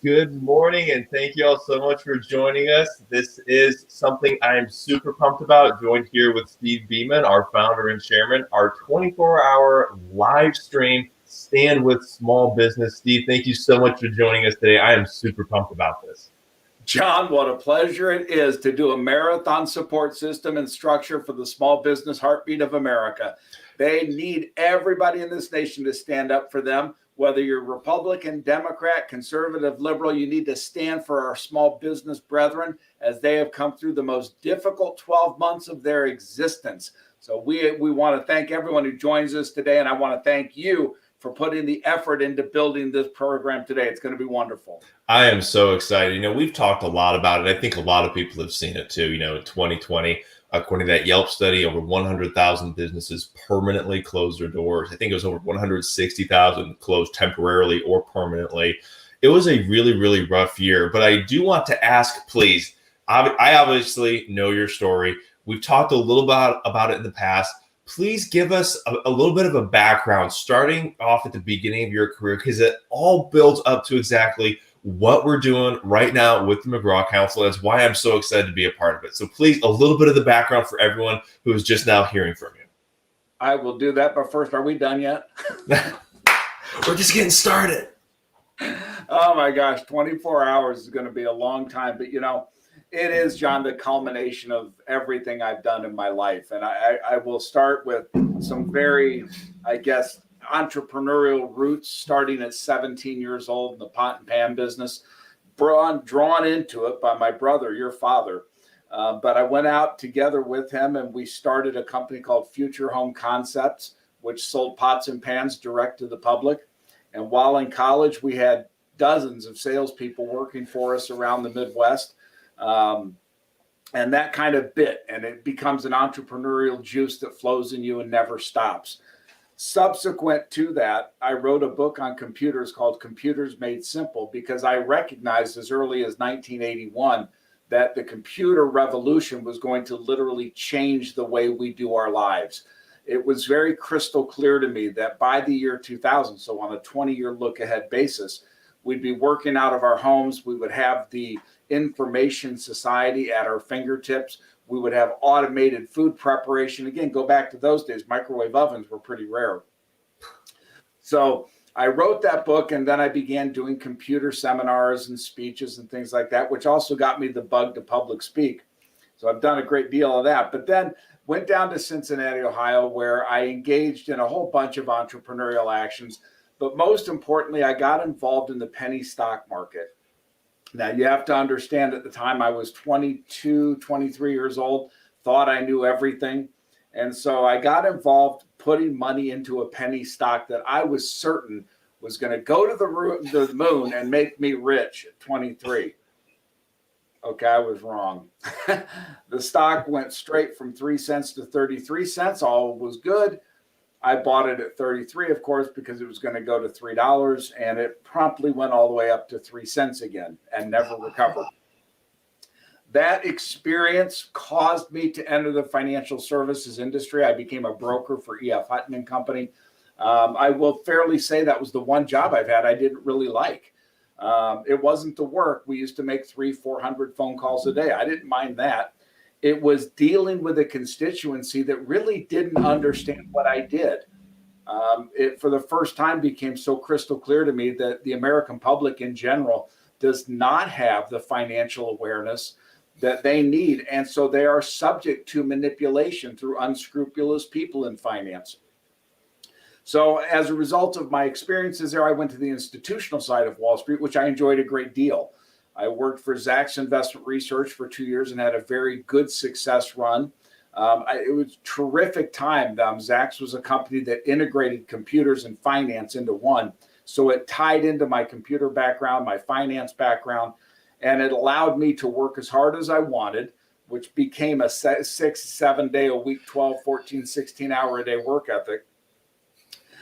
Good morning, and thank you all so much for joining us. This is something I am super pumped about. Joined here with Steve Beeman, our founder and chairman, our 24-hour live stream Stand with Small Business. Steve, thank you so much for joining us today. I am super pumped about this. John, what a pleasure it is to do a marathon support system and structure for the small business heartbeat of America. They need everybody in this nation to stand up for them. Whether you're Republican, Democrat, conservative, liberal, you need to stand for our small business brethren as they have come through the most difficult 12 months of their existence. So we want to thank everyone who joins us today, and I want to thank you for putting the effort into building this program today. It's going to be wonderful. I am so excited. We've talked a lot about it. I think a lot of people have seen it too. In 2020, according to that Yelp study, over 100,000 businesses permanently closed their doors. I think it was over 160,000 closed temporarily or permanently. It was a really, really rough year. But I do want to ask, please, I obviously know your story. We've talked a little about it in the past. Please give us a little bit of a background, starting off at the beginning of your career, because it all builds up to exactly what we're doing right now with the McGraw Council. That's why I'm so excited to be a part of it. So please, a little bit of the background for everyone who is just now hearing from you. I will do that, but first, are we done yet? We're just getting started. Oh my gosh, 24 hours is going to be a long time, but it is, John, the culmination of everything I've done in my life. And I will start with some very, I guess, entrepreneurial roots, starting at 17 years old in the pot and pan business, drawn into it by my brother, your father. But I went out together with him and we started a company called Future Home Concepts, which sold pots and pans direct to the public. And while in college, we had dozens of salespeople working for us around the Midwest. And that kind of bit, and it becomes an entrepreneurial juice that flows in you and never stops. Subsequent to that, I wrote a book on computers called Computers Made Simple, because I recognized as early as 1981 that the computer revolution was going to literally change the way we do our lives. It was very crystal clear to me that by the year 2000, so on a 20-year look ahead basis, we'd be working out of our homes. We would have the information society at our fingertips. We would have automated food preparation. Again, go back to those days, microwave ovens were pretty rare. So I wrote that book, and then I began doing computer seminars and speeches and things like that, which also got me the bug to public speak. So I've done a great deal of that, but then went down to Cincinnati, Ohio, where I engaged in a whole bunch of entrepreneurial actions. But most importantly, I got involved in the penny stock market. Now, you have to understand, at the time I was 22, 23 years old, thought I knew everything. And so I got involved putting money into a penny stock that I was certain was going to go to the moon and make me rich at 23. Okay, I was wrong. The stock went straight from 3 cents to 33 cents. All was good. I bought it at 33, of course, because it was going to go to $3, and it promptly went all the way up to 3 cents again and never recovered. That experience caused me to enter the financial services industry. I became a broker for E.F. Hutton and Company. I will fairly say that was the one job I've had I didn't really like. It wasn't the work. We used to make 300-400 phone calls a day. I didn't mind that. It was dealing with a constituency that really didn't understand what I did. It, for the first time, became so crystal clear to me that the American public in general does not have the financial awareness that they need. And so they are subject to manipulation through unscrupulous people in finance. So as a result of my experiences there, I went to the institutional side of Wall Street, which I enjoyed a great deal. I worked for Zacks Investment Research for 2 years and had a very good success run. It was a terrific time. Zacks was a company that integrated computers and finance into one. So it tied into my computer background, my finance background, and it allowed me to work as hard as I wanted, which became a 6, 7 day a week, 12, 14, 16 hour a day work ethic.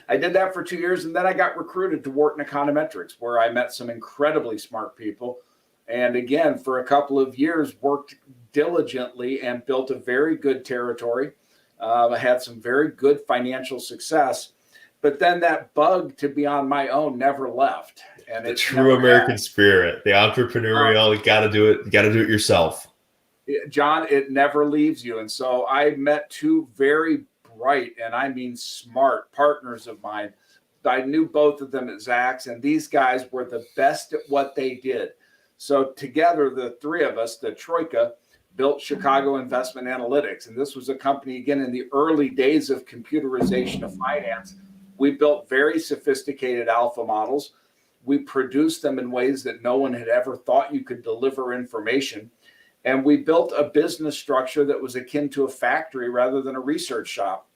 I did that for 2 years, and then I got recruited to Wharton Econometrics, where I met some incredibly smart people. And again, for a couple of years, worked diligently and built a very good territory. I had some very good financial success. But then that bug to be on my own never left. And The it true never American has. spirit, the entrepreneurial, you got to do it. You got to do it yourself. John, it never leaves you. And so I met two very bright, and I mean smart partners of mine. I knew both of them at Zacks, and these guys were the best at what they did. So together, the three of us, the Troika, built Chicago Investment Analytics. And this was a company, again, in the early days of computerization of finance. We built very sophisticated alpha models. We produced them in ways that no one had ever thought you could deliver information. And we built a business structure that was akin to a factory rather than a research shop.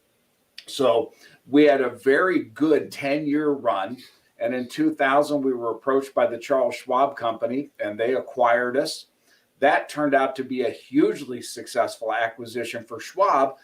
So we had a very good 10-year run. And in 2000, we were approached by the Charles Schwab Company, and they acquired us. That turned out to be a hugely successful acquisition for Schwab.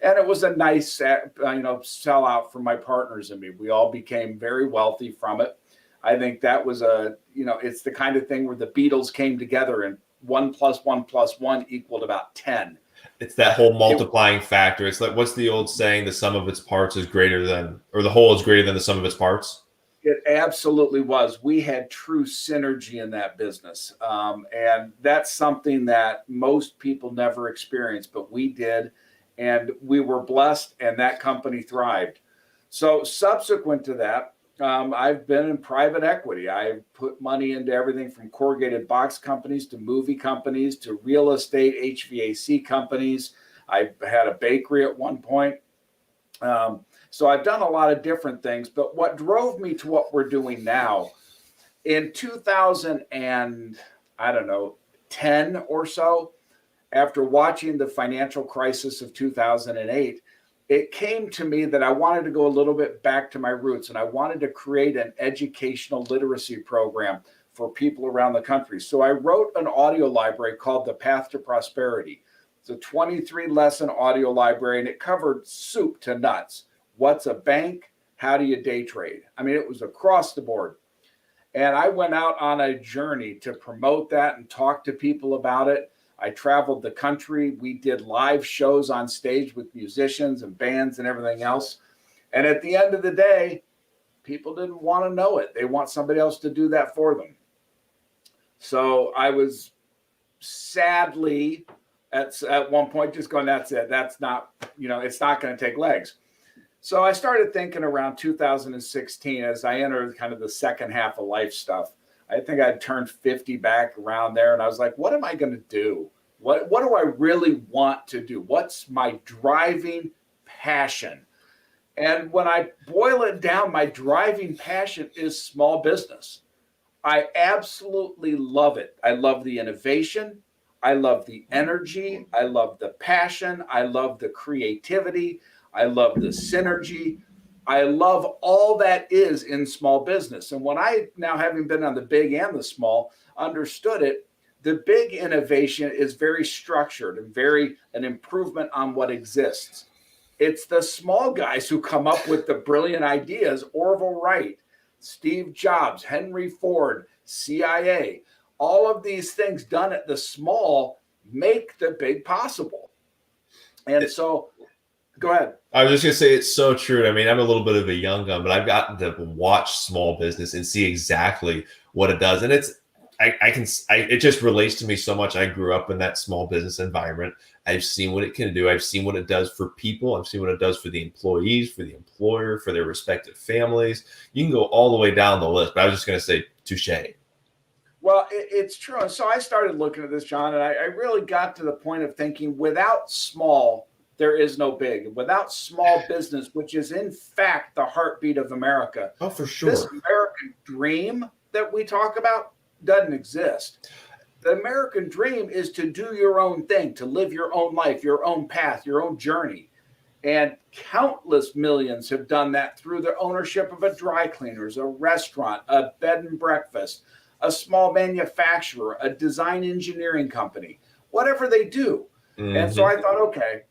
And it was a nice, sellout for my partners and me. We all became very wealthy from it. I think that was it's the kind of thing where the Beatles came together and 1 + 1 + 1 equaled about 10. It's that whole multiplying factor. It's like, what's the old saying? The sum of its parts is greater than, or the whole is greater than the sum of its parts. It absolutely was. We had true synergy in that business. And that's something that most people never experience, but we did. And we were blessed, and that company thrived. So subsequent to that, I've been in private equity. I've put money into everything from corrugated box companies to movie companies to real estate, HVAC companies. I had a bakery at one point. So I've done a lot of different things. But what drove me to what we're doing now, in 2010 or so, after watching the financial crisis of 2008, it came to me that I wanted to go a little bit back to my roots, and I wanted to create an educational literacy program for people around the country. So I wrote an audio library called The Path to Prosperity. It's a 23-lesson audio library, and it covered soup to nuts. What's a bank? How do you day trade? I mean, it was across the board. And I went out on a journey to promote that and talk to people about it. I traveled the country. We did live shows on stage with musicians and bands and everything else. And at the end of the day, people didn't want to know it. They want somebody else to do that for them. So I was sadly at one point just going, that's it. That's not, it's not going to take legs. So I started thinking around 2016 as I entered kind of the second half of life stuff. I think I'd turned 50 back around there. And I was like, what am I going to do? What do I really want to do? What's my driving passion? And when I boil it down, my driving passion is small business. I absolutely love it. I love the innovation. I love the energy. I love the passion. I love the creativity. I love the synergy. I love all that is in small business. And when I, now having been on the big and the small, understood it, the big innovation is very structured and very an improvement on what exists. It's the small guys who come up with the brilliant ideas. Orville Wright, Steve Jobs, Henry Ford, CIA, all of these things done at the small make the big possible. And so, go ahead. I was just going to say it's so true. I mean, I'm a little bit of a young gun, but I've gotten to watch small business and see exactly what it does. And it just relates to me so much. I grew up in that small business environment. I've seen what it can do. I've seen what it does for people. I've seen what it does for the employees, for the employer, for their respective families. You can go all the way down the list, but I was just going to say touche. Well, it's true. And so I started looking at this, John, and I really got to the point of thinking without small, there is no big. Without small business, which is in fact the heartbeat of America. Oh, for sure. This American dream that we talk about doesn't exist. The American dream is to do your own thing, to live your own life, your own path, your own journey. And countless millions have done that through the ownership of a dry cleaners, a restaurant, a bed and breakfast, a small manufacturer, a design engineering company, whatever they do. Mm-hmm. And so I thought, okay,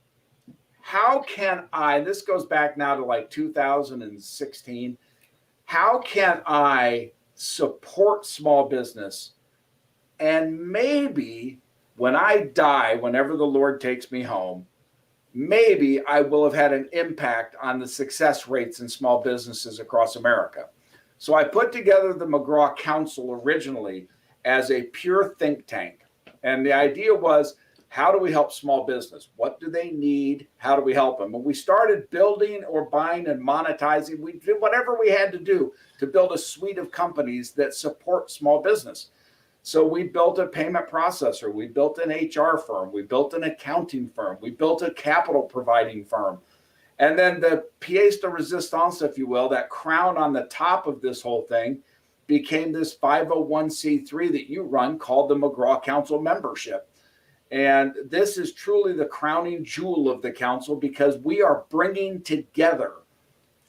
how can I, this goes back now to like 2016, how can I support small business? And maybe when I die, whenever the Lord takes me home, maybe I will have had an impact on the success rates in small businesses across America. So I put together the McGraw Council originally as a pure think tank. And the idea was, how do we help small business? What do they need? How do we help them? When we started building or buying and monetizing, we did whatever we had to do to build a suite of companies that support small business. So we built a payment processor. We built an HR firm. We built an accounting firm. We built a capital providing firm. And then the pièce de résistance, if you will, that crown on the top of this whole thing, became this 501c3 that you run called the McGraw Council membership. And this is truly the crowning jewel of the council, because we are bringing together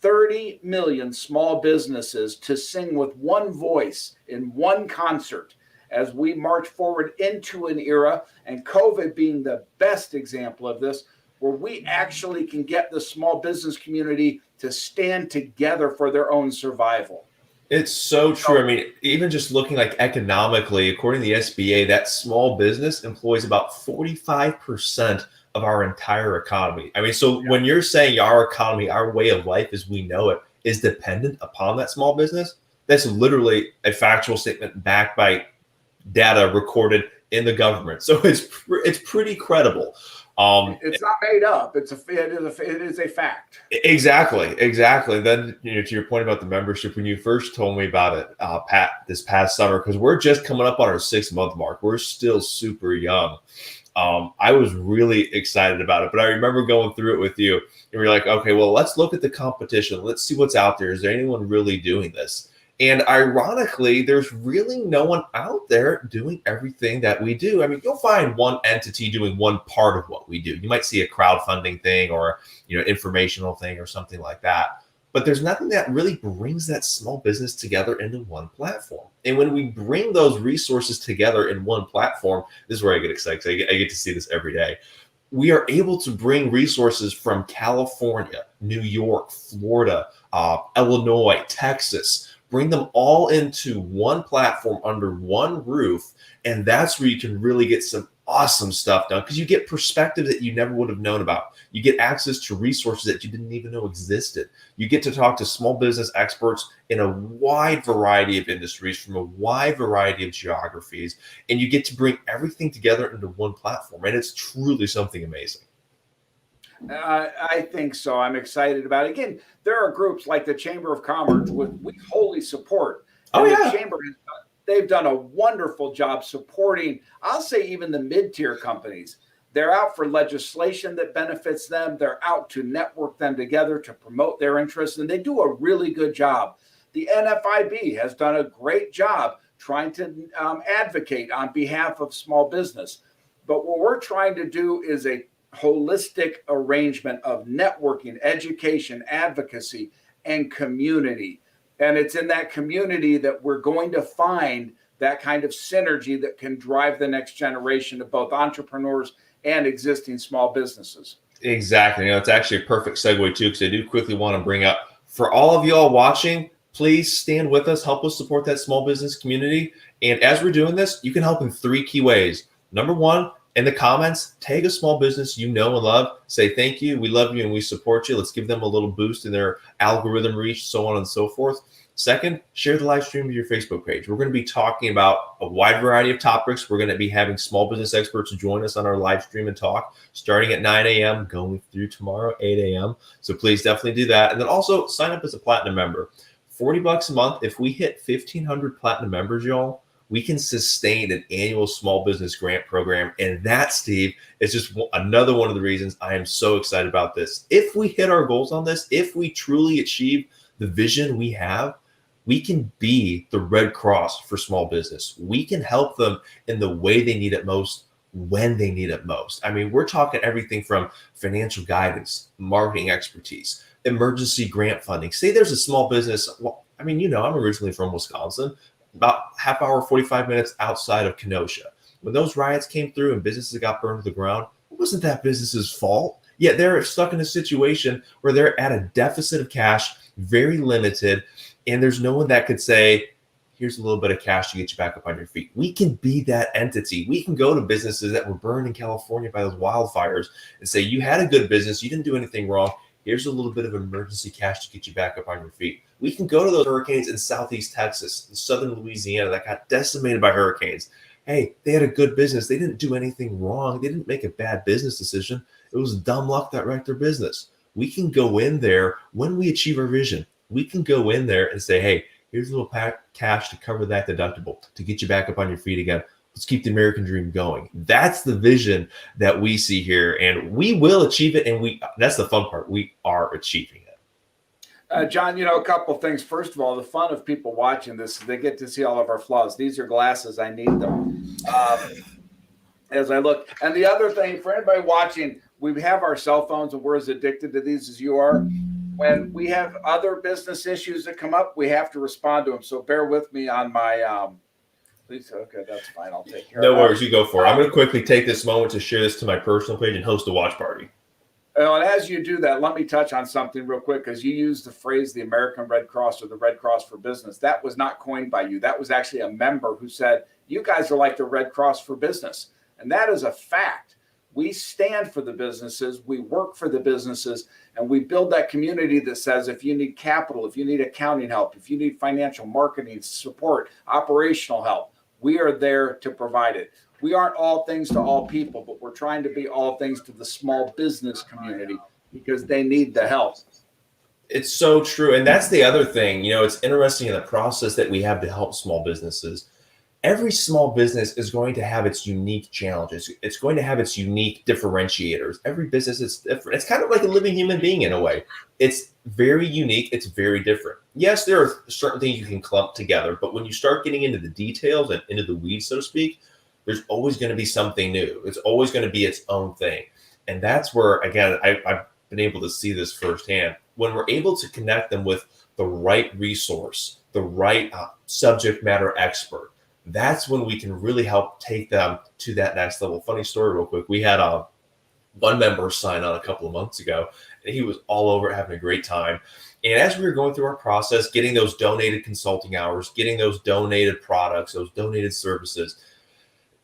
30 million small businesses to sing with one voice in one concert as we march forward into an era, and COVID being the best example of this, where we actually can get the small business community to stand together for their own survival. It's so true. I mean, even just looking like economically, according to the SBA, that small business employs about 45% of our entire economy. I mean, so when you're saying our economy, our way of life as we know it, is dependent upon that small business, that's literally a factual statement backed by data recorded in the government. So it's pretty credible. It's not made up. It is a fact. Exactly. Then, to your point about the membership, when you first told me about it, Pat, this past summer, because we're just coming up on our 6-month mark, we're still super young. I was really excited about it, but I remember going through it with you, and we're like, okay, well, let's look at the competition. Let's see what's out there. Is there anyone really doing this? And ironically, there's really no one out there doing everything that we do. I mean, you'll find one entity doing one part of what we do. You might see a crowdfunding thing or, informational thing or something like that. But there's nothing that really brings that small business together into one platform. And when we bring those resources together in one platform, this is where I get excited, because I get to see this every day. We are able to bring resources from California, New York, Florida, Illinois, Texas, bring them all into one platform under one roof. And that's where you can really get some awesome stuff done, because you get perspective that you never would have known about. You get access to resources that you didn't even know existed. You get to talk to small business experts in a wide variety of industries from a wide variety of geographies, and you get to bring everything together into one platform. And it's truly something amazing. I think so. I'm excited about it. Again, there are groups like the Chamber of Commerce, which we wholly support. And the Chamber, they've done a wonderful job supporting, I'll say, even the mid-tier companies. They're out for legislation that benefits them. They're out to network them together to promote their interests, and they do a really good job. The NFIB has done a great job trying to advocate on behalf of small business. But what we're trying to do is a holistic arrangement of networking, education, advocacy, and community. And it's in that community that we're going to find that kind of synergy that can drive the next generation of both entrepreneurs and existing small businesses. Exactly. It's actually a perfect segue too, because I do quickly want to bring up, for all of y'all watching, please stand with us, help us support that small business community. And as we're doing this, you can help in 3 key ways. Number 1, in the comments, tag a small business you know and love. Say thank you, we love you, and we support you. Let's give them a little boost in their algorithm reach, so on and so forth. Second, share the live stream to your Facebook page. We're going to be talking about a wide variety of topics. We're going to be having small business experts join us on our live stream and talk, starting at 9 a.m., going through tomorrow, 8 a.m. So please definitely do that. And then also sign up as a platinum member. $40 a month. If we hit 1,500 platinum members, y'all, we can sustain an annual small business grant program. And that, Steve, is just another one of the reasons I am so excited about this. If we hit our goals on this, if we truly achieve the vision we have, we can be the Red Cross for small business. We can help them in the way they need it most, when they need it most. I mean, we're talking everything from financial guidance, marketing expertise, emergency grant funding. Say there's a small business. Well, I mean, I'm originally from Wisconsin, about half hour, 45 minutes outside of Kenosha. When those riots came through and businesses got burned to the ground, it wasn't that business's fault. Yet they're stuck in a situation where they're at a deficit of cash, very limited, and there's no one that could say, here's a little bit of cash to get you back up on your feet. We can be that entity. We can go to businesses that were burned in California by those wildfires and say, you had a good business, you didn't do anything wrong. here's a little bit of emergency cash to get you back up on your feet. We can go to those hurricanes in Southeast Texas, in Southern Louisiana that got decimated by hurricanes. Hey, they had a good business. They didn't do anything wrong. They didn't make a bad business decision. It was dumb luck that wrecked their business. We can go in there when we achieve our vision. We can go in there and say, hey, here's a little cash to cover that deductible, to get you back up on your feet again. Let's keep the American dream going. That's the vision that we see here, and we will achieve it. And that's the fun part. We are achieving it. John, a couple of things. First of all, the fun of people watching this, they get to see all of our flaws. These are glasses. I need them as I look. And the other thing, for anybody watching, we have our cell phones, and we're as addicted to these as you are. When we have other business issues that come up, we have to respond to them. So bear with me on my please. Okay, that's fine. I'll take care of it. No worries. You go for it. I'm going to quickly take this moment to share this to my personal page and host a watch party. And as you do that, let me touch on something real quick, because you used the phrase the American Red Cross, or the Red Cross for Business. That was not coined by you. That was actually a member who said, you guys are like the Red Cross for Business. And that is a fact. We stand for the businesses, we work for the businesses, and we build that community that says, if you need capital, if you need accounting help, if you need financial marketing support, operational help, we are there to provide it. We aren't all things to all people, but we're trying to be all things to the small business community, because they need the help. It's so true. And that's the other thing. It's interesting in the process that we have to help small businesses. Every small business is going to have its unique challenges. It's going to have its unique differentiators. Every business is different. It's kind of like a living human being in a way. It's very unique. It's very different. Yes, there are certain things you can clump together, but when you start getting into the details and into the weeds, so to speak, there's always going to be something new. It's always going to be its own thing. And that's where, again, I've been able to see this firsthand. When we're able to connect them with the right resource, the right subject matter expert, that's when we can really help take them to that next level. Funny story real quick. We had one member sign on a couple of months ago, and he was all over it, having a great time. And as we were going through our process, getting those donated consulting hours, getting those donated products, those donated services,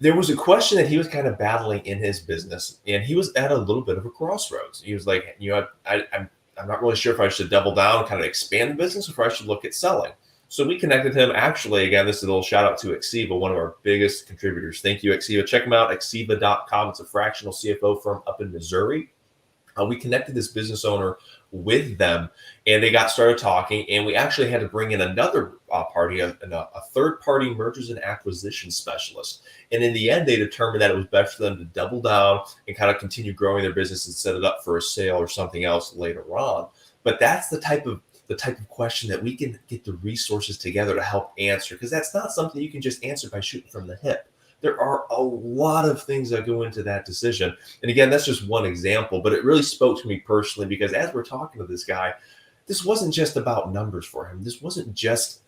there was a question that he was kind of battling in his business, and he was at a little bit of a crossroads. He was like, I'm not really sure if I should double down, kind of expand the business, or if I should look at selling. So we connected him. Actually, again, this is a little shout out to Exeva, one of our biggest contributors. Thank you, Exeva. Check them out, exeva.com. It's a fractional CFO firm up in Missouri. We connected this business owner with them, and they got started talking. And we actually had to bring in another party, a third-party mergers and acquisition specialist. And in the end, they determined that it was best for them to double down and kind of continue growing their business and set it up for a sale or something else later on. But that's the type of question that we can get the resources together to help answer, because that's not something you can just answer by shooting from the hip. There are a lot of things that go into that decision. And again, that's just one example, but it really spoke to me personally, because as we're talking to this guy, this wasn't just about numbers for him. This wasn't just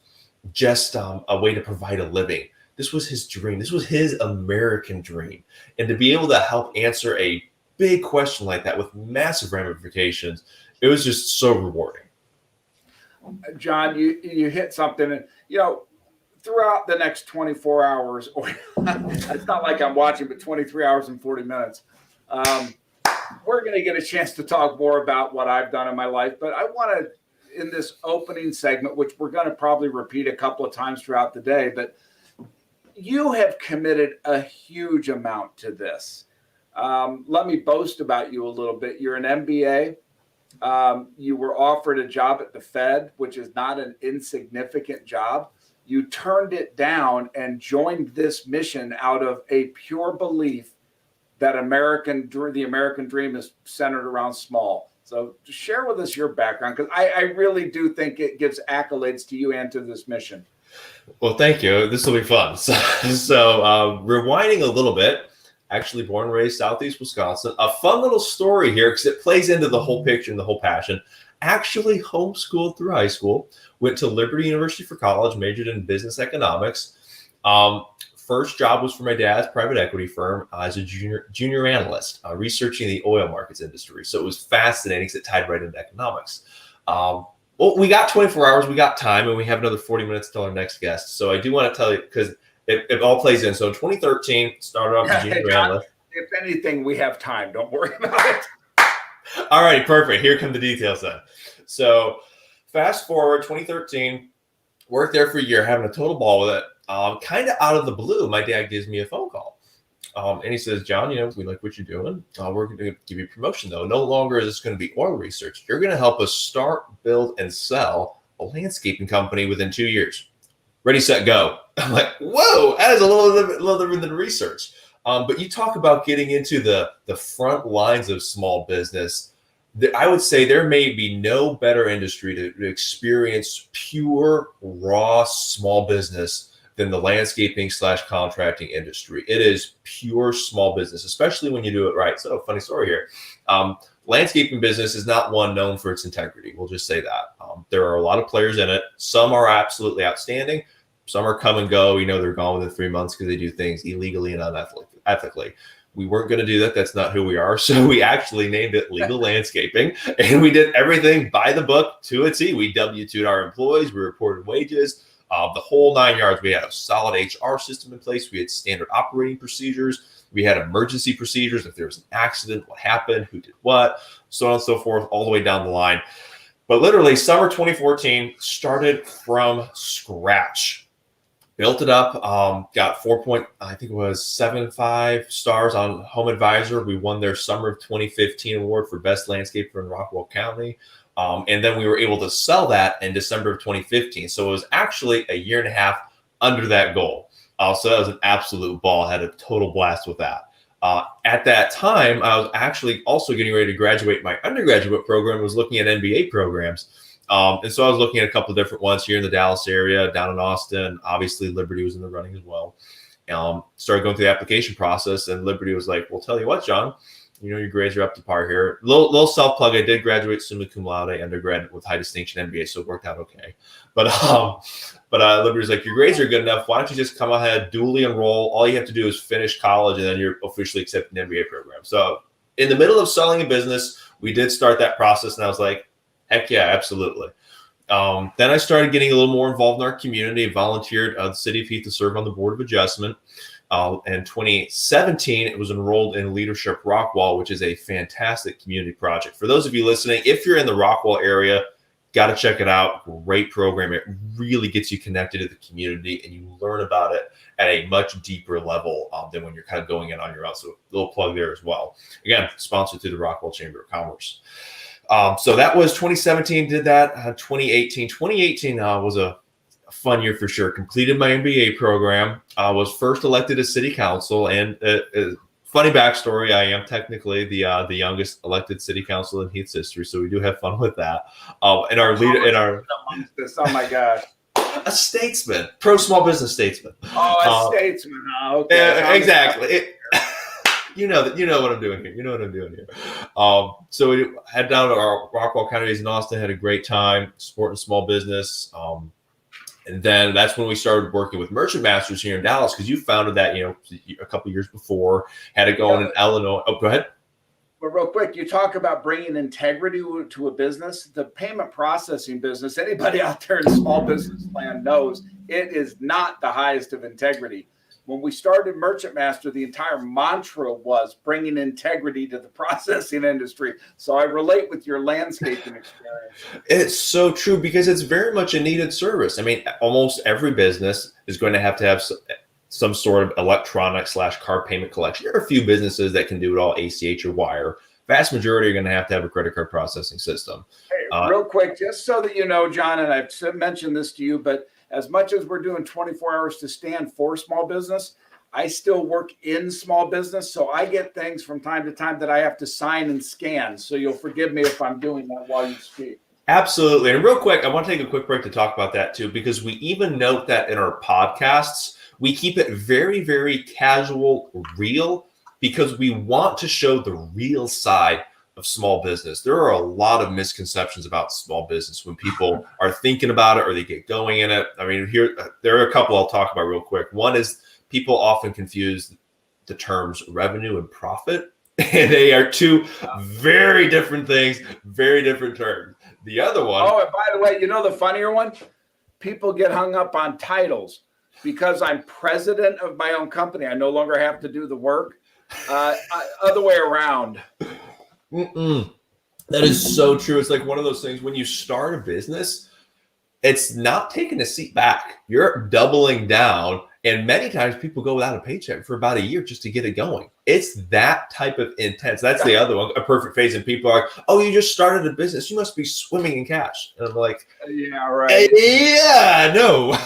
a way to provide a living. This was his dream. This was his American dream. And to be able to help answer a big question like that with massive ramifications, it was just so rewarding. John, you hit something, and throughout the next 24 hours, or it's not like I'm watching, but 23 hours and 40 minutes, we're going to get a chance to talk more about what I've done in my life. But I want to, in this opening segment, which we're going to probably repeat a couple of times throughout the day, but you have committed a huge amount to this. Let me boast about you a little bit. You're an MBA. You were offered a job at the Fed, which is not an insignificant job. You turned it down and joined this mission out of a pure belief that the American dream is centered around small. So share with us your background, because I really do think it gives accolades to you and to this mission. Well, thank you. This will be fun. So rewinding a little bit, actually born and raised Southeast Wisconsin. A fun little story here, because it plays into the whole picture and the whole passion. Actually homeschooled through high school, went to Liberty University for college, majored in business economics. First job was for my dad's private equity firm as a junior analyst, researching the oil markets industry. So it was fascinating because it tied right into economics. Well, we got 24 hours, we got time, and we have another 40 minutes till our next guest. So I do want to tell you, because it all plays in. So in 2013, started off as a junior analyst. If anything, we have time. Don't worry about it. All right, perfect. Here come the details then. So fast forward 2013, worked there for a year, having a total ball with it. Kind of out of the blue, my dad gives me a phone call. And he says, John, we like what you're doing. We're going to give you promotion, though. No longer is this going to be oil research. You're going to help us start, build, and sell a landscaping company within 2 years. Ready, set, go. I'm like, whoa, that is a little different than research. But you talk about getting into the front lines of small business. I would say there may be no better industry to experience pure, raw small business than the landscaping / contracting industry. It is pure small business, especially when you do it right. So, funny story here. Landscaping business is not one known for its integrity. We'll just say that. There are a lot of players in it. Some are absolutely outstanding. Some are come and go. They're gone within 3 months because they do things illegally and unethically. We weren't going to do that. That's not who we are. So we actually named it Legal Landscaping, and we did everything by the book to a T. We W-2'd our employees. We reported wages. The whole 9 yards. We had a solid HR system in place. We had standard operating procedures. We had emergency procedures. If there was an accident, what happened, who did what, so on and so forth, all the way down the line. But literally, summer 2014 started from scratch. Built it up, got 4.75 stars on Home Advisor. We won their summer of 2015 award for best landscaper in Rockwall County. And then we were able to sell that in December of 2015. So it was actually a year and a half under that goal. So that was an absolute ball. I had a total blast with that. At that time, I was actually also getting ready to graduate my undergraduate program, was looking at MBA programs. And so I was looking at a couple of different ones here in the Dallas area, down in Austin. Obviously, Liberty was in the running as well. Started going through the application process, and Liberty was like, well, tell you what, John, your grades are up to par here. Little self-plug, I did graduate summa cum laude, undergrad with high distinction MBA, so it worked out okay. But Liberty's like, your grades are good enough. Why don't you just come ahead, dually enroll? All you have to do is finish college, and then you're officially accepted an MBA program. So in the middle of selling a business, we did start that process, and I was like, heck yeah, absolutely. Then I started getting a little more involved in our community, volunteered the City of Heath to serve on the Board of Adjustment. In 2017, it was enrolled in Leadership Rockwall, which is a fantastic community project. For those of you listening, if you're in the Rockwall area, got to check it out. Great program. It really gets you connected to the community, and you learn about it at a much deeper level than when you're kind of going in on your own. So a little plug there as well. Again, sponsored through the Rockwall Chamber of Commerce. So that was 2017, did that. 2018 was a fun year for sure. Completed my MBA program. Was first elected to city council, and funny backstory, I am technically the youngest elected city council in Heath's history, so we do have fun with that. And our leader, oh my gosh, a statesman, pro small business statesman. Oh, a statesman. Okay, exactly. You know what I'm doing here. So we head down to our Rockwall County in Austin, had a great time supporting small business. And then that's when we started working with Merchant Masters here in Dallas, because you founded that, a couple of years before, had it going in Illinois. Oh, go ahead. But real quick, you talk about bringing integrity to a business. The payment processing business, anybody out there in small business land knows it is not the highest of integrity. When we started Merchant Master, the entire mantra was bringing integrity to the processing industry. So I relate with your landscaping experience. It's so true, because it's very much a needed service. I mean, almost every business is going to have some sort of electronic / card payment collection. There are a few businesses that can do it all ACH or wire. Vast majority are going to have a credit card processing system. Hey, real quick, just so that you know, John, and I've mentioned this to you, but as much as we're doing 24 hours to stand for small business, I still work in small business. So I get things from time to time that I have to sign and scan. So you'll forgive me if I'm doing that while you speak. Absolutely. And real quick, I want to take a quick break to talk about that too, because we even note that in our podcasts, we keep it very, very casual, real, because we want to show the real side of small business. There are a lot of misconceptions about small business when people are thinking about it or they get going in it. I mean, there are a couple I'll talk about real quick. One is people often confuse the terms revenue and profit, and they are two very different things, very different terms. The other one. Oh, and by the way, the funnier one? People get hung up on titles. Because I'm president of my own company, I no longer have to do the work. Other way around. That is so true. It's like one of those things when you start a business, it's not taking a seat back. You're doubling down. And many times people go without a paycheck for about a year just to get it going. It's that type of intense. That's the other one, a perfect phase. And people are like, oh, you just started a business. You must be swimming in cash. And I'm like, yeah, right. Yeah, no,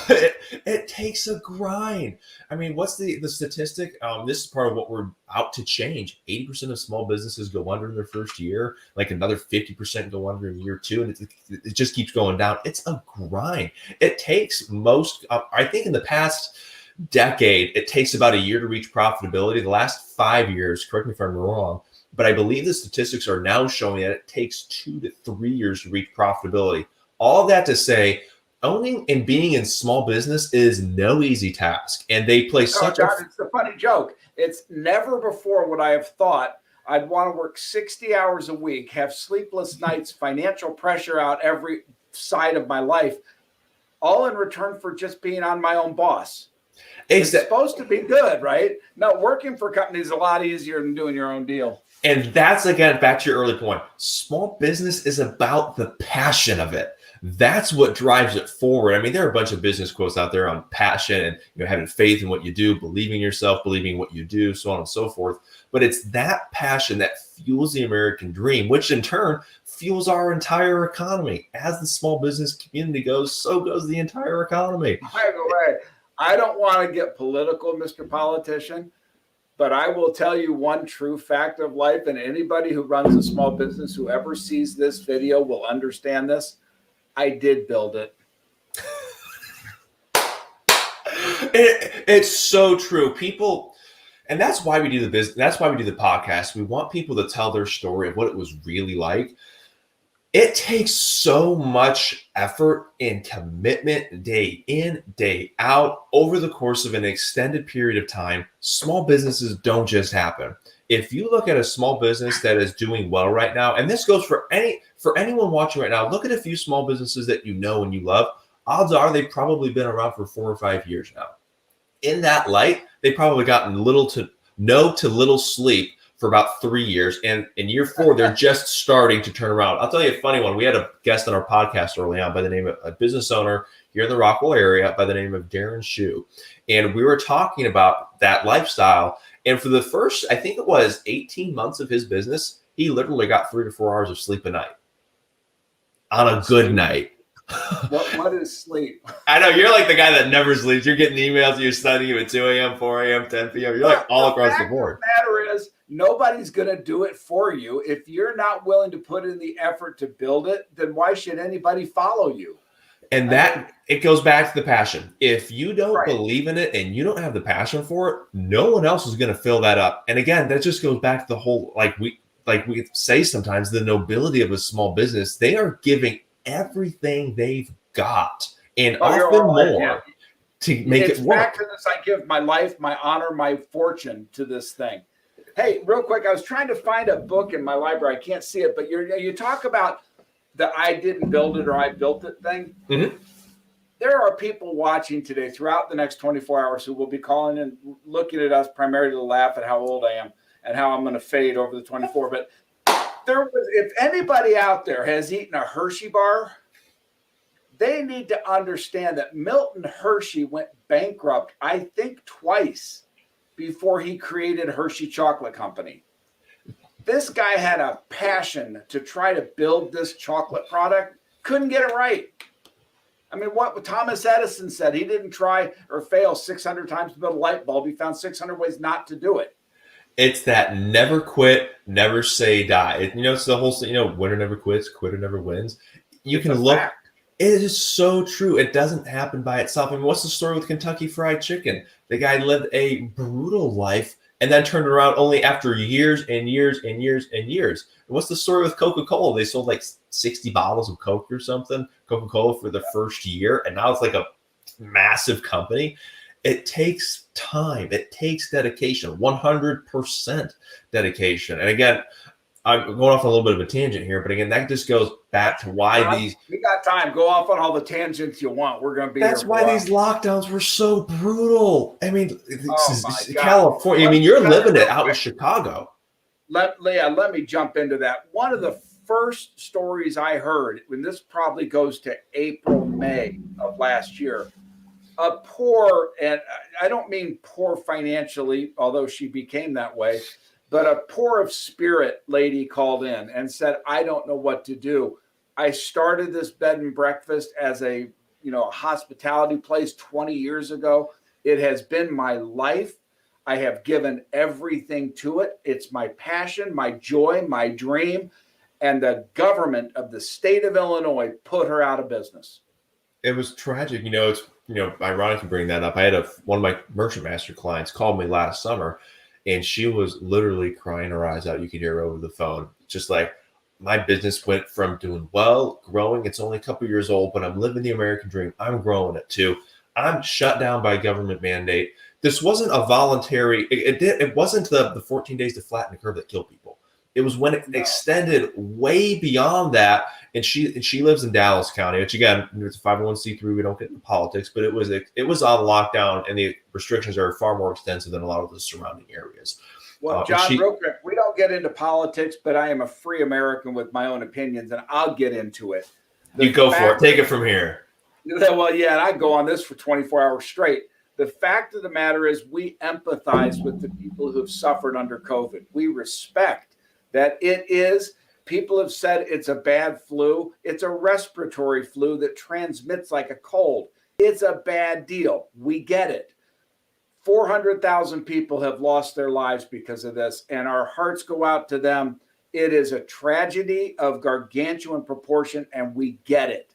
it takes a grind. I mean, what's the statistic? This is part of what we're out to change. 80% of small businesses go under in their first year, like another 50% go under in year two, and it just keeps going down. It's a grind. It takes most, I think in the past decade, it takes about a year to reach profitability. The last 5 years, correct me if I'm wrong, but I believe the statistics are now showing that it takes 2 to 3 years to reach profitability. All that to say, owning and being in small business is no easy task, and they play it's a funny joke. It's never before would I have thought I'd want to work 60 hours a week, have sleepless nights, financial pressure out every side of my life, all in return for just being on my own boss. It's supposed to be good, right? No, working for companies is a lot easier than doing your own deal. And that's, again, back to your early point. Small business is about the passion of it. That's what drives it forward. I mean, there are a bunch of business quotes out there on passion and having faith in what you do, believing in yourself, believing what you do, so on and so forth. But it's that passion that fuels the American dream, which in turn fuels our entire economy. As the small business community goes, so goes the entire economy. By the way, I don't want to get political, Mr. Politician, but I will tell you one true fact of life, and anybody who runs a small business, whoever sees this video will understand this. I did build it. It's so true. People, and that's why we do the business. That's why we do the podcast. We want people to tell their story of what it was really like. It takes so much effort and commitment day in, day out over the course of an extended period of time. Small businesses don't just happen. If you look at a small business that is doing well right now, and this goes for anyone watching right now, look at a few small businesses that you know and you love. Odds are they've probably been around for 4 or 5 years now. In that light, they've probably gotten little to little sleep for about 3 years. And in year 4, they're just starting to turn around. I'll tell you a funny one. We had a guest on our podcast early on by the name of a business owner here in the Rockwell area by the name of Darren Shu. And we were talking about that lifestyle. And for the first, I think it was 18 months of his business, he literally got 3 to 4 hours of sleep a night on a good night. What is sleep? I know you're like the guy that never sleeps. You're getting emails, you're studying at 2 a.m., 4 a.m., 10 p.m. You're like all across the board. The matter is, nobody's going to do it for you. If you're not willing to put in the effort to build it, then why should anybody follow you? And it goes back to the passion. If you don't believe in it and you don't have the passion for it, no one else is going to fill that up. And again, that just goes back to the whole, like we say sometimes, the nobility of a small business. They are giving everything they've got and often more to make it work. Back to this, I give my life, my honor, my fortune to this thing. Hey, real quick, I was trying to find a book in my library. I can't see it, but you talk about the I didn't build it or I built it thing. Mm-hmm. There are people watching today throughout the next 24 hours who will be calling and looking at us primarily to laugh at how old I am and how I'm going to fade over the 24. But if anybody out there has eaten a Hershey bar, they need to understand that Milton Hershey went bankrupt, I think, twice before he created Hershey Chocolate Company. This guy had a passion to try to build this chocolate product, couldn't get it right. I mean, what Thomas Edison said, he didn't try or fail 600 times to build a light bulb. He found 600 ways not to do it. It's that never quit, never say die. It's the whole thing, winner never quits, quitter never wins. You can look. It is so true. It doesn't happen by itself. I mean, what's the story with Kentucky Fried Chicken? The guy lived a brutal life and then turned around only after years and years and years and years. And what's the story with Coca-Cola? They sold like 60 bottles of Coke or something, Coca-Cola for the first year, and now it's like a massive company. It takes time. It takes dedication, 100% dedication. And again, I'm going off on a little bit of a tangent here, but again, that just goes back to why we got time. Go off on all the tangents you want. We're going to be That's why these lockdowns were so brutal. I mean, California. I mean, you're living it out in Chicago. Let me jump into that. One of the first stories I heard, when this probably goes to April, May of last year, a poor, and I don't mean poor financially, although she became that way, but a poor of spirit lady called in and said, I don't know what to do. I started this bed and breakfast as a hospitality place 20 years ago. It has been my life. I have given everything to it. It's my passion, my joy, my dream. And the government of the state of Illinois put her out of business. It was tragic. It's ironic you bring that up. I had one of my Merchant Master clients called me last summer, and she was literally crying her eyes out. You could hear her over the phone. Just like, my business went from doing well, growing. It's only a couple years old, but I'm living the American dream. I'm growing it too. I'm shut down by government mandate. This wasn't a voluntary. It wasn't the 14 days to flatten the curve that killed people. It was when it extended way beyond that. And she lives in Dallas County, which again, it's a 501c3. We don't get into politics, but it was on lockdown, and the restrictions are far more extensive than a lot of the surrounding areas. Well, John, real quick, we don't get into politics, but I am a free American with my own opinions, and I'll get into it. You go for it. Take it from here. Well, yeah, and I go on this for 24 hours straight. The fact of the matter is, we empathize with the people who've suffered under COVID. We respect that people have said it's a bad flu. It's a respiratory flu that transmits like a cold. It's a bad deal. We get it. 400,000 people have lost their lives because of this, and our hearts go out to them. It is a tragedy of gargantuan proportion, and we get it.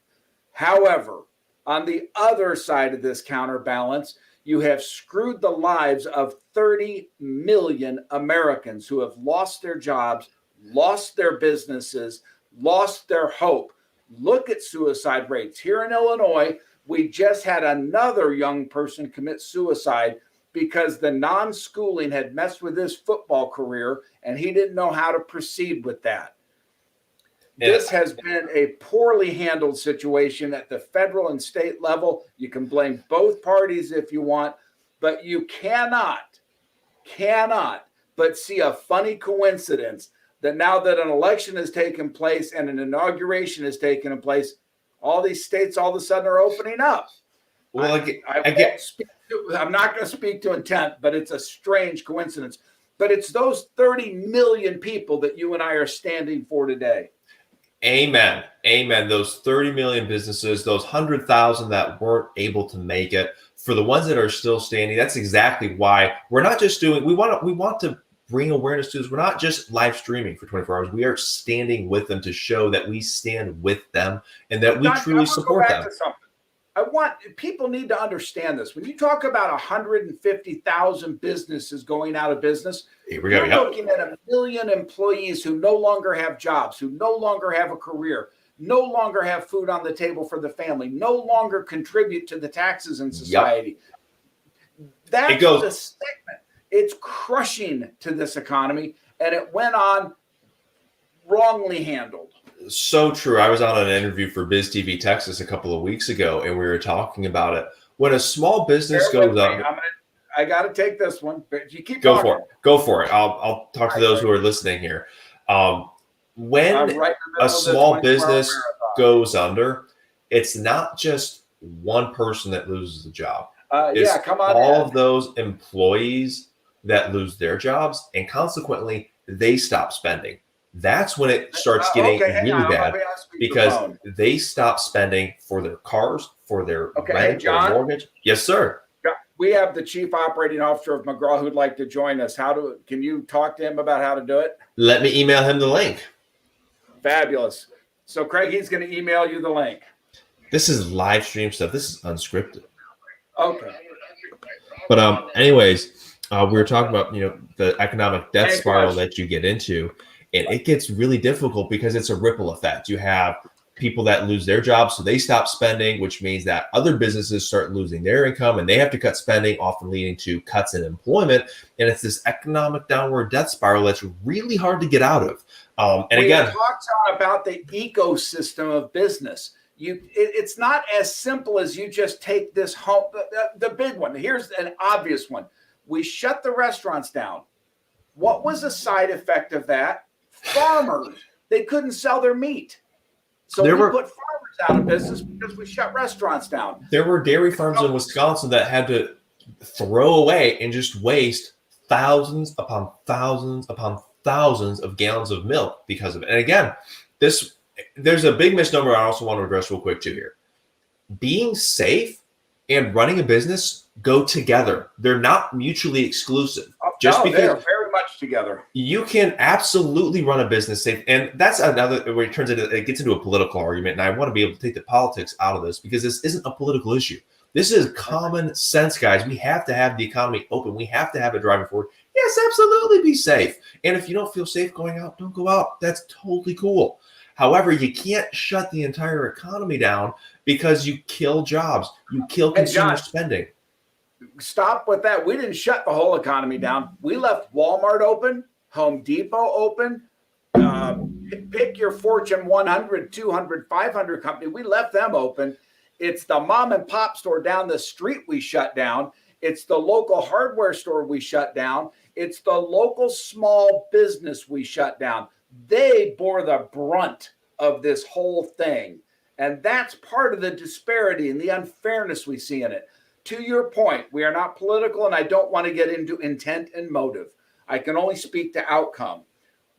However, on the other side of this counterbalance, you have screwed the lives of 30 million Americans who have lost their jobs, lost their businesses, lost their hope. Look at suicide rates. Here in Illinois, we just had another young person commit suicide because the non-schooling had messed with his football career, and he didn't know how to proceed with that. Yeah. This has been a poorly handled situation at the federal and state level. You can blame both parties if you want, but you cannot but see a funny coincidence that now that an election has taken place and an inauguration has taken place, all these states all of a sudden are opening up. Well, I'm not going to speak to intent, but it's a strange coincidence. But it's those 30 million people that you and I are standing for today. Amen. Amen. Those 30 million businesses, those 100,000 that weren't able to make it, for the ones that are still standing, that's exactly why we're not just doing, we want to bring awareness to this. We're not just live streaming for 24 hours. We are standing with them to show that we stand with them and that we truly support them. People need to understand this. When you talk about 150,000 businesses going out of business, you're looking at 1 million employees who no longer have jobs, who no longer have a career, no longer have food on the table for the family, no longer contribute to the taxes in society. That's the segment. It's crushing to this economy, and it went on wrongly handled. So true. I was on an interview for Biz TV Texas a couple of weeks ago, and we were talking about it. When a small business goes up, I got to take this one, but you keep go for it. Go for it. I'll talk to those who are listening here. When a small business goes under, it's not just one person that loses a job. It's all of those employees that lose their jobs, and consequently, they stop spending. That's when it starts getting really bad because they stop spending for their cars, for their rent or mortgage. Yes, sir. We have the chief operating officer of McGraw who'd like to join us. Can you talk to him about how to do it? Let me email him the link. Fabulous. So Craig, he's going to email you the link. This is live stream stuff. This is unscripted. Okay. But anyways, we were talking about, the economic death spiral that you get into. And it gets really difficult because it's a ripple effect. You have people that lose their jobs, so they stop spending, which means that other businesses start losing their income and they have to cut spending, often leading to cuts in employment. And it's this economic downward death spiral that's really hard to get out of. We talked about the ecosystem of business. It's not as simple as you just take this home. The big one, here's an obvious one. We shut the restaurants down. What was the side effect of that? Farmers They couldn't sell their meat. So we put farmers out of business because we shut restaurants down. There were dairy farms in Wisconsin that had to throw away and just waste thousands upon thousands upon thousands of gallons of milk because of it. And again, there's a big misnomer I also want to address real quick too here. Being safe and running a business go together. They're not mutually exclusive. Because they're very much together. You can absolutely run a business safe. And that's another where it gets into a political argument. And I want to be able to take the politics out of this because this isn't a political issue. This is common sense, guys. We have to have the economy open. We have to have it driving forward. Yes, absolutely be safe. And if you don't feel safe going out, don't go out. That's totally cool. However, you can't shut the entire economy down because you kill jobs. You kill consumer spending. Stop with that. We didn't shut the whole economy down. We left Walmart open, Home Depot open. Pick your Fortune 100, 200, 500 company. We left them open. It's the mom and pop store down the street we shut down. It's the local hardware store we shut down. It's the local small business we shut down. They bore the brunt of this whole thing. And that's part of the disparity and the unfairness we see in it. To your point, we are not political, and I don't want to get into intent and motive. I can only speak to outcome.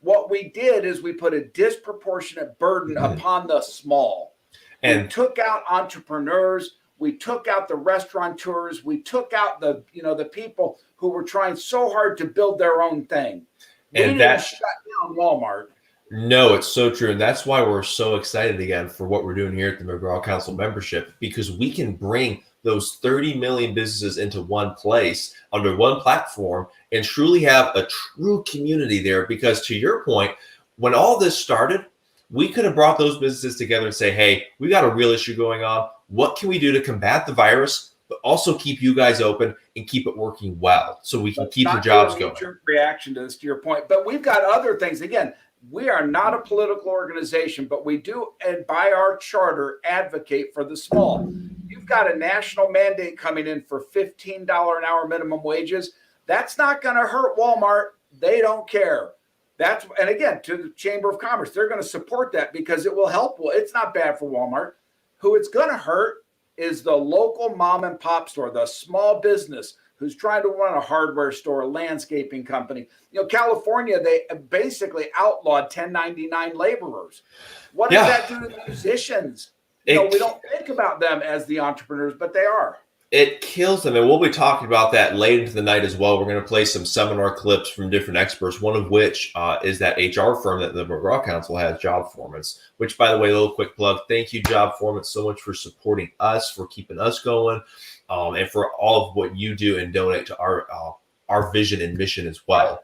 What we did is we put a disproportionate burden upon the small. And we took out entrepreneurs. We took out the restaurateurs. We took out the people who were trying so hard to build their own thing. We didn't shut down Walmart. No, it's so true. And that's why we're so excited again for what we're doing here at the McGraw Council membership, because we can bring those 30 million businesses into one place under one platform and truly have a true community there. Because to your point, when all this started, we could have brought those businesses together and say, hey, we got a real issue going on. What can we do to combat the virus, but also keep you guys open and keep it working well so we can keep the jobs going? Reaction to this, to your point. But we've got other things. Again, we are not a political organization, but we do, and by our charter, advocate for the small. You've got a national mandate coming in for $15 an hour minimum wages. That's not going to hurt Walmart. They don't care. And again, to the Chamber of Commerce, they're going to support that because it will help. Well, it's not bad for Walmart. Who it's going to hurt is the local mom and pop store, the small business who's trying to run a hardware store, a landscaping company. California, they basically outlawed 1099 laborers. What does that do to the musicians? We don't think about them as the entrepreneurs, but they are. It kills them. And we'll be talking about that late into the night as well. We're going to play some seminar clips from different experts, one of which is that HR firm that the McGraw Council has, Jobformance, which, by the way, a little quick plug. Thank you, Jobformance, so much for supporting us, for keeping us going, and for all of what you do and donate to our vision and mission as well.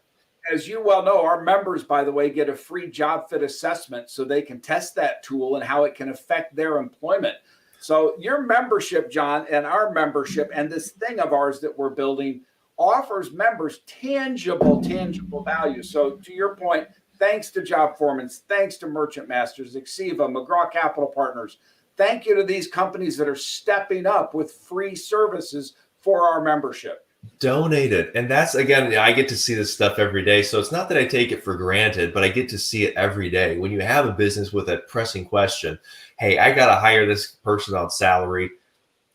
As you well know, our members, by the way, get a free job fit assessment so they can test that tool and how it can affect their employment. So your membership, John, and our membership and this thing of ours that we're building offers members tangible value. So to your point, thanks to Jobformance, thanks to Merchant Masters, Exiva, McGraw Capital Partners. Thank you to these companies that are stepping up with free services for our membership. Donate it. And that's, again, I get to see this stuff every day. So it's not that I take it for granted, but I get to see it every day. When you have a business with a pressing question, hey, I got to hire this person on salary.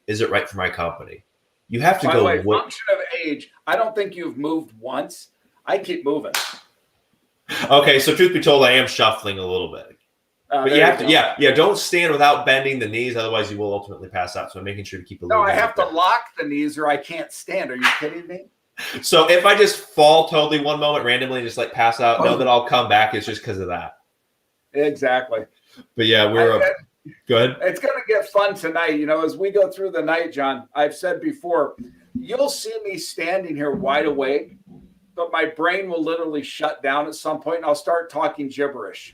Is it right for my company? You have to go. By the way, function of age, I don't think you've moved once. I keep moving. Okay, so truth be told, I am shuffling a little bit. But you have to, don't stand without bending the knees. Otherwise, you will ultimately pass out. So I'm making sure to keep a little bit. No, I have to lock the knees or I can't stand. Are you kidding me? So if I just fall totally one moment randomly and just like pass out, know that I'll come back. It's just because of that. Exactly. But yeah, go ahead. It's going to get fun tonight. As we go through the night, John, I've said before, you'll see me standing here wide awake, but my brain will literally shut down at some point and I'll start talking gibberish.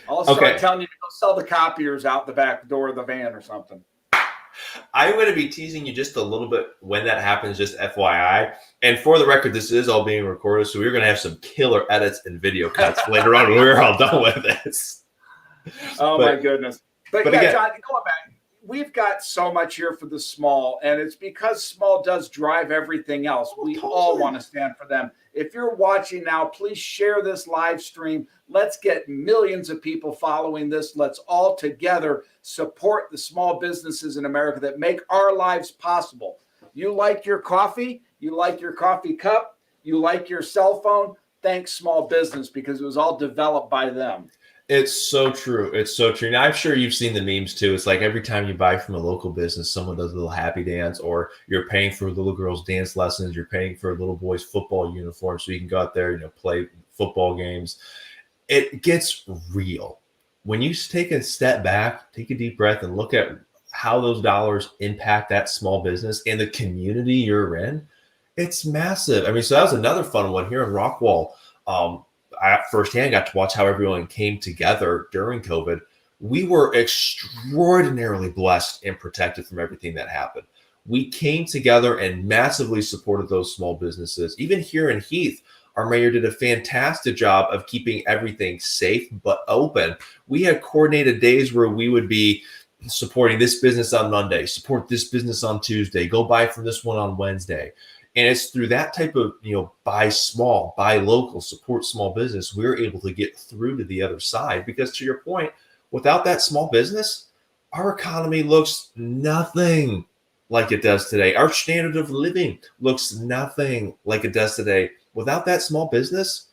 I'll start telling you to go sell the copiers out the back door of the van or something. I'm going to be teasing you just a little bit when that happens, just FYI. And for the record, this is all being recorded, so we're going to have some killer edits and video cuts later on when we're all done with this. My goodness. But yeah, again, John, going back, we've got so much here for the small, and it's because small does drive everything else. We all want to stand for them. If you're watching now, please share this live stream. Let's get millions of people following this. Let's all together support the small businesses in America that make our lives possible. You like your coffee? You like your coffee cup? You like your cell phone? Thanks, small business, because it was all developed by them. It's so true. It's so true. Now, I'm sure you've seen the memes too. It's like every time you buy from a local business, someone does a little happy dance, or you're paying for a little girl's dance lessons. You're paying for a little boy's football uniform so you can go out there, play football games. It gets real. When you take a step back, take a deep breath, and look at how those dollars impact that small business and the community you're in, it's massive. I mean, so that was another fun one here in Rockwall. I firsthand got to watch how everyone came together during COVID. We were extraordinarily blessed and protected from everything that happened. We came together and massively supported those small businesses. Even here in Heath, our mayor did a fantastic job of keeping everything safe but open. We had coordinated days where we would be supporting this business on Monday, support this business on Tuesday, go buy from this one on Wednesday. And it's through that type of, buy small, buy local, support small business, we're able to get through to the other side. Because to your point, without that small business, our economy looks nothing like it does today. Our standard of living looks nothing like it does today. Without that small business,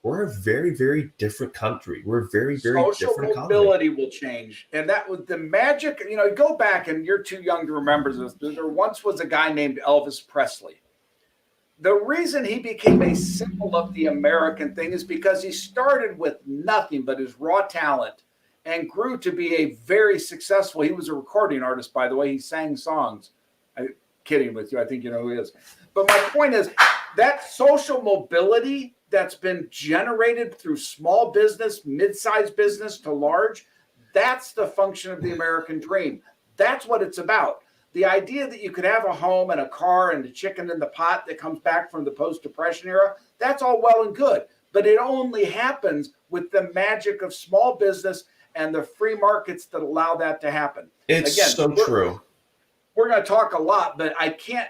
we're a very, very different country. We're a very, very different economy. Social mobility will change. And that was the magic. Go back, and you're too young to remember this. There once was a guy named Elvis Presley. The reason he became a symbol of the American thing is because he started with nothing but his raw talent and grew to be a very successful. He was a recording artist, by the way. He sang songs. I'm kidding with you. I think you know who he is. But my point is that social mobility that's been generated through small business, mid-sized business to large, that's the function of the American dream. That's what it's about. The idea that you could have a home and a car and a chicken in the pot that comes back from the post-Depression era, that's all well and good. But it only happens with the magic of small business and the free markets that allow that to happen. It's true. We're going to talk a lot, but I can't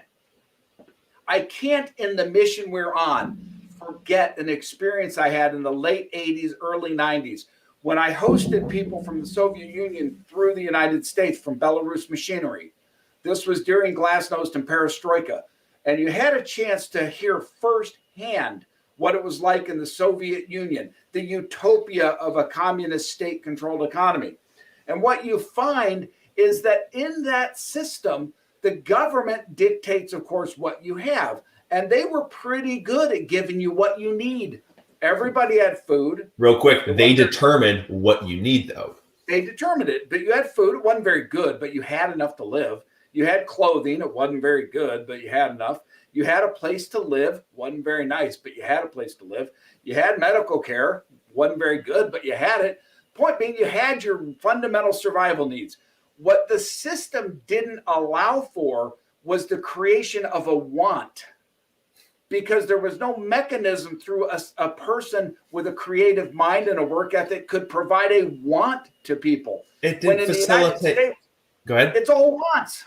in the mission we're on forget an experience I had in the late 80s, early 90s when I hosted people from the Soviet Union through the United States from Belarus Machinery. This was during Glasnost and Perestroika. And you had a chance to hear firsthand what it was like in the Soviet Union, the utopia of a communist state-controlled economy. And what you find is that in that system, the government dictates, of course, what you have. And they were pretty good at giving you what you need. Everybody had food. Real quick, they determined what you need, though. They determined it. But you had food. It wasn't very good, but you had enough to live. You had clothing. It wasn't very good, but you had enough. You had a place to live. Wasn't very nice, but you had a place to live. You had medical care. Wasn't very good, but you had it. Point being, you had your fundamental survival needs. What the system didn't allow for was the creation of a want, because there was no mechanism through a person with a creative mind and a work ethic could provide a want to people. It didn't facilitate. Go ahead. It's all wants.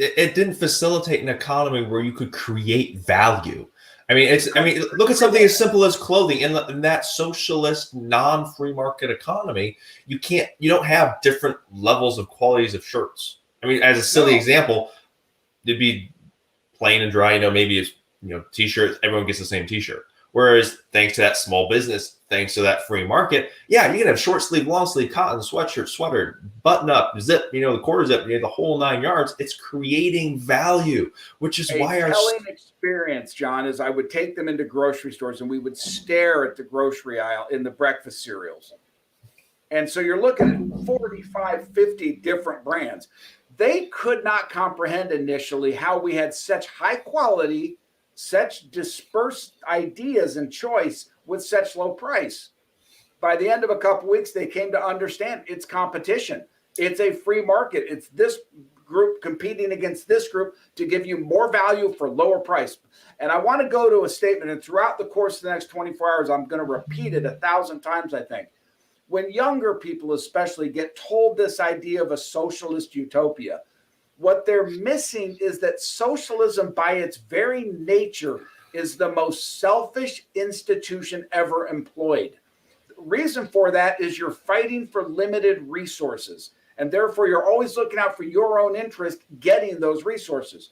It didn't facilitate an economy where you could create value. Look at something as simple as clothing. In that socialist, non-free market economy, you don't have different levels of qualities of shirts. As a silly example, it'd be plain and dry. Maybe it's t-shirts. Everyone gets the same t-shirt. Whereas thanks to that small business, thanks to that free market, you can have short sleeve, long sleeve, cotton, sweatshirt, sweater, button up, zip, the quarter zip, the whole 9 yards. It's creating value, which is why our telling experience, John, is I would take them into grocery stores and we would stare at the grocery aisle in the breakfast cereals. And so you're looking at 45, 50 different brands. They could not comprehend initially how we had such high quality, such dispersed ideas and choice with such low price. By the end of a couple of weeks, they came to understand it's competition. It's a free market. It's this group competing against this group to give you more value for lower price. And I want to go to a statement, and throughout the course of the next 24 hours, I'm going to repeat it 1,000 times, I think. when younger people especially get told this idea of a socialist utopia, what they're missing is that socialism by its very nature is the most selfish institution ever employed. The reason for that is you're fighting for limited resources, and therefore you're always looking out for your own interest getting those resources.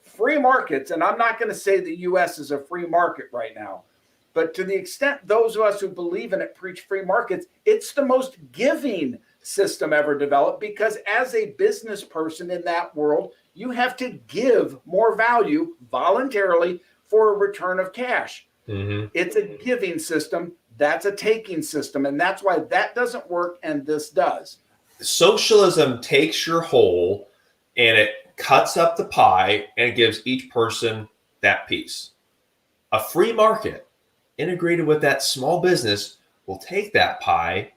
Free markets, and I'm not going to say the US is a free market right now, but to the extent those of us who believe in it preach free markets, it's the most giving system ever developed, because as a business person in that world, you have to give more value voluntarily for a return of cash. Mm-hmm. It's a giving system. That's a taking system. And that's why that doesn't work and this does. Socialism takes your whole and it cuts up the pie and it gives each person that piece. A free market integrated with that small business will take that pie,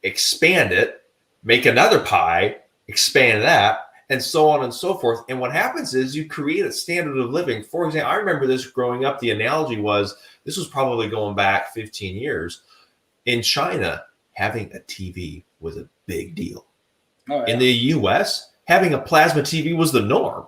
expand it, make another pie, expand that, and so on and so forth. And what happens is you create a standard of living. For example, I remember this growing up. The analogy was, this was probably going back 15 years. In China, having a TV was a big deal. Oh, yeah. In the US, having a plasma TV was the norm.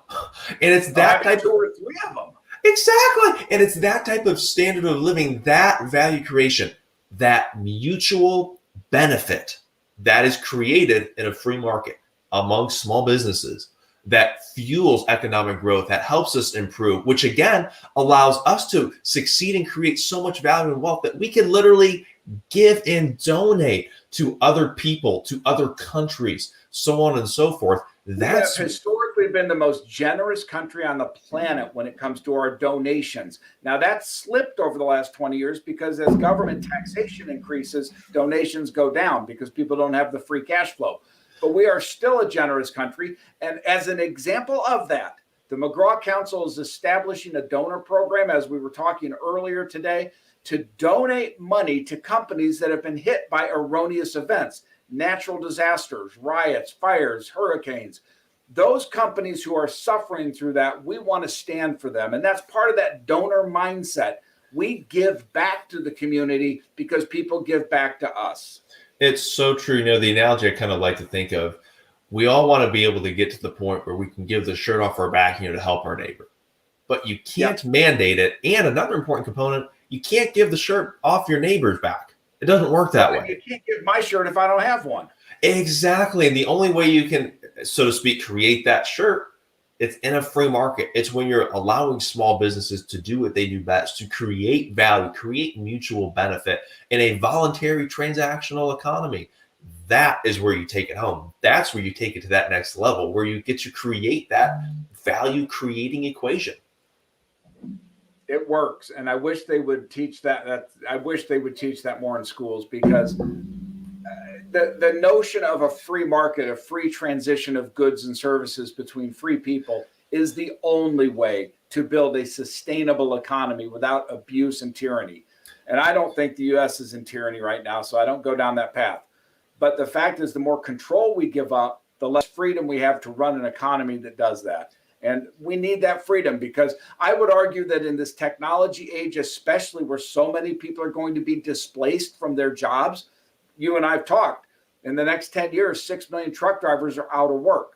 And it's that type of 2 or 3 of them. Exactly. And it's that type of standard of living, that value creation, that mutual benefit that is created in a free market among small businesses that fuels economic growth, that helps us improve, which again allows us to succeed and create so much value and wealth that we can literally give and donate to other people, to other countries, so on and so forth. That's historically been the most generous country on the planet when it comes to our donations. Now that's slipped over the last 20 years because as government taxation increases, donations go down because people don't have the free cash flow. But we are still a generous country. And as an example of that, the McGraw Council is establishing a donor program, as we were talking earlier today, to donate money to companies that have been hit by erroneous events, natural disasters, riots, fires, hurricanes. Those companies who are suffering through that, we want to stand for them. And that's part of that donor mindset. We give back to the community because people give back to us. It's so true. You know, the analogy I kind of like to think of, we all want to be able to get to the point where we can give the shirt off our back, to help our neighbor. But you can't mandate it. And another important component, you can't give the shirt off your neighbor's back. It doesn't work that way. You can't give my shirt if I don't have one. Exactly. And the only way you can, so to speak, create that shirt, it's in a free market. It's when you're allowing small businesses to do what they do best, to create value, create mutual benefit in a voluntary transactional economy. That is where you take it home. That's where you take it to that next level, where you get to create that value creating equation. It works. And I wish they would teach that. I wish they would teach that more in schools, because the notion of a free market, a free transition of goods and services between free people is the only way to build a sustainable economy without abuse and tyranny. And I don't think the U.S. is in tyranny right now, so I don't go down that path. But the fact is, the more control we give up, the less freedom we have to run an economy that does that. And we need that freedom, because I would argue that in this technology age, especially where so many people are going to be displaced from their jobs, you and I have talked, in the next 10 years, 6 million truck drivers are out of work.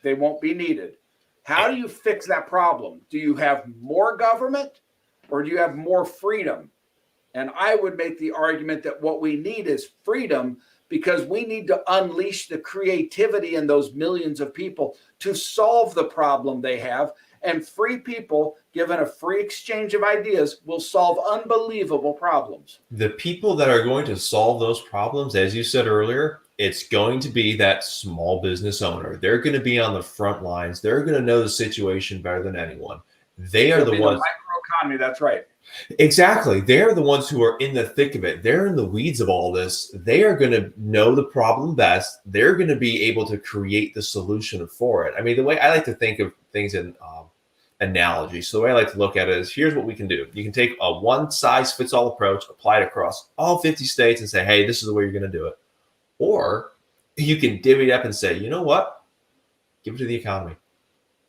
They won't be needed. How do you fix that problem? Do you have more government or do you have more freedom? And I would make the argument that what we need is freedom, because we need to unleash the creativity in those millions of people to solve the problem they have. And free people, given a free exchange of ideas, will solve unbelievable problems. The people that are going to solve those problems, as you said earlier, it's going to be that small business owner. They're going to be on the front lines. They're going to know the situation better than anyone. They are the ones. The microeconomy, that's right. Exactly. They're the ones who are in the thick of it. They're in the weeds of all this. They are going to know the problem best. They're going to be able to create the solution for it. I mean, the way I like to think of things in analogy. So the way I like to look at it is, here's what we can do. You can take a one-size-fits-all approach, apply it across all 50 states and say, hey, this is the way you're going to do it. Or you can divvy it up and say, you know what? Give it to the economy.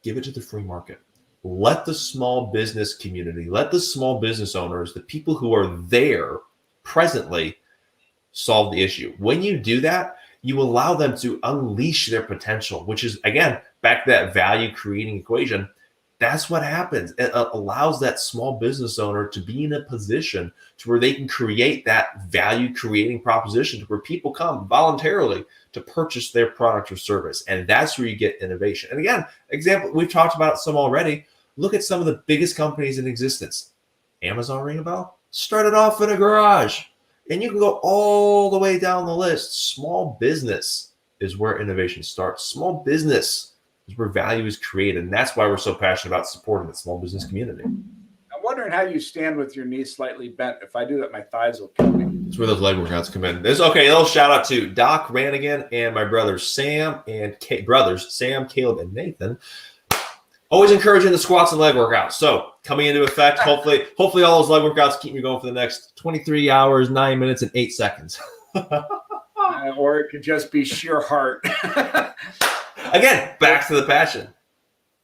Give it to the free market. Let the small business community, let the small business owners, the people who are there presently, solve the issue. When you do that, you allow them to unleash their potential, which is, again, back to that value creating equation. That's what happens. It allows that small business owner to be in a position to where they can create that value creating proposition to where people come voluntarily to purchase their product or service. And that's where you get innovation. And again, example, we've talked about some already. Look at some of the biggest companies in existence. Amazon, ring a bell? Started off in a garage. And you can go all the way down the list. Small business is where innovation starts. Small business is where value is created. And that's why we're so passionate about supporting the small business community. I'm wondering how you stand with your knee slightly bent. If I do that, my thighs will kill me. That's where those leg workouts come in. There's okay. A little shout out to Doc Ranigan and my brothers Sam, Caleb, and Nathan. Always encouraging the squats and leg workouts. So coming into effect, hopefully all those leg workouts keep you going for the next 23 hours, 9 minutes, and 8 seconds. Or it could just be sheer heart. Again, back to the passion.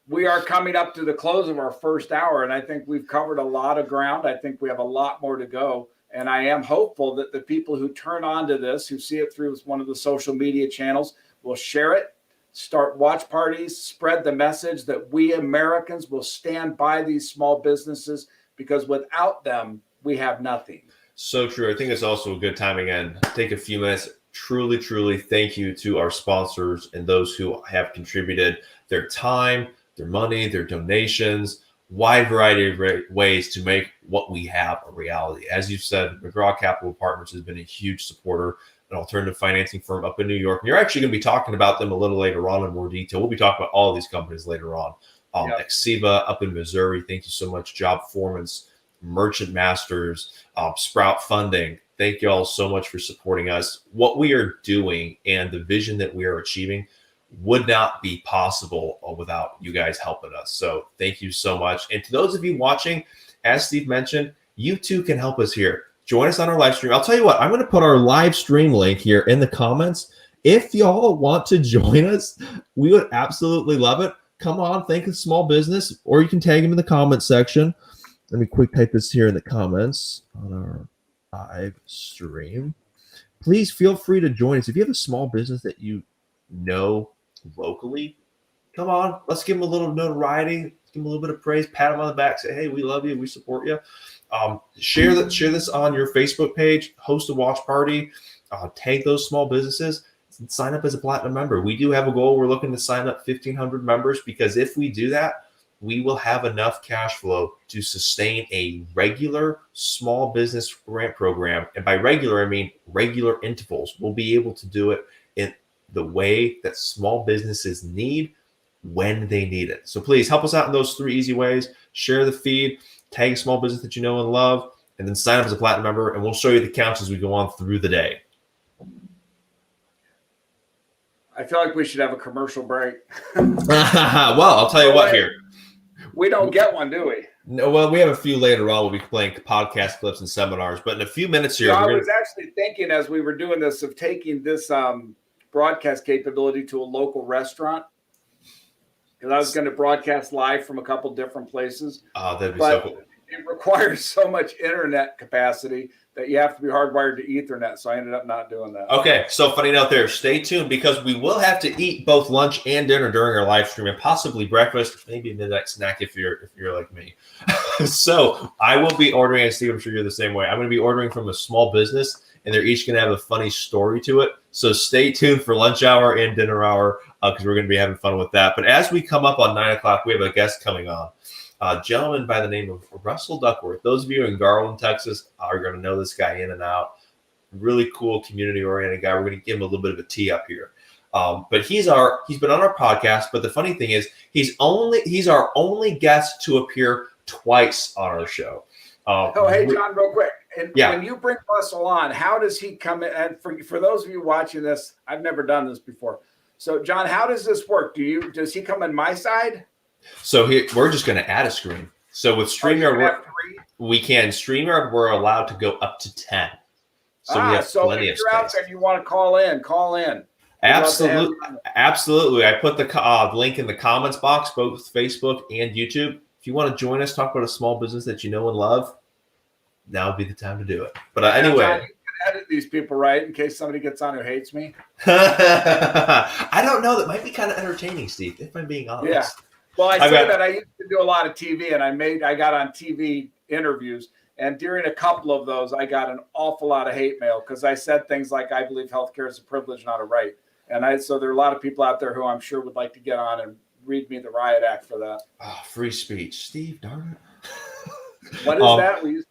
We are coming up to the close of our first hour, and I think we've covered a lot of ground. I think we have a lot more to go. And I am hopeful that the people who turn on to this, who see it through one of the social media channels, will share it, start watch parties, spread the message that we Americans will stand by these small businesses, because without them, we have nothing. So true. I think it's also a good time, again, take a few minutes. Truly thank you to our sponsors and those who have contributed their time, their money, their donations, wide variety of ways to make what we have a reality. As you've said, McGraw Capital Partners has been a huge supporter, an alternative financing firm up in New York. And you're actually going to be talking about them a little later on in more detail. We'll be talking about all of these companies later on. Exiva up in Missouri. Thank you so much. Job Formans, Merchant Masters, Sprout Funding. Thank you all so much for supporting us. What we are doing and the vision that we are achieving would not be possible without you guys helping us. So thank you so much. And to those of you watching, as Steve mentioned, you too can help us here. Join us on our live stream. I'll tell you what, I'm going to put our live stream link here in the comments. If y'all want to join us, we would absolutely love it. Come on, think of small business, or you can tag them in the comment section. Let me quick type this here in the comments on our live stream. Please feel free to join us. If you have a small business that you know locally, come on, let's give them a little notoriety, let's give them a little bit of praise, pat them on the back, say, hey, we love you, we support you. Share this on your Facebook page, host a watch party, tag those small businesses, sign up as a platinum member. We do have a goal. We're looking to sign up 1,500 members, because if we do that, we will have enough cash flow to sustain a regular small business grant program. And by regular, I mean regular intervals. We'll be able to do it in the way that small businesses need when they need it. So please help us out in those 3 easy ways. Share the feed, tag a small business that you know and love, and then sign up as a platinum member, and we'll show you the counts as we go on through the day. I feel like we should have a commercial break. Well, I'll tell you what here. We don't get one, do we? No, well, we have a few later on. We'll be playing podcast clips and seminars, but in a few minutes here, I was actually thinking as we were doing this of taking this broadcast capability to a local restaurant, because I was going to broadcast live from a couple different places. Oh, that'd be so cool. It requires so much internet capacity that you have to be hardwired to Ethernet. So I ended up not doing that. Okay. So funny note there. Stay tuned, because we will have to eat both lunch and dinner during our live stream, and possibly breakfast, maybe a midnight snack if you're like me. So I will be ordering, and Steve, I'm sure you're the same way. I'm going to be ordering from a small business, and they're each going to have a funny story to it. So stay tuned for lunch hour and dinner hour, because we're going to be having fun with that. But as we come up on 9 o'clock, we have a guest coming on. A gentleman by the name of Russell Duckworth. Those of you in Garland, Texas, are going to know this guy in and out. Really cool, community-oriented guy. We're going to give him a little bit of a tee up here. But he's been on our podcast. But the funny thing is, he's our only guest to appear twice on our show. Hey, John, real quick. And when you bring Russell on, how does he come in? And for those of you watching this, I've never done this before. So, John, how does this work? Does he come on my side? So here, we're just going to add a screen. So with StreamYard, we can. StreamYard, we're allowed to go up to 10. So we have plenty of space. If you're out there and you want to call in. Absolutely. I put the link in the comments box, both Facebook and YouTube. If you want to join us, talk about a small business that you know and love, now would be the time to do it. But anyway. John, you edit these people right in case somebody gets on who hates me? I don't know. That might be kind of entertaining, Steve, if I'm being honest. Yeah. Well, I say that I used to do a lot of TV, and I got on TV interviews, and during a couple of those, I got an awful lot of hate mail because I said things like, I believe healthcare is a privilege, not a right. And so there are a lot of people out there who I'm sure would like to get on and read me the riot act for that. Oh, free speech. Steve, darn it. What is that?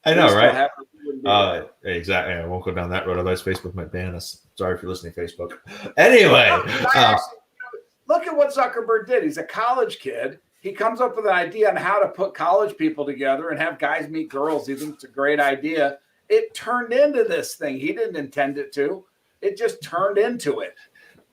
I know, right? Exactly. I won't go down that road. Otherwise, Facebook might ban us. Sorry if you're listening, Facebook. Anyway. Look at what Zuckerberg did. He's a college kid. He comes up with an idea on how to put college people together and have guys meet girls. He thinks it's a great idea. It turned into this thing. He didn't intend it to. It just turned into it.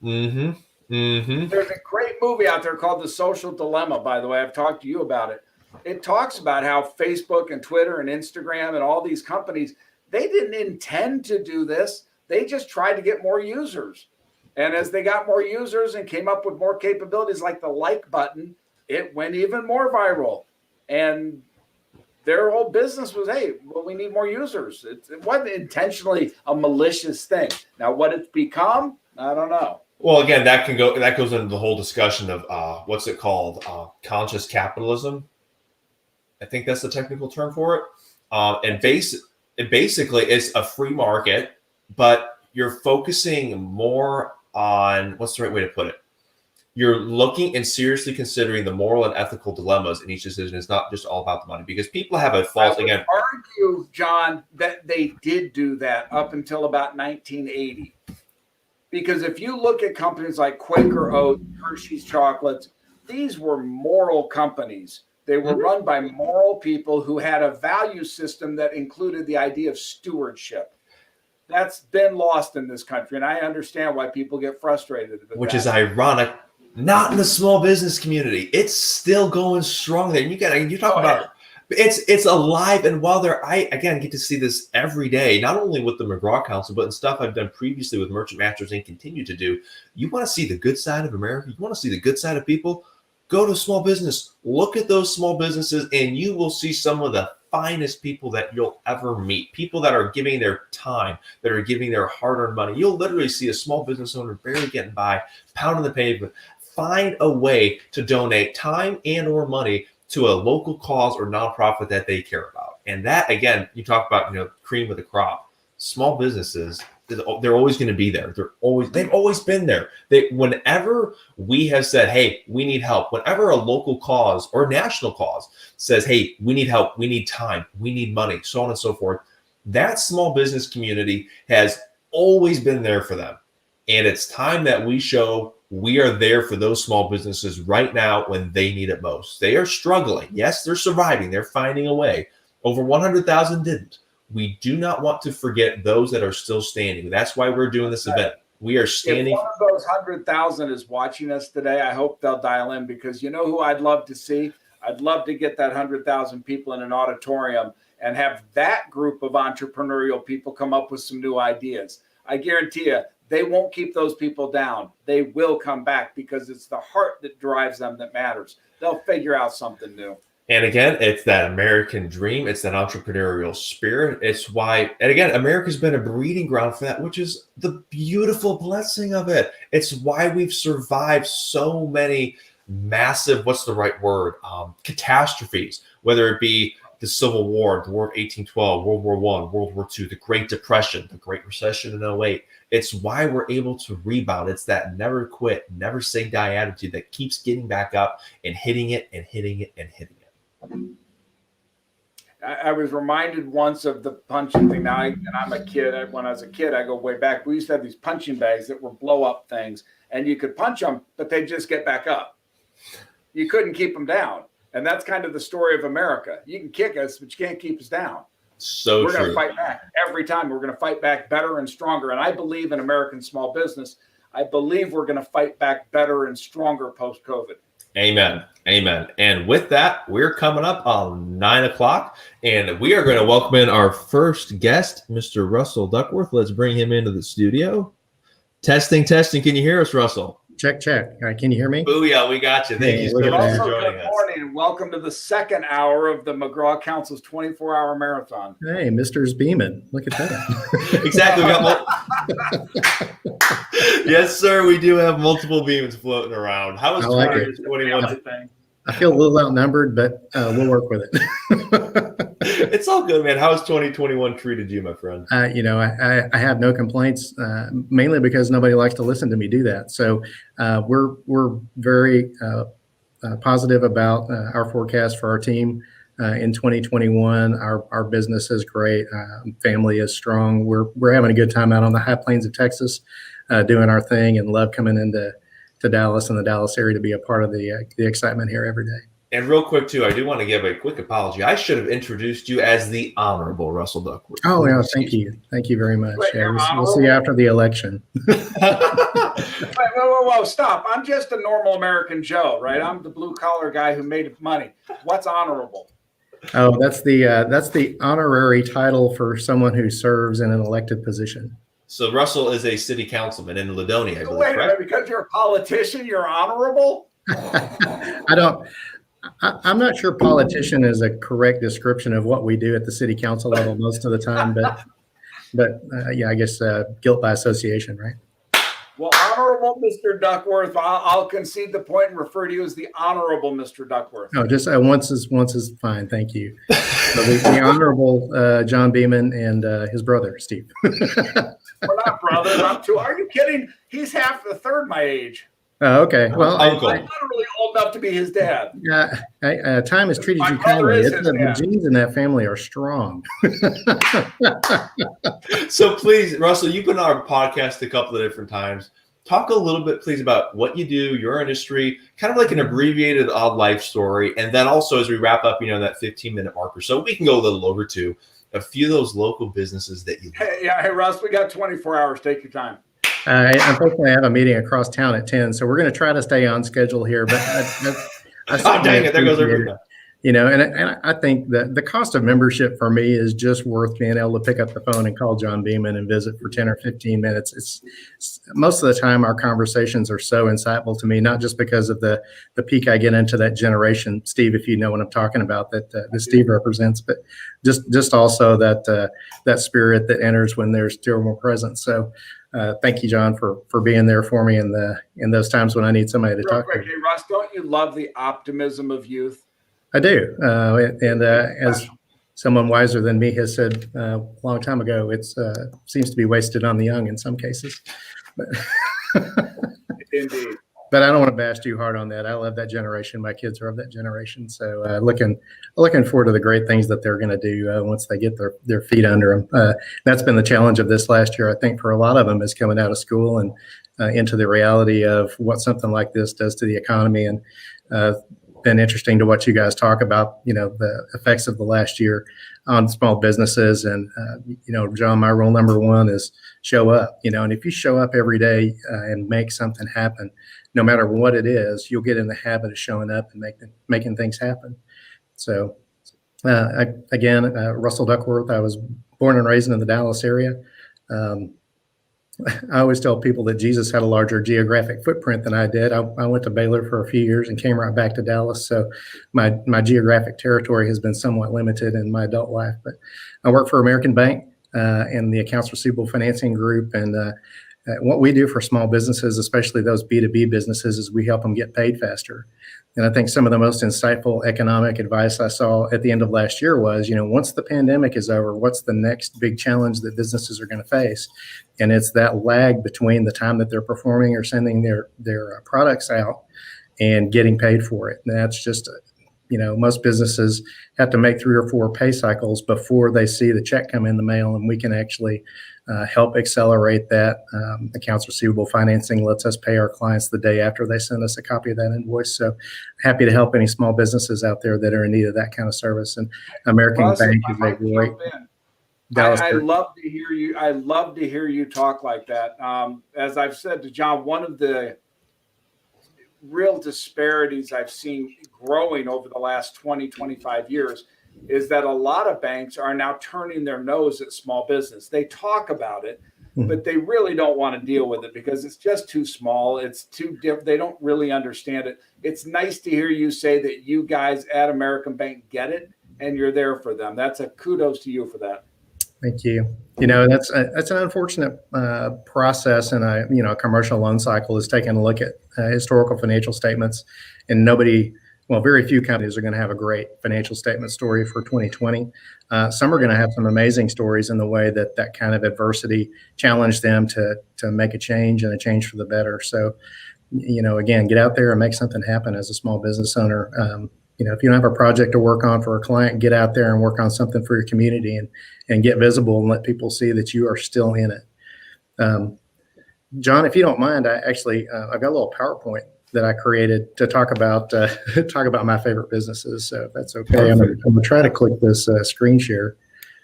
Mm-hmm. Mm-hmm. There's a great movie out there called The Social Dilemma, by the way. I've talked to you about it. It talks about how Facebook and Twitter and Instagram and all these companies, they didn't intend to do this. They just tried to get more users. And as they got more users and came up with more capabilities like the like button, it went even more viral. And their whole business was, hey, well, we need more users. It wasn't intentionally a malicious thing. Now, what it's become, I don't know. Well, again, that goes into the whole discussion of what's it called? Conscious capitalism. I think that's the technical term for it. And basically, it's a free market, but you're focusing more on, what's the right way to put it? You're looking and seriously considering the moral and ethical dilemmas in each decision. It's not just all about the money, because people have a false, again. I would argue, John, that they did do that up until about 1980. Because if you look at companies like Quaker Oats, Hershey's Chocolates, these were moral companies. They were run by moral people who had a value system that included the idea of stewardship. That's been lost in this country, and I understand why people get frustrated. Which is ironic. Not in the small business community. It's still going strong there. And you talk about it's alive. And while I get to see this every day, not only with the McGraw Council, but in stuff I've done previously with Merchant Masters and continue to do. You want to see the good side of America? You want to see the good side of people? Go to small business. Look at those small businesses, and you will see some of the finest people that you'll ever meet. People that are giving their time, that are giving their hard-earned money. You'll literally see a small business owner barely getting by, pounding the pavement. Find a way to donate time and or money to a local cause or nonprofit that they care about. And that, again, you talk about, cream of the crop. Small businesses, they're always going to be there. They've always been there. Whenever we have said, hey, we need help, whenever a local cause or national cause says, hey, we need help, we need time, we need money, so on and so forth, that small business community has always been there for them. And it's time that we show we are there for those small businesses right now when they need it most. They are struggling. Yes, they're surviving. They're finding a way. Over 100,000 didn't. We do not want to forget those that are still standing. That's why we're doing this event. We are standing. If one of those 100,000 is watching us today, I hope they'll dial in, because you know who I'd love to see? I'd love to get that 100,000 people in an auditorium and have that group of entrepreneurial people come up with some new ideas. I guarantee you, they won't keep those people down. They will come back, because it's the heart that drives them that matters. They'll figure out something new. And again, it's that American dream. It's that entrepreneurial spirit. It's why, and again, America's been a breeding ground for that, which is the beautiful blessing of it. It's why we've survived so many massive, what's the right word, catastrophes, whether it be the Civil War, the War of 1812, World War I, World War II, the Great Depression, the Great Recession in 2008. It's why we're able to rebound. It's that never quit, never say die attitude that keeps getting back up and hitting it and hitting it and hitting it. I was reminded once of the punching thing. Now, and I'm a kid. When I was a kid, I go way back. We used to have these punching bags that were blow-up things, and you could punch them, but they'd just get back up. You couldn't keep them down. And that's kind of the story of America. You can kick us, but you can't keep us down. So we're going to fight back every time. We're going to fight back better and stronger. And I believe in American small business. I believe we're going to fight back better and stronger post-COVID. Amen. Amen. And with that, we're coming up on 9 o'clock, and we are going to welcome in our first guest, Mr. Russell Duckworth. Let's bring him into the studio. Testing. Can you hear us, Russell? Check. Can you hear me? Booyah, we got you. Thank you so look at much that. for Also, joining good us. morning and welcome to the second hour of the McGraw Council's 24-hour marathon. Hey, Mr.'s beaming. Look at that. Exactly. We got yes, sir. We do have multiple beams floating around. How is I like it. 2021? I feel a little outnumbered, but we'll work with it. It's all good, man. How has 2021 treated you, my friend? I have no complaints, mainly because nobody likes to listen to me do that. So we're very positive about our forecast for our team in 2021. Our business is great. Family is strong. We're having a good time out on the high plains of Texas, doing our thing, and love coming into Dallas and the Dallas area to be a part of the excitement here every day. And real quick, too, I do want to give a quick apology. I should have introduced you as the Honorable Russell Duckworth. Oh, yeah, thank you. Thank you very much. Wait, We'll see you after the election. Whoa, stop. I'm just a normal American Joe, right? I'm the blue-collar guy who made money. What's honorable? Oh, that's the honorary title for someone who serves in an elected position. So Russell is a city councilman in Ladonia, I believe, Wait a minute, right? because you're a politician, you're honorable? I'm not sure politician is a correct description of what we do at the city council level most of the time, but yeah, I guess guilt by association, right? Well, honorable Mr. Duckworth, I'll concede the point and refer to you as the honorable Mr. Duckworth. No, just once is fine. Thank you. So the honorable John Beeman and his brother Steve. We're not brothers. I'm two. Are you kidding? He's half the third my age. Oh, okay. Well, Uncle. I'm literally old enough to be his dad. time has treated My you brother kindly. is his The dad. genes in that family are strong. So please, Russell, you've been on our podcast a couple of different times. Talk a little bit, please, about what you do, your industry, kind of like an abbreviated odd life story. And then also as we wrap up, that 15-minute mark or so, we can go a little over to a few of those local businesses that you Hey, Russ, we got 24 hours. Take your time. Unfortunately, I have a meeting across town at 10, so we're going to try to stay on schedule here. But Oh, dang it. There goes everything. And I think that the cost of membership for me is just worth being able to pick up the phone and call John Beeman and visit for 10 or 15 minutes. It's most of the time our conversations are so insightful to me, not just because of the peak I get into that generation, Steve, if you know what I'm talking about, that Steve represents, but just also that spirit that enters when there's still more presence. So thank you, John, for being there for me in those times when I need somebody to Real talk quick, to. hey, Russ, don't you love the optimism of youth? I do. As someone wiser than me has said a long time ago, it seems to be wasted on the young in some cases. Indeed. But I don't want to bash too hard on that. I love that generation. My kids are of that generation. So looking forward to the great things that they're going to do once they get their feet under them. That's been the challenge of this last year, I think, for a lot of them, is coming out of school and into the reality of what something like this does to the economy. And been interesting to watch you guys talk about, the effects of the last year on small businesses. And, John, my rule number one is show up, and if you show up every day and make something happen, no matter what it is, you'll get in the habit of showing up and making things happen. So Russell Duckworth, I was born and raised in the Dallas area. I always tell people that Jesus had a larger geographic footprint than I did. I went to Baylor for a few years and came right back to Dallas. So my geographic territory has been somewhat limited in my adult life. But I work for American Bank in the accounts receivable financing group. And what we do for small businesses, especially those B2B businesses, is we help them get paid faster. And I think some of the most insightful economic advice I saw at the end of last year was, once the pandemic is over, what's the next big challenge that businesses are going to face? And it's that lag between the time that they're performing or sending their products out and getting paid for it. And that's just, most businesses have to make 3 or 4 pay cycles before they see the check come in the mail, and we can actually help accelerate that. Accounts receivable financing lets us pay our clients the day after they send us a copy of that invoice. So happy to help any small businesses out there that are in need of that kind of service. And American Russ, Bank I is a might great. jump in. Dallas. I love to hear you. I love to hear you talk like that. As I've said to John, one of the real disparities I've seen growing over the last 20, 25 years is that a lot of banks are now turning their nose at small business. They talk about it, but they really don't want to deal with it because it's just too small. It's too different. They don't really understand it. It's nice to hear you say that you guys at American Bank get it and you're there for them. That's a kudos to you for that. Thank you. That's an unfortunate process in a commercial loan cycle, is taking a look at historical financial statements, and very few companies are going to have a great financial statement story for 2020. Some are going to have some amazing stories in the way that kind of adversity challenged them to make a change, and a change for the better. So, again, get out there and make something happen as a small business owner. If you don't have a project to work on for a client, get out there and work on something for your community and get visible and let people see that you are still in it. John, if you don't mind, I've got a little PowerPoint that I created to talk about my favorite businesses. So if that's okay, I'm going to try to click this screen share.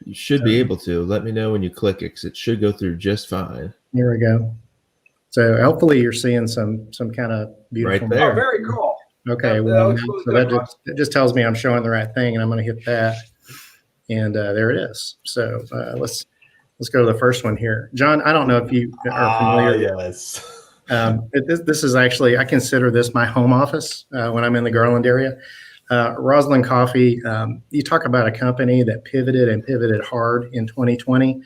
You should be able to. Let me know when you click it, because it should go through just fine. Here we go. So hopefully you're seeing some kind of beautiful. Right there. Oh, very cool. Okay, that just tells me I'm showing the right thing, and I'm going to hit that, and there it is. So let's go to the first one here. John, I don't know if you are familiar. Yes. This is actually, I consider this my home office when I'm in the Garland area. Roslyn Coffee, you talk about a company that pivoted hard in 2020.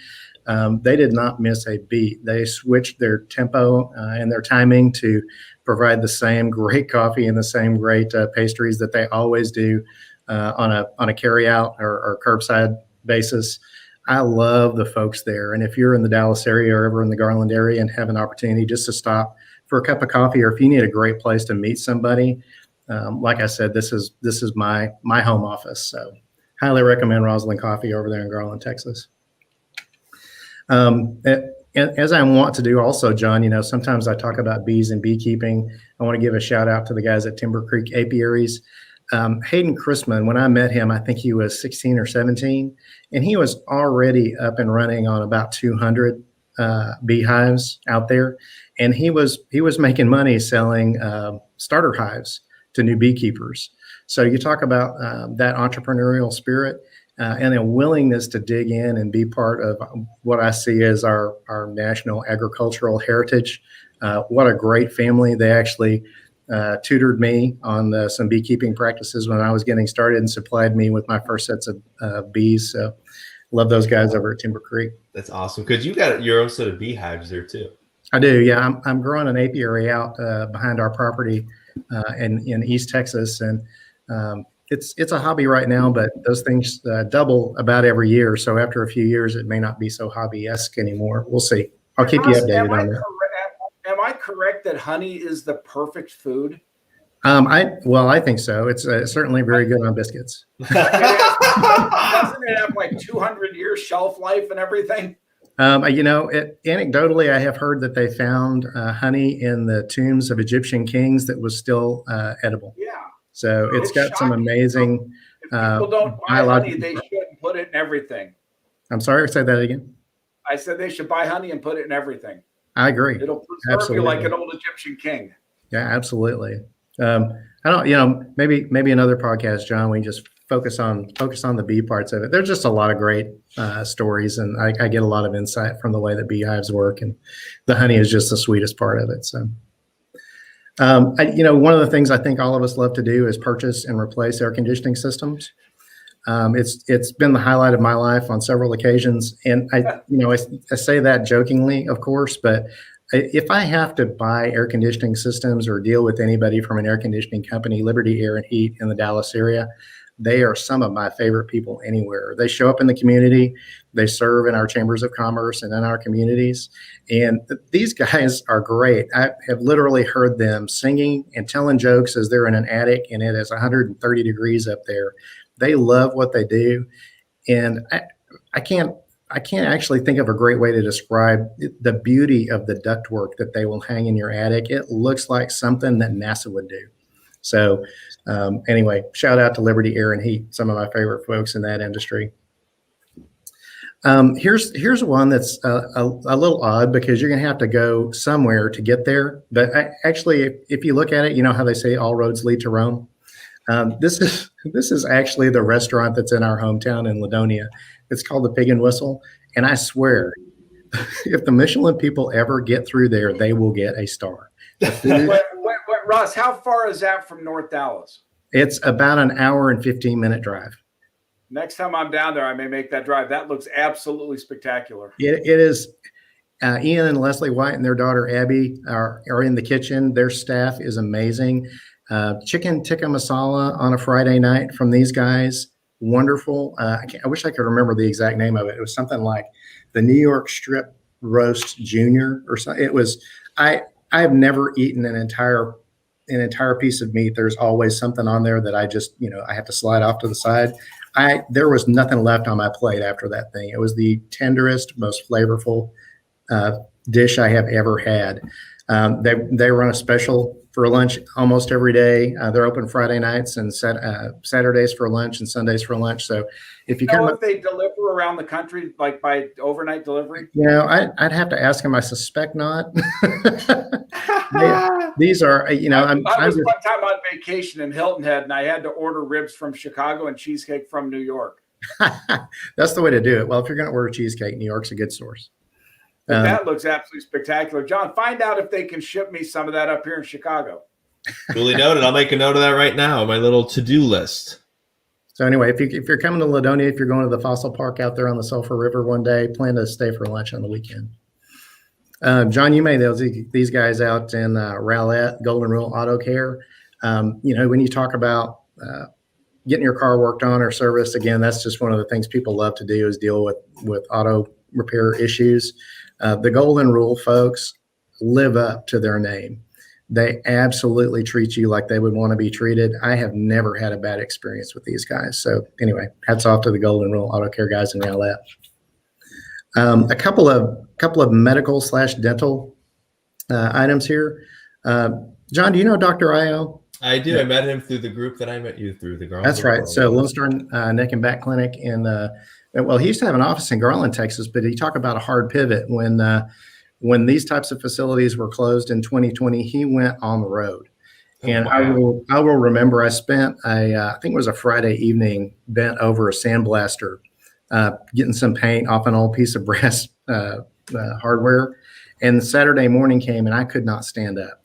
They did not miss a beat. They switched their tempo and their timing to provide the same great coffee and the same great pastries that they always do on a carry out or curbside basis. I love the folks there. And if you're in the Dallas area or ever in the Garland area and have an opportunity just to stop for a cup of coffee, or if you need a great place to meet somebody, like I said, this is my home office. So highly recommend Roslyn Coffee over there in Garland, Texas. As I want to do also, John, sometimes I talk about bees and beekeeping. I want to give a shout out to the guys at Timber Creek Apiaries. Hayden Chrisman, when I met him, I think he was 16 or 17, and he was already up and running on about 200 beehives out there. And he was making money selling starter hives to new beekeepers. So you talk about that entrepreneurial spirit. And a willingness to dig in and be part of what I see as our national agricultural heritage. What a great family. They actually tutored me on some beekeeping practices when I was getting started and supplied me with my first sets of bees. So love those guys over at Timber Creek. That's awesome, because you got your own set of beehives there too. I do, yeah. I'm growing an apiary out behind our property in East Texas, and it's a hobby right now, but those things double about every year. So after a few years, it may not be so hobby-esque anymore. We'll see. I'll keep you updated on that. Am I correct that honey is the perfect food? I think so. It's certainly very good on biscuits. Doesn't it have like 200 years shelf life and everything? Anecdotally, I have heard that they found honey in the tombs of Egyptian kings that was still edible. Yeah. So it's got some amazing. If people don't buy honey, they shouldn't put it in everything. I'm sorry, say that again. I said they should buy honey and put it in everything. I agree. It'll preserve you like an old Egyptian king. Yeah, absolutely. I don't, maybe another podcast, John, we just focus on the bee parts of it. There's just a lot of great stories, and I get a lot of insight from the way that beehives work, and the honey is just the sweetest part of it. So. One of the things I think all of us love to do is purchase and replace air conditioning systems. It's been the highlight of my life on several occasions, and I say that jokingly, of course, but if I have to buy air conditioning systems or deal with anybody from an air conditioning company, Liberty Air and Heat in the Dallas area, they are some of my favorite people anywhere. They show up in the community. They serve in our chambers of commerce and in our communities. And these guys are great. I have literally heard them singing and telling jokes as they're in an attic and it is 130 degrees up there. They love what they do. And I can't actually think of a great way to describe the beauty of the ductwork that they will hang in your attic. It looks like something that NASA would do. So anyway, shout out to Liberty Air and Heat, some of my favorite folks in that industry. Here's one that's a little odd because you're going to have to go somewhere to get there. But actually, if you look at it, you know how they say all roads lead to Rome. This is actually the restaurant that's in our hometown in Ladonia. It's called the Pig and Whistle, and I swear if the Michelin people ever get through there, they will get a star. The food, Russ, how far is that from North Dallas? it's about an hour and 15-minute drive. Next time I'm down there, I may make that drive. That looks absolutely spectacular. It is. Ian and Leslie White and their daughter Abby are in the kitchen. Their staff is amazing. Chicken tikka masala on a Friday night from these guys, wonderful. I wish I could remember the exact name of it. It was something like the New York Strip Roast Junior or something. It was. I have never eaten an entire piece of meat. There's always something on there that I just I have to slide off to the side. There was nothing left on my plate after that thing. It was the tenderest, most flavorful dish I have ever had. They run a special for lunch almost every day. They're open Friday nights and Saturdays for lunch and Sundays for lunch. So if you come, if they deliver around the country, like by overnight delivery, I'd have to ask them. I suspect not. These are, I was one time on vacation in Hilton Head, and I had to order ribs from Chicago and cheesecake from New York. That's the way to do it. Well, if you're going to order cheesecake, New York's a good source. That looks absolutely spectacular. John, find out if they can ship me some of that up here in Chicago. Duly noted. I'll make a note of that right now on my little to-do list. So anyway, if you're coming to Ladonia, if you're going to the Fossil Park out there on the Sulphur River one day, plan to stay for lunch on the weekend. John, you made these guys out in Rowlett, Golden Rule Auto Care. When you talk about getting your car worked on or serviced, again, that's just one of the things people love to do is deal with auto repair issues. The Golden Rule folks live up to their name. They absolutely treat you like they would want to be treated. I have never had a bad experience with these guys. So anyway, hats off to the Golden Rule Auto Care guys in Rowlett. A couple of medical / dental items here. John, do you know Dr. Io? I do. I met him through the group that I met you through, the Garland. That's right. So Lone Star Neck and Back Clinic in he used to have an office in Garland, Texas, but he talked about a hard pivot when these types of facilities were closed in 2020. He went on the road, and wow. I will remember. I spent I think it was a Friday evening bent over a sandblaster, getting some paint off an old piece of brass hardware, and Saturday morning came and I could not stand up.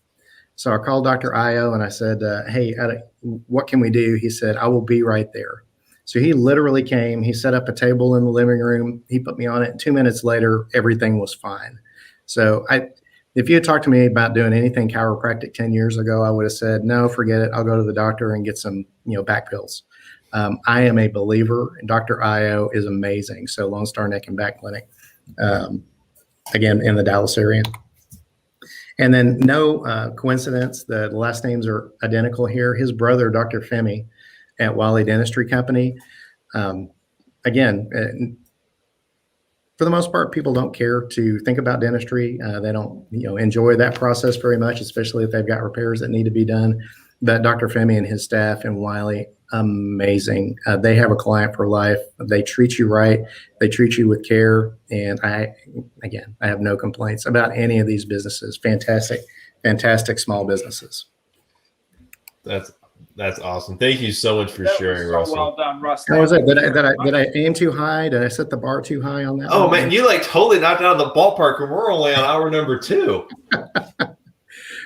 So I called Dr. Io and I said, "Hey, what can we do?" He said, "I will be right there." So he literally came, he set up a table in the living room, he put me on it, and 2 minutes later, everything was fine. So if you had talked to me about doing anything chiropractic 10 years ago, I would have said, no, forget it. I'll go to the doctor and get some, back pills. I am a believer, and Dr. Io is amazing. So Lone Star Neck and Back Clinic, again, in the Dallas area. And then no coincidence, the last names are identical here. His brother, Dr. Femi, at Wiley Dentistry Company. Again, for the most part, people don't care to think about dentistry. They don't, enjoy that process very much, especially if they've got repairs that need to be done. But Dr. Femi and his staff and Wiley, amazing. They have a client for life. They treat you right. They treat you with care. And I have no complaints about any of these businesses. Fantastic small businesses. That's awesome. Thank you so much for sharing, Russell. Well done, Russ. How was it? Did I aim too high? Did I set the bar too high on that? Oh man, you totally knocked out of the ballpark, and we're only on hour number 2.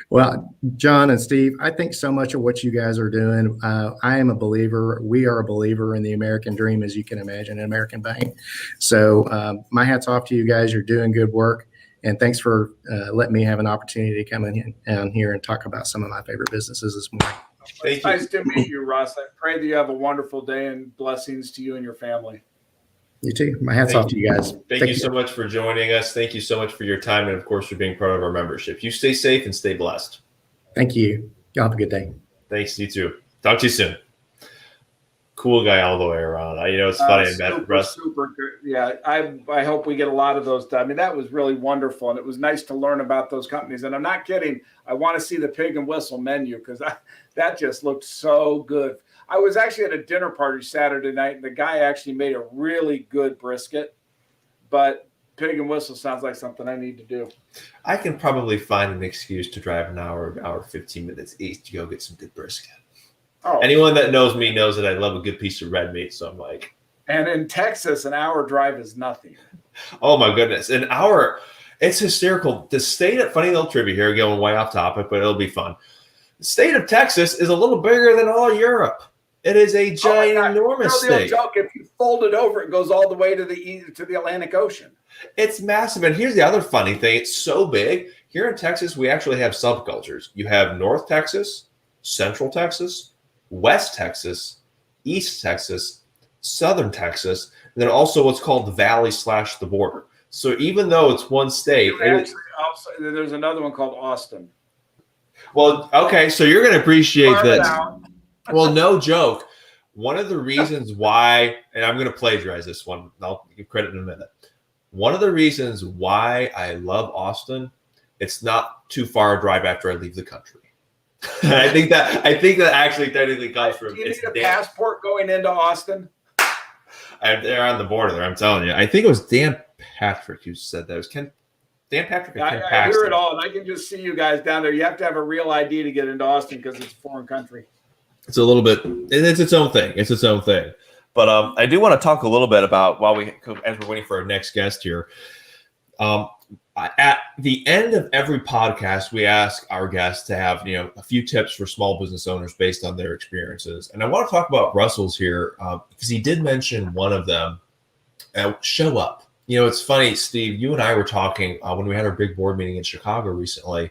Well, John and Steve, I think so much of what you guys are doing. I am a believer. We are a believer in the American dream, as you can imagine, in American Bank. So my hat's off to you guys. You're doing good work. And thanks for letting me have an opportunity to come in here and talk about some of my favorite businesses this morning. It's nice to meet you, Russ. I pray that you have a wonderful day and blessings to you and your family. You too. My hat's off to you guys. Thank you so much for joining us. Thank you so much for your time and, of course, for being part of our membership. You stay safe and stay blessed. Thank you. Y'all have a good day. Thanks. You too. Talk to you soon. Cool guy all the way around. It's funny. I met Russ. Super good. Yeah, I hope we get a lot of those done. I mean, that was really wonderful, and it was nice to learn about those companies. And I'm not kidding. I want to see the Pig and Whistle menu because that just looked so good. I was actually at a dinner party Saturday night, and the guy actually made a really good brisket. But Pig and Whistle sounds like something I need to do. I can probably find an excuse to drive an hour 15 minutes east to go get some good brisket. Oh. Anyone that knows me knows that I love a good piece of red meat. So I'm like, and in Texas, an hour drive is nothing. Oh my goodness. It's hysterical. The state of, funny little trivia here, going way off topic, but it'll be fun. The state of Texas is a little bigger than all Europe. It is a ginormous state. Joke, if you fold it over, it goes all the way to the Atlantic Ocean. It's massive. And here's the other funny thing. It's so big. Here in Texas, we actually have subcultures. You have North Texas, Central Texas, West Texas, East Texas, Southern Texas, and then also what's called the Valley / the border. So even though it's one state, there's another one called Austin. Well, okay, so you're going to appreciate this. Well, no joke. One of the reasons why, and I'm going to plagiarize this one, I'll give credit in a minute. One of the reasons why I love Austin, it's not too far a drive after I leave the country. I think that actually technically comes from. Do you need a passport going into Austin? They're on the border there. I'm telling you. I think it was Dan Patrick who said that. It was Dan Patrick. I hear it all, and I can just see you guys down there. You have to have a real ID to get into Austin because it's a foreign country. It's a little bit. It's its own thing. It's its own thing. But I do want to talk a little bit about as we're waiting for our next guest here. At the end of every podcast, we ask our guests to have a few tips for small business owners based on their experiences. And I want to talk about Russell's here because he did mention one of them. Show up. It's funny, Steve. You and I were talking when we had our big board meeting in Chicago recently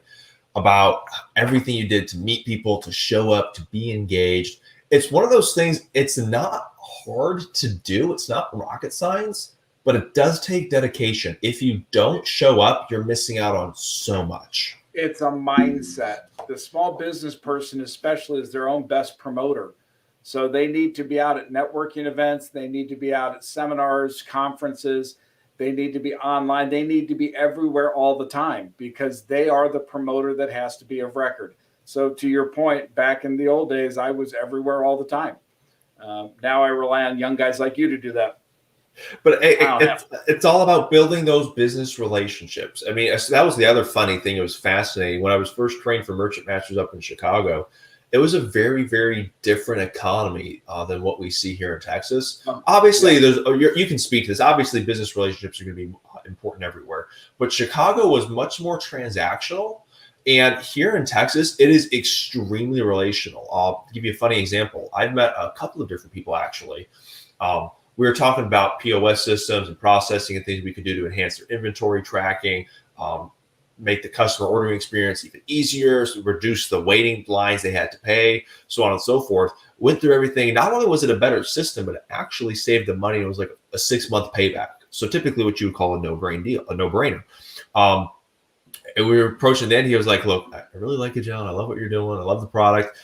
about everything you did to meet people, to show up, to be engaged. It's one of those things. It's not hard to do. It's not rocket science, but it does take dedication. If you don't show up, you're missing out on so much. It's a mindset. The small business person especially is their own best promoter. So they need to be out at networking events. They need to be out at seminars, conferences. They need to be online. They need to be everywhere all the time because they are the promoter that has to be of record. So to your point, back in the old days, I was everywhere all the time. Now I rely on young guys like you to do that. But it's all about building those business relationships. I mean, that was the other funny thing. It was fascinating. When I was first trained for Merchant Masters up in Chicago, it was a very, very different economy than what we see here in Texas. Obviously, you can speak to this. Obviously, business relationships are going to be important everywhere. But Chicago was much more transactional. And here in Texas, it is extremely relational. I'll give you a funny example. I've met a couple of different people, actually. We were talking about POS systems and processing and things we could do to enhance their inventory tracking, make the customer ordering experience even easier, so reduce the waiting lines they had to pay, so on and so forth. Went through everything. Not only was it a better system, but it actually saved them money. It was like a 6-month payback. So typically what you would call a no-brainer. And we were approaching the end. He was like, look, I really like you, John. I love what you're doing. I love the product.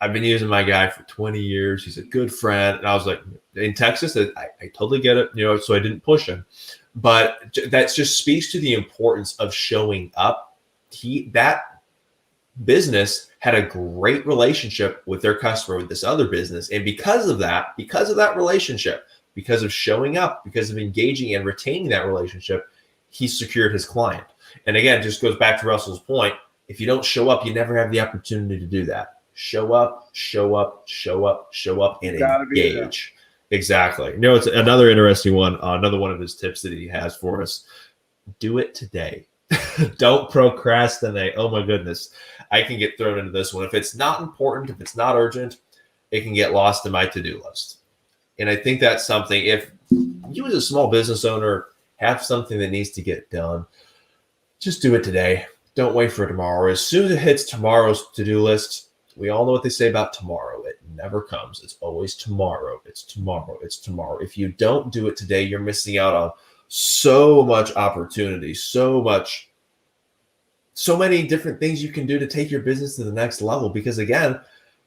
I've been using my guy for 20 years. He's a good friend. And I was like, in Texas, I totally get it, so I didn't push him. But that just speaks to the importance of showing up. That business had a great relationship with their customer, with this other business. And because of that relationship, because of showing up, because of engaging and retaining that relationship, he secured his client. And again, it just goes back to Russell's point. If you don't show up, you never have the opportunity to do that. Show up, and engage. Exactly. It's another interesting one. Another one of his tips that he has for us. Do it today. Don't procrastinate. Oh my goodness. I can get thrown into this one. If it's not important, if it's not urgent, it can get lost in my to-do list. And I think that's something, if you as a small business owner have something that needs to get done, just do it today. Don't wait for tomorrow. As soon as it hits tomorrow's to-do list, we all know what they say about tomorrow. It never comes. It's always tomorrow. It's tomorrow. It's tomorrow. If you don't do it today, you're missing out on so much opportunity, so many different things you can do to take your business to the next level. Because again,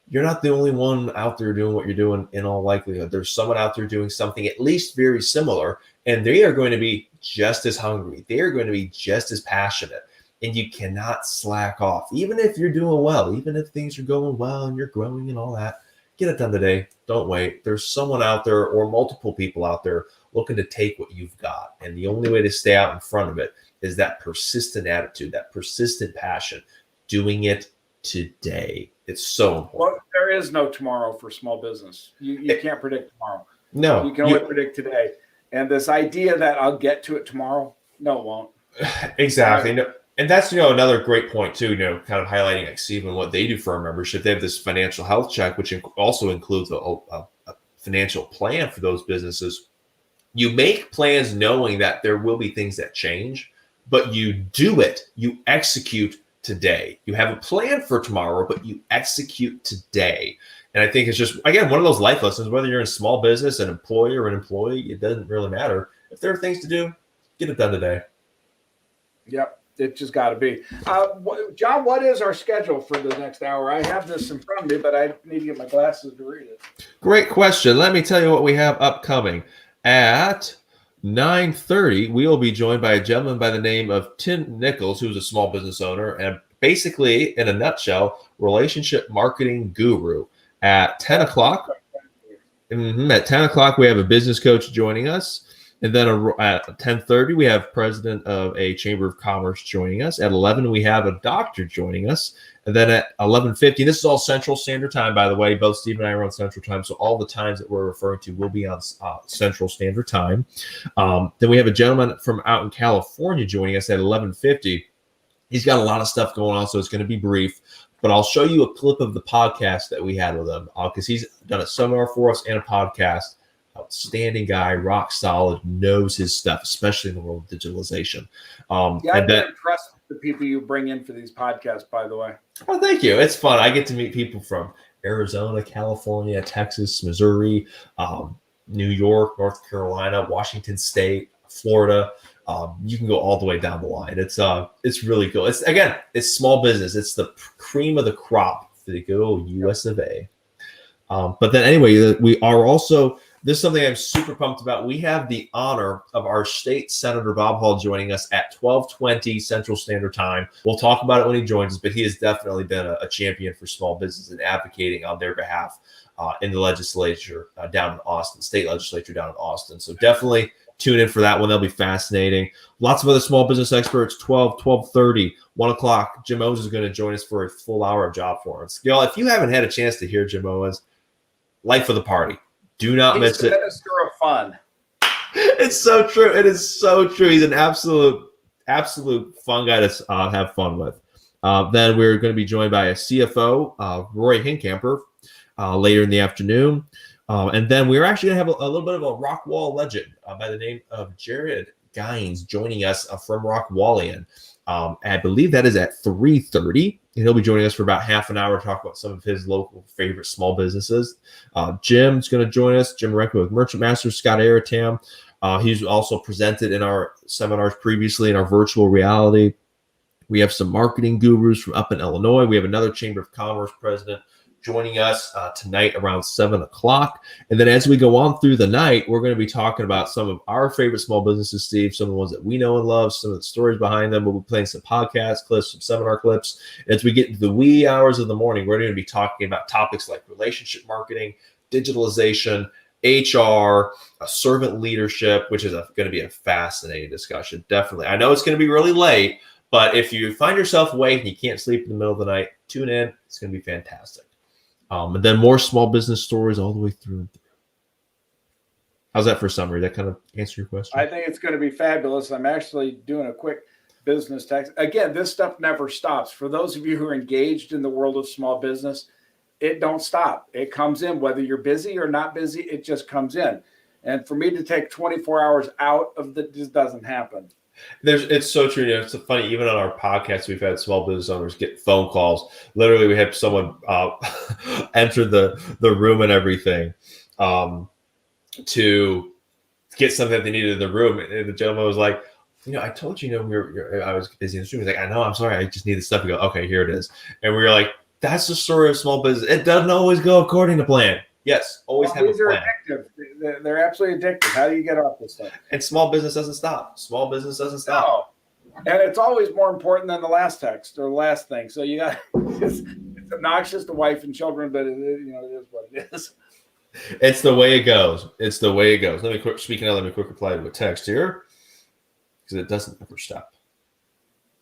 you're not the only one out there doing what you're doing in all likelihood. There's someone out there doing something at least very similar, and they are going to be just as hungry. They are going to be just as passionate. And you cannot slack off, even if you're doing well, even if things are going well and you're growing and all that. Get it done today. Don't wait. There's someone out there or multiple people out there looking to take what you've got. And the only way to stay out in front of it is that persistent attitude, that persistent passion, doing it today. It's so important. Well, there is no tomorrow for small business. You can't predict tomorrow. No. You can only predict today. And this idea that I'll get to it tomorrow, no, it won't. Exactly. No, and that's, another great point too, kind of highlighting like Steve and what they do for our membership. They have this financial health check, which also includes a financial plan for those businesses. You make plans knowing that there will be things that change, but you do it. You execute today. You have a plan for tomorrow, but you execute today. And I think it's just, again, one of those life lessons, whether you're in a small business, an employer or an employee, it doesn't really matter. If there are things to do, get it done today. Yep. It just got to be. John, what is our schedule for the next hour? I have this in front of me, but I need to get my glasses to read it. Great question. Let me tell you what we have upcoming. At 9:30, we will be joined by a gentleman by the name of Tim Nichols, who's a small business owner and basically, in a nutshell, relationship marketing guru. At 10 o'clock, at 10 o'clock, we have a business coach joining us. And then at 10:30, we have president of a chamber of commerce joining us. At 11, we have a doctor joining us. And then at 11:50, this is all Central Standard Time, by the way. Both Steve and I are on Central Time, so all the times that we're referring to will be on Central Standard Time. Then we have a gentleman from out in California joining us at 11:50. He's got a lot of stuff going on, so it's going to be brief. But I'll show you a clip of the podcast that we had with him because he's done a seminar for us and a podcast. Outstanding guy, rock solid, knows his stuff, especially in the world of digitalization. I've been impressed with the people you bring in for these podcasts, by the way. Oh, thank you. It's fun. I get to meet people from Arizona, California, Texas, Missouri, New York, North Carolina, Washington State, Florida. You can go all the way down the line. It's really cool. It's small business. It's the cream of the crop for the good old US of A. But then anyway, we are also, this is something I'm super pumped about. We have the honor of our state senator, Bob Hall, joining us at 12:20 Central Standard Time. We'll talk about it when he joins us, but he has definitely been a champion for small business and advocating on their behalf in the legislature down in Austin, state legislature down in Austin. So definitely tune in for that one. That'll be fascinating. Lots of other small business experts, 12:30, 1 o'clock. Jim Owens is going to join us for a full hour of job forums. Y'all, if you haven't had a chance to hear Jim Owens, life of the party. Do not miss it. He's the minister of fun. It's so true. It is so true. He's an absolute fun guy to have fun with. Then we're going to be joined by a CFO, Roy Hinkamper, later in the afternoon. And then we're actually going to have a little bit of a Rockwall legend by the name of Jared Gynes joining us from Rockwallian. I believe that is at 3:30. And he'll be joining us for about half an hour to talk about some of his local favorite small businesses. Jim's going to join us. Jim Renko with Merchant Masters, Scott Aratam. He's also presented in our seminars previously in our virtual reality. We have some marketing gurus from up in Illinois. We have another Chamber of Commerce president joining us tonight around 7 o'clock. And then as we go on through the night, we're going to be talking about some of our favorite small businesses, Steve, some of the ones that we know and love, some of the stories behind them. We'll be playing some podcast clips, some seminar clips. And as we get into the wee hours of the morning, we're going to be talking about topics like relationship marketing, digitalization, HR, servant leadership, which is going to be a fascinating discussion. Definitely. I know it's going to be really late, but if you find yourself awake and you can't sleep in the middle of the night, tune in. It's going to be fantastic. And then more small business stories all the way through and through. How's that for a summary? That kind of answer your question? I think it's going to be fabulous. I'm actually doing a quick business text. Again, this stuff never stops. For those of you who are engaged in the world of small business, it don't stop. It comes in, whether you're busy or not busy, it just comes in. And for me to take 24 hours out of it just doesn't happen. It's so true. It's so funny. Even on our podcast, we've had small business owners get phone calls. Literally, we had someone enter the room and everything to get something that they needed in the room. And the gentleman was like, I told you, I was busy in the stream. He's like, I know, I'm sorry. I just need this stuff. We go, okay, here it is. And we were like, that's the story of small business. It doesn't always go according to plan. Yes, always have a plan. These are addictive. They're absolutely addictive. How do you get off this stuff? And small business doesn't stop. No. And it's always more important than the last text or the last thing. So you got it's obnoxious to wife and children, but it is what it is. It's the way it goes. Let me quick reply to a text here because it doesn't ever stop.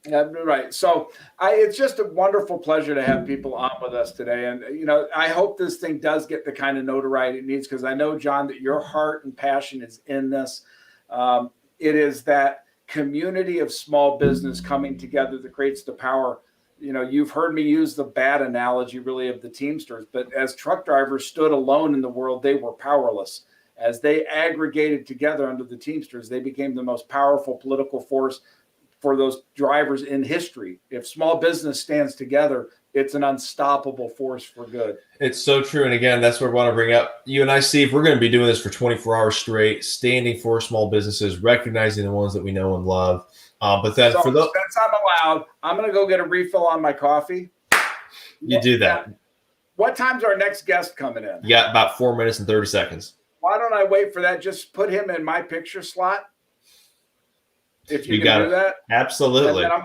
Yeah, right. So it's just a wonderful pleasure to have people on with us today. And, I hope this thing does get the kind of notoriety it needs, because I know, John, that your heart and passion is in this. It is that community of small business coming together that creates the power. You've heard me use the bad analogy really of the Teamsters, but as truck drivers stood alone in the world, they were powerless. As they aggregated together under the Teamsters, they became the most powerful political force for those drivers in history. If small business stands together, it's an unstoppable force for good. It's so true. And again, that's what I want to bring up. You and I, Steve, we're going to be doing this for 24 hours straight, standing for small businesses, recognizing the ones that we know and love. But then for those, since I'm allowed, I'm going to go get a refill on my coffee. You do that. What time's our next guest coming in? You got about 4 minutes and 30 seconds. Why don't I wait for that? Just put him in my picture slot. If you got can do that. Absolutely. And then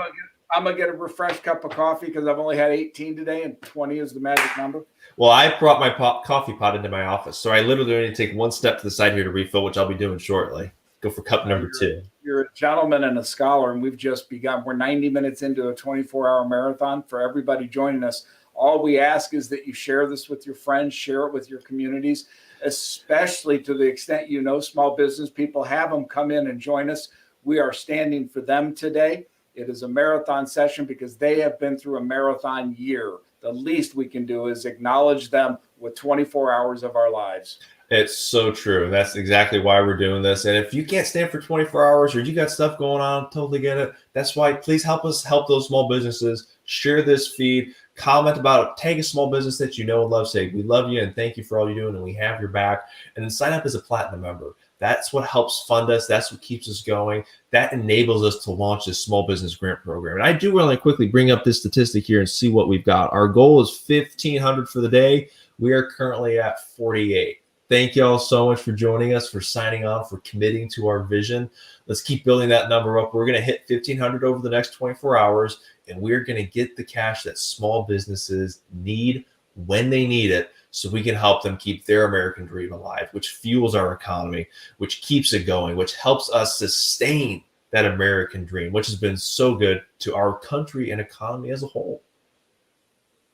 I'm gonna get a refreshed cup of coffee, because I've only had 18 today, and 20 is the magic number. Well, I brought my coffee pot into my office, so I literally only take one step to the side here to refill, which I'll be doing shortly. Go for cup number 2. You're a gentleman and a scholar, and we've just begun. We're 90 minutes into a 24-hour marathon. For everybody joining us, all we ask is that you share this with your friends, share it with your communities, especially to the extent small business people. Have them come in and join us. We are standing for them today. It is a marathon session because they have been through a marathon year. The least we can do is acknowledge them with 24 hours of our lives. It's so true. That's exactly why we're doing this. And if you can't stand for 24 hours or you got stuff going on, totally get it. That's why please help us help those small businesses. Share this feed, comment about it, tag a small business that you know and love. Say, we love you and thank you for all you're doing and we have your back. And then sign up as a platinum member. That's what helps fund us. That's what keeps us going. That enables us to launch this small business grant program. And I do want to quickly bring up this statistic here and see what we've got. Our goal is 1,500 for the day. We are currently at 48. Thank you all so much for joining us, for signing on, for committing to our vision. Let's keep building that number up. We're going to hit 1,500 over the next 24 hours, and we're going to get the cash that small businesses need when they need it, so we can help them keep their American dream alive, which fuels our economy, which keeps it going, which helps us sustain that American dream, which has been so good to our country and economy as a whole.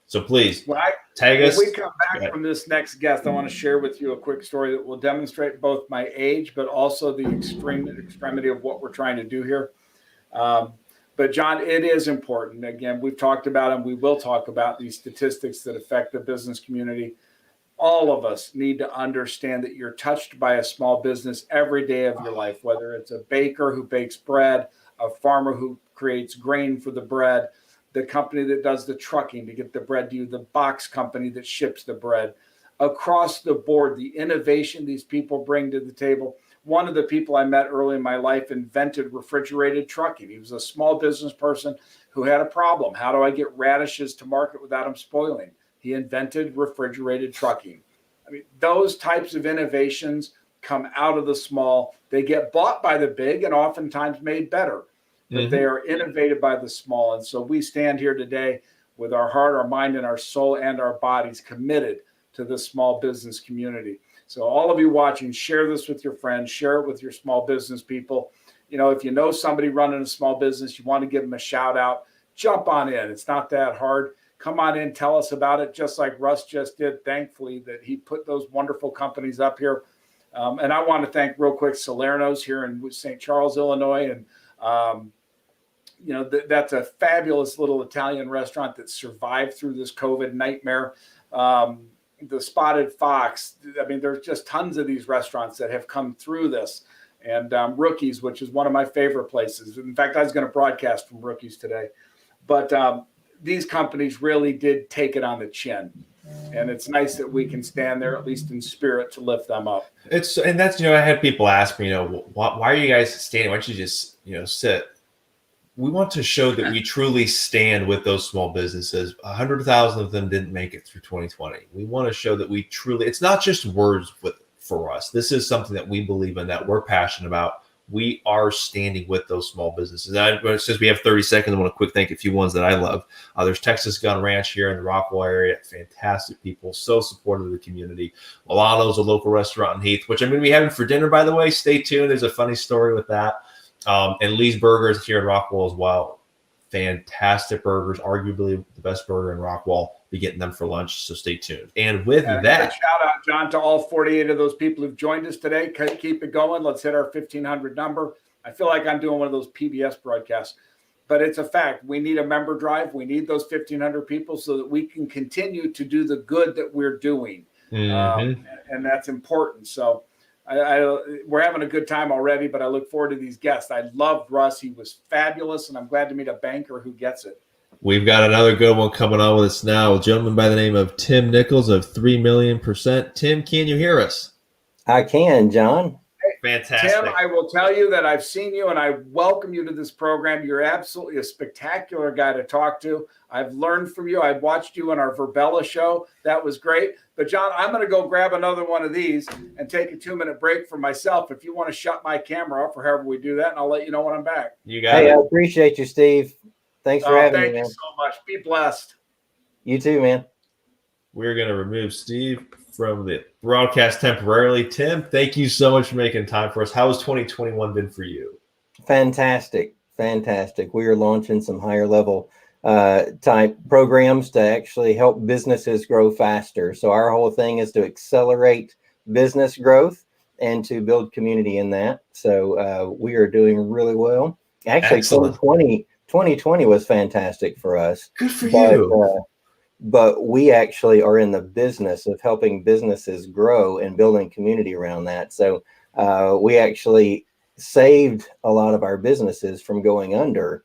So please tag us. When we come back from this next guest, I want to share with you a quick story that will demonstrate both my age, but also the extremity of what we're trying to do here. But John, it is important. Again, we've talked about, and we will talk about these statistics that affect the business community. All of us need to understand that you're touched by a small business every day of your life, whether it's a baker who bakes bread, a farmer who creates grain for the bread, the company that does the trucking to get the bread to you, the box company that ships the bread. Across the board, the innovation these people bring to the table. One of the people I met early in my life invented refrigerated trucking. He was a small business person who had a problem. How do I get radishes to market without them spoiling? He invented refrigerated trucking. I mean, those types of innovations come out of the small. They get bought by the big and oftentimes made better, but they are innovated by the small. And so we stand here today with our heart, our mind, and our soul and our bodies committed to the small business community. So all of you watching, share this with your friends, share it with your small business people. If you know somebody running a small business, you want to give them a shout out, jump on in. It's not that hard. Come on in, tell us about it, just like Russ just did, thankfully, that he put those wonderful companies up here. And I want to thank real quick Salerno's here in St. Charles, Illinois. And, that's a fabulous little Italian restaurant that survived through this COVID nightmare. The Spotted Fox. I mean, there's just tons of these restaurants that have come through this. And Rookies, which is one of my favorite places. In fact, I was going to broadcast from Rookies today. But these companies really did take it on the chin. And it's nice that we can stand there, at least in spirit, to lift them up. And that's, I had people ask me, why are you guys standing? Why don't you just, sit? We want to show that we truly stand with those small businesses. 100,000 of them didn't make it through 2020. We want to show that we truly, it's not just words for us. This is something that we believe in, that we're passionate about. We are standing with those small businesses. And since we have 30 seconds, I want to quick thank a few ones that I love. There's Texas Gun Ranch here in the Rockwell area. Fantastic people, so supportive of the community. Milano's, a local restaurant in Heath, which I'm going to be having for dinner, by the way. Stay tuned. There's a funny story with that. And Lee's Burgers here in Rockwell as well. fantastic burgers, arguably the best burger in Rockwall. Be getting them for lunch, so stay tuned. And with And that, shout out, John, to all 48 of those people who've joined us today. Keep it going. Let's hit our 1,500 number. I feel like I'm doing one of those PBS broadcasts, but it's a fact. We need a member drive. We need those 1,500 people so that we can continue to do the good that we're doing. And that's important. So we're having a good time already, but I look forward to these guests. I loved Russ. He was fabulous, and I'm glad to meet a banker who gets it. We've got another good one coming on with us now. A gentleman by the name of Tim Nichols of 3,000,000%. Tim, can you hear us? I can, John. Fantastic. Tim, I will tell you that I've seen you and I welcome you to this program. You're absolutely a spectacular guy to talk to. I've learned from you. I've watched you on our Verbella show. That was great. But John, I'm going to go grab another one of these and take a 2-minute break for myself. If you want to shut my camera off or however we do that, and I'll let you know when I'm back. You got Hey, it. I appreciate you, Steve. Thanks for having me, Thank man. you so much. Be blessed. You too, man. We're going to remove Steve from the broadcast temporarily. Tim, thank you so much for making time for us. How has 2021 been for you? Fantastic. We are launching some higher level type programs to actually help businesses grow faster. So our whole thing is to accelerate business growth and to build community in that. So we are doing really well. Actually, Excellent. 2020 was fantastic for us. Good for you. But we actually are in the business of helping businesses grow and building community around that. So we actually saved a lot of our businesses from going under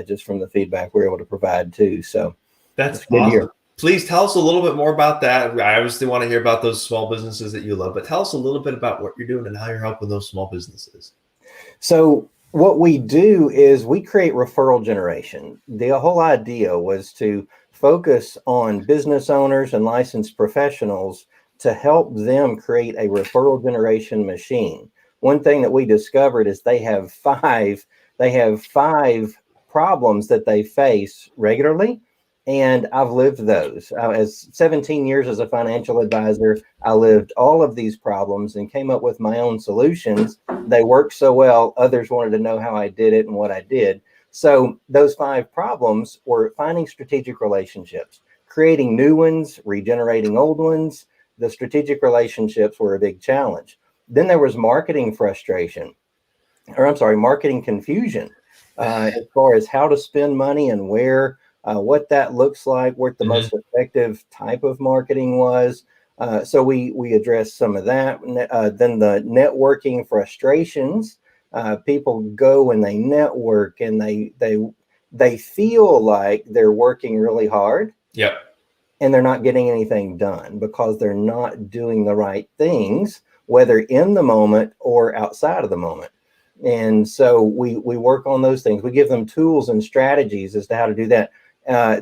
just from the feedback we're able to provide too. So That's good awesome. year. Please tell us a little bit more about that. I obviously want to hear about those small businesses that you love, but tell us a little bit about what you're doing and how you're helping those small businesses. So what we do is we create referral generation. The whole idea was to focus on business owners and licensed professionals to help them create a referral generation machine. One thing that we discovered is they have five problems that they face regularly. And I've lived those. As 17 years as a financial advisor, I lived all of these problems and came up with my own solutions. They worked so well, others wanted to know how I did it and what I did. So those 5 problems were finding strategic relationships, creating new ones, regenerating old ones. The strategic relationships were a big challenge. Then there was marketing confusion as far as how to spend money and where, what that looks like, what the most effective type of marketing was. So we addressed some of that. Then the networking frustrations. People go and they network and they feel like they're working really hard. Yep. And they're not getting anything done because they're not doing the right things, whether in the moment or outside of the moment. And so we work on those things. We give them tools and strategies as to how to do that.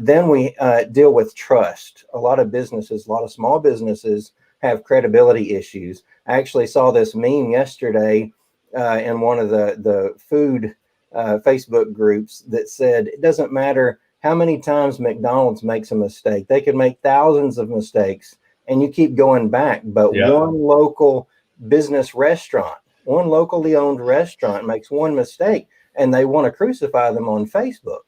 Then we deal with trust. A lot of small businesses have credibility issues. I actually saw this meme yesterday in one of the food Facebook groups that said, it doesn't matter how many times McDonald's makes a mistake. They could make thousands of mistakes and you keep going back. But one local business restaurant, one locally owned restaurant makes one mistake and they want to crucify them on Facebook.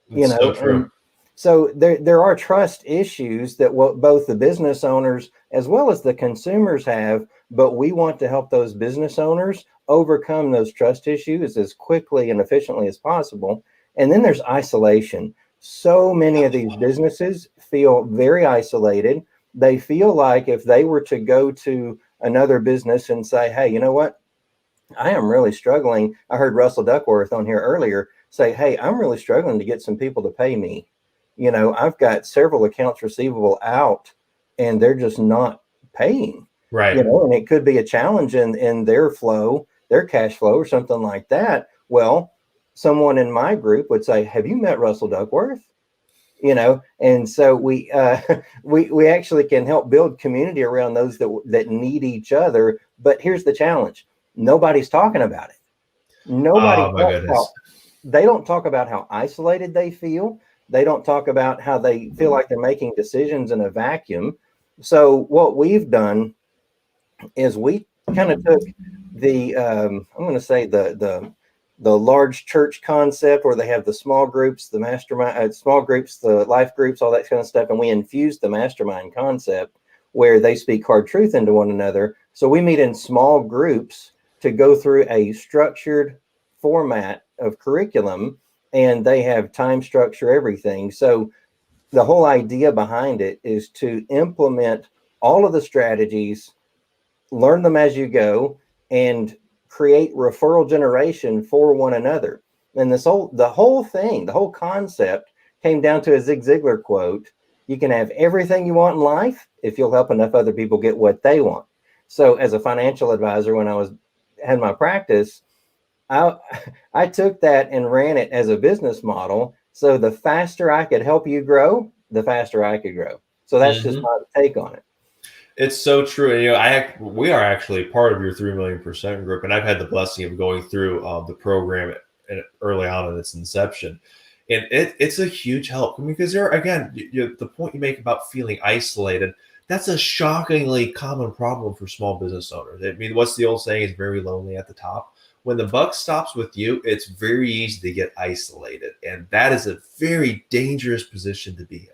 That's so true. So there are trust issues that both the business owners as well as the consumers have, but we want to help those business owners overcome those trust issues as quickly and efficiently as possible. And then there's isolation. So many of these businesses feel very isolated. They feel like if they were to go to another business and say, hey, you know what? I am really struggling. I heard Russell Duckworth on here earlier say, hey, I'm really struggling to get some people to pay me. You know, I've got several accounts receivable out and they're just not paying. Right. You know, and it could be a challenge in their flow, their cash flow or something like that. Well, someone in my group would say, have you met Russell Duckworth? You know, and so we actually can help build community around those that need each other. But here's the challenge. Nobody's talking about it. They don't talk about how isolated they feel. They don't talk about how they feel like they're making decisions in a vacuum. So what we've done is we kind of took the the large church concept where they have the small groups, the mastermind, small groups, the life groups, all that kind of stuff. And we infuse the mastermind concept where they speak hard truth into one another. So we meet in small groups to go through a structured format of curriculum, and they have time structure, everything. So the whole idea behind it is to implement all of the strategies, learn them as you go, and create referral generation for one another. And the whole thing, the whole concept came down to a Zig Ziglar quote: you can have everything you want in life if you'll help enough other people get what they want. So as a financial advisor, when I had my practice, I took that and ran it as a business model. So the faster I could help you grow, the faster I could grow. So that's just my take on it. It's so true. And, you know, we are actually part of your 3 million% group, and I've had the blessing of going through the program early on in its inception, and it's a huge help because the point you make about feeling isolated, that's a shockingly common problem for small business owners. I mean, what's the old saying? It's very lonely at the top. When the buck stops with you, it's very easy to get isolated, and that is a very dangerous position to be in.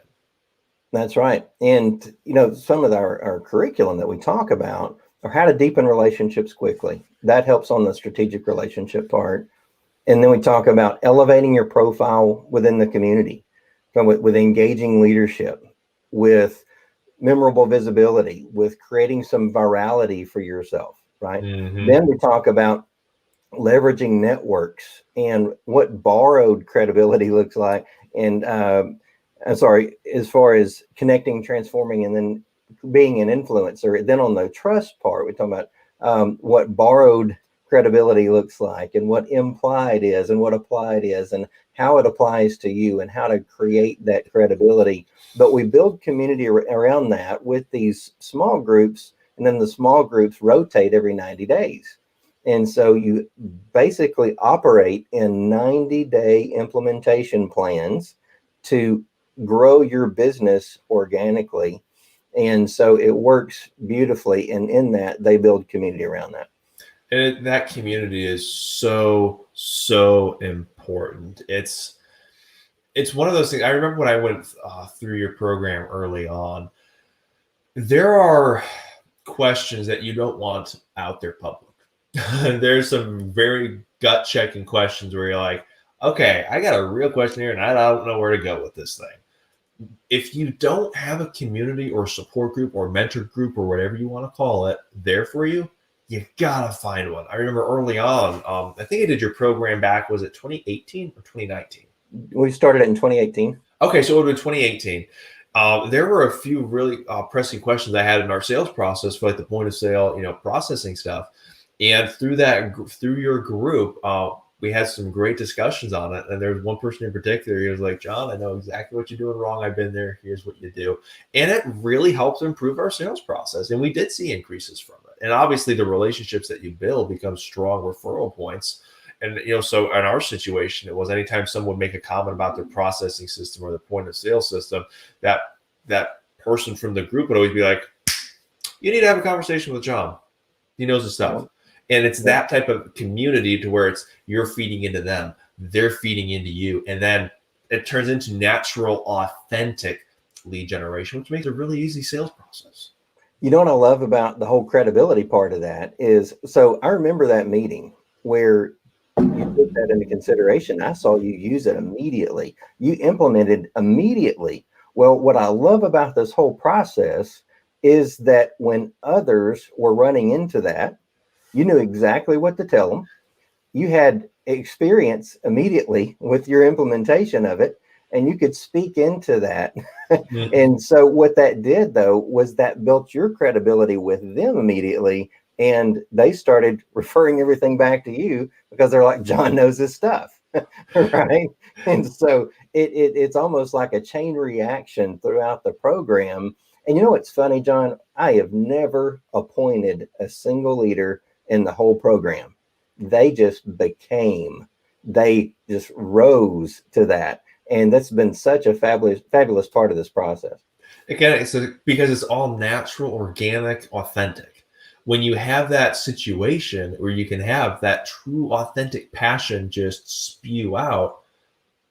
That's right. And, you know, some of our curriculum that we talk about are how to deepen relationships quickly. That helps on the strategic relationship part. And then we talk about elevating your profile within the community, with engaging leadership, with memorable visibility, with creating some virality for yourself, right? Mm-hmm. Then we talk about leveraging networks and what borrowed credibility looks like. And, as far as connecting, transforming, and then being an influencer. Then on the trust part, we talk about what borrowed credibility looks like, and what implied is, and what applied is, and how it applies to you, and how to create that credibility. But we build community around that with these small groups, and then the small groups rotate every 90 days. And so you basically operate in 90-day implementation plans to grow your business organically. And so it works beautifully. And in that, they build community around that. And that community is so, so important. It's one of those things. I remember when I went through your program early on, there are questions that you don't want out there public. There's some very gut checking questions where you're like, okay, I got a real question here and I don't know where to go with this thing. If you don't have a community or support group or mentor group or whatever you want to call it there for you, you gotta find one. I remember early on, I think I did your program back, was it 2018 or 2019? We started it in 2018. Okay, so it would have been 2018. There were a few really pressing questions I had in our sales process for like the point of sale, processing stuff. And through your group, we had some great discussions on it. And there was one person in particular, he was like, John, I know exactly what you're doing wrong. I've been there. Here's what you do. And it really helped improve our sales process. And we did see increases from it. And obviously the relationships that you build become strong referral points. And, so in our situation, it was anytime someone would make a comment about their processing system or the point of sale system, that person from the group would always be like, you need to have a conversation with John. He knows his stuff. And it's that type of community to where you're feeding into them, they're feeding into you. And then it turns into natural, authentic lead generation, which makes a really easy sales process. You know what I love about the whole credibility part of that is, so I remember that meeting where you took that into consideration. I saw you use it immediately. You implemented immediately. Well, what I love about this whole process is that when others were running into that, you knew exactly what to tell them. You had experience immediately with your implementation of it, and you could speak into that. Mm-hmm. And so what that did, though, was that built your credibility with them immediately, and they started referring everything back to you because they're like, John knows his stuff, right? And so it's almost like a chain reaction throughout the program. And you know what's funny, John? I have never appointed a single leader in the whole program. They just rose to that. And that's been such a fabulous part of this process. Again, because it's all natural, organic, authentic. when you have that situation where you can have that true, authentic passion just spew out,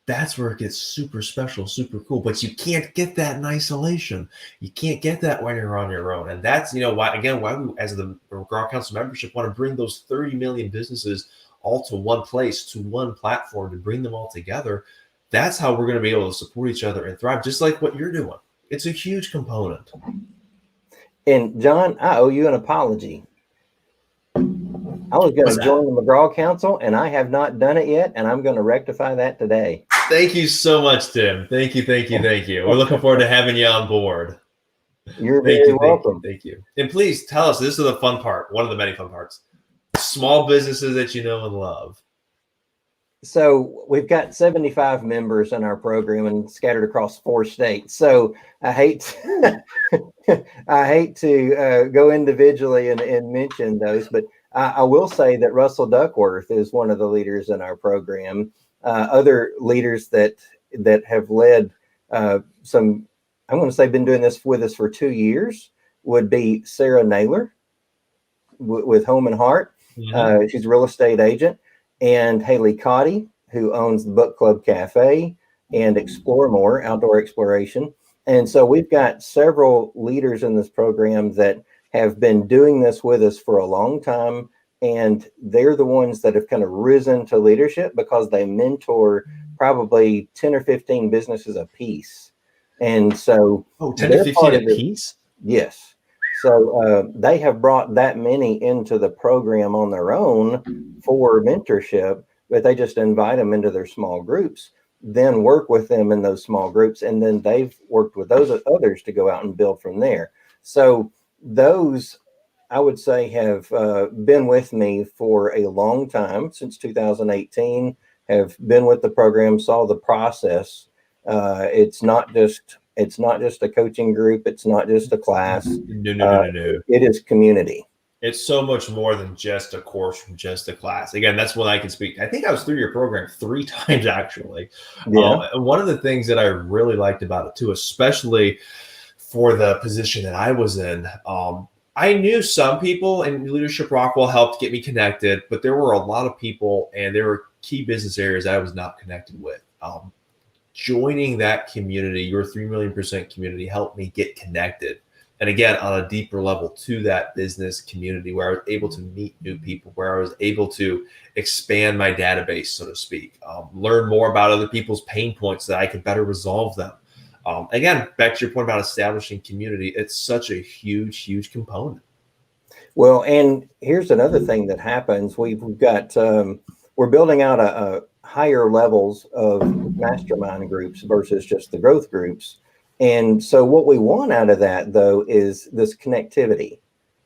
that's where it gets super special, super cool. But you can't get that in isolation. You can't get that when you're on your own. And that's, why we, as the McGraw Council membership, want to bring those 30 million businesses all to one place, to one platform, to bring them all together. That's how we're going to be able to support each other and thrive, just like what you're doing. It's a huge component. And John, I owe you an apology. I was going to join the McGraw Council, and I have not done it yet, and I'm going to rectify that today. Thank you so much, Tim. Thank you. We're looking forward to having you on board. You're very welcome. Thank you. And please tell us, this is the fun part, one of the many fun parts, small businesses that you know and love. So we've got 75 members in our program and scattered across 4 states. So I hate to go individually and mention those, but I will say that Russell Duckworth is one of the leaders in our program. Other leaders that have led some, I'm going to say, been doing this with us for 2 years would be Sarah Naylor with Home and Heart. Mm-hmm. She's a real estate agent. And Haley Cotty, who owns the Book Club Cafe and Explore More Outdoor Exploration. And so we've got several leaders in this program that have been doing this with us for a long time. And they're the ones that have kind of risen to leadership because they mentor probably 10 or 15 businesses a piece. And so 10 to 15 a piece? Yes. So they have brought that many into the program on their own for mentorship, but they just invite them into their small groups, then work with them in those small groups. And then they've worked with those others to go out and build from there. So those, I would say, have been with me for a long time, since 2018, have been with the program, saw the process. It's not just a coaching group. It's not just a class. No. It is community. It's so much more than just a course from just a class. Again, that's what I can speak. I think I was through your program 3 times, actually. Yeah. One of the things that I really liked about it, too, especially for the position that I was in, I knew some people, and Leadership Rockwell helped get me connected, but there were a lot of people, and there were key business areas I was not connected with. Joining that community, your 3 million% community, helped me get connected. And again, on a deeper level to that business community, where I was able to meet new people, where I was able to expand my database, so to speak, learn more about other people's pain points so that I could better resolve them. Again, back to your point about establishing community, it's such a huge component. Well, and here's another thing that happens. We've got, we're building out a higher levels of mastermind groups versus just the growth groups. And so what we want out of that, though, is this connectivity,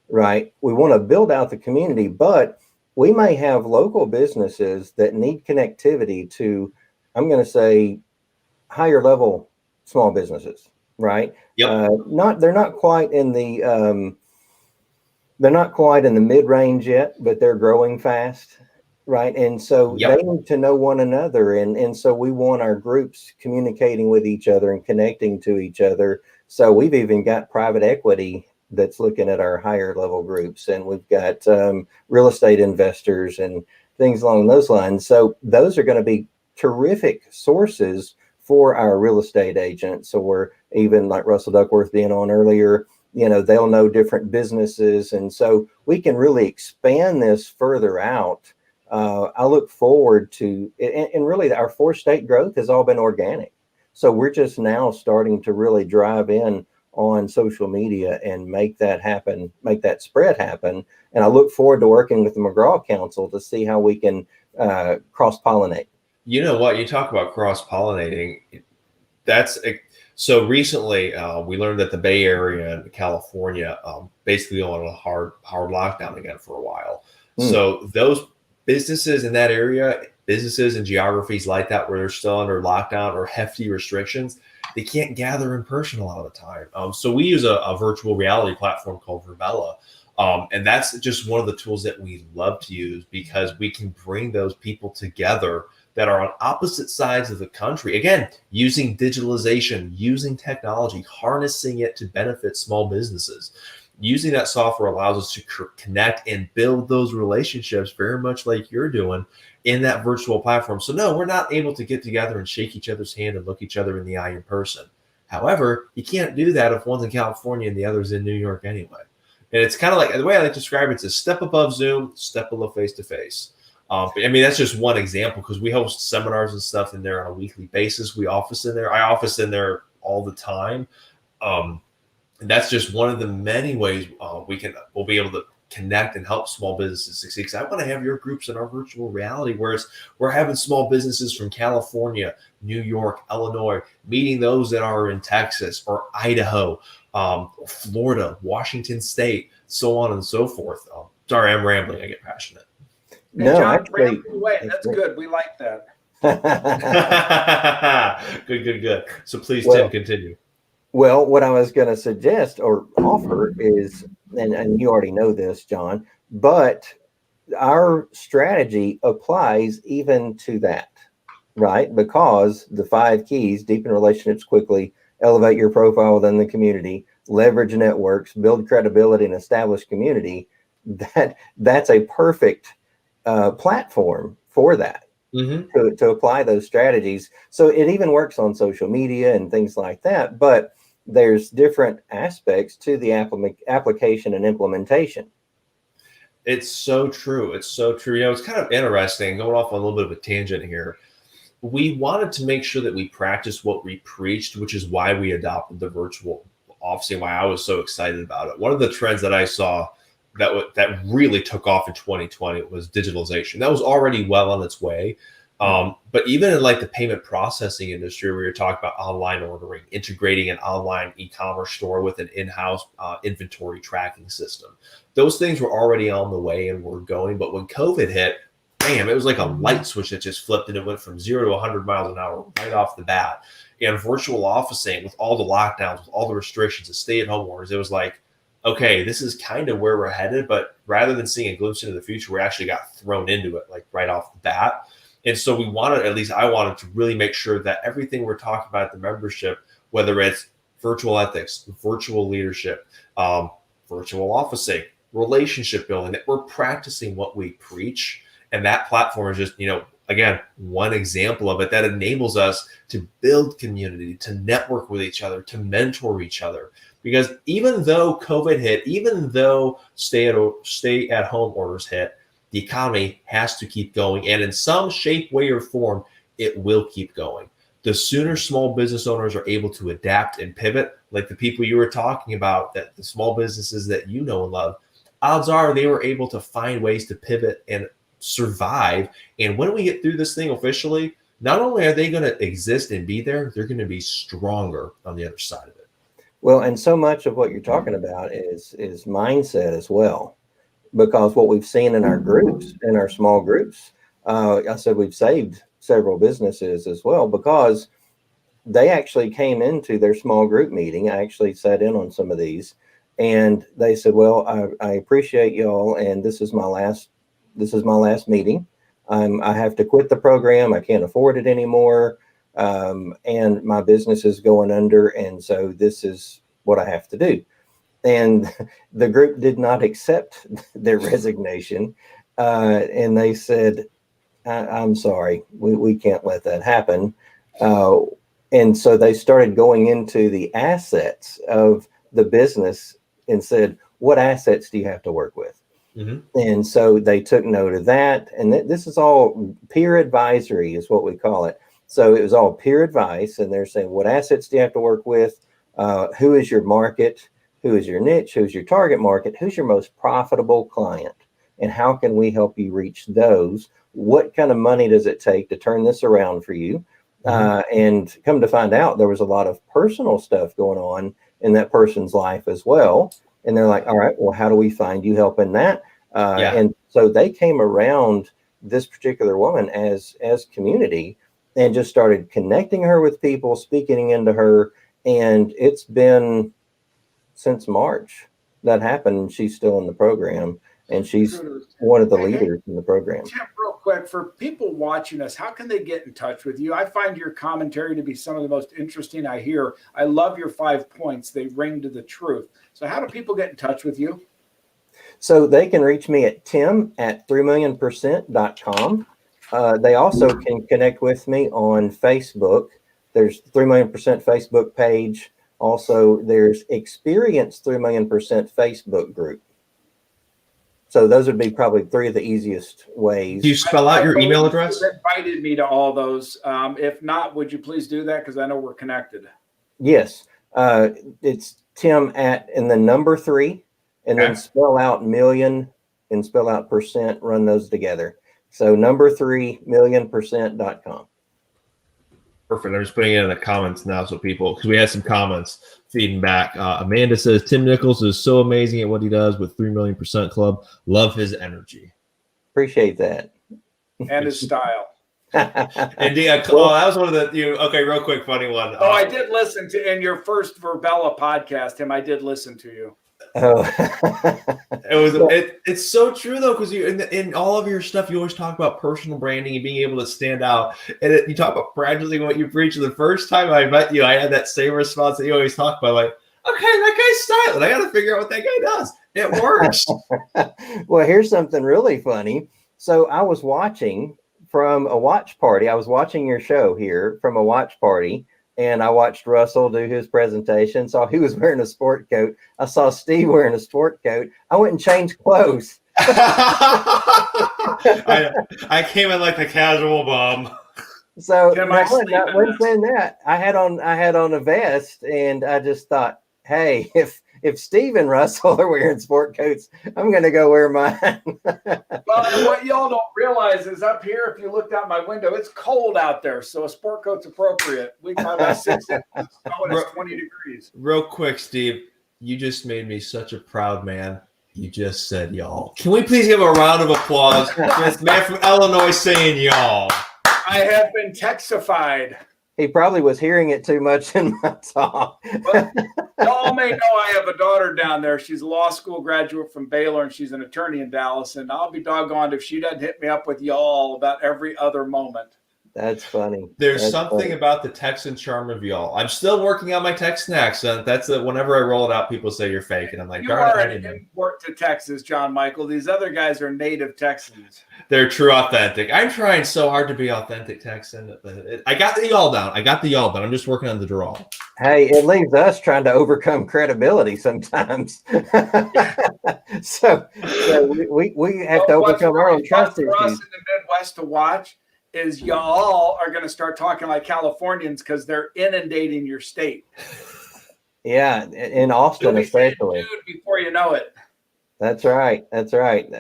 right? We want to build out the community, but we may have local businesses that need connectivity to, I'm going to say, higher level small businesses, right? Yep. They're not quite in the mid-range yet, but they're growing fast. Right. And so Yep. They need to know one another. And so we want our groups communicating with each other and connecting to each other. So we've even got private equity that's looking at our higher level groups. And we've got real estate investors and things along those lines. So those are going to be terrific sources for our real estate agents. Or even like Russell Duckworth being on earlier, they'll know different businesses. And so we can really expand this further out. I look forward to, and really our 4-state growth has all been organic. So we're just now starting to really drive in on social media and make that happen, make that spread happen. And I look forward to working with the McGraw Council to see how we can cross-pollinate. You know what? You talk about cross-pollinating. So recently we learned that the Bay Area and California basically on a hard lockdown again for a while. So those businesses in that area, businesses in geographies like that where they're still under lockdown or hefty restrictions, they can't gather in person a lot of the time. So we use a virtual reality platform called Verbella. And that's just one of the tools that we love to use because we can bring those people together that are on opposite sides of the country. Again, using digitalization, using technology, harnessing it to benefit small businesses. using that software allows us to connect and build those relationships very much like you're doing in that virtual platform. So no, we're not able to get together and shake each other's hand and look each other in the eye in person. However, you can't do that if one's in California and the other's in New York anyway. And it's kind of like, the way I like to describe it's a step above Zoom, step below face-to-face. I mean, that's just one example, because we host seminars and stuff in there on a weekly basis. We office in there. I office in there all the time. And that's just one of the many ways we'll be able to connect and help small businesses succeed. Because I want to have your groups in our virtual reality, whereas we're having small businesses from California, New York, Illinois, meeting those that are in Texas or Idaho, Florida, Washington State, so on and so forth. Sorry, I'm rambling. I get passionate. Hey, No, John, actually, ramble away. That's good. We like that. Good. So please, Well, Tim, continue. Well, what I was going to suggest or offer is, and you already know this, John, but our strategy applies even to that, right? Because the 5 keys: deepen relationships quickly, elevate your profile within the community, leverage networks, build credibility, and establish community. That's a perfect platform for that. Mm-hmm. To apply those strategies. So it even works on social media and things like that, but there's different aspects to the application and implementation. It's so true. It's so true. It's kind of interesting, going off on a little bit of a tangent here. We wanted to make sure that we practice what we preached, which is why we adopted the virtual office and why I was so excited about it. One of the trends that I saw that really took off in 2020 was digitalization. That was already well on its way. But even in like the payment processing industry, where you're talking about online ordering, integrating an online e-commerce store with an in-house inventory tracking system, those things were already on the way and were going. But when COVID hit, bam, it was like a light switch that just flipped, and it went from 0 to 100 miles an hour right off the bat. And virtual officing, with all the lockdowns, with all the restrictions, the stay-at-home orders, it was like, okay, this is kind of where we're headed. But rather than seeing a glimpse into the future, we actually got thrown into it like right off the bat. And so we wanted, at least I wanted, to really make sure that everything we're talking about at the membership, whether it's virtual ethics, virtual leadership, virtual officing, relationship building, that we're practicing what we preach. And that platform is just, again, one example of it that enables us to build community, to network with each other, to mentor each other. Because even though COVID hit, even though stay-at-home orders hit, the economy has to keep going. And in some shape, way, or form, it will keep going. The sooner small business owners are able to adapt and pivot, like the people you were talking about, that the small businesses that you know and love, odds are they were able to find ways to pivot and survive. And when we get through this thing officially, not only are they going to exist and be there, they're going to be stronger on the other side of it. Well, and so much of what you're talking about is mindset as well, because what we've seen in our groups, in our small groups, I said we've saved several businesses as well, because they actually came into their small group meeting. I actually sat in on some of these, and they said, well, I appreciate y'all, and this is my last meeting. I have to quit the program. I can't afford it anymore. And my business is going under. And so this is what I have to do. And the group did not accept their resignation. And they said, I'm sorry, we can't let that happen. And so they started going into the assets of the business and said, what assets do you have to work with? Mm-hmm. And so they took note of that. And this is all peer advisory is what we call it. So it was all peer advice. And they're saying, what assets do you have to work with? Who is your market? Who is your niche? Who's your target market? Who's your most profitable client? And how can we help you reach those? What kind of money does it take to turn this around for you? And come to find out, there was a lot of personal stuff going on in that person's life as well. And they're like, all right, well, how do we find you help in that? And so they came around this particular woman as community and just started connecting her with people, speaking into her. And it's been since March that happened. She's still in the program, and she's one of the leaders in the program. Tim, real quick, for people watching us, how can they get in touch with you? I find your commentary to be some of the most interesting I hear. I love your 5 points. They ring to the truth. So how do people get in touch with you? So they can reach me at tim@3millionpercent.com. They also can connect with me on Facebook. There's 3 Million Percent Facebook page. Also, there's Experience 3 Million Percent Facebook group. So those would be probably 3 of the easiest ways. Do you spell out your email address? You invited me to all those. If not, would you please do that? Because I know we're connected. Yes. It's Tim and the number 3, and then spell out million and spell out percent, run those together. So number 3 millionpercent.com. Perfect. I'm just putting it in the comments now so people, because we had some comments feeding back. Amanda says, Tim Nichols is so amazing at what he does with 3 Million Percent Club. Love his energy. Appreciate that. And his style. And that was one of the, okay, real quick, funny one. Oh, I did listen to, in your first Verbella podcast, Tim, I did listen to you. Oh. It's so true though, because you in all of your stuff you always talk about personal branding and being able to stand out, and you talk about practicing what you preach. The first time I met you, I had that same response that you always talk about, like, okay, that guy's styling. I got to figure out what that guy does. It works. Well, here's something really funny. So I was watching from a watch party. I was watching your show here from a watch party. And I watched Russell do his presentation. Saw he was wearing a sport coat. I saw Steve wearing a sport coat. I went and changed clothes. I came in like a casual bum. So when saying that, I had on a vest, and I just thought, hey, if Steve and Russell are wearing sport coats, I'm going to go wear mine. Well, and what y'all don't realize is up here, if you looked out my window, it's cold out there. So a sport coat's appropriate. We got about 6 inches of snow and it's 20 degrees. Real quick, Steve, you just made me such a proud man. You just said y'all. Can we please give a round of applause for this man from Illinois saying y'all? I have been Texified. He probably was hearing it too much in my talk. Well, y'all may know I have a daughter down there. She's a law school graduate from Baylor, and she's an attorney in Dallas. And I'll be doggone if she doesn't hit me up with y'all about every other moment. That's funny. There's something about the Texan charm of y'all. I'm still working on my Texan accent. That's whenever I roll it out, people say you're fake, and I'm like, you are an import to Texas, John Michael. These other guys are native Texans. They're true authentic. I'm trying so hard to be authentic Texan. I got the y'all down. I'm just working on the draw. Hey, it leaves us trying to overcome credibility sometimes. so we have to overcome our own trust issues. For us in the Midwest to watch is y'all are going to start talking like Californians because they're inundating your state. Yeah, in Austin especially. Dude, before you know it. That's right.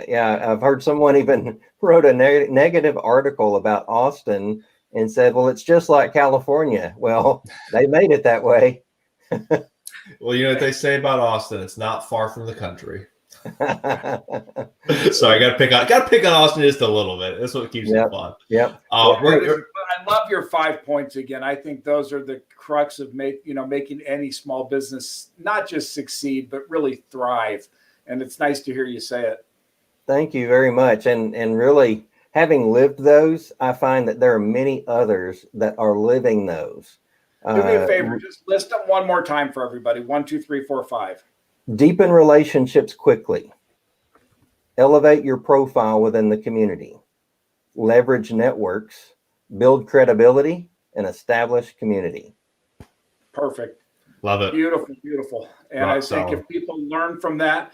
Yeah, I've heard someone even wrote a negative article about Austin and said, well, it's just like California. Well, they made it that way. Well, you know what they say about Austin? It's not far from the country. So I got to pick on Austin just a little bit. That's what keeps it fun. Yep. I love your 5 points again. I think those are the crux of making any small business not just succeed but really thrive. And it's nice to hear you say it. Thank you very much. And really, having lived those, I find that there are many others that are living those. Do me a favor, just list them one more time for everybody. 1, 2, 3, 4, 5. Deepen relationships quickly. Elevate your profile within the community. Leverage networks. Build credibility and establish community. Perfect. Love it. Beautiful, beautiful. And Rock I think solid. if people learn from that,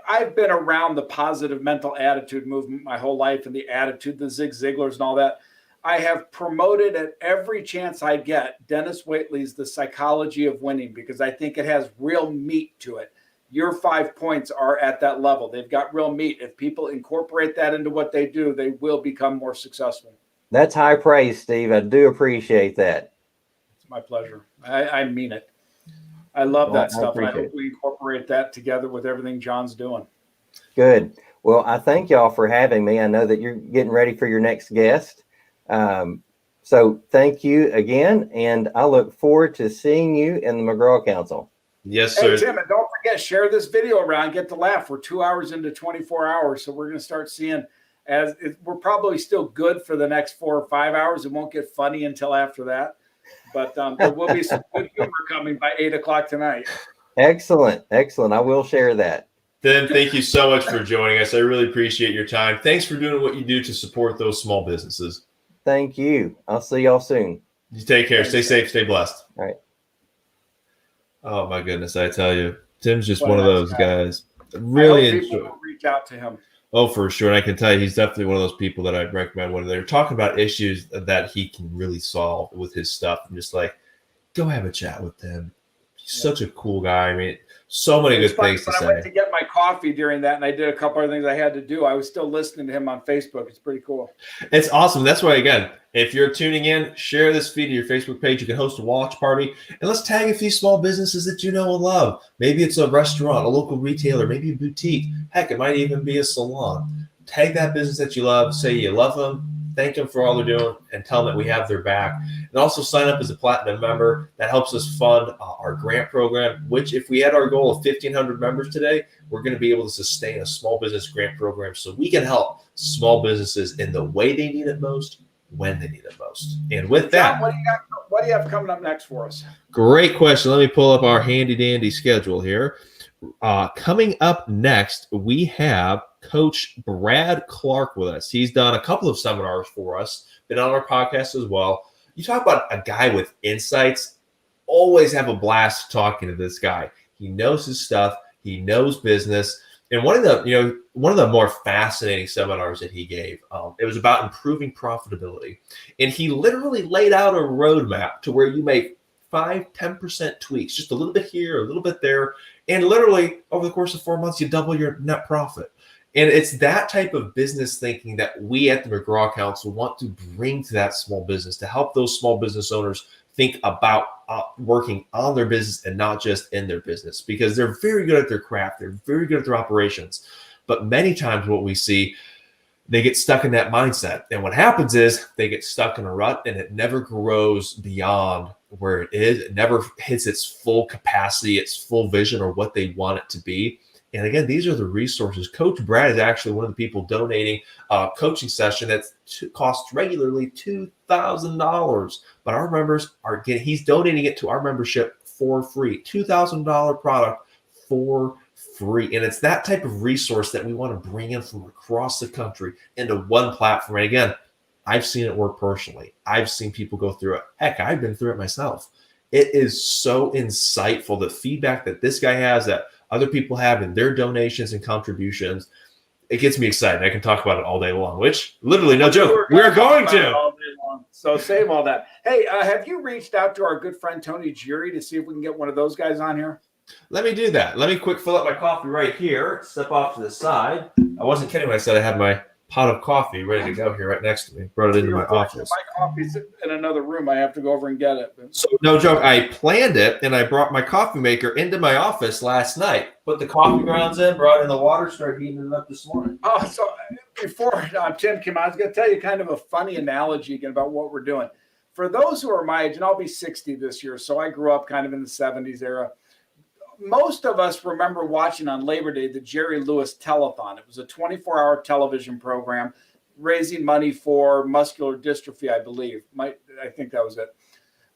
I've been around the positive mental attitude movement my whole life, and the attitude, the Zig Ziglars and all that. I have promoted at every chance I get Dennis Waitley's The Psychology of Winning, because I think it has real meat to it. Your 5 points are at that level. They've got real meat. If people incorporate that into what they do, they will become more successful. That's high praise, Steve. I do appreciate that. It's my pleasure. I mean it. I love that stuff. And I hope we incorporate that together with everything John's doing. Good. Well, I thank y'all for having me. I know that you're getting ready for your next guest. So thank you again. And I look forward to seeing you in the McGraw Council. Yes, sir. Hey, Tim, and don't forget, share this video around. Get the laugh. We're 2 hours into 24 hours. So we're going to start seeing we're probably still good for the next 4 or 5 hours. It won't get funny until after that. But there will be some good humor coming by 8 o'clock tonight. Excellent. I will share that. Tim, thank you so much for joining us. I really appreciate your time. Thanks for doing what you do to support those small businesses. Thank you. I'll see y'all soon. You take care. Stay safe. Stay blessed. All right. Oh, my goodness. I tell you, Tim's just What one of a nice those guy. guys. I Really hope people enjoy. will reach out to him. Oh, for sure. And I can tell you, he's definitely one of those people that I'd recommend when they're talking about issues that he can really solve with his stuff. I'm just like, go have a chat with him. He's such a cool guy. I mean, so many It's good funny, things to when I went say. to get my coffee during that, and I did a couple of things I had to do, I was still listening to him on Facebook. It's pretty cool. It's awesome. That's why, again, if you're tuning in, share this feed to your Facebook page. You can host a watch party, and let's tag a few small businesses that you know and love. Maybe it's a restaurant, a local retailer, maybe a boutique. Heck, it might even be a salon. Tag that business that you love. Say you love them. Thank them for all they're doing, and tell them that we have their back. And also sign up as a platinum member. That helps us fund our grant program, which if we had our goal of 1,500 members today, we're going to be able to sustain a small business grant program so we can help small businesses in the way they need it most, when they need it most. And with that, John, what do you have coming up next for us? great question. Let me pull up our handy dandy schedule here. Coming up next, we have Coach Brad Clark with us. He's done a couple of seminars for us, been on our podcast as well. You talk about a guy with insights. Always have a blast talking to this guy. He knows his stuff. He knows business. And one of the more fascinating seminars that he gave, it was about improving profitability. And he literally laid out a roadmap to where you make 5-10% tweaks, just a little bit here, a little bit there. And literally over the course of 4 months, you double your net profit. And it's that type of business thinking that we at the McGraw Council want to bring to that small business, to help those small business owners think about working on their business and not just in their business, because they're very good at their craft. They're very good at their operations. But many times what we see, they get stuck in that mindset. And what happens is they get stuck in a rut, and it never grows beyond where it is. It never hits its full capacity, its full vision, or what they want it to be. And again, these are the resources. Coach Brad is actually one of the people donating a coaching session that costs regularly $2,000. But our members are getting, he's donating it to our membership for free. $2,000 product for free. And it's that type of resource that we want to bring in from across the country into one platform. And again, I've seen it work personally. I've seen people go through it. Heck, I've been through it myself. It is so insightful, the feedback that this guy has, that other people have in their donations and contributions. It gets me excited. I can talk about it all day long, which literally, no joke, we're going to. All day long. So save all that. Hey, have you reached out to our good friend Tony Gieri to see if we can get one of those guys on here? Let me do that. Let me quick fill up my coffee right here. Step off to the side. I wasn't kidding when I said I had my pot of coffee ready to go here right next to me. Brought it into my office. My coffee's in another room. I have to go over and get it. So no joke, I planned it, and I brought my coffee maker into my office last night. Put the coffee grounds in, brought in the water, started heating it up this morning. Oh, so before Tim came on, I was going to tell you kind of a funny analogy again about what we're doing. For those who are my age, and I'll be 60 this year, so I grew up kind of in the 70s era. Most of us remember watching on Labor Day the Jerry Lewis Telethon. It was a 24-hour television program raising money for muscular dystrophy, I believe. I think that was it.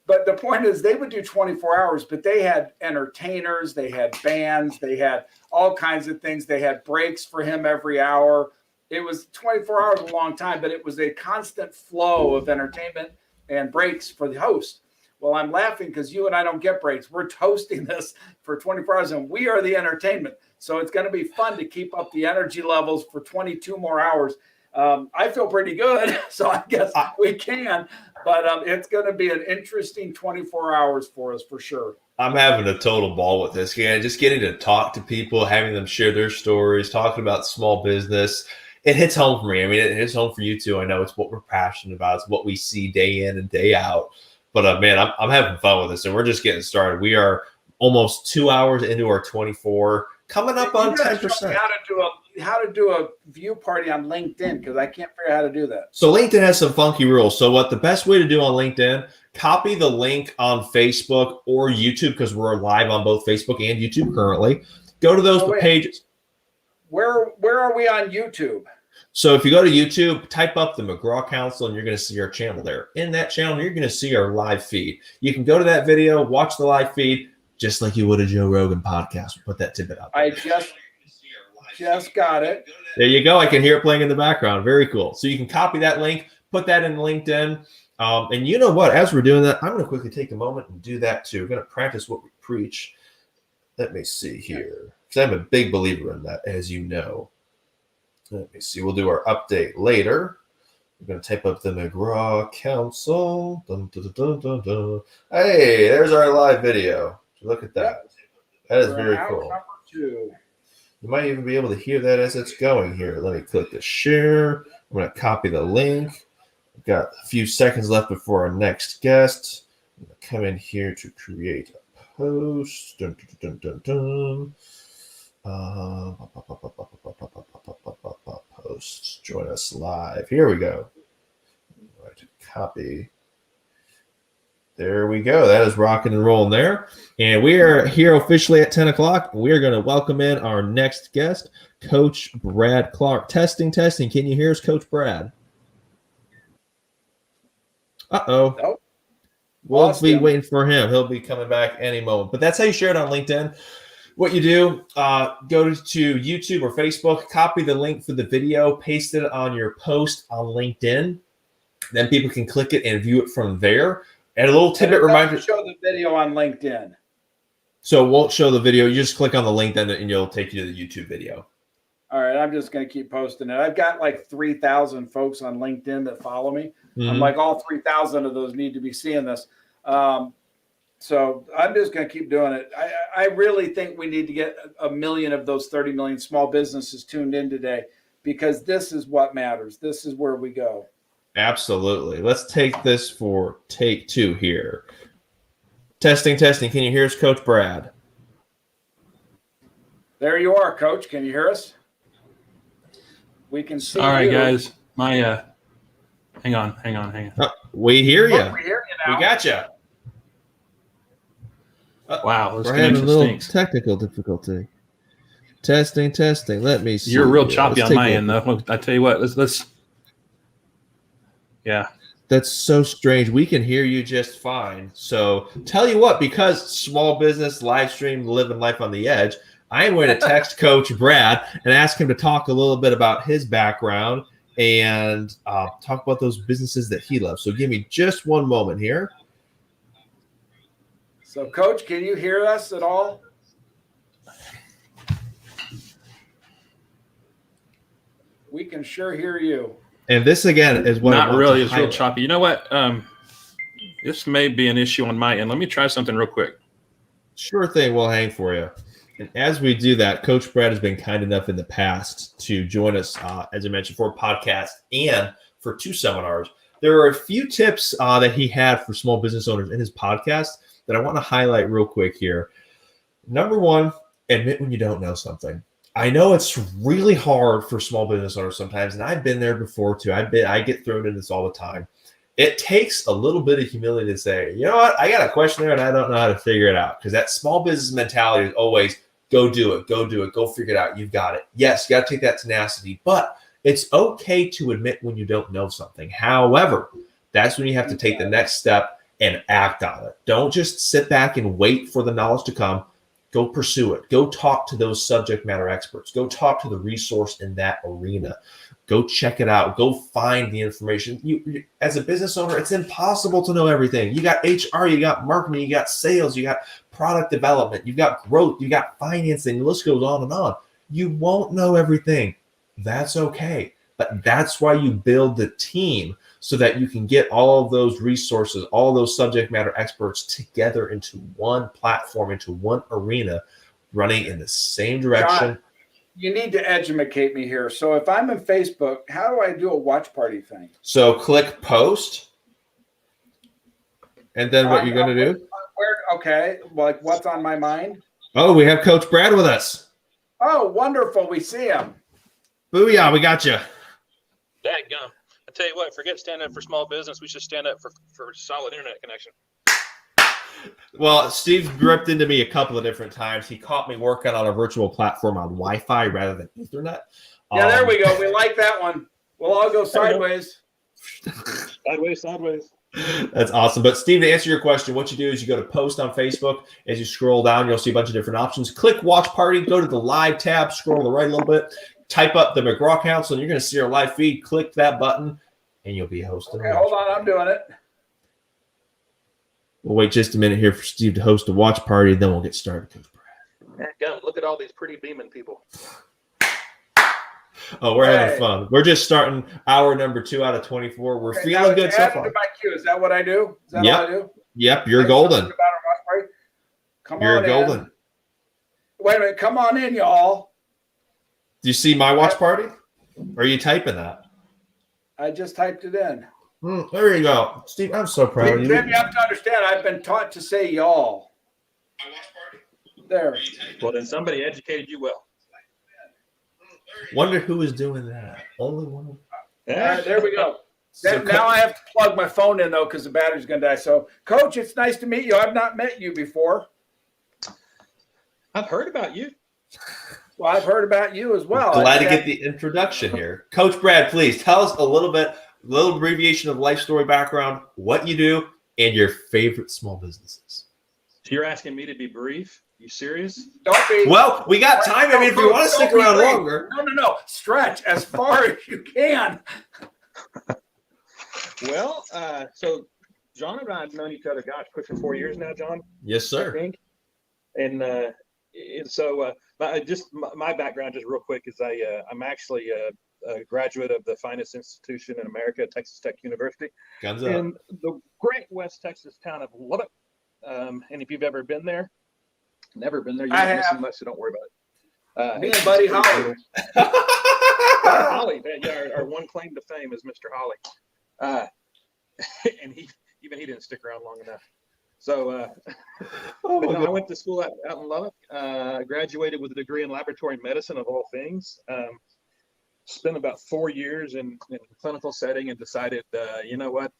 But the point is, they would do 24 hours, but they had entertainers, they had bands, they had all kinds of things. They had breaks for him every hour. It was 24 hours, a long time, but it was a constant flow of entertainment and breaks for the host. Well, I'm laughing because you and I don't get breaks. We're hosting this for 24 hours, and we are the entertainment. So it's going to be fun to keep up the energy levels for 22 more hours. I feel pretty good, so I guess we can. But it's going to be an interesting 24 hours for us for sure. I'm having a total ball with this. Yeah, just getting to talk to people, having them share their stories, talking about small business. It hits home for me. I mean, it hits home for you too. I know it's what we're passionate about. It's what we see day in and day out. But man, I'm having fun with this, and we're just getting started. We are almost 2 hours into our 24, coming up on 10%. How to do a view party on LinkedIn, because I can't figure out how to do that. So LinkedIn has some funky rules. So what the best way to do on LinkedIn, copy the link on Facebook or YouTube, because we're live on both Facebook and YouTube currently. Go to those pages. Where are we on YouTube? So if you go to YouTube, type up the McGraw Council, and you're going to see our channel there. In that channel, you're going to see our live feed. You can go to that video, watch the live feed, just like you would a Joe Rogan podcast. We'll put that tidbit out there. I just got it. There you go. I can hear it playing in the background. Very cool. So you can copy that link, put that in LinkedIn. And you know what? As we're doing that, I'm going to quickly take a moment and do that too. We're going to practice what we preach. Let me see here. Because I'm a big believer in that, as you know. Let me see. We'll do our update later. We're going to type up the McGraw Council. Dun, dun, dun, dun, dun. Hey, there's our live video. Look at that. That is very cool. Number 2. You might even be able to hear that as it's going here. Let me click the share. I'm going to copy the link. We've got a few seconds left before our next guest. I'm going to come in here to create a post. Dun, dun, dun, dun, dun. Posts. Join us live. Here we go. Right, copy. There we go. That is rocking and rolling there. And we are here officially at 10 o'clock. We are going to welcome in our next guest, Coach Brad Clark. Testing. Can you hear us, Coach Brad? Uh-oh. Nope. We'll be waiting for him. He'll be coming back any moment. But that's how you share it on LinkedIn. What you do, go to YouTube or Facebook, copy the link for the video, paste it on your post on LinkedIn. Then people can click it and view it from there. And a little tidbit reminder. Show the video on LinkedIn. So it won't show the video. You just click on the link then and it'll take you to the YouTube video. All right. I'm just going to keep posting it. I've got like 3,000 folks on LinkedIn that follow me. Mm-hmm. I'm like, all 3,000 of those need to be seeing this. So I'm just going to keep doing it. I really think we need to get 1 million of those 30 million small businesses tuned in today, because this is what matters. This is where we go. Absolutely. Let's take this for take 2 here. Testing. Can you hear us, Coach Brad? There you are, Coach. Can you hear us? We can see. All right, guys. My hang on. We hear you. Look, we hear you now. We got you. Wow, we're having a little technical difficulty. Testing. Let me see. You're real choppy on my end, though. I tell you what. Let's. Yeah. That's so strange. We can hear you just fine. So tell you what, because small business live stream, living life on the edge, I am going to text Coach Brad and ask him to talk a little bit about his background and talk about those businesses that he loves. So give me just one moment here. So, Coach, can you hear us at all? We can sure hear you. And this again is what not really. It's real choppy. You know what? This may be an issue on my end. Let me try something real quick. Sure thing. We'll hang for you. And as we do that, Coach Brad has been kind enough in the past to join us, as I mentioned, for a podcast and for 2 seminars. There are a few tips that he had for small business owners in his podcast that I want to highlight real quick here. Number 1, admit when you don't know something. I know it's really hard for small business owners sometimes, and I've been there before too. I get thrown into this all the time. It takes a little bit of humility to say, you know what, I got a question there and I don't know how to figure it out. Because that small business mentality is always go do it, go figure it out. You've got it. Yes, you got to take that tenacity, but it's okay to admit when you don't know something. However, that's when you have to take the next step and act on it. Don't just sit back and wait for the knowledge to come. Go pursue it. Go talk to those subject matter experts. Go talk to the resource in that arena. Go check it out. Go find the information. You, as a business owner, it's impossible to know everything. You got HR, you got marketing, you got sales, you got product development, you got growth, you got financing. The list goes on and on. You won't know everything. That's okay. But that's why you build the team, so that you can get all of those resources, all those subject matter experts together into one platform, into one arena, running in the same direction. John, you need to educate me here. So if I'm in Facebook, how do I do a watch party thing? So click post. And then what you're going to do? Okay. Like what's on my mind? Oh, we have Coach Brad with us. Oh, wonderful. We see him. Booyah, we got you. Dadgum. I tell you what, forget standing up for small business. We should stand up for solid internet connection. Well, Steve's ripped into me a couple of different times. He caught me working on a virtual platform on Wi-Fi rather than Ethernet. Yeah, there we go. We like that one. We'll all go sideways. Sideways. That's awesome. But Steve, to answer your question, what you do is you go to post on Facebook. As you scroll down, you'll see a bunch of different options. Click watch party, go to the live tab, scroll to the right a little bit, type up the McGraw Council, and you're going to see our live feed. Click that button, and you'll be hosting. Okay, hold on. I'm doing it. We'll wait just a minute here for Steve to host a watch party, then we'll get started. Coach Brad. Look at all these pretty beaming people. Oh, we're Hey. having fun. We're just starting hour number 2 out of 24. We're Okay, now feeling good it's so added far. to my queue. Is that what I do? Is that Yep. all I do? Yep, you're Say golden. something about our watch party? Come You're on golden. in. Wait a minute. Come on in, y'all. Do you see my watch party? Or are you typing that? I just typed it in. There you go. Steve, I'm so proud of you. Tim, you have to understand, I've been taught to say y'all. There. Well, then somebody educated you well. Wonder who is doing that. Only one. All right, there we go. So, Now I have to plug my phone in, though, because the battery's going to die. So, Coach, it's nice to meet you. I've not met you before. I've heard about you. Well, I've heard about you as well. glad to get the introduction here. Coach Brad, please tell us a little abbreviation of life story background, what you do, and your favorite small businesses. So you're asking me to be brief? You serious? Don't be. Well, we got time. I mean, if you want to stick around longer. No. Stretch as far as you can. Well, so John and I have known each other, gosh, pushing 4 years now, John. Yes, I sir. think. And so my background, just real quick, is I'm actually a graduate of the finest institution in America, Texas Tech University, Guns up. in the great West Texas town of Lubbock. And if you've ever been there, never been there, you're I not missing have. much, so don't worry about it. Me and Buddy Holly. Holly, yeah, our one claim to fame is Mr. Holly. And he didn't stick around long enough. So Oh, but my no, I God. went to school out in Lubbock, graduated with a degree in laboratory medicine of all things. Spent about 4 years in clinical setting and decided, you know what,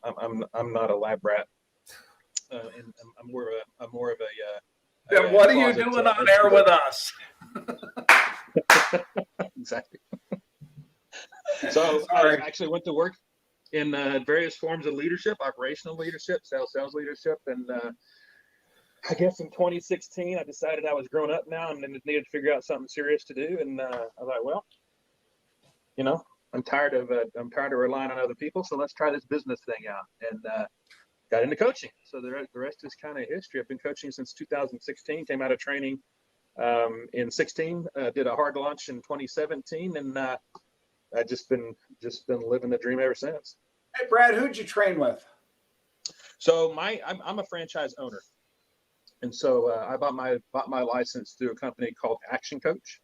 I'm not a lab rat. And I'm more of a Then what are you closet, doing on air with us? Exactly. So Sorry. I actually went to work in various forms of leadership, operational leadership, sales leadership. And I guess in 2016, I decided I was grown up now and needed to figure out something serious to do. And I was like, well, you know, I'm tired of relying on other people. So let's try this business thing out. And got into coaching. So the rest is kind of history. I've been coaching since 2016, came out of training in 16, did a hard launch in 2017. And I've just been living the dream ever since. Hey, Brad, who'd you train with? So I'm a franchise owner, and so I bought my license through a company called Action Coach.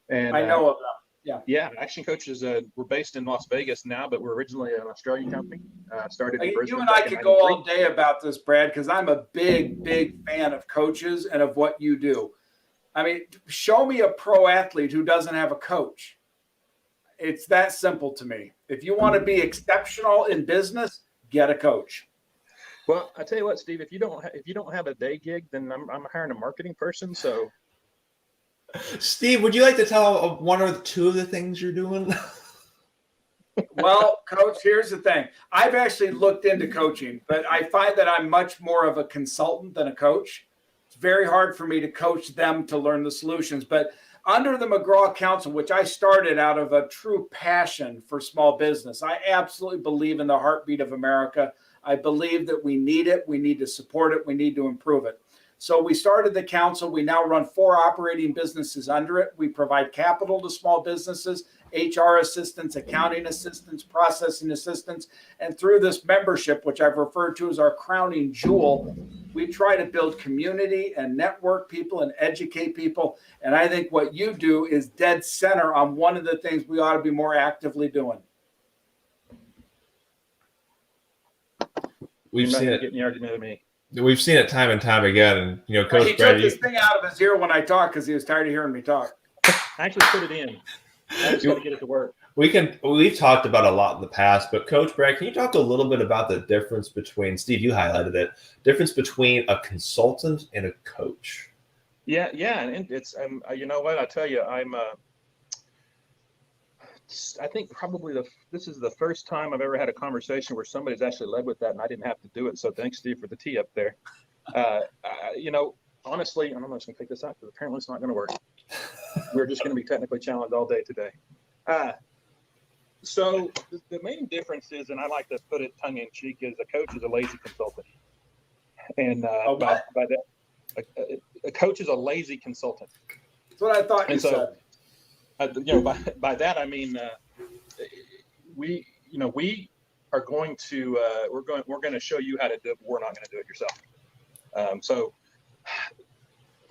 And I know of them. Yeah, Action Coach is we're based in Las Vegas now, but we're originally an Australian company. Started in Brisbane. You and I back in could go 93. all day about this, Brad, because I'm a big fan of coaches and of what you do. I mean, show me a pro athlete who doesn't have a coach. It's that simple to me. If you want to be exceptional in business, get a coach. Well, I tell you what, Steve, if you don't have a day gig, then I'm hiring a marketing person. So Steve, would you like to tell one or two of the things you're doing? Well, Coach, here's the thing. I've actually looked into coaching, but I find that I'm much more of a consultant than a coach. It's very hard for me to coach them to learn the solutions. But under the McGraw Council, which I started out of a true passion for small business, I absolutely believe in the heartbeat of America. I believe that we need it. We need to support it. We need to improve it. So we started the council. We now run 4 operating businesses under it. We provide capital to small businesses, HR assistance, accounting assistance, processing assistance. And through this membership, which I've referred to as our crowning jewel, we try to build community and network people and educate people. And I think what you do is dead center on one of the things we ought to be more actively doing. We've you're not seen gonna it. get any argument with me. We've seen it time and time again. And He Coach took Brad, this thing out of his ear when I talk because he was tired of hearing me talk. I actually put it in. I just got to get it to work. we've talked about a lot in the past, but Coach Brad, can you talk a little bit about the difference between, Steve, you highlighted it, difference between a consultant and a coach? Yeah, and it's you know what, I tell you, I think probably this is the first time I've ever had a conversation where somebody's actually led with that, and I didn't have to do it. So thanks, Steve, for the tee up there. Honestly, and I'm just going to take this out because apparently it's not going to work. We're just going to be technically challenged all day today. So the main difference is, and I like to put it tongue in cheek, is a coach is a lazy consultant. And by that, a coach is a lazy consultant. That's what I thought you And so, said. by that I mean we are going to we're going to show you how to do it. But we're not going to do it yourself.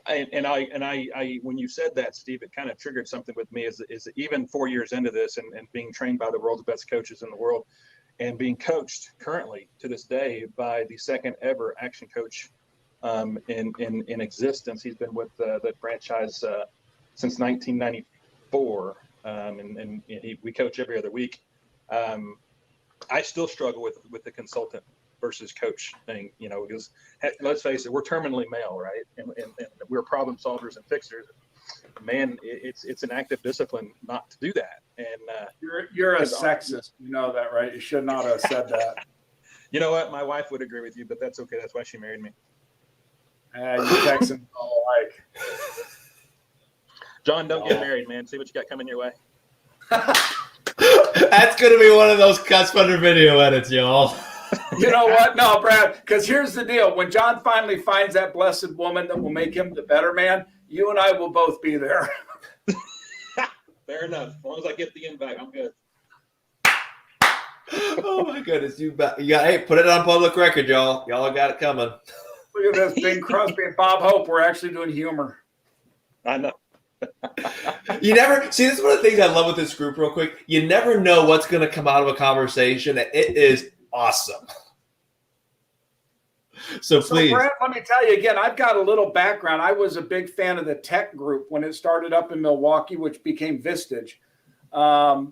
I when you said that, Steve, it kind of triggered something with me. Is even 4 years into this and being trained by the world's best coaches in the world, and being coached currently to this day by the second ever action coach in existence. He's been with the franchise since 1994, and we coach every other week. I still struggle with the consultant versus coach thing, because let's face it, we're terminally male, right? And we're problem solvers and fixers. Man, it's an active discipline not to do that. And You're a sexist. You know that, right? You should not have said that. You know what? My wife would agree with you, but that's okay. That's why she married me. You Texans all alike. John, don't get married, man. See what you got coming your way. That's going to be one of those cuts under video edits, y'all. You know what? No, Brad, because here's the deal. When John finally finds that blessed woman that will make him the better man, you and I will both be there. Fair enough. As long as I get the invite, I'm good. Oh my goodness, you got hey, put it on public record, y'all. Y'all got it coming. Look at this, Bing Crosby and Bob Hope. We're actually doing humor. I know. You never see. This is one of the things I love with this group. Real quick, you never know what's going to come out of a conversation. It is awesome. So please, Brad, let me tell you again. I've got a little background. I was a big fan of the Tech Group when it started up in Milwaukee, which became Vistage. I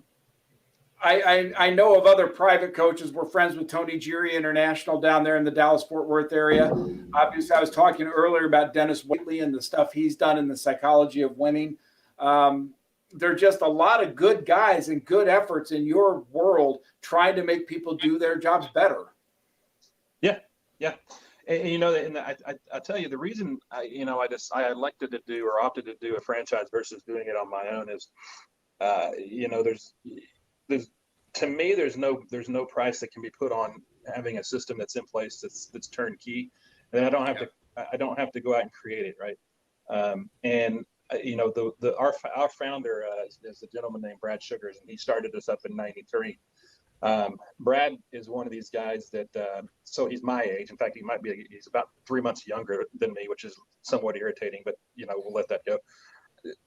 know of other private coaches. We're friends with Tony Geary International down there in the Dallas-Fort Worth area. Obviously, I was talking earlier about Dennis Whitley and the stuff he's done in the psychology of winning. There are just a lot of good guys and good efforts in your world trying to make people do their jobs better. Yeah. And I tell you, the reason I elected to do or opted to do a franchise versus doing it on my own is, there's to me, there's no price that can be put on having a system that's in place that's turnkey, and I don't have to go out and create it, right? Our founder is a gentleman named Brad Sugars, and he started us up in '93. Brad is one of these guys that so he's my age. In fact, he's about 3 months younger than me, which is somewhat irritating, but we'll let that go.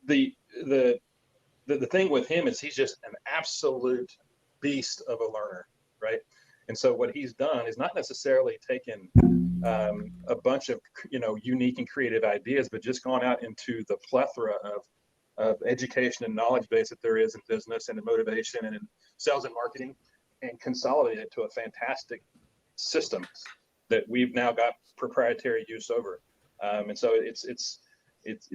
The thing with him is he's just an absolute beast of a learner, right? And so what he's done is not necessarily taken a bunch of unique and creative ideas, but just gone out into the plethora of education and knowledge base that there is in business and in motivation and in sales and marketing, and consolidated it to a fantastic system that we've now got proprietary use over. And so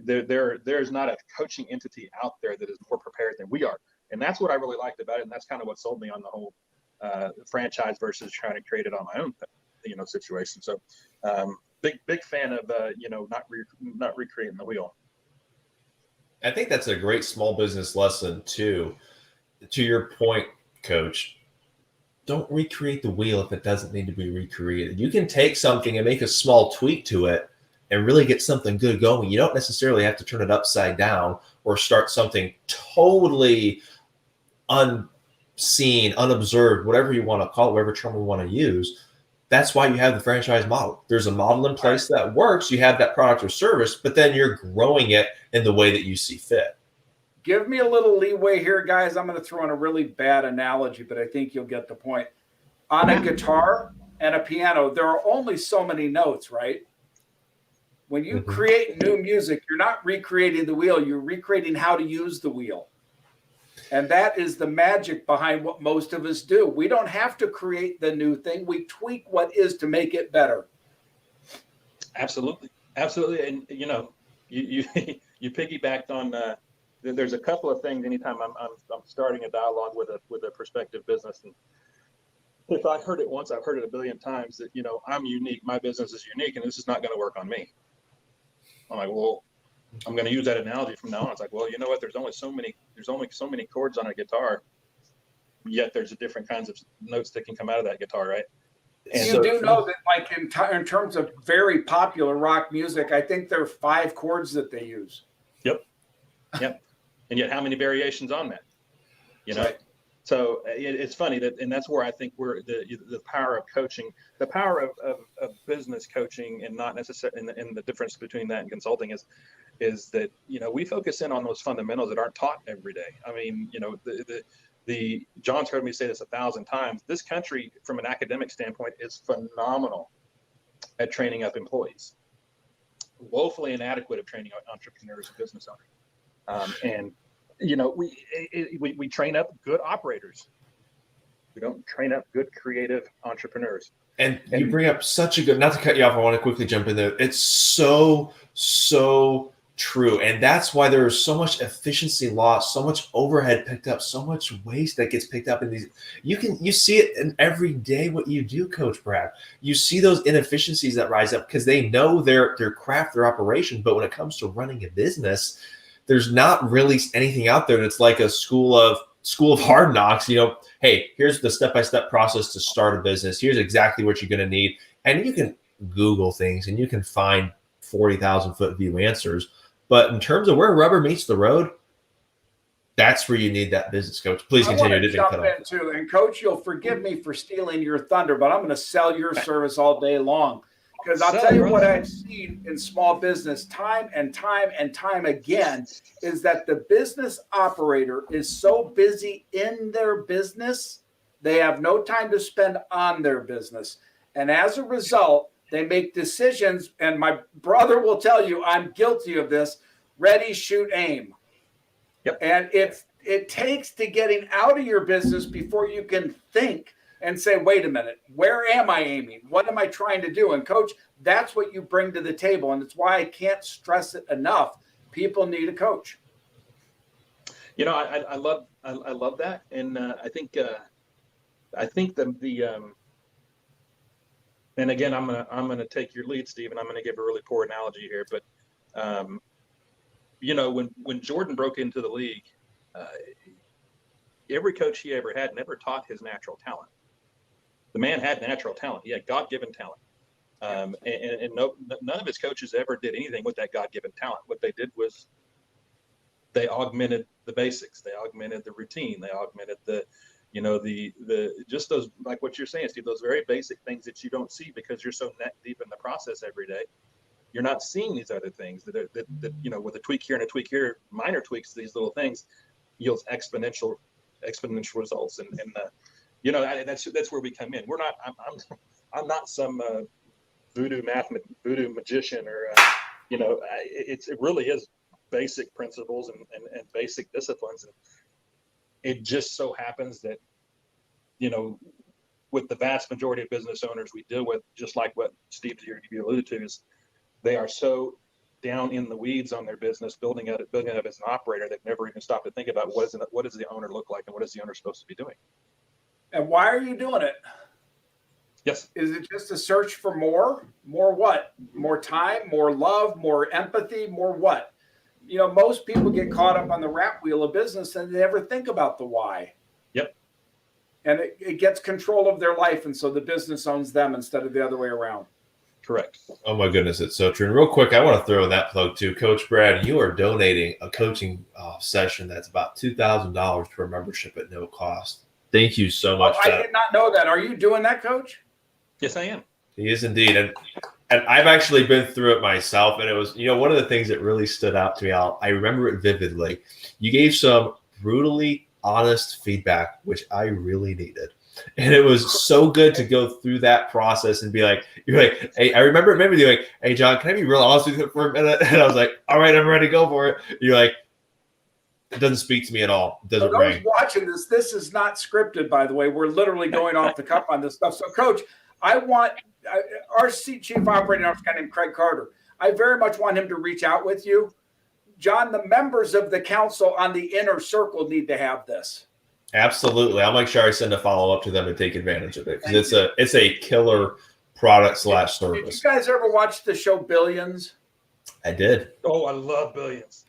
there's not a coaching entity out there that is more prepared than we are. And that's what I really liked about it. And that's kind of what sold me on the whole franchise versus trying to create it on my own, situation. So big fan of, not recreating the wheel. I think that's a great small business lesson too. To your point, Coach, don't recreate the wheel if it doesn't need to be recreated. You can take something and make a small tweak to it and really get something good going. You don't necessarily have to turn it upside down or start something totally unseen, unobserved, whatever you want to call it, whatever term we want to use. That's why you have the franchise model. There's a model in place that works. You have that product or service, but then you're growing it in the way that you see fit. Give me a little leeway here, guys. I'm going to throw in a really bad analogy, but I think you'll get the point. On a guitar and a piano, there are only so many notes, right? When you create new music, you're not recreating the wheel. You're recreating how to use the wheel. And that is the magic behind what most of us do. We don't have to create the new thing. We tweak what is to make it better. Absolutely. And, you piggybacked on there's a couple of things anytime I'm starting a dialogue with a prospective business, and if I heard it once, I've heard it a billion times that, I'm unique, my business is unique, and this is not going to work on me. I'm like, well, I'm going to use that analogy from now on. It's like, well, you know what? There's only so many chords on a guitar, yet there's different kinds of notes that can come out of that guitar, right? And you do know that, like in terms of very popular rock music, I think there are 5 chords that they use. Yep. And yet, how many variations on that? Right. So it's funny and that's where I think we're the power of coaching, the power of business coaching, and not necessarily in the difference between that and consulting is that we focus in on those fundamentals that aren't taught every day. I mean, the John's heard me say this 1,000 times. This country, from an academic standpoint, is phenomenal at training up employees. Woefully inadequate at training entrepreneurs and business owners. And we train up good operators. We don't train up good creative entrepreneurs. And you bring up such a good, not to cut you off, I want to quickly jump in there. It's so true. And that's why there is so much efficiency lost, so much overhead picked up, so much waste that gets picked up in these. You see it in every day what you do, Coach Brad. You see those inefficiencies that rise up because they know their craft, their operation. But when it comes to running a business, there's not really anything out there that's like a school of hard knocks. Hey, here's the step-by-step process to start a business. Here's exactly what you're going to need. And you can Google things and you can find 40,000 foot view answers. But in terms of where rubber meets the road, that's where you need that business coach. Please continue. To jump in too. And Coach, you'll forgive me for stealing your thunder, but I'm going to sell your service all day long. Because I'll tell you what I've seen in small business time and time again is that the business operator is so busy in their business, they have no time to spend on their business. And as a result, they make decisions, and my brother will tell you I'm guilty of this, ready, shoot, aim. Yep. And it takes to getting out of your business before you can think and say, wait a minute, where am I aiming? What am I trying to do? And Coach, that's what you bring to the table. And it's why I can't stress it enough. People need a coach. I love that. And I think and again, I'm gonna take your lead, Steve, and I'm gonna give a really poor analogy here. But when Jordan broke into the league, every coach he ever had never taught his natural talent. The man had natural talent. He had God-given talent. And none of his coaches ever did anything with that God-given talent. What they did was they augmented the basics. They augmented the routine. They augmented the just those, like what you're saying, Steve, those very basic things that you don't see because you're so neck deep in the process every day. You're not seeing these other things that with a tweak here and a tweak here, minor tweaks, these little things yields exponential results. And that's where we come in. We're not. I'm not some voodoo magician or it really is basic principles and basic disciplines. And it just so happens that with the vast majority of business owners we deal with, just like what Steve you alluded to, is they are so down in the weeds on their business, building it up as an operator, that never even stop to think about what does the owner look like and what is the owner supposed to be doing. And why are you doing it? Yes. Is it just a search for more what? More time, more love, more empathy, more what? Most people get caught up on the rat wheel of business and they never think about the why. Yep. And it gets control of their life. And so the business owns them instead of the other way around. Correct. Oh my goodness, it's so true. And real quick, I want to throw in that plug too. Coach Brad, you are donating a coaching session that's about $2,000 for a membership at no cost. Thank you so much. I did not know that. Are you doing that, Coach? Yes, I am. He is indeed. And I've actually been through it myself. And it was, one of the things that really stood out to me, I remember it vividly. You gave some brutally honest feedback, which I really needed. And it was so good to go through that process and be like, you're like, hey, I remember you like, hey, John, can I be real honest with you for a minute? And I was like, all right, I'm ready to go for it. You're like, it doesn't speak to me at all. It doesn't ring. Watching this is not scripted, by the way. We're literally going off the cuff on this stuff. So, Coach, I want our chief operating officer, guy named Craig Carter. I very much want him to reach out with you. John, the members of the council on the inner circle need to have this. Absolutely. I'll make sure I send a follow up to them and take advantage of it because it's a killer product / Did you service. guys ever watch the show Billions? I did. Oh, I love Billions.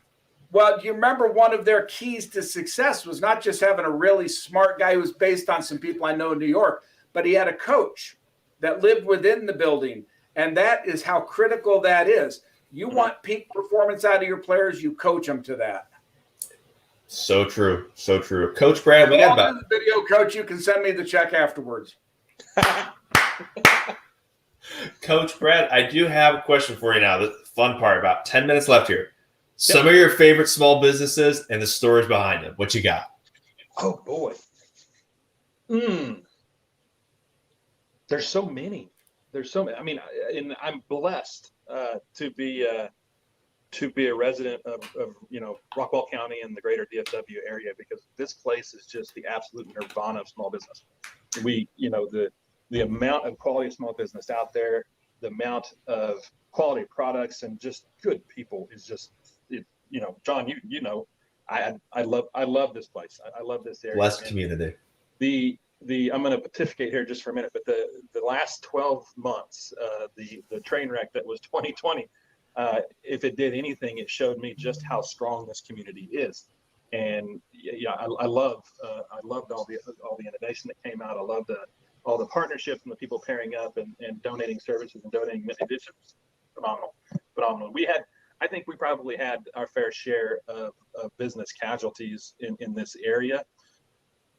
Well, do you remember one of their keys to success was not just having a really smart guy who was based on some people I know in New York, but he had a coach that lived within the building. And that is how critical that is. You want peak performance out of your players, you coach them to that. So true. So true. Coach Brad, we got about the video coach. You can send me the check afterwards. Coach Brad, I do have a question for you now. The fun part, about 10 minutes left here. Some of your favorite small businesses and the stories behind them. What you got? Oh boy. There's so many. There's so many. I mean, and I'm blessed to be a resident of Rockwall County and the greater DFW area, because this place is just the absolute nirvana of small business. The amount of quality small business out there, the amount of quality products and just good people is just, John, I love this place. I love this area. Blessed community. I'm going to pontificate here just for a minute, but the last 12 months, the train wreck that was 2020, if it did anything, it showed me just how strong this community is. And I loved all the innovation that came out. I loved all the partnerships and the people pairing up and donating services and donating editions. Phenomenal. I think we probably had our fair share of business casualties in this area.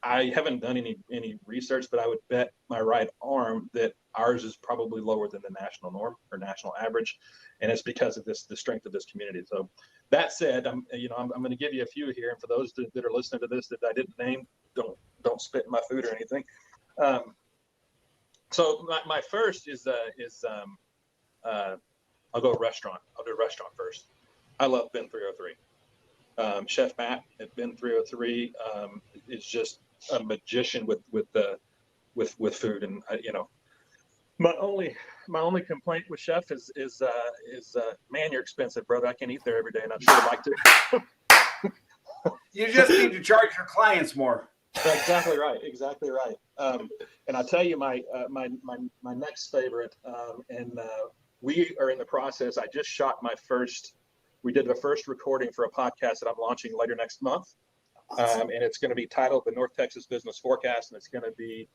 I haven't done any research, but I would bet my right arm that ours is probably lower than the national norm or national average, and it's because of the strength of this community. So, that said, I'm going to give you a few here, and for those that are listening to this that I didn't name, don't spit in my food or anything. So my first is I'll go restaurant. I'll do restaurant first. I love Ben 303. Chef Matt at Ben 303 is just a magician with food, and my only complaint with Chef is man, you're expensive, brother. I can't eat there every day, and I'd sure like to. You just need to charge your clients more. Exactly right. And I'll tell you my next favorite, and we are in the process. I just shot we did the first recording for a podcast that I'm launching later next month. And it's going to be titled The North Texas Business Forecast. And it's going to be,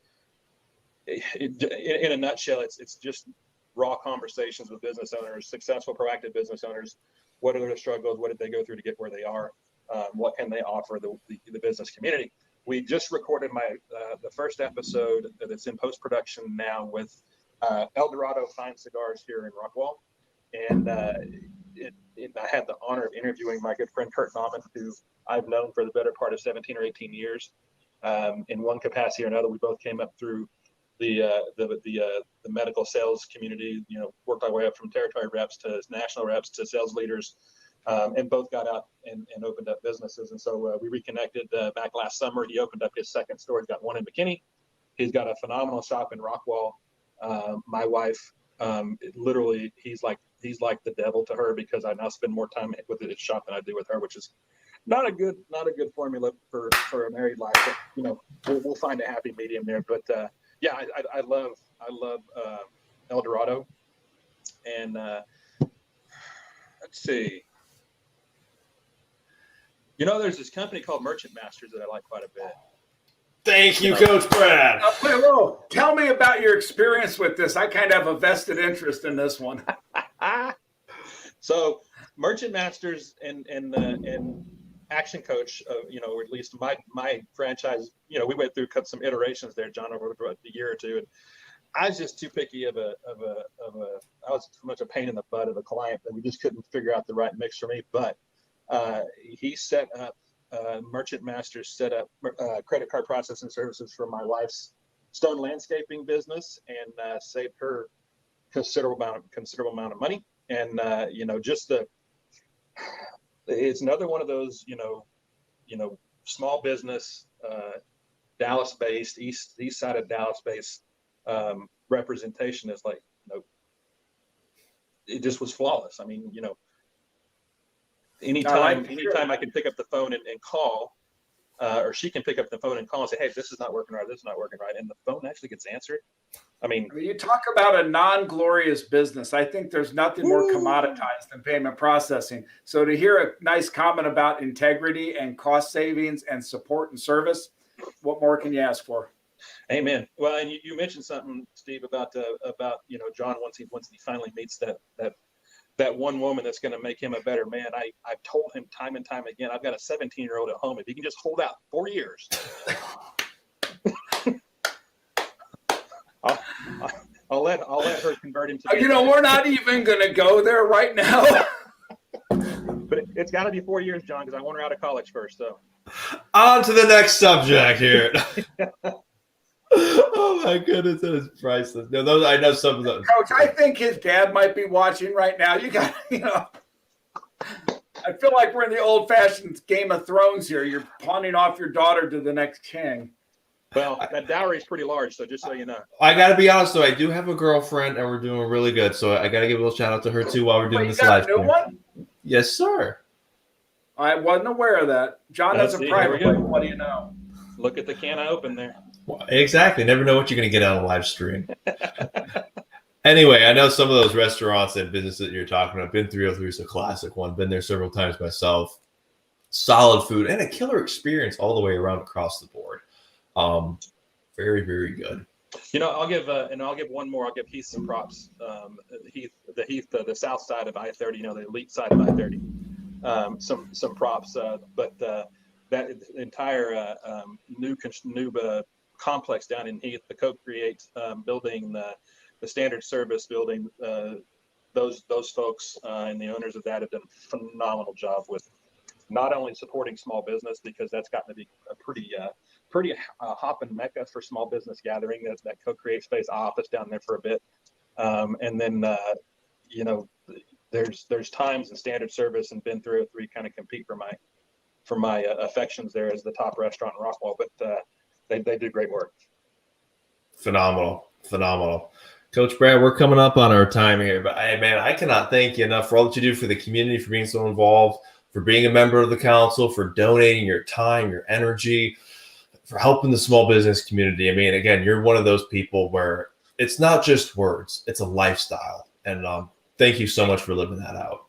in a nutshell, it's just raw conversations with business owners, successful, proactive business owners. What are their struggles? What did they go through to get where they are? What can they offer the business community? We just recorded the first episode that's in post-production now with El Dorado Fine Cigars here in Rockwall. And I had the honor of interviewing my good friend Kurt Nauman, who I've known for the better part of 17 or 18 years. In one capacity or another, we both came up through the medical sales community, worked our way up from territory reps to national reps to sales leaders, and both got out and opened up businesses. And so we reconnected back last summer. He opened up his second store. He's got one in McKinney. He's got a phenomenal shop in Rockwall. My wife, literally, he's like the devil to her, because I now spend more time with his shop than I do with her, which is not a good formula for a married life. But we'll find a happy medium there. But I love El Dorado, and let's see. There's this company called Merchant Masters that I like quite a bit. Thank you, Coach Brad. Whoa. Tell me about your experience with this. I kind of have a vested interest in this one. So, Merchant Masters and Action Coach, or at least my franchise, we went through some iterations there, John, over a year or two, and I was just too picky I was too much a pain in the butt of a client that we just couldn't figure out the right mix for me. But he set up. Merchant Masters set up credit card processing services for my wife's stone landscaping business, and saved her considerable amount of money. And it's another one of those small business Dallas-based east side of Dallas-based representation is it just was flawless. I mean, anytime to hear that. I can pick up the phone and call, or she can pick up the phone and call and say, hey, this is not working right, this is not working right, and the phone actually gets answered. I mean, You talk about a non-glorious business. I think there's nothing more commoditized than payment processing. So to hear a nice comment about integrity and cost savings and support and service, what more can you ask for? amen. Well, and you mentioned something, Steve, about John once he finally meets that one woman that's going to make him a better man. I've told him time and time again, I've got a 17-year-old at home. If he can just hold out 4 years, I'll let her convert him to. We're not even going to go there right now. But it's got to be 4 years, John, because I want her out of college first. So On to the next subject here. Oh my goodness, that is priceless. No, those I know some of those. Coach, I think his dad might be watching right now. You got, I feel like we're in the old-fashioned Game of Thrones here. You're pawning off your daughter to the next king. well, that dowry is pretty large. So just so you know, I got to be honest though, I do have a girlfriend, and we're doing really good. So I got to give a little shout out to her too while we're doing Wait, this you got live a new stream. one? Yes, sir. I wasn't aware of that. John has a Here we private go. one. What do you know? look at the can I opened there. Well, exactly. Never know what you're going to get on a live stream. Anyway, I know some of those restaurants and businesses that you're talking about. Been 303 is a classic one. Been there several times myself. Solid food and a killer experience all the way around across the board. Very, very good. I'll give one more. I'll give Heath some props. The south side of I-30, the elite side of I-30. Some props. But that entire new complex down in Heath, the Co-Create building, the Standard Service building, those folks and the owners of that have done a phenomenal job with not only supporting small business, because that's gotten to be a pretty hopping mecca for small business gathering. That's that Co-Create space office down there for a bit, and then there's times in Standard Service and Ben 303 kind of compete for my affections there as the top restaurant in Rockwall, but they do great work. Phenomenal. Coach Brad, we're coming up on our time here, but hey, man, I cannot thank you enough for all that you do for the community, for being so involved, for being a member of the council, for donating your time, your energy, for helping the small business community. I mean, again, you're one of those people where it's not just words, it's a lifestyle. And thank you so much for living that out.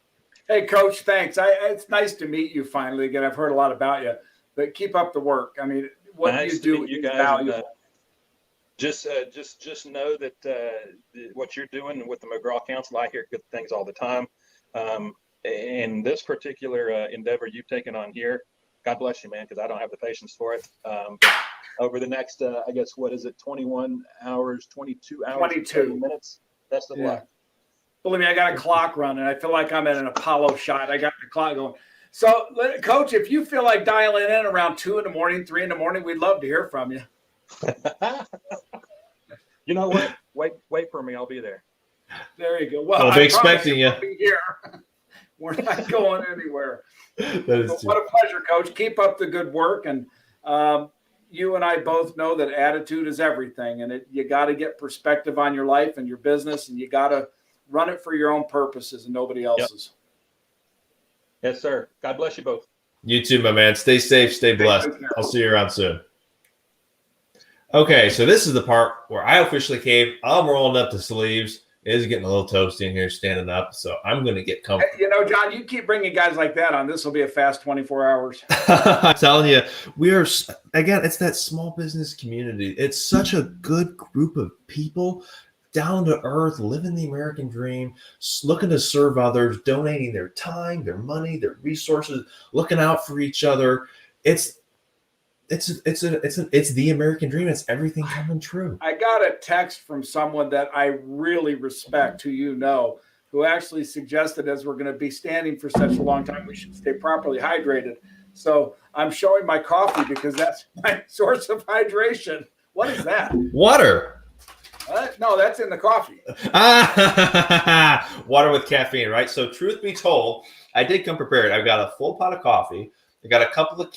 Hey, Coach, thanks. It's nice to meet you finally again. I've heard a lot about you, but keep up the work. I mean, what Nice you to do meet you is guys, valuable. Just know that what you're doing with the McGraw Council, I hear good things all the time. And this particular endeavor you've taken on here, God bless you, man, because I don't have the patience for it. But over the next, I guess, what is it, 21 hours, 22 hours, 22 30 minutes? Best of luck. Believe me, I got a clock running. I feel like I'm at an Apollo shot. I got the clock going. So, Coach, if you feel like dialing in around 2 in the morning, 3 in the morning, we'd love to hear from you. You know what? Wait for me. I'll be there. There you go. Well, I'll be I promise expecting you. we'll be here. We're not going anywhere. That is But what a pleasure, Coach. Keep up the good work. And you and I both know that attitude is everything. And you got to get perspective on your life and your business, and you got to run it for your own purposes and nobody else's. Yes, sir. God bless you both. You too, my man. Stay safe, stay blessed. I'll see you around soon. Okay, so this is the part where I officially came. I'm rolling up the sleeves. It is getting a little toasty in here, standing up, so I'm going to get comfortable. You know, John, you keep bringing guys like that on. This will be a fast 24 hours. I'm telling you, again, it's that small business community. It's such a good group of people, down to earth, living the American dream, looking to serve others, donating their time, their money, their resources, looking out for each other. It's the American dream. It's everything coming true. I got a text from someone that I really respect, who actually suggested, as we're going to be standing for such a long time, we should stay properly hydrated. So I'm showing my coffee because that's my source of hydration. What is that? Water. No, that's in the coffee. Water with caffeine, right? So truth be told, I did come prepared. I've got a full pot of coffee. I got a couple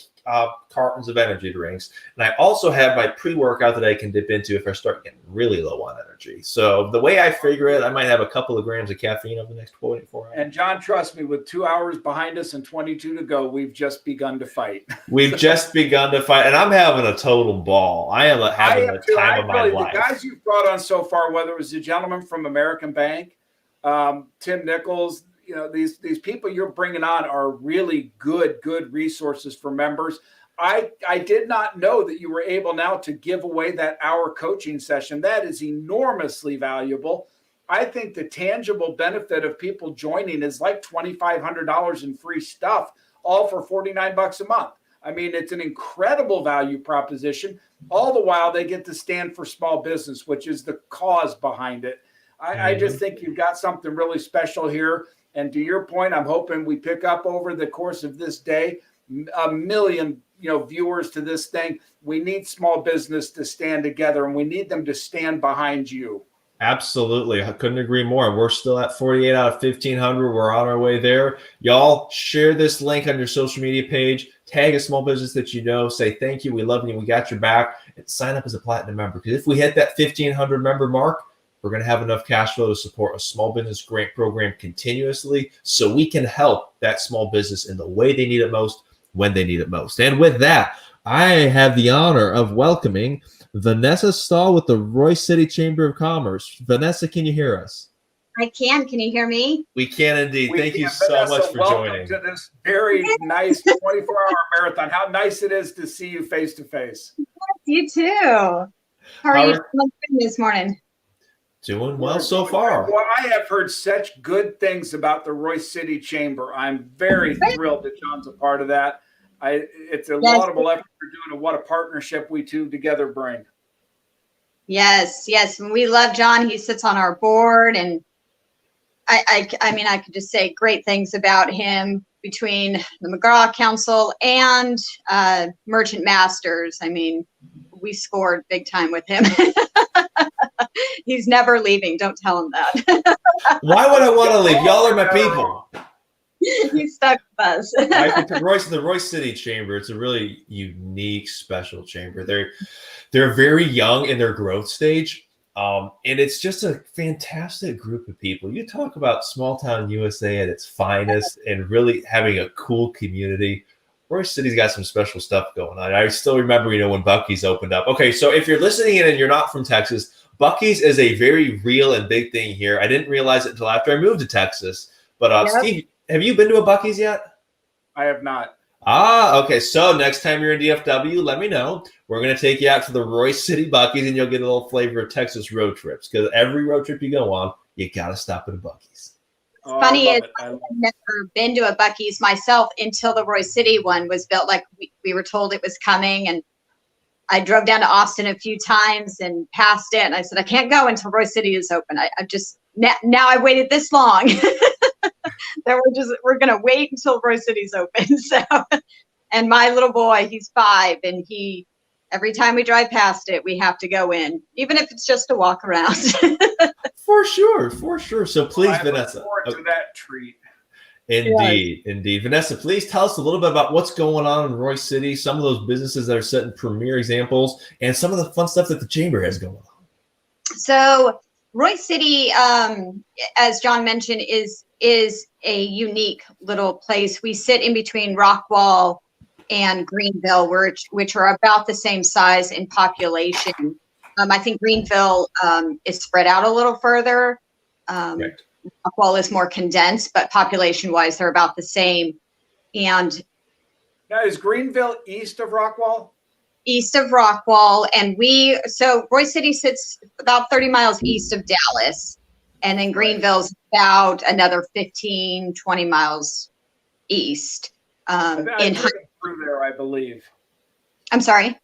cartons of energy drinks. And I also have my pre-workout that I can dip into if I start getting really low on energy. So the way I figure it, I might have a couple of grams of caffeine over the next 24 hours. And John, trust me, with 2 hours behind us and 22 to go, we've just begun to fight. We've just begun to fight, and I'm having a total ball. I am having the time of my life. The guys you've brought on so far, whether it was the gentleman from American Bank, Tim Nichols, you know, these people you're bringing on are really good resources for members. I did not know that you were able now to give away that hour coaching session. That is enormously valuable. I think the tangible benefit of people joining is like $2,500 in free stuff, all for $49 a month. I mean, it's an incredible value proposition. All the while they get to stand for small business, which is the cause behind it. I just think you've got something really special here. And to your point, I'm hoping we pick up over the course of this day, 1 million, viewers to this thing. We need small business to stand together, and we need them to stand behind you. Absolutely. I couldn't agree more. We're still at 48 out of 1,500. We're on our way there. Y'all share this link on your social media page. Tag a small business that you know. Say thank you. We love you. We got your back. And sign up as a platinum member. Because if we hit that 1,500 member mark, we're going to have enough cash flow to support a small business grant program continuously so we can help that small business in the way they need it most, when they need it most. And with that, I have the honor of welcoming Vanessa Stahl with the Royse City Chamber of Commerce. Vanessa, can you hear us? I can. Can you hear me? We can indeed. Thank you so much for joining. To this very nice 24-hour marathon. How nice it is to see you face to face. You too. How are you doing this morning? Doing well so far. Well, I have heard such good things about the Royse City Chamber. I'm very thrilled that John's a part of that. It's a laudable effort you're doing, and what a partnership we two together bring. Yes. We love John. He sits on our board, and I mean, I could just say great things about him between the McGraw Council and Merchant Masters. I mean, we scored big time with him. He's never leaving. Don't tell him that. Why would I want to leave? Y'all are my people. He's stuck with us. I think the Royse City Chamber, it's a really unique, special chamber. They're very young in their growth stage. And it's just a fantastic group of people. You talk about small town USA at its finest and really having a cool community. Royse City's got some special stuff going on. I still remember, when Buc-ee's opened up. Okay, so if you're listening in and you're not from Texas, Buc-ee's is a very real and big thing here. I didn't realize it until after I moved to Texas. But Yep. Steve, have you been to a Buc-ee's yet? I have not. Okay. So next time you're in DFW, let me know. We're going to take you out to the Royse City Buc-ee's, and you'll get a little flavor of Texas road trips. Because every road trip you go on, you got to stop at a Buc-ee's. Funny is, I've never been to a Buc-ee's myself until the Royse City one was built. Like we were told it was coming, and I drove down to Austin a few times and passed it, and I said I can't go until Royse City is open. I just now I waited this long that we're gonna wait until Royse City's open. So, and my little boy, he's 5, and every time we drive past it, we have to go in, even if it's just to walk around. For sure. So please, Vanessa. I look forward to that treat. Indeed. Vanessa, please tell us a little bit about what's going on in Royse City, some of those businesses that are setting premier examples, and some of the fun stuff that the chamber has going on. So Royse City, as John mentioned, is a unique little place. We sit in between Rockwall and Greenville, which are about the same size in population. I think Greenville is spread out a little further. Right. Rockwall is more condensed, but population-wise, they're about the same. And Now, is Greenville east of Rockwall? East of Rockwall, and so Royse City sits about 30 miles east of Dallas, and then Greenville's about another 15, 20 miles east. I've driven through there, I believe. I'm sorry?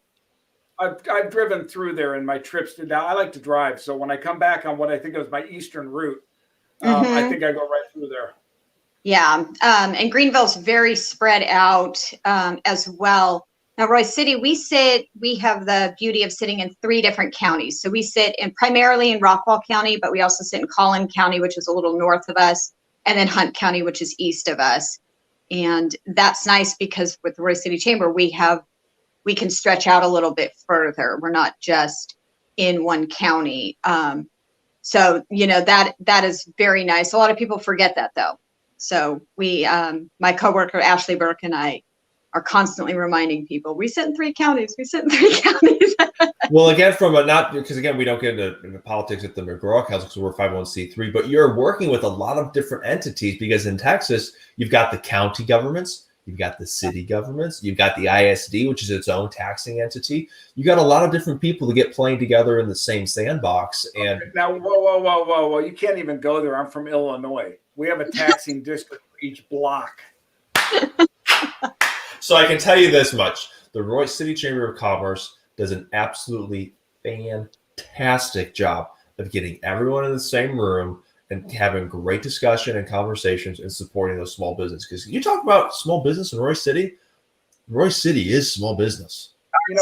I've driven through there in my trips to Dallas. I like to drive, so when I come back on what I think was my eastern route, I think I go right through there. Yeah, and Greenville's very spread out as well. Now, Royse City, we have the beauty of sitting in 3 different counties. So we sit primarily in Rockwall County, but we also sit in Collin County, which is a little north of us, and then Hunt County, which is east of us. And that's nice because with the Royse City Chamber, we can stretch out a little bit further. We're not just in one county. So, that is very nice. A lot of people forget that though. So my coworker, Ashley Burke, and I are constantly reminding people, we sit in 3 counties, Well, again, because again, we don't get into politics at the McGraw Council because we're 501c3, but you're working with a lot of different entities because in Texas, you've got the county governments, you've got the city governments, you've got the ISD, which is its own taxing entity. You got a lot of different people to get playing together in the same sandbox. And now, whoa. You can't even go there. I'm from Illinois. We have a taxing district for each block. So I can tell you this much. The Royse City Chamber of Commerce does an absolutely fantastic job of getting everyone in the same room and having great discussion and conversations and supporting those small businesses. Because you talk about small business in Royse City is small business.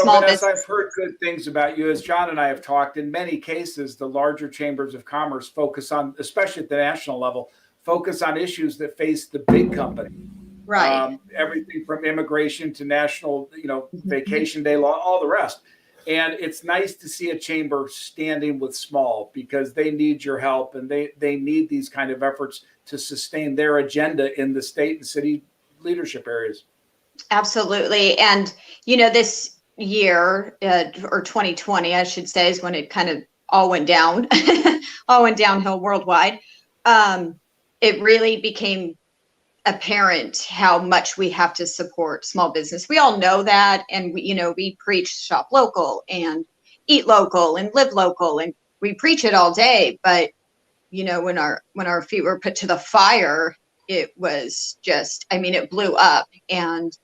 Vanessa, I've heard good things about you. As John and I have talked, in many cases, the larger chambers of commerce focus on, especially at the national level, focus on issues that face the big company. Right. Everything from immigration to national, vacation day law, all the rest. And it's nice to see a chamber standing with small because they need your help and they need these kind of efforts to sustain their agenda in the state and city leadership areas. Absolutely. And, this year or 2020, I should say, is when it kind of all went down, all went downhill worldwide. It really became apparent how much we have to support small business. We all know that. And we preach shop local and eat local and live local. And we preach it all day. But, when our feet were put to the fire, it was just, it blew up. And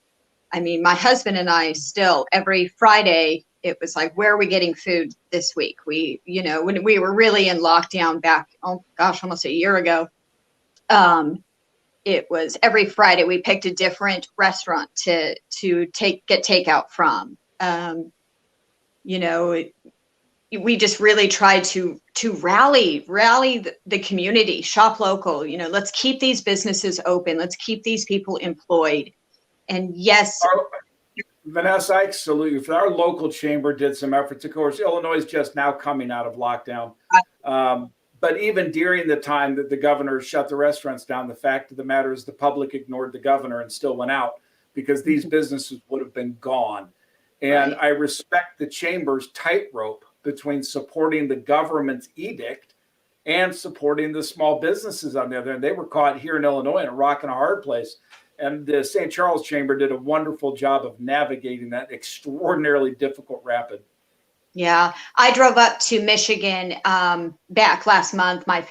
my husband and I still every Friday, it was like, where are we getting food this week? We, when we were really in lockdown back, almost a year ago, it was every Friday we picked a different restaurant to get takeout from. We just really tried to rally the community, shop local. Let's keep these businesses open. Let's keep these people employed. And yes, Vanessa, I salute you. If our local chamber did some efforts, of course, Illinois is just now coming out of lockdown. But even during the time that the governor shut the restaurants down, the fact of the matter is the public ignored the governor and still went out because these businesses would have been gone. And I respect the chamber's tightrope between supporting the government's edict and supporting the small businesses on the other end. They were caught here in Illinois in a rock and a hard place. And the St. Charles Chamber did a wonderful job of navigating that extraordinarily difficult rapid. Yeah, I drove up to Michigan back last month. My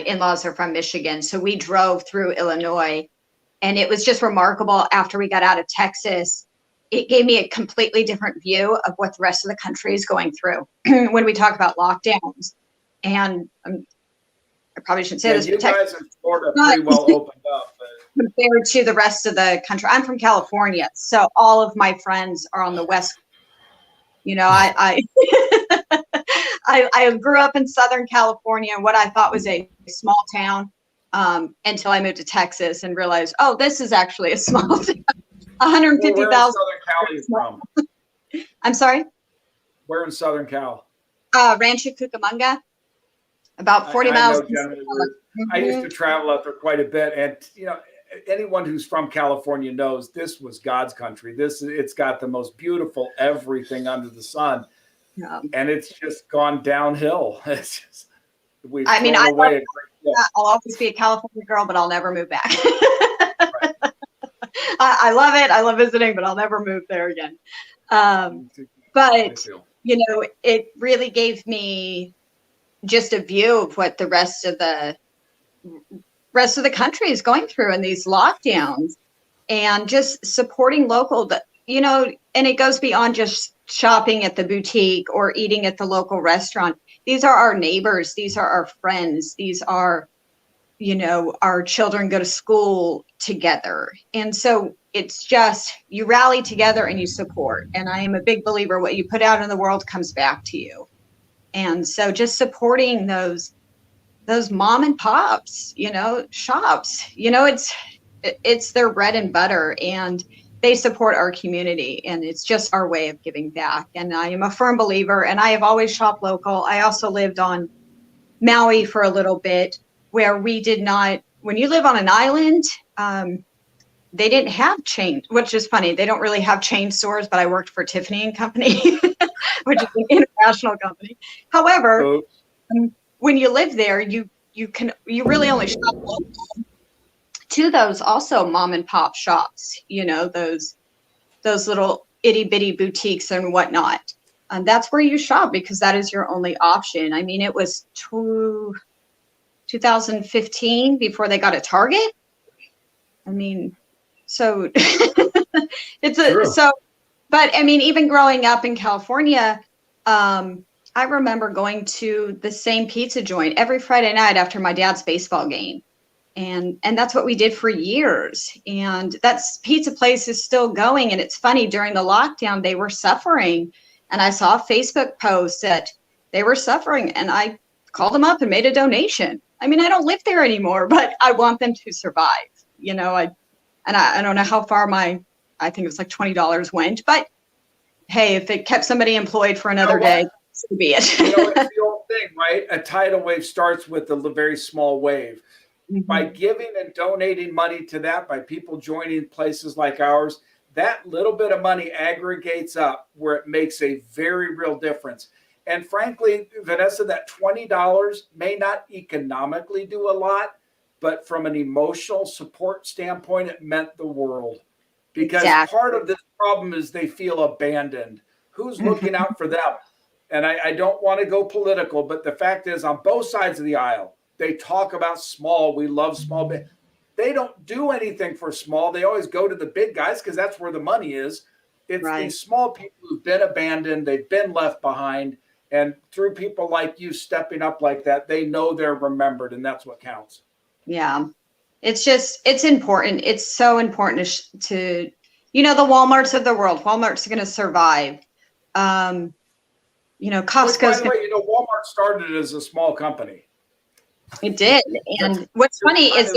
in-laws are from Michigan. So we drove through Illinois and it was just remarkable. After we got out of Texas, it gave me a completely different view of what the rest of the country is going through when we talk about lockdowns. And I probably shouldn't say this, you but guys in Florida pretty well opened up. Compared to the rest of the country, I'm from California, so all of my friends are on the West. I grew up in Southern California, what I thought was a small town, until I moved to Texas and realized, oh, this is actually a small town. 150,000. Where in Southern Cal are you from? I'm sorry? Where in Southern Cal? Rancho Cucamonga, about 40 miles. I used to travel out there quite a bit, and anyone who's from California knows this was God's country. It's got the most beautiful everything under the sun, and it's just gone downhill. It's just I'll always be a California girl, but I'll never move back. I love it. I love visiting, but I'll never move there again. But it really gave me just a view of what the rest of the country is going through in these lockdowns, and just supporting local, and it goes beyond just shopping at the boutique or eating at the local restaurant. These are our neighbors. These are our friends. These are, our children go to school together. And so it's just, you rally together and you support. And I am a big believer, what you put out in the world comes back to you. And so just supporting those mom and pops, shops, it's their bread and butter, and they support our community, and it's just our way of giving back. And I am a firm believer, and I have always shopped local. I also lived on Maui for a little bit, where we did not, when you live on an island, they didn't have chain, which is funny. They don't really have chain stores, but I worked for Tiffany and Company, which is an international company. However, when you live there, you really only shop local to those also mom and pop shops, those little itty bitty boutiques and whatnot. And that's where you shop, because that is your only option. I mean, it was 2015 before they got a Target. I mean, so but I mean, even growing up in California, I remember going to the same pizza joint every Friday night after my dad's baseball game. And that's what we did for years. And that's pizza place is still going. And it's funny, during the lockdown, they were suffering. And I saw a Facebook post that they were suffering, and I called them up and made a donation. I mean, I don't live there anymore, but I want them to survive. I don't know how far I think it was like $20 went, but hey, if it kept somebody employed for another day, so be it. It's the old thing, right? A tidal wave starts with a very small wave. Mm-hmm. By giving and donating money to that, by people joining places like ours, that little bit of money aggregates up where it makes a very real difference. And frankly, Vanessa, that $20 may not economically do a lot, but from an emotional support standpoint, it meant the world. Because part of this problem is they feel abandoned. Who's looking out for them? And I don't want to go political, but the fact is, on both sides of the aisle, they talk about small. We love small. They don't do anything for small. They always go to the big guys because that's where the money is. It's these small people who've been abandoned. They've been left behind. And through people like you stepping up like that, they know they're remembered, and that's what counts. Yeah. It's important. It's so important to the Walmarts of the world. Walmart's going to survive. Costco's. By the way, Walmart started as a small company. It did. And what's funny is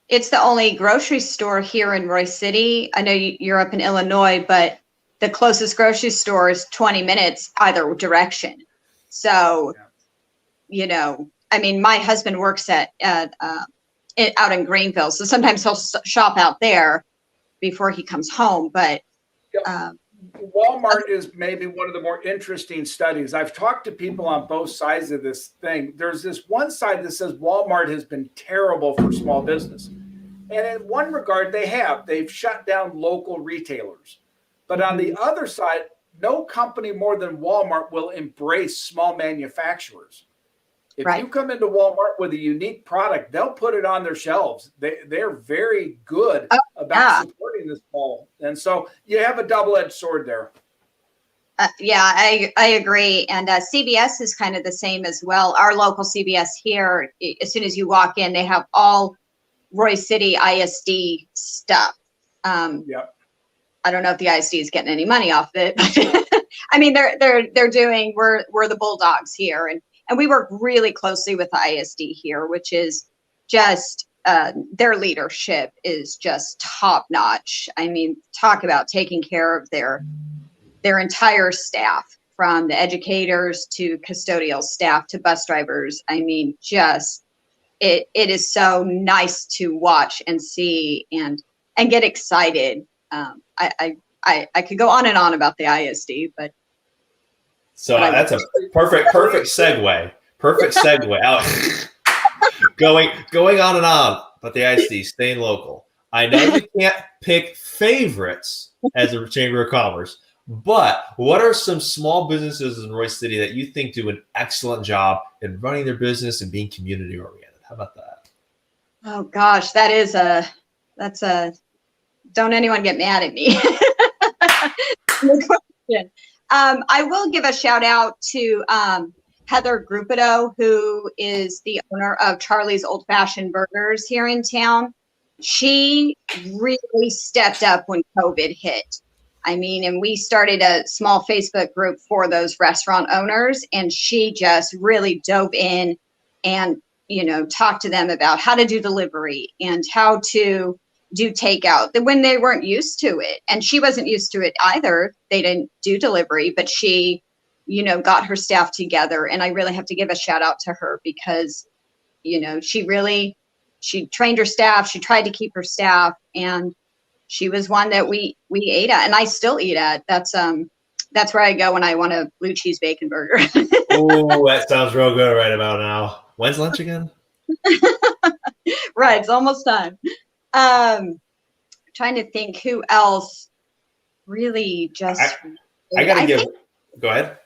it's the only grocery store here in Royse City. I know you're up in Illinois, but the closest grocery store is 20 minutes either direction. So, I mean, my husband works out in Greenville, so sometimes he'll shop out there before he comes home. But Walmart is maybe one of the more interesting studies. I've talked to people on both sides of this thing. There's this one side that says Walmart has been terrible for small business. And in one regard, they've shut down local retailers. But on the other side, no company more than Walmart will embrace small manufacturers. If you come into Walmart with a unique product, they'll put it on their shelves. They're very good about supporting the small. And so you have a double-edged sword there. I agree. And CVS is kind of the same as well. Our local CVS here, as soon as you walk in, they have all Royse City ISD stuff. I don't know if the ISD is getting any money off of it. But I mean, they're doing, we're the bulldogs here. And we work really closely with the ISD here, which is just, their leadership is just top notch. I mean, talk about taking care of their entire staff, from the educators to custodial staff to bus drivers. I mean, just, it is so nice to watch and see and get excited. I could go on and on about the ISD, but. So that's a perfect segue. Perfect segue out. going on and on, but the ISD, staying local. I know you can't pick favorites as a Chamber of Commerce, but what are some small businesses in Royse City that you think do an excellent job in running their business and being community oriented? How about that? Oh gosh, that's a, don't anyone get mad at me. I will give a shout out to Heather Grupido, who is the owner of Charlie's Old Fashioned Burgers here in town. She really stepped up when COVID hit. I mean, and we started a small Facebook group for those restaurant owners, and she just really dove in and talk to them about how to do delivery and how to do takeout when they weren't used to it. And she wasn't used to it either. They didn't do delivery, but she, got her staff together. And I really have to give a shout out to her because, she trained her staff. She tried to keep her staff, and she was one that we ate at, and I still eat at. That's where I go when I want a blue cheese bacon burger. Oh, that sounds real good right about now. When's lunch again? Right, it's almost time. Trying to think who else really just. I gotta give. Go ahead.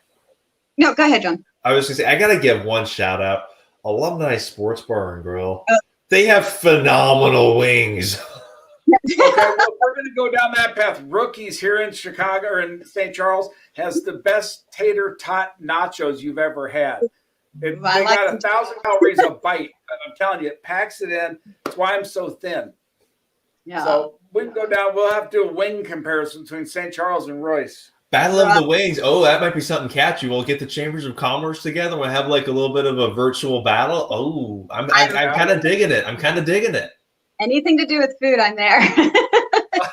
No, go ahead, John. I was gonna say I gotta give one shout out. Alumni Sports Bar and Grill. They have phenomenal wings. Okay, well, we're going to go down that path. Rookies here in Chicago or in St. Charles has the best tater tot nachos you've ever had. They got 1,000 calories a bite. And I'm telling you, it packs it in. That's why I'm so thin. Yeah. So we can go down. We'll have to do a wing comparison between St. Charles and Royce. Battle of the Wings. Oh, that might be something catchy. We'll get the Chambers of Commerce together. We'll have like a little bit of a virtual battle. Oh, I'm kind of digging it. Anything to do with food, I'm there.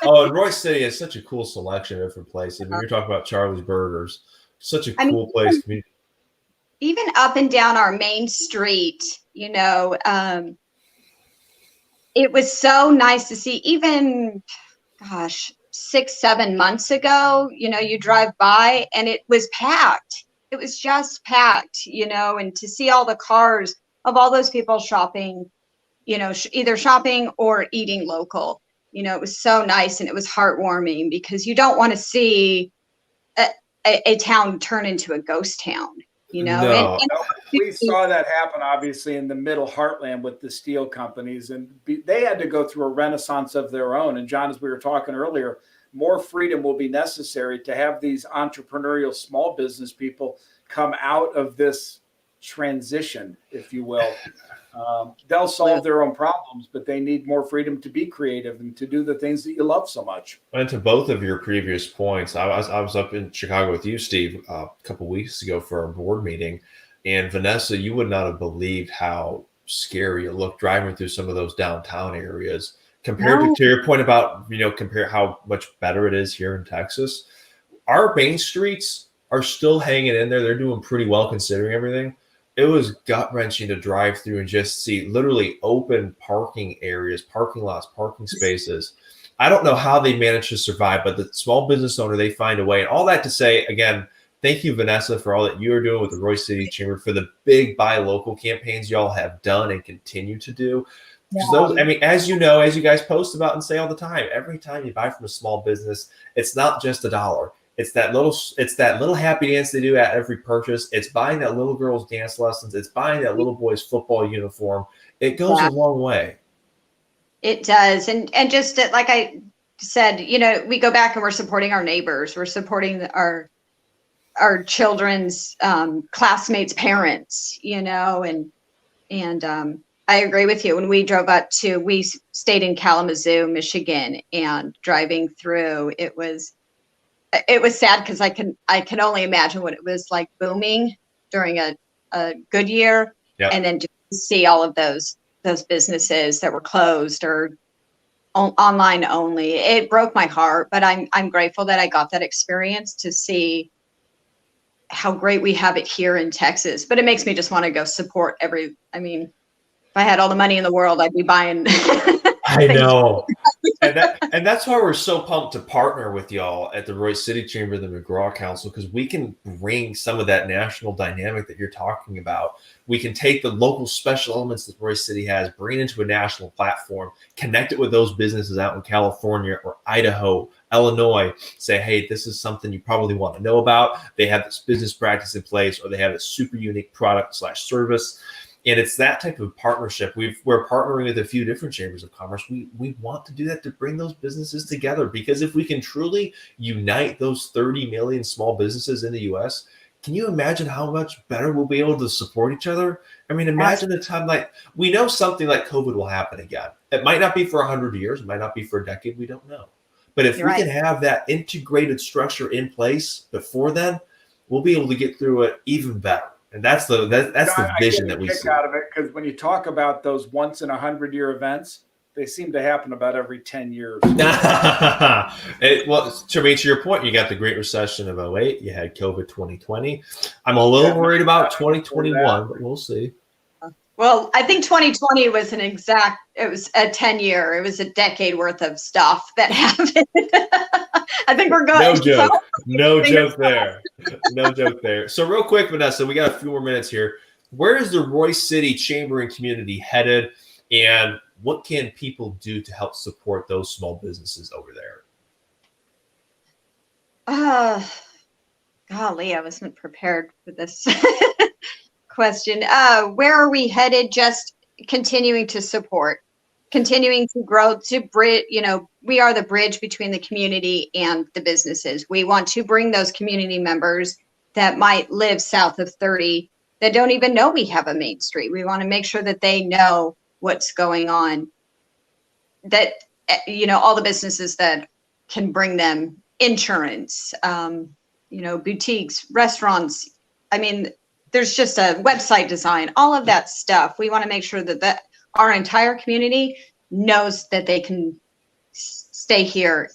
Oh, and Royce City has such a cool selection of different places. When you're talking about Charlie's Burgers, such a cool place. Even up and down our main street, it was so nice to see. Even, 6-7 months ago, you drive by and it was packed. It was just packed, and to see all the cars of all those people shopping, either shopping or eating local, it was so nice and it was heartwarming because you don't want to see a town turn into a ghost town, No. We saw that happen, obviously, in the middle heartland with the steel companies, and they had to go through a renaissance of their own. And John, as we were talking earlier, more freedom will be necessary to have these entrepreneurial small business people come out of this transition, if you will. They'll solve their own problems, but they need more freedom to be creative and to do the things that you love so much. And to both of your previous points, I was up in Chicago with you, Steve, a couple weeks ago for our board meeting. And Vanessa, you would not have believed how scary it looked driving through some of those downtown areas compared to your point about, compare how much better it is here in Texas. Our main streets are still hanging in there. They're doing pretty well considering everything. It was gut-wrenching to drive through and just see literally open parking areas, parking lots, parking spaces. I don't know how they managed to survive, but the small business owner, they find a way. And all that to say, again, thank you, Vanessa, for all that you are doing with the Royce City Chamber, for the big buy local campaigns y'all have done and continue to do. Those, as you know, as you guys post about and say all the time, every time you buy from a small business, it's not just $1. It's that little happy dance they do at every purchase. It's buying that little girl's dance lessons. It's buying that little boy's football uniform. It goes a long way. It does. And just like I said, we go back and we're supporting our neighbors. We're supporting our children's classmates' parents, and I agree with you. When we drove we stayed in Kalamazoo, Michigan, and driving through, it was sad because I can only imagine what it was like booming during a good year, and then to see all of those businesses that were closed or online only. It broke my heart, but I'm grateful that I got that experience to see how great we have it here in Texas. But it makes me just want to go support if I had all the money in the world, I'd be buying. I know. And that's why we're so pumped to partner with y'all at the Royce City Chamber, the McGraw Council, because we can bring some of that national dynamic that you're talking about. We can take the local special elements that Royce City has, bring it into a national platform, connect it with those businesses out in California or Idaho, Illinois, say, hey, this is something you probably want to know about. They have this business practice in place, or they have a super unique product/service. And it's that type of partnership. We're partnering with a few different chambers of commerce. We want to do that to bring those businesses together, because if we can truly unite those 30 million small businesses in the U.S., can you imagine how much better we'll be able to support each other? Imagine a time like, we know something like COVID will happen again. It might not be for 100 years. It might not be for a decade. We don't know. But if we can have that integrated structure in place before then, we'll be able to get through it even better. And that's the John, vision I get that a we kick see. out of it because when you talk about those once in 100-year events, they seem to happen about every 10 years. Well, to your point, you got the Great Recession of 08. You had COVID 2020. I'm a little worried about 2021, but we'll see. Well, I think 2020 was it was a 10-year, it was a decade worth of stuff that happened. I think we're good. No joke. No Fingers joke there. No joke there. So real quick, Vanessa, we got a few more minutes here. Where is the Royce City Chamber and community headed? And what can people do to help support those small businesses over there? Golly, I wasn't prepared for this question. Where are we headed? Just continuing to support, continuing to grow, to bridge, we are the bridge between the community and the businesses. We want to bring those community members that might live south of 30 that don't even know we have a main street. We want to make sure that they know what's going on, that, all the businesses that can bring them insurance, boutiques, restaurants. I mean, there's just a website design, all of that stuff. We want to make sure that our entire community knows that they can stay here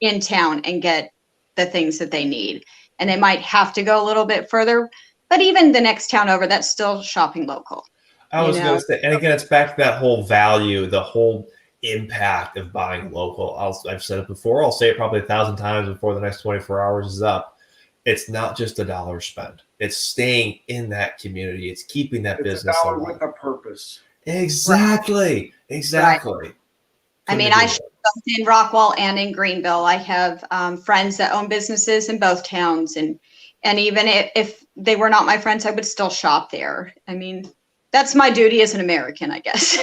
in town and get the things that they need. And they might have to go a little bit further, but even the next town over, that's still shopping local. I was going to say, and again, it's back to that whole value, the whole impact of buying local. I've said it before. I'll say it probably 1,000 times before the next 24 hours is up. It's not just a dollar spent. It's staying in that community. It's keeping that business $1 alive. with a purpose. Exactly. Exactly. I mean, I shop both in Rockwall and in Greenville. I have friends that own businesses in both towns, and even if they were not my friends, I would still shop there. I mean, that's my duty as an American, I guess.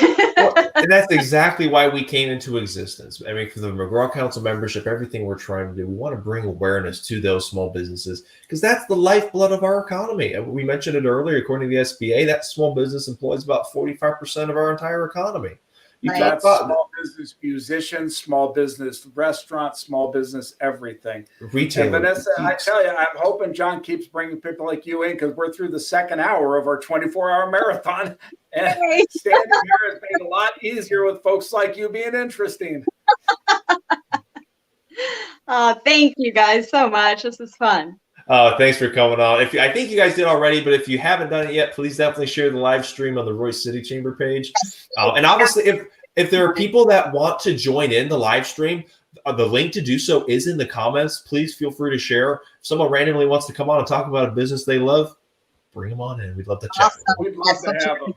And that's exactly why we came into existence. I mean, for the McGraw Council membership, everything we're trying to do, we want to bring awareness to those small businesses because that's the lifeblood of our economy. And we mentioned it earlier, according to the SBA, that small business employs about 45% of our entire economy. You talk about small business musicians, small business restaurants, small business everything. Retail. And Vanessa, I tell you, I'm hoping John keeps bringing people like you in because we're through the second hour of our 24-hour marathon. And standing here has made it a lot easier with folks like you being interesting. Thank you guys so much. This is fun. Thanks for coming on. I think you guys did already, but if you haven't done it yet, please definitely share the live stream on the Royce City Chamber page. And obviously, if there are people that want to join in the live stream, the link to do so is in the comments. Please feel free to share. If someone randomly wants to come on and talk about a business they love, bring them on in. We'd love to chat. Awesome. We'd love to have them.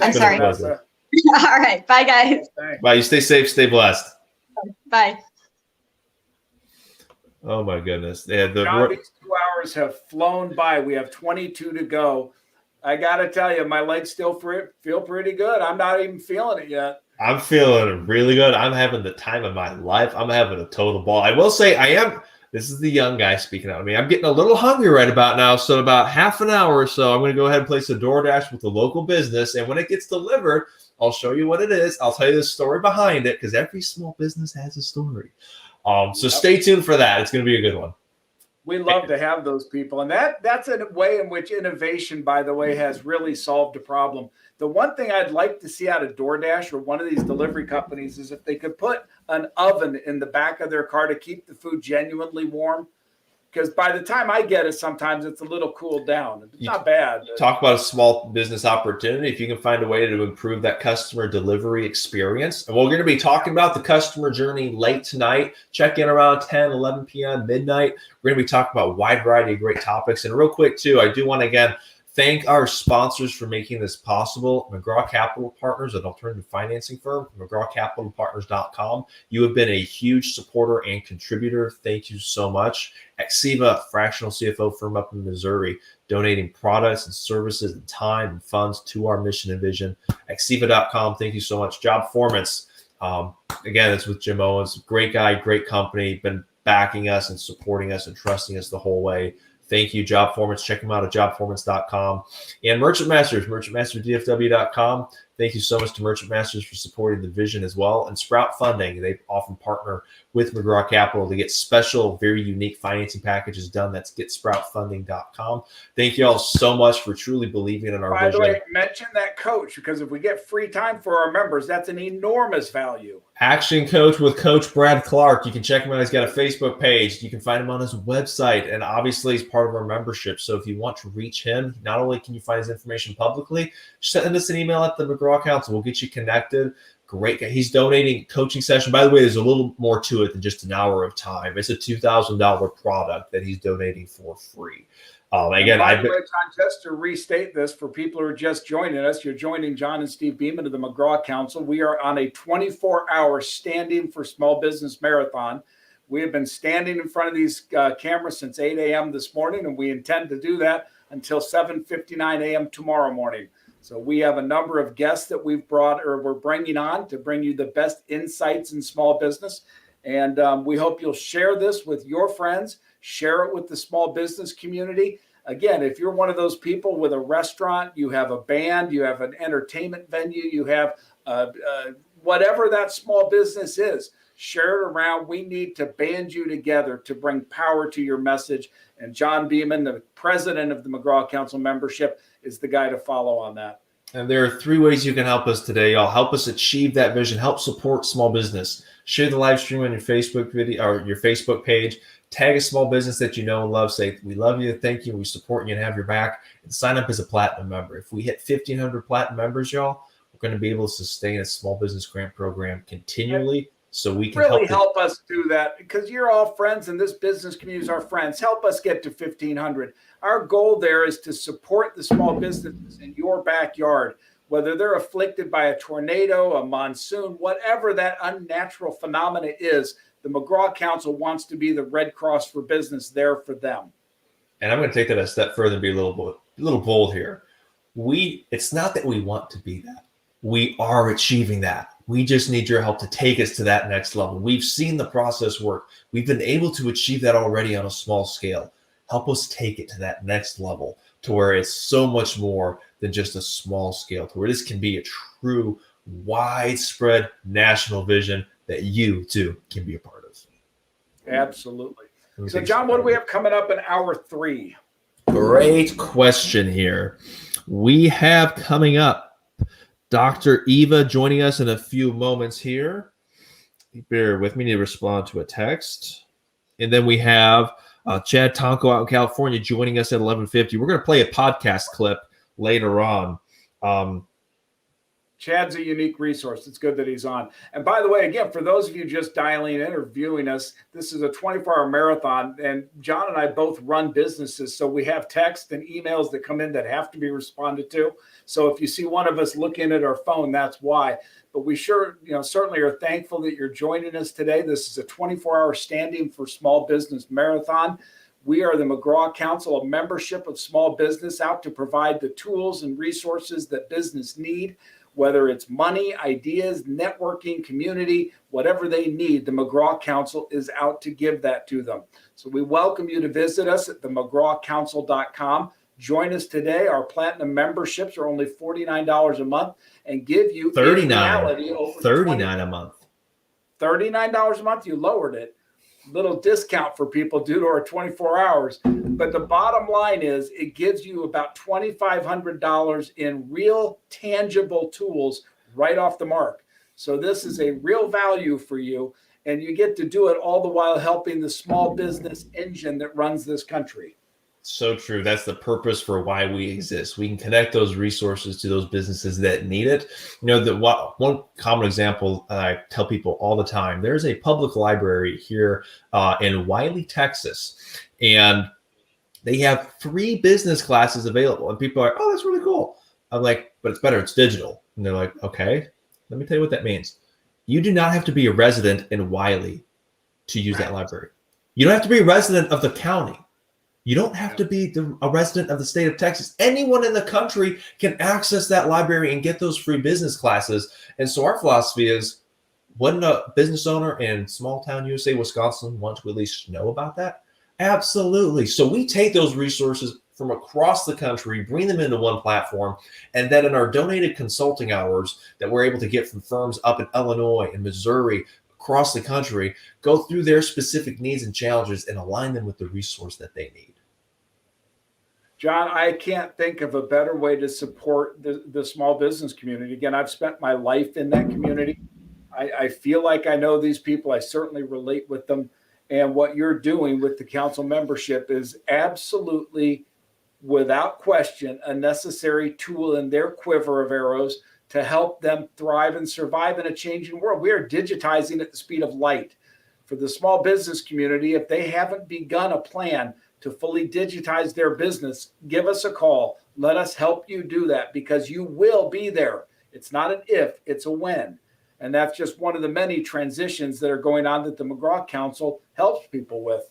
I'm sorry. All right. Bye, guys. Bye. You stay safe. Stay blessed. Bye. Oh, my goodness. Yeah, John, these 2 hours have flown by. We have 22 to go. I got to tell you, my legs still feel pretty good. I'm not even feeling it yet. I'm feeling really good. I'm having the time of my life. I'm having a total ball. I will say this is the young guy speaking out of me. I'm getting a little hungry right about now. So in about half an hour or so, I'm going to go ahead and place a DoorDash with the local business. And when it gets delivered, I'll show you what it is. I'll tell you the story behind it because every small business has a story. So stay tuned for that. It's going to be a good one. We love to have those people. And that's a way in which innovation, by the way, has really solved a problem. The one thing I'd like to see out of DoorDash or one of these delivery companies is if they could put an oven in the back of their car to keep the food genuinely warm. Because by the time I get it, sometimes it's a little cooled down. It's not bad. Talk about a small business opportunity. If you can find a way to improve that customer delivery experience. And we're going to be talking about the customer journey late tonight. Check in around 10, 11 p.m., midnight. We're going to be talking about a wide variety of great topics. And real quick, too, I do want to, again, thank our sponsors for making this possible. McGraw Capital Partners, an alternative financing firm, McGrawCapitalPartners.com. You have been a huge supporter and contributor. Thank you so much. Exiva, fractional CFO firm up in Missouri, donating products and services and time and funds to our mission and vision. Exiva.com. Thank you so much. Jobformance. Again, it's with Jim Owens. Great guy, great company. Been backing us and supporting us and trusting us the whole way. Thank you, Jobformance. Check them out at jobformance.com. And Merchant Masters, merchantmasterdfw.com. Thank you so much to Merchant Masters for supporting the vision as well. And Sprout Funding, they often partner with McGraw Capital to get special, very unique financing packages done. That's getsproutfunding.com. Thank you all so much for truly believing in our By vision. the way, mention that coach, because if we get free time for our members, that's an enormous value. Action Coach with Coach Brad Clark. You can check him out. He's got a Facebook page. You can find him on his website, and obviously he's part of our membership. So if you want to reach him, not only can you find his information publicly, send us an email at the McGraw Council. We'll get you connected. Great guy. He's donating coaching session. By the way, there's a little more to it than just an hour of time. It's a $2,000 product that he's donating for free. Again, by the way, John, just to restate this for people who are just joining us, you're joining John and Steve Beeman of the McGraw Council. We are on a 24-hour Standing for Small Business Marathon. We have been standing in front of these cameras since 8 a.m. this morning, and we intend to do that until 7:59 a.m. tomorrow morning. So we have a number of guests that we've brought or we're bringing on to bring you the best insights in small business. And we hope you'll share this with your friends, share it with the small business community. Again, if you're one of those people with a restaurant, you have a band, you have an entertainment venue, you have whatever that small business is, share it around. We need to band you together to bring power to your message. And John Beeman, the president of the McGraw Council membership, is the guy to follow on that. And there are 3 ways you can help us today, y'all. Help us achieve that vision. Help support small business. Share the live stream on your Facebook video or your Facebook page. Tag a small business that you know and love. Say, we love you, thank you, we support you and have your back. And sign up as a platinum member. If we hit 1,500 platinum members, y'all, we're going to be able to sustain a small business grant program continually so we can really help us do that, because you're all friends and this business community is our friends. Help us get to 1,500. Our goal there is to support the small businesses in your backyard, whether they're afflicted by a tornado, a monsoon, whatever that unnatural phenomena is. The McGraw Council wants to be the Red Cross for business there for them. And I'm going to take that a step further and be a little bold here. It's not that we want to be that. We are achieving that. We just need your help to take us to that next level. We've seen the process work. We've been able to achieve that already on a small scale. Help us take it to that next level to where it's so much more than just a small scale, to where this can be a true widespread national vision that you too can be a part of. Absolutely. So John, what do we have coming up in hour 3? Great question here. We have coming up Dr. Eva joining us in a few moments here. Bear with me to respond to a text. And then we have Chad Tonko out in California joining us at 11:50. We're going to play a podcast clip later on. Chad's a unique resource. It's good that he's on. And by the way, again, for those of you just dialing in or viewing us, this is a 24-hour marathon, and John and I both run businesses, so we have texts and emails that come in that have to be responded to. So if you see one of us looking at our phone, that's why. But we certainly are thankful that you're joining us today. This is a 24-hour Standing for Small Business Marathon. We are the McGraw Council, a membership of small business out to provide the tools and resources that business need. Whether it's money, ideas, networking, community, whatever they need, the McGraw Council is out to give that to them. So we welcome you to visit us at themcgrawcouncil.com. Join us today. Our platinum memberships are only $49 a month and give you $39 a month. $39 a month. You lowered it. Little discount for people due to our 24 hours. But the bottom line is it gives you about $2,500 in real tangible tools right off the mark. So this is a real value for you, and you get to do it all the while helping the small business engine that runs this country. So true. That's the purpose for why we exist. We can connect those resources to those businesses that need it. You know, one common example I tell people all the time, there's a public library here in Wiley, Texas, and they have free business classes available. And people are, oh, that's really cool. I'm like, but it's better. It's digital. And they're like, okay, let me tell you what that means. You do not have to be a resident in Wiley to use that library. You don't have to be a resident of the county. You don't have to be a resident of the state of Texas. Anyone in the country can access that library and get those free business classes. And so our philosophy is, wouldn't a business owner in small town USA, Wisconsin want to at least know about that? Absolutely. So we take those resources from across the country, bring them into one platform. And then in our donated consulting hours that we're able to get from firms up in Illinois and Missouri, across the country, go through their specific needs and challenges and align them with the resource that they need. John, I can't think of a better way to support the small business community. Again, I've spent my life in that community. I feel like I know these people. I certainly relate with them. And what you're doing with the council membership is absolutely, without question, a necessary tool in their quiver of arrows to help them thrive and survive in a changing world. We are digitizing at the speed of light. For the small business community, if they haven't begun a plan to fully digitize their business, give us a call. Let us help you do that, because you will be there. It's not an if, it's a when. And that's just one of the many transitions that are going on that the McGraw Council helps people with.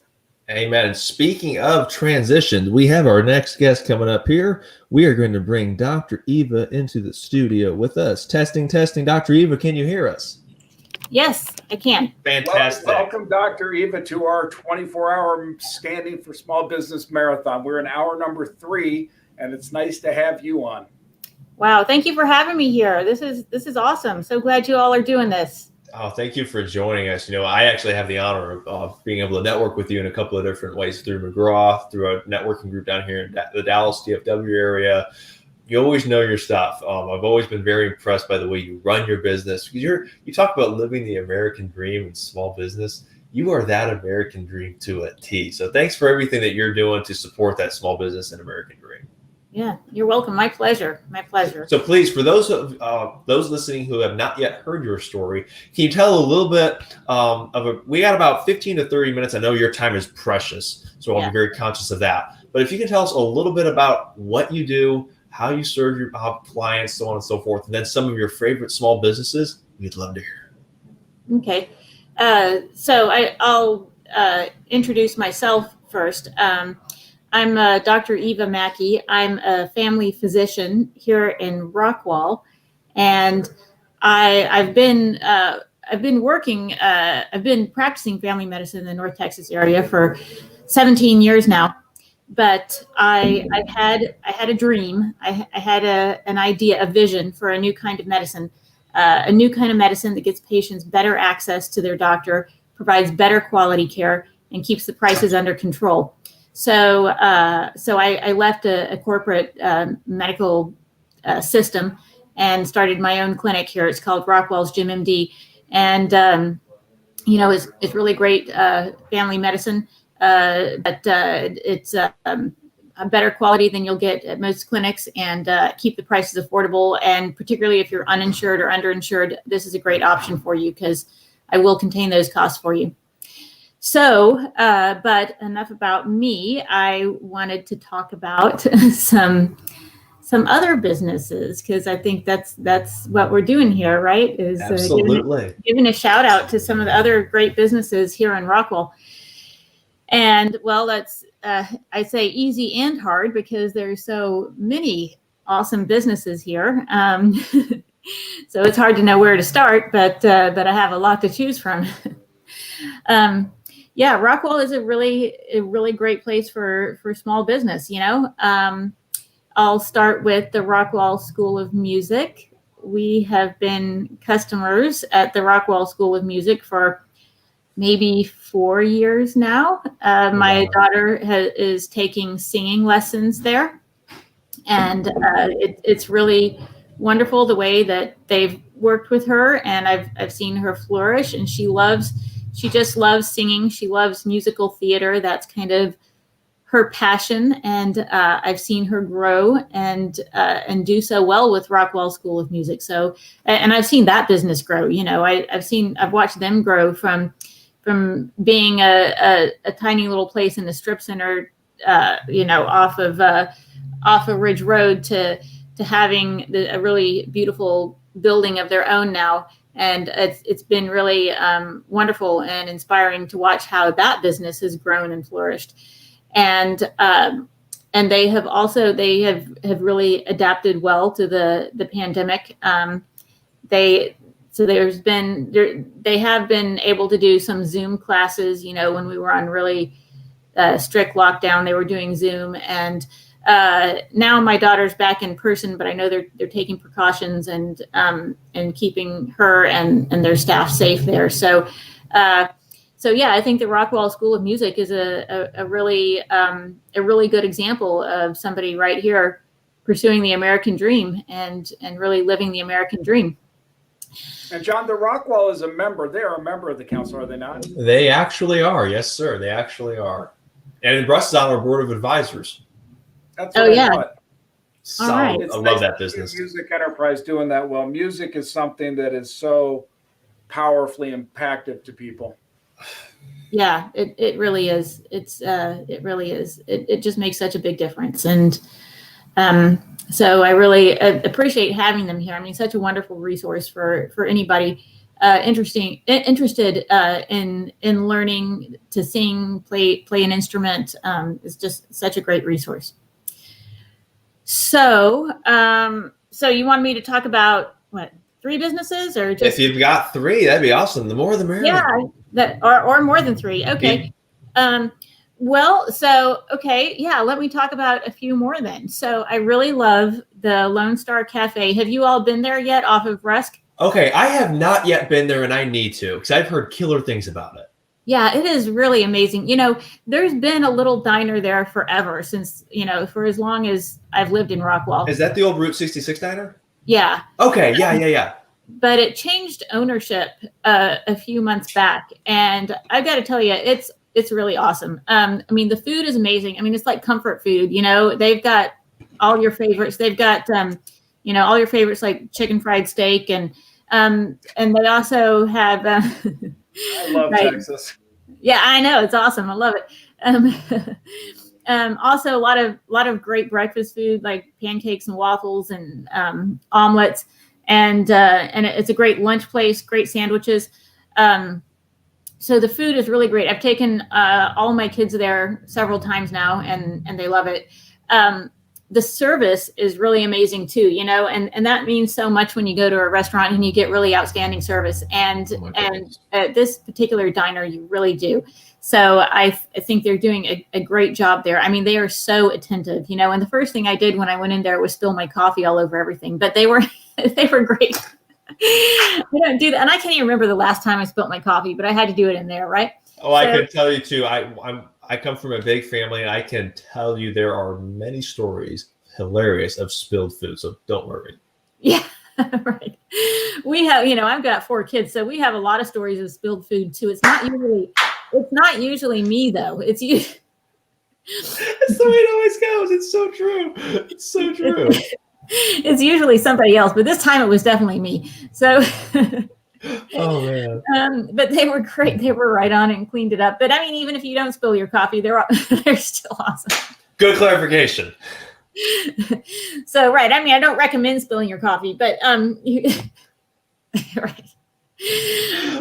Amen. And speaking of transitions, we have our next guest coming up here. We are going to bring Dr. Eva into the studio with us. Testing. Dr. Eva, can you hear us? Yes, I can. Fantastic. Welcome, Dr. Eva, to our 24-hour Standing for Small Business Marathon. We're in hour number 3, and it's nice to have you on. Wow, thank you for having me here. This is awesome. So glad you all are doing this. Oh, thank you for joining us. I actually have the honor of being able to network with you in a couple of different ways, through McGraw, through a networking group down here in the Dallas DFW area. You always know your stuff. I've always been very impressed by the way you run your business. You talk about living the American dream in small business. You are that American dream to a T. So thanks for everything that you're doing to support that small business and American dream. Yeah, you're welcome. My pleasure. My pleasure. So please, for those listening who have not yet heard your story, can you tell a little bit we got about 15 to 30 minutes. I know your time is precious, so I'll be very conscious of that. But if you can tell us a little bit about what you do, how you serve your clients, so on and so forth, and then some of your favorite small businesses, we'd love to hear. Okay. So I'll introduce myself first. I'm Dr. Eva Mackey. I'm a family physician here in Rockwall, and I've been practicing family medicine in the North Texas area for 17 years now. But I had a dream. I had an idea, a vision for a new kind of medicine, that gets patients better access to their doctor, provides better quality care, and keeps the prices under control. So I left a corporate medical system and started my own clinic here. It's called Rockwall's Gym MD, and it's really great family medicine. But it's a better quality than you'll get at most clinics, and keep the prices affordable. And particularly if you're uninsured or underinsured, this is a great option for you, because I will contain those costs for you. So, but enough about me. I wanted to talk about some other businesses, because I think that's what we're doing here, right? Is absolutely giving a shout out to some of the other great businesses here in Rockwall. And well, that's I say easy and hard, because there's so many awesome businesses here. So it's hard to know where to start, but I have a lot to choose from. Rockwall is a really great place for small business. I'll start with the Rockwall School of Music. We have been customers at the Rockwall School of Music for maybe 4 years now. My daughter is taking singing lessons there, and it's really wonderful the way that they've worked with her, and I've seen her flourish, and she just loves singing. She loves musical theater. That's kind of her passion, and I've seen her grow and do so well with Rockwall School of Music. So, and I've seen that business grow. I've watched them grow from being a tiny little place in the strip center, off of Ridge Road, to having a really beautiful building of their own now. And it's been really wonderful and inspiring to watch how that business has grown and flourished. And they have really adapted well to the pandemic. They have been able to do some Zoom classes. When we were on really strict lockdown, they were doing Zoom, and now my daughter's back in person, but I know they're taking precautions and keeping her and their staff safe there. So yeah, I think the Rockwall School of Music is a really good example of somebody right here pursuing the American dream and really living the American dream. And John, the Rockwall is a member. They are a member of the council, are they not? They actually are. Yes, sir. They actually are. And Russ is on our board of advisors. That's what I thought. Solid. right. It's I love nice that to see a business. music enterprise doing that well. Music is something that is so powerfully impactful to people. Yeah, it really is. It really is. It just makes such a big difference. And so I really appreciate having them here. I mean, such a wonderful resource for anybody interested in learning to sing, play an instrument. It's just such a great resource. So you want me to talk about what, 3 businesses or just? If you've got 3, that'd be awesome. The more the merrier. Yeah, that or more than 3. Okay. Let me talk about a few more then. So I really love the Lone Star Cafe. Have you all been there yet off of Rusk? Okay, I have not yet been there and I need to because I've heard killer things about it. Yeah, it is really amazing. You know, there's been a little diner there forever since, for as long as I've lived in Rockwall. Is that the old Route 66 diner? Yeah. Okay, yeah. But it changed ownership a few months back. And I've got to tell you, it's really awesome. I mean, the food is amazing. I mean, it's like comfort food, they've got all your favorites. They've got, all your favorites like chicken fried steak. And they also have, I love Texas. Yeah, I know. It's awesome. I love it. Also a lot of great breakfast food like pancakes and waffles and omelets. And it's a great lunch place, great sandwiches. So the food is really great. I've taken all my kids there several times now, and they love it. The service is really amazing too, and that means so much when you go to a restaurant and you get really outstanding service. And at this particular diner, you really do. So I think they're doing a great job there. I mean, they are so attentive, and the first thing I did when I went in there was spill my coffee all over everything, but they were great. I don't do that. And I can't even remember the last time I spilled my coffee, but I had to do it in there. Right. Oh, I can tell you too. I come from a big family and I can tell you there are many stories hilarious of spilled food. So don't worry. Yeah. Right. We have, I've got 4 kids, so we have a lot of stories of spilled food too. It's not usually me though. It's you. That's the way it always goes. It's so true. It's so true. It's usually somebody else, but this time it was definitely me. So, oh man. But they were great. They were right on and cleaned it up. But I mean, even if you don't spill your coffee, they're still awesome. Good clarification. So, right. I mean, I don't recommend spilling your coffee, but right.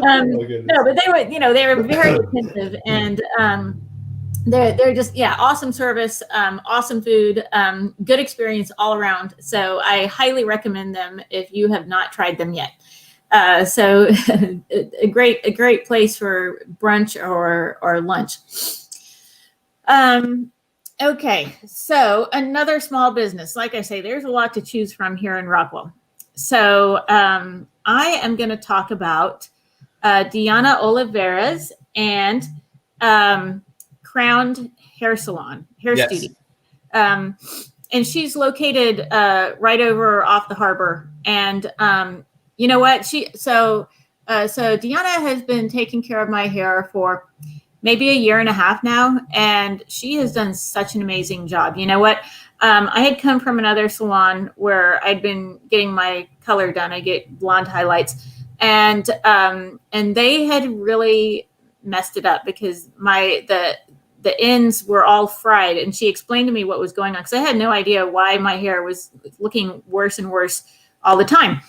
No, but they were very attentive and they're just awesome service, awesome food, good experience all around. So I highly recommend them if you have not tried them yet. So a great place for brunch or lunch. Okay, so another small business. Like I say, there's a lot to choose from here in Rockwall. So I am going to talk about Diana Oliveras and Crowned Hair Studio. And she's located right over off the harbor. And you know what? So Deanna has been taking care of my hair for maybe a year and a half now, and she has done such an amazing job. You know what? I had come from another salon where I'd been getting my color done. I get blonde highlights, and they had really messed it up because the ends were all fried. And she explained to me what was going on because I had no idea why my hair was looking worse and worse all the time.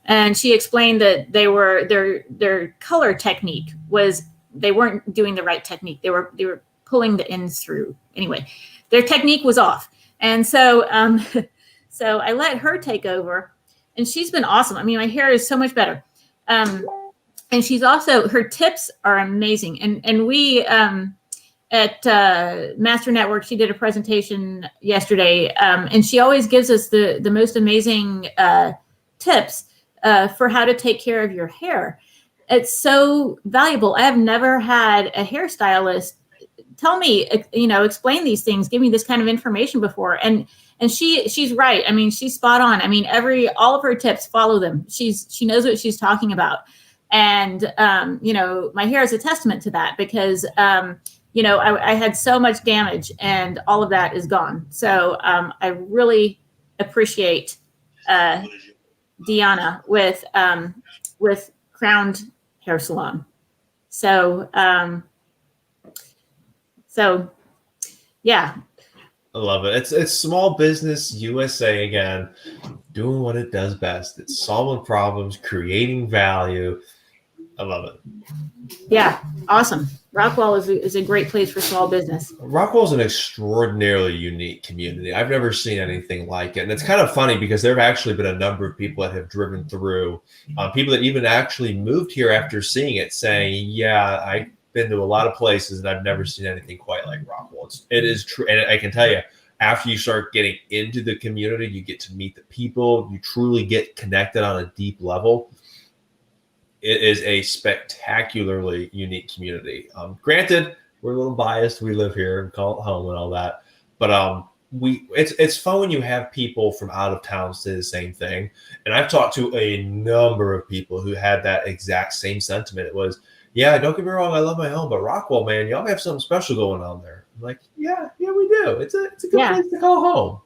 And she explained that their color technique was, they weren't doing the right technique. They were pulling the ends through. Anyway, their technique was off. And so so I let her take over, and she's been awesome. I mean, my hair is so much better. And she's also, her tips are amazing. And we at Master Network, she did a presentation yesterday, and she always gives us the most amazing tips for how to take care of your hair. It's so valuable. I have never had a hairstylist tell me, explain these things, give me this kind of information before. And she's right. I mean, she's spot on. I mean, all of her tips, follow them. She knows what she's talking about. And, my hair is a testament to that because, I had so much damage and all of that is gone. So I really appreciate Deanna with Crowned Hair Salon. So yeah. I love it. It's Small Business USA again, doing what it does best. It's solving problems, creating value. I love it. Yeah, awesome. Rockwall is a great place for small business. Rockwall is an extraordinarily unique community. I've never seen anything like it. And it's kind of funny because there have actually been a number of people that have driven through, people that even actually moved here after seeing it saying, yeah, I've been to a lot of places and I've never seen anything quite like Rockwall. It is true. And I can tell you, after you start getting into the community, you get to meet the people, you truly get connected on a deep level. It is a spectacularly unique community. Granted, we're a little biased. We live here and call it home and all that. But it's fun when you have people from out of town say the same thing. And I've talked to a number of people who had that exact same sentiment. It was, yeah, don't get me wrong, I love my home, but Rockwall, man, y'all have something special going on there. I'm like, yeah, we do. It's a good place to call home.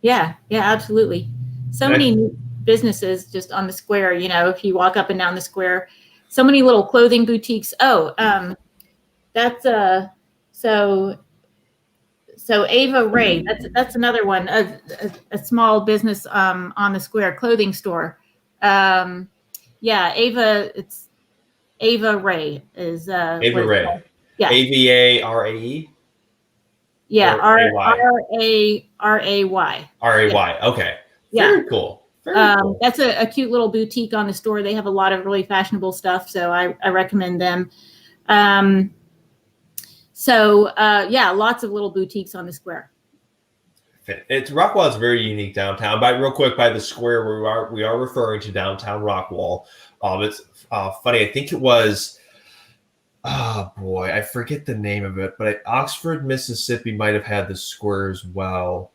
Yeah, absolutely. So many new businesses just on the square, if you walk up and down the square, so many little clothing boutiques. That's so Ava Ray, that's another one, a small business on the square, clothing store. Ava, it's Ava Ray is Ava Ray. Yeah. AVARAE? Yeah, RAY. RAY. RAY. Okay. Yeah. Very cool. Cool. That's a cute little boutique on the store. They have a lot of really fashionable stuff, so I recommend them. Lots of little boutiques on the square. Rockwall is very unique downtown. By the square where we are referring to downtown Rockwall. It's funny. I think it was, I forget the name of it, but Oxford, Mississippi might have had the square as well.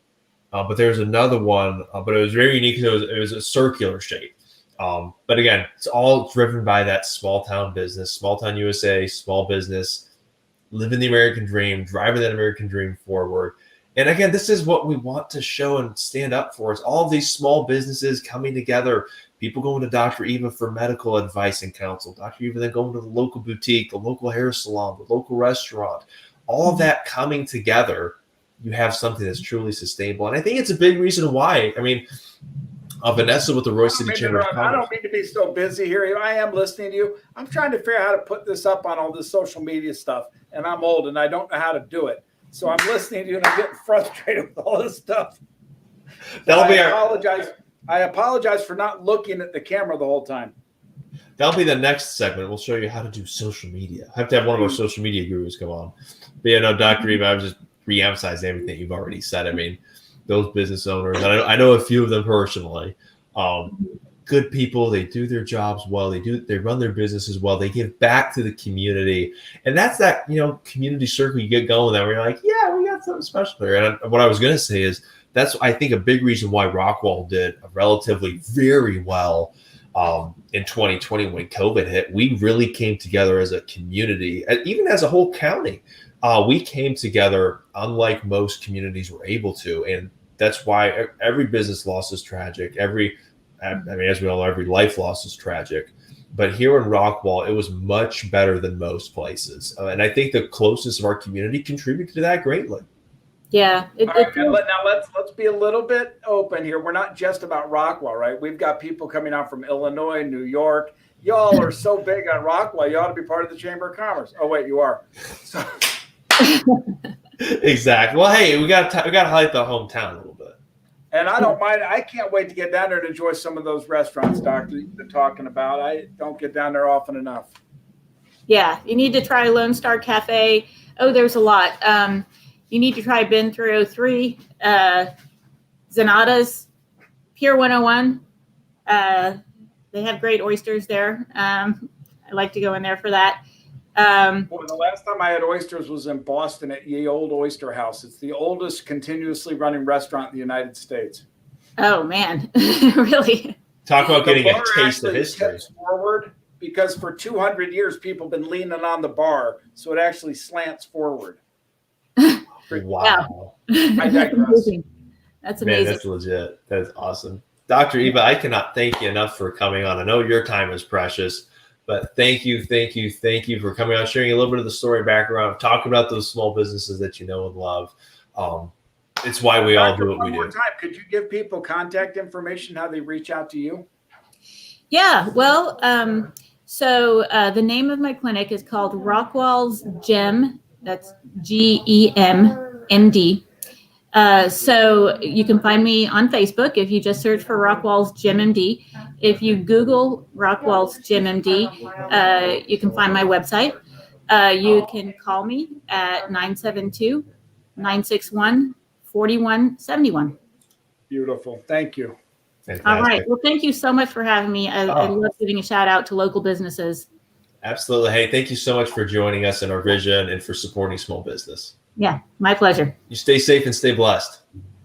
But there's another one, but it was very unique because it was a circular shape. But again, it's all driven by that small town business, small town USA, small business, living the American dream, driving that American dream forward. And again, this is what we want to show and stand up for. Is all of these small businesses coming together, people going to Dr. Eva for medical advice and counsel, Dr. Eva then going to the local boutique, the local hair salon, the local restaurant, all of that coming together. You have something that's truly sustainable. And I think it's a big reason why. I mean, Vanessa with the Royce City Chamber of Commerce. I don't mean to be so busy here. I am listening to you. I'm trying to figure out how to put this up on all this social media stuff. And I'm old and I don't know how to do it. So I'm listening to you and I'm getting frustrated with all this stuff. I apologize for not looking at the camera the whole time. That'll be the next segment. We'll show you how to do social media. I have to have one of our social media gurus come on. But yeah, no, Dr. Eva, I was just re-emphasizing everything you've already said. I mean, those business owners, and I know a few of them personally, good people. They do their jobs well. They run their businesses well. They give back to the community. And that's that, community circle you get going there where you're like, yeah, we got something special there. And what I was going to say is that's, I think, a big reason why Rockwall did relatively very well in 2020 when COVID hit. We really came together as a community, even as a whole county. We came together unlike most communities were able to. And that's why every business loss is tragic. As we all know, every life loss is tragic. But here in Rockwall, it was much better than most places. And I think the closest of our community contributed to that greatly. Yeah. Now let's be a little bit open here. We're not just about Rockwall, right? We've got people coming out from Illinois, New York. Y'all are so big on Rockwall. You ought to be part of the Chamber of Commerce. Oh, wait, you are. So. Exactly. Well, hey, we got to highlight the hometown a little bit. And I don't mind. I can't wait to get down there and enjoy some of those restaurants, Doctor, you've been talking about. I don't get down there often enough. Yeah, you need to try Lone Star Cafe. Oh, there's a lot. You need to try Ben 303, Zanata's, Pier 101. They have great oysters there. I like to go in there for that. Boy, the last time I had oysters was in Boston at Ye Old Oyster House. It's the oldest continuously running restaurant in the United States. Oh man, really? Talk about getting The a bar taste of actually history. tips forward because for 200 years people have been leaning on the bar, so it actually slants forward. Wow. I That's digress. amazing. That's Man, amazing. that's legit. That is awesome. Dr. Eva, I cannot thank you enough for coming on. I know your time is precious, but thank you for coming on, sharing a little bit of the story background, talking about those small businesses that you know and love. It's why we all do what we One more do. time, could you give people contact information, how they reach out to you? Yeah, well, so the name of my clinic is called Rockwall's Gem. That's GEMMD. So you can find me on Facebook if you just search for Rockwall's Gem MD. If you Google Rockwall's Gem MD, you can find my website. You can call me at 972-961-4171. Beautiful. Thank you. Fantastic. All right. Well, thank you so much for having me. I love giving a shout out to local businesses. Absolutely. Hey, thank you so much for joining us in our vision and for supporting small business. Yeah, my pleasure. You stay safe and stay blessed.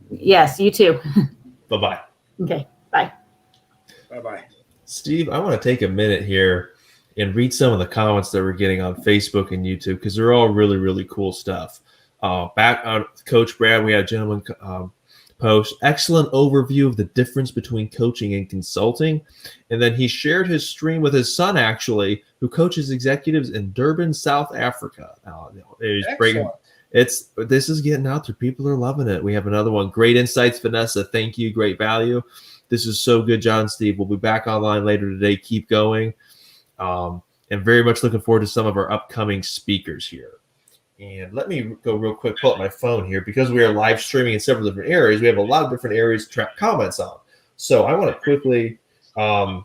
Yes, you too. Bye-bye. Okay, bye. Bye-bye. Steve, I want to take a minute here and read some of the comments that we're getting on Facebook and YouTube because they're all really, really cool stuff. Back on Coach Brad, we had a gentleman post, excellent overview of the difference between coaching and consulting. And then he shared his stream with his son, actually, who coaches executives in Durban, South Africa. He's breaking. This is getting out there. People are loving it. We have another one. Great insights, Vanessa. Thank you. Great value. This is so good, John Steve. We'll be back online later today. Keep going. And very much looking forward to some of our upcoming speakers here. And let me go real quick, pull up my phone here because we are live streaming in several different areas. We have a lot of different areas to track comments on. So I want to quickly pull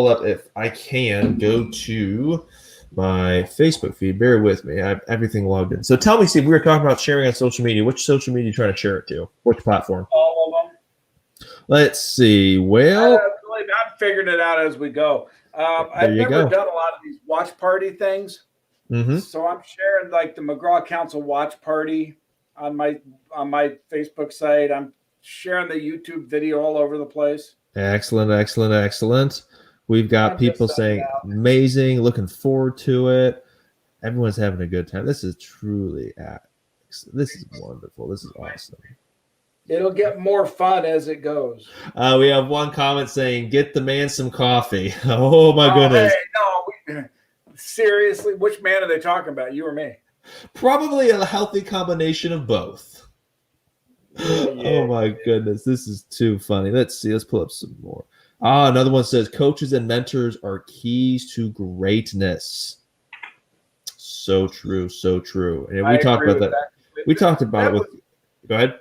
up, if I can, go to my Facebook feed. Bear with me. I have everything logged in. So tell me, Steve, we were talking about sharing on social media. Which social media are you trying to share it to? Which platform? All of them. Let's see. Well, I'm figuring it out as we go. I've you never go. done a lot of these watch party things. mhm. So I'm sharing like the McGraw Council watch party on my Facebook site. I'm sharing the YouTube video all over the place. Excellent. We've got I'm people just sending saying out. amazing, looking forward to it. Everyone's having a good time. This is truly this is wonderful. This is awesome. It'll get more fun as it goes. We have one comment saying, "Get the man some coffee." Oh my goodness! Hey, no, seriously, which man are they talking about? You or me? Probably a healthy combination of both. Oh my goodness, this is too funny. Let's see. Let's pull up some more. Another one says, "Coaches and mentors are keys to greatness." So true, so true. And we I talked agree about with that. We talked about it with. Go ahead.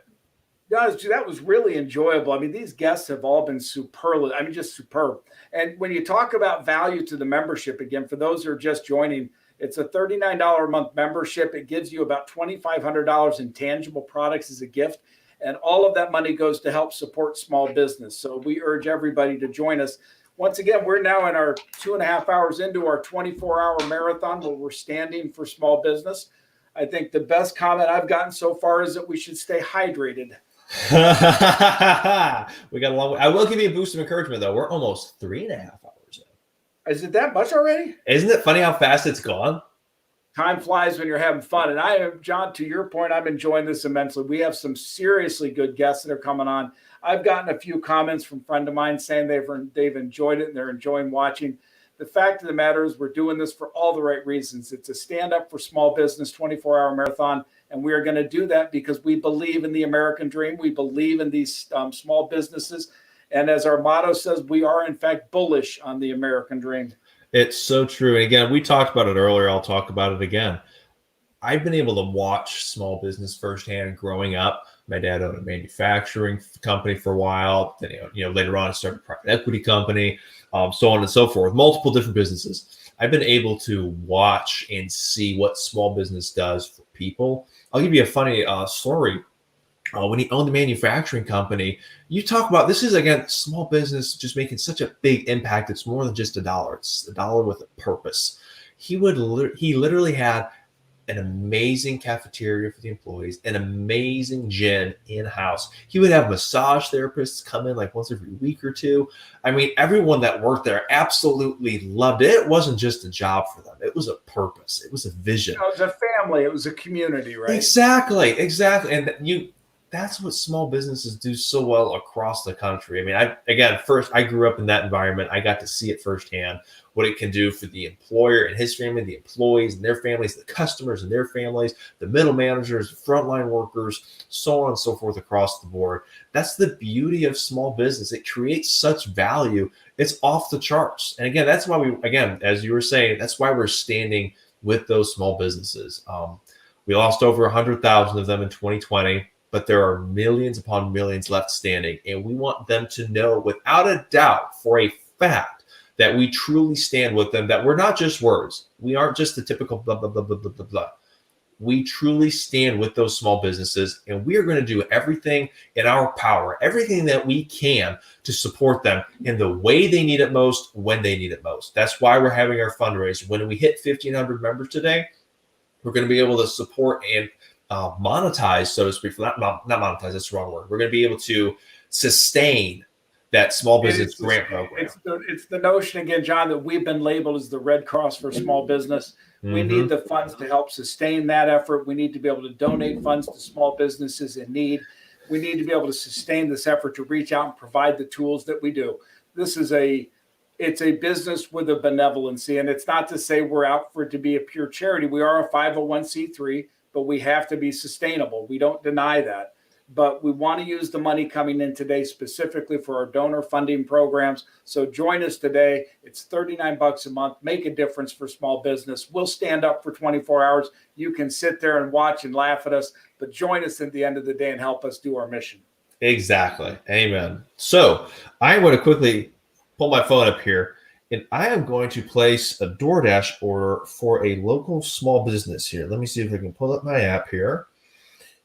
Guys, that was really enjoyable. I mean, these guests have all been superlative. I mean, just superb. And when you talk about value to the membership, again, for those who are just joining, it's a $39 a month membership. It gives you about $2,500 in tangible products as a gift. And all of that money goes to help support small business. So we urge everybody to join us. Once again, we're now in our 2.5 hours into our 24-hour marathon where we're standing for small business. I think the best comment I've gotten so far is that we should stay hydrated. We got a long way. I will give you a boost of encouragement, though. We're almost 3.5 hours in. Is it that much already? Isn't it funny how fast it's gone? Time flies when you're having fun. And I am, John, to your point, I'm enjoying this immensely. We have some seriously good guests that are coming on. I've gotten a few comments from a friend of mine saying they've enjoyed it and they're enjoying watching. The fact of the matter is we're doing this for all the right reasons. It's a stand up for small business 24-hour marathon. And we are going to do that because we believe in the American dream. We believe in these small businesses. And as our motto says, we are, in fact, bullish on the American dream. It's so true. And again, we talked about it earlier. I'll talk about it again. I've been able to watch small business firsthand growing up. My dad owned a manufacturing company for a while. Then, later on, I started a private equity company, so on and so forth, multiple different businesses. I've been able to watch and see what small business does for people. I'll give you a funny story. When he owned the manufacturing company, you talk about this is, again, small business just making such a big impact. It's more than just a dollar. It's a dollar with a purpose. He literally had an amazing cafeteria for the employees, an amazing gym in-house. He would have massage therapists come in like once every week or two. I mean, everyone that worked there absolutely loved it. It wasn't just a job for them. It was a purpose. It was a vision. It was a family. It was a community, right? Exactly. And that's what small businesses do so well across the country. I mean, first, I grew up in that environment. I got to see it firsthand, what it can do for the employer and his family, the employees and their families, the customers and their families, the middle managers, frontline workers, so on and so forth across the board. That's the beauty of small business. It creates such value. It's off the charts. And again, that's why as you were saying, that's why we're standing with those small businesses. We lost over 100,000 of them in 2020. But there are millions upon millions left standing. And we want them to know without a doubt, for a fact, that we truly stand with them, that we're not just words. We aren't just the typical blah, blah, blah, blah, blah, blah, blah. We truly stand with those small businesses, and we are going to do everything in our power, everything that we can to support them in the way they need it most, when they need it most. That's why we're having our fundraiser. When we hit 1,500 members today, we're going to be able to support and monetize, so to speak. Not monetize, that's the wrong word. We're going to be able to sustain that small business grant program. It's the notion again, John, that we've been labeled as the Red Cross for small business. We need the funds to help sustain that effort. We need to be able to donate funds to small businesses in need. We need to be able to sustain this effort to reach out and provide the tools that we do. It's a business with a benevolency, and it's not to say we're out for it to be a pure charity. We are a 501c3. But we have to be sustainable. We don't deny that. But we want to use the money coming in today specifically for our donor funding programs. So join us today. It's $39 a month. Make a difference for small business. We'll stand up for 24 hours. You can sit there and watch and laugh at us, but join us at the end of the day and help us do our mission. Exactly. Amen. So I want to quickly pull my phone up here. And I am going to place a DoorDash order for a local small business here. Let me see if I can pull up my app here.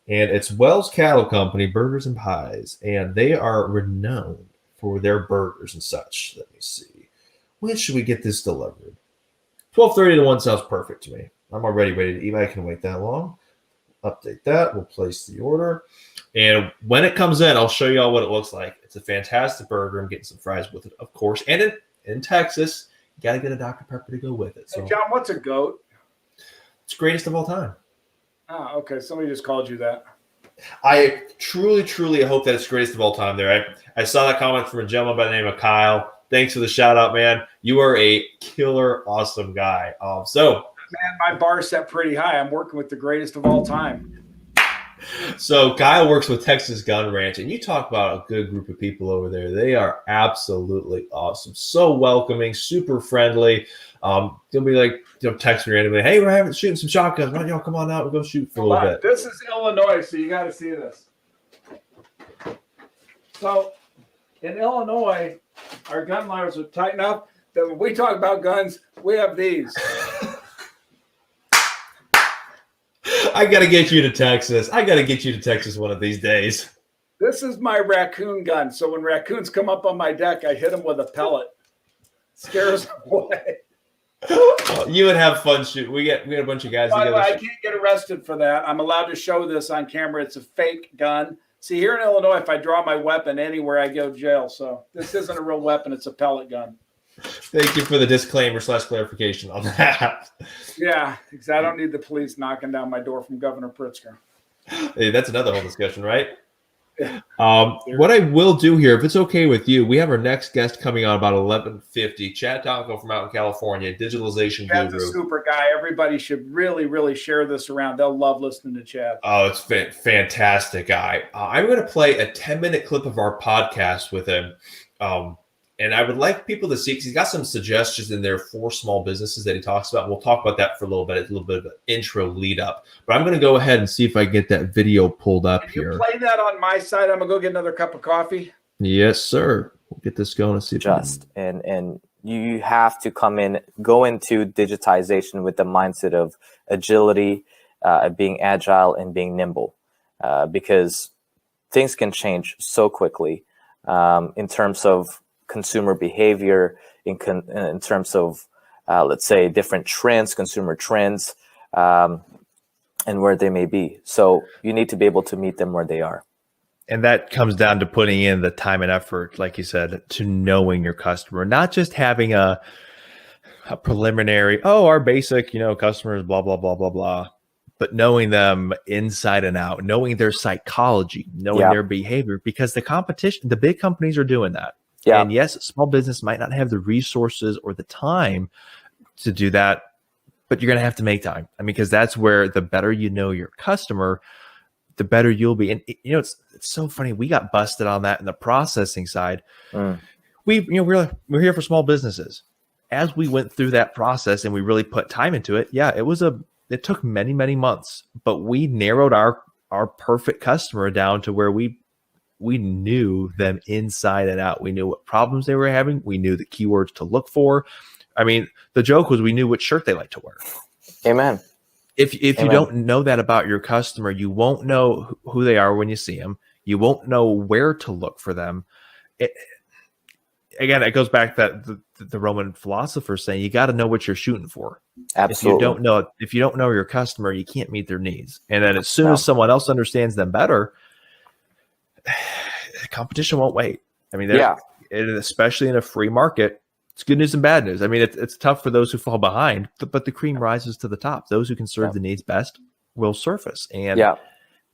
And it's Wells Cattle Company, Burgers and Pies. And they are renowned for their burgers and such. Let me see. When should we get this delivered? 12:30 to 1 sounds perfect to me. I'm already ready to eat. I can wait that long. Update that. We'll place the order. And when it comes in, I'll show you all what it looks like. It's a fantastic burger. I'm getting some fries with it, of course. And in Texas, you got to get a Dr. Pepper to go with it. So, hey, John, what's a goat? It's greatest of all time. Oh, okay. Somebody just called you that. I truly hope that it's greatest of all time there. I saw that comment from a gentleman by the name of Kyle. Thanks for the shout out, man. You are a killer, awesome guy. Man, my bar set pretty high. I'm working with the greatest of all time. So Kyle works with Texas Gun Ranch, and you talk about a good group of people over there. They are absolutely awesome. So welcoming, super friendly. They'll be like, text me randomly, hey, we're shooting some shotguns. Why don't y'all come on out and go shoot for a little bit? This is Illinois, so you got to see this. So in Illinois, our gun laws are tight enough that when we talk about guns, we have these. I got to get you to Texas. One of these days. This is my raccoon gun. So when raccoons come up on my deck, I hit them with a pellet. Scares them away. You would have fun shooting. We got a bunch of guys together. I can't get arrested for that. I'm allowed to show this on camera. It's a fake gun. See, here in Illinois, if I draw my weapon anywhere, I go to jail. So this isn't a real weapon. It's a pellet gun. Thank you for the disclaimer / clarification on that. Yeah, because I don't need the police knocking down my door from Governor Pritzker. Hey, that's another whole discussion, right? What I will do here, if it's okay with you, we have our next guest coming on about 11:50. Chad Tonko from out in California, digitalization Chad's guru. a super guy. Everybody should really share this around. They'll love listening to Chad. Oh, it's fantastic guy. I'm going to play a 10-minute clip of our podcast with him. And I would like people to see, because he's got some suggestions in there for small businesses that he talks about. We'll talk about that for a little bit. It's a little bit of an intro lead up. But I'm going to go ahead and see if I get that video pulled up here. Play that on my side. I'm going to go get another cup of coffee. Yes, sir. We'll get this going and see if Just and you have to go into digitization with the mindset of agility, being agile, and being nimble, because things can change so quickly in terms of consumer behavior, in terms of, let's say, different trends, consumer trends, and where they may be. So you need to be able to meet them where they are. And that comes down to putting in the time and effort, like you said, to knowing your customer, not just having a preliminary, our basic, customers, blah, blah, blah, blah, blah, but knowing them inside and out, knowing their psychology, knowing their behavior, because the competition, the big companies are doing that. Yeah. And yes, small business might not have the resources or the time to do that, but you're going to have to make time. I mean, because that's where the better you know your customer, the better you'll be. And it's so funny. We got busted on that in the processing side. We're here for small businesses. As we went through that process and we really put time into it, it took many, many months, but we narrowed our perfect customer down to where we knew them inside and out. We knew what problems they were having. We knew the keywords to look for. I mean, the joke was we knew which shirt they like to wear. Amen. If you don't know that about your customer, you won't know who they are when you see them. You won't know where to look for them. Again, it goes back to the Roman philosophers saying you got to know what you're shooting for. Absolutely. If you don't know your customer, you can't meet their needs. And then as soon as someone else understands them better, competition won't wait. I mean, especially in a free market, it's good news and bad news. I mean, it's tough for those who fall behind, but the cream rises to the top. Those who can serve the needs best will surface. And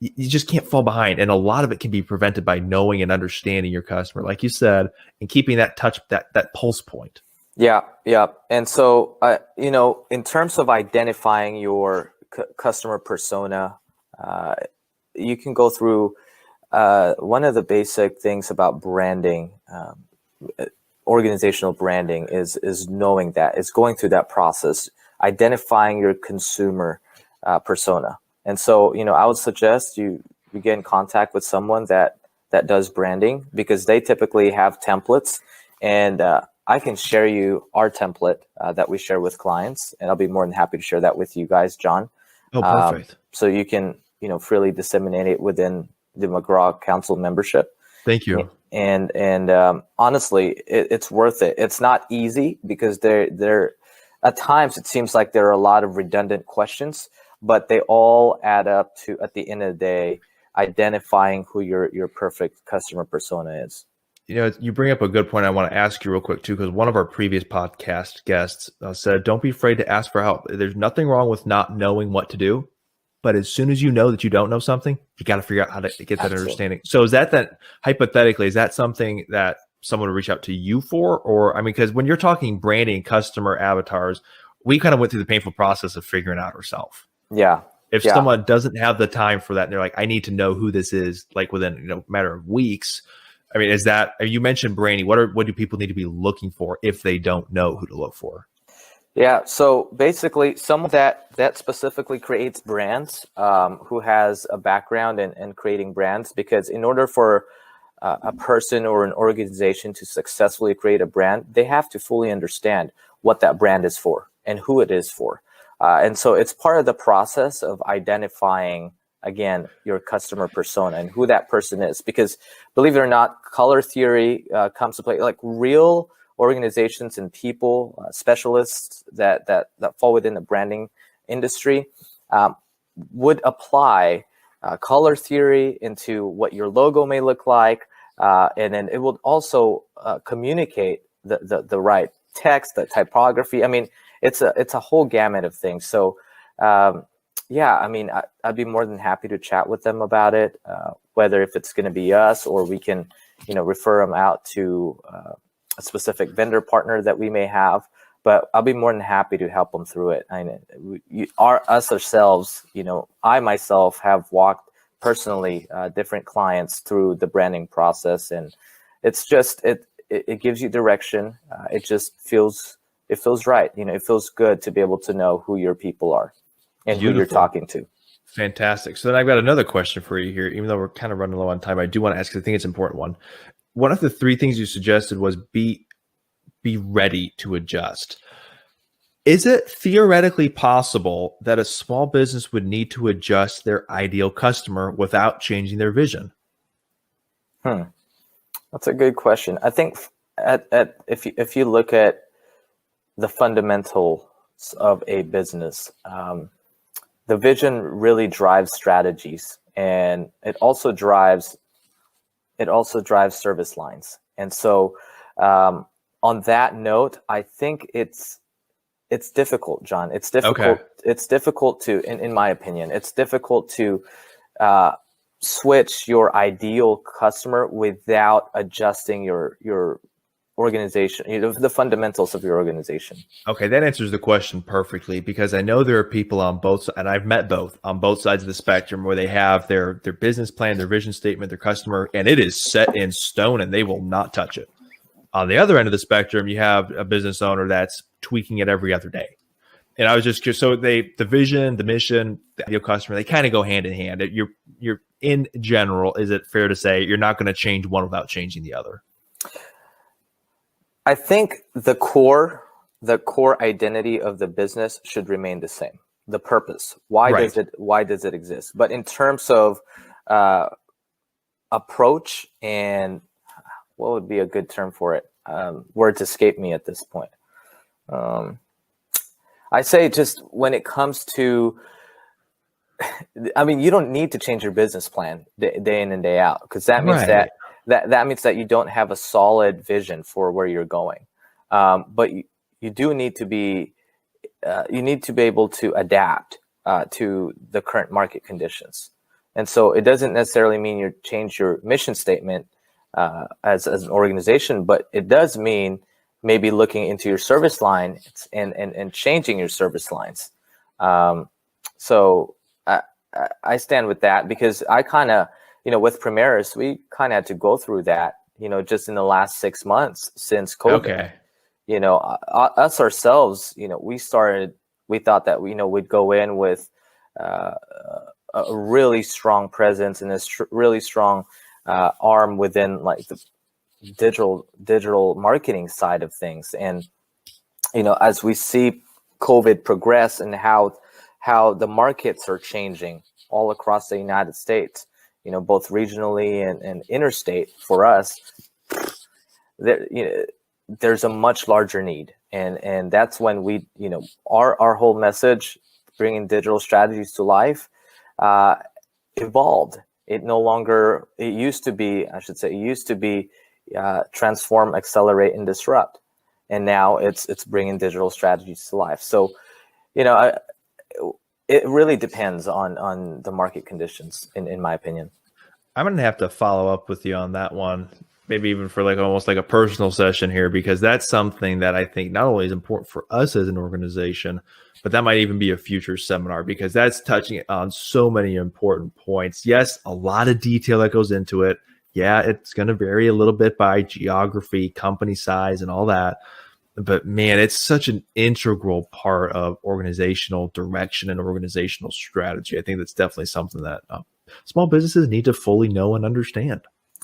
you just can't fall behind. And a lot of it can be prevented by knowing and understanding your customer, like you said, and keeping that touch, that pulse point. Yeah. And so, in terms of identifying your customer persona, you can go through one of the basic things about branding, organizational branding is knowing that, is going through that process, identifying your consumer persona. And so, I would suggest you get in contact with someone that does branding, because they typically have templates, and I can share you our template that we share with clients, and I'll be more than happy to share that with you guys, John. Oh, perfect. So you can, freely disseminate it within the McGraw Council membership. Thank you. And honestly, it's worth it. It's not easy, because there at times it seems like there are a lot of redundant questions, but they all add up to, at the end of the day, identifying who your perfect customer persona is. You bring up a good point. I want to ask you real quick too, because one of our previous podcast guests said, don't be afraid to ask for help. There's nothing wrong with not knowing what to do. But as soon as you know that you don't know something, you got to figure out how to get that understanding. So is that hypothetically, is that something that someone would reach out to you for? Or, I mean, because when you're talking branding, customer avatars, we kind of went through the painful process of figuring out ourselves. Yeah. If someone doesn't have the time for that, and they're like, I need to know who this is, like within a matter of weeks. I mean, you mentioned branding. What do people need to be looking for if they don't know who to look for? Yeah, so basically someone that specifically creates brands, who has a background in creating brands, because in order for a person or an organization to successfully create a brand, they have to fully understand what that brand is for and who it is for. And so it's part of the process of identifying, again, your customer persona and who that person is, because believe it or not, color theory comes to play. Like real organizations and people, specialists that fall within the branding industry would apply color theory into what your logo may look like, and then it will also communicate the right text, the typography. I mean, it's a whole gamut of things. So I mean, I'd be more than happy to chat with them about it, whether if it's going to be us or we can refer them out to a specific vendor partner that we may have, but I'll be more than happy to help them through it. I mean, ourselves, I myself have walked personally different clients through the branding process, and it's just it gives you direction. It just feels right. It feels good to be able to know who your people are and who you're talking to. Fantastic. So then I've got another question for you here. Even though we're kind of running low on time, I do want to ask, because I think it's an important one. One of the three things you suggested was be be ready to adjust. Is it theoretically possible that a small business would need to adjust their ideal customer without changing their vision? That's a good question. I think if you look at the fundamentals of a business, the vision really drives strategies, and it also drives service lines. And so, on that note, I think it's difficult, John. It's difficult. Okay. It's difficult to, in my opinion, it's difficult to switch your ideal customer without adjusting your organization, the fundamentals of your organization. Okay, that answers the question perfectly, because I know there are people on both, and I've met both on both sides of the spectrum, where they have their business plan, their vision statement, their customer, and it is set in stone and they will not touch it. On the other end of the spectrum, you have a business owner that's tweaking it every other day. And I was just curious, so the vision, the mission, the ideal customer, they kind of go hand in hand. You're in general, is it fair to say you're not going to change one without changing the other? I think the core identity of the business should remain the same. The purpose. Why does it exist? But in terms of approach, and what would be a good term for it? Words escape me at this point. I say just when it comes to, I mean, you don't need to change your business plan day in and day out, because that means that means that you don't have a solid vision for where you're going. But you do need to be able to adapt to the current market conditions. And so it doesn't necessarily mean you change your mission statement as an organization, but it does mean maybe looking into your service line and changing your service lines. So I stand with that, because I kind of, with Primaris, we kind of had to go through that, just in the last 6 months since COVID. Okay. Us ourselves, we thought that, we'd go in with a really strong presence and this really strong arm within like the digital marketing side of things. And, as we see COVID progress and how the markets are changing all across the United States, both regionally and interstate for us, there's a much larger need. And that's when we, our whole message, bringing digital strategies to life, evolved. It used to be transform, accelerate, and disrupt. And now it's bringing digital strategies to life. So, it really depends on the market conditions, in my opinion. I'm going to have to follow up with you on that one, maybe even for almost like a personal session here, because that's something that I think not only is important for us as an organization, but that might even be a future seminar, because that's touching on so many important points. Yes, a lot of detail that goes into it. Yeah, it's going to vary a little bit by geography, company size, and all that. But man, it's such an integral part of organizational direction and organizational strategy. I think that's definitely something that small businesses need to fully know and understand.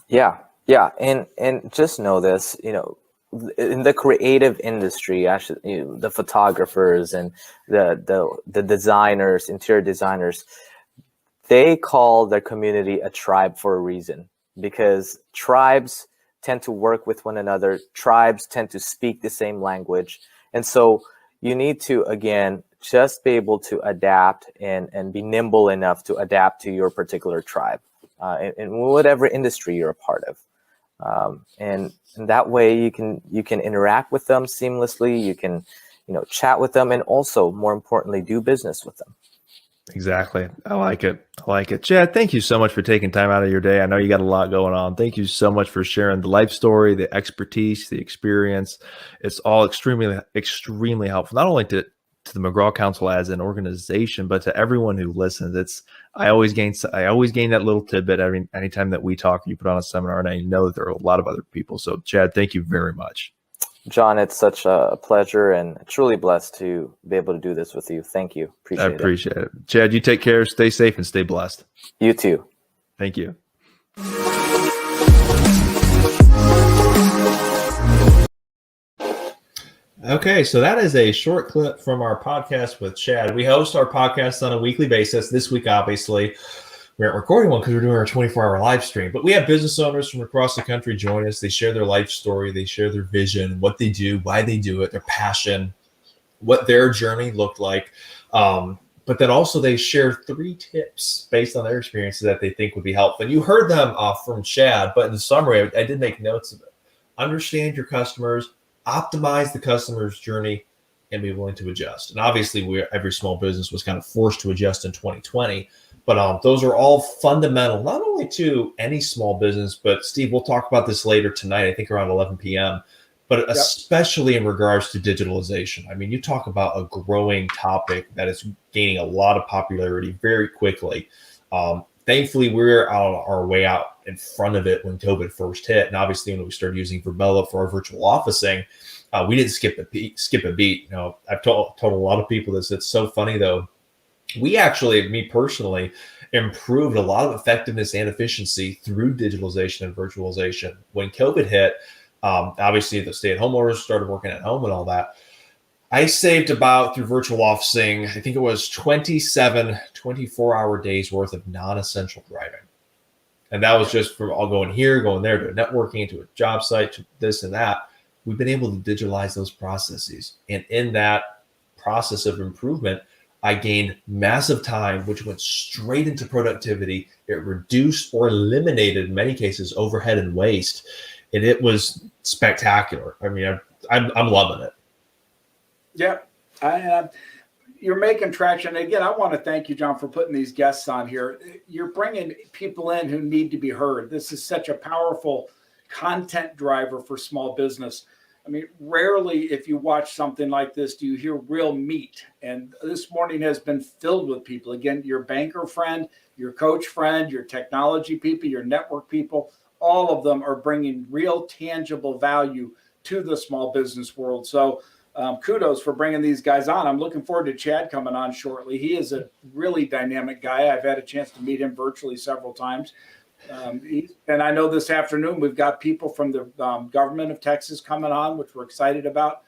Yeah. And just know this, in the creative industry, the photographers and the designers, interior designers, they call their community a tribe for a reason, because tribes tend to work with one another. Tribes tend to speak the same language. And so you need to, again, just be able to adapt and be nimble enough to adapt to your particular tribe in whatever industry you're a part of. And that way you can interact with them seamlessly. You can, chat with them, and also, more importantly, do business with them. Exactly. I like it. Chad, thank you so much for taking time out of your day. I know you got a lot going on. Thank you so much for sharing the life story, the expertise, the experience. It's all extremely, extremely helpful, not only to the McGraw Council as an organization, but to everyone who listens. I always gain that little tidbit anytime that we talk, you put on a seminar, and I know that there are a lot of other people. So Chad, thank you very much. John, it's such a pleasure and truly blessed to be able to do this with you. Thank you. I appreciate it. Chad, you take care, stay safe, and stay blessed. You too. Thank you. Okay, so that is a short clip from our podcast with Chad. We host our podcast on a weekly basis. This week, obviously, we aren't recording one because we're doing our 24-hour live stream. But we have business owners from across the country join us. They share their life story. They share their vision, what they do, why they do it, their passion, what their journey looked like. But then also they share 3 tips based on their experiences that they think would be helpful. And you heard them from Chad, but in the summary, I did make notes of it. Understand your customers, optimize the customer's journey, and be willing to adjust. And obviously, every small business was kind of forced to adjust in 2020. But those are all fundamental, not only to any small business, but Steve, we'll talk about this later tonight, I think around 11 p.m., but especially in regards to digitalization. I mean, you talk about a growing topic that is gaining a lot of popularity very quickly. Thankfully, we're on our way out in front of it when COVID first hit. And obviously, when we started using Virbela for our virtual officing, we didn't skip a beat. You know, I've told a lot of people this. It's so funny, though. We actually, me personally, improved a lot of effectiveness and efficiency through digitalization and virtualization. When COVID hit, obviously the stay-at-home orders started working at home and all that. I saved about, through virtual officing, I think it was 27 24-hour days worth of non-essential driving. And that was just from all going here, going there, to networking, to a job site, to this and that. We've been able to digitalize those processes. And in that process of improvement, I gained massive time, which went straight into productivity. It reduced or eliminated, in many cases, overhead and waste. And it was spectacular. I mean, I'm loving it. Yeah, you're making traction. Again, I want to thank you, John, for putting these guests on here. You're bringing people in who need to be heard. This is such a powerful content driver for small business. I mean, rarely, if you watch something like this, do you hear real meat. And this morning has been filled with people. Again, your banker friend, your coach friend, your technology people, your network people, all of them are bringing real tangible value to the small business world. So kudos for bringing these guys on. I'm looking forward to Chad coming on shortly. He is a really dynamic guy. I've had a chance to meet him virtually several times. And I know this afternoon we've got people from the government of Texas coming on, which we're excited about.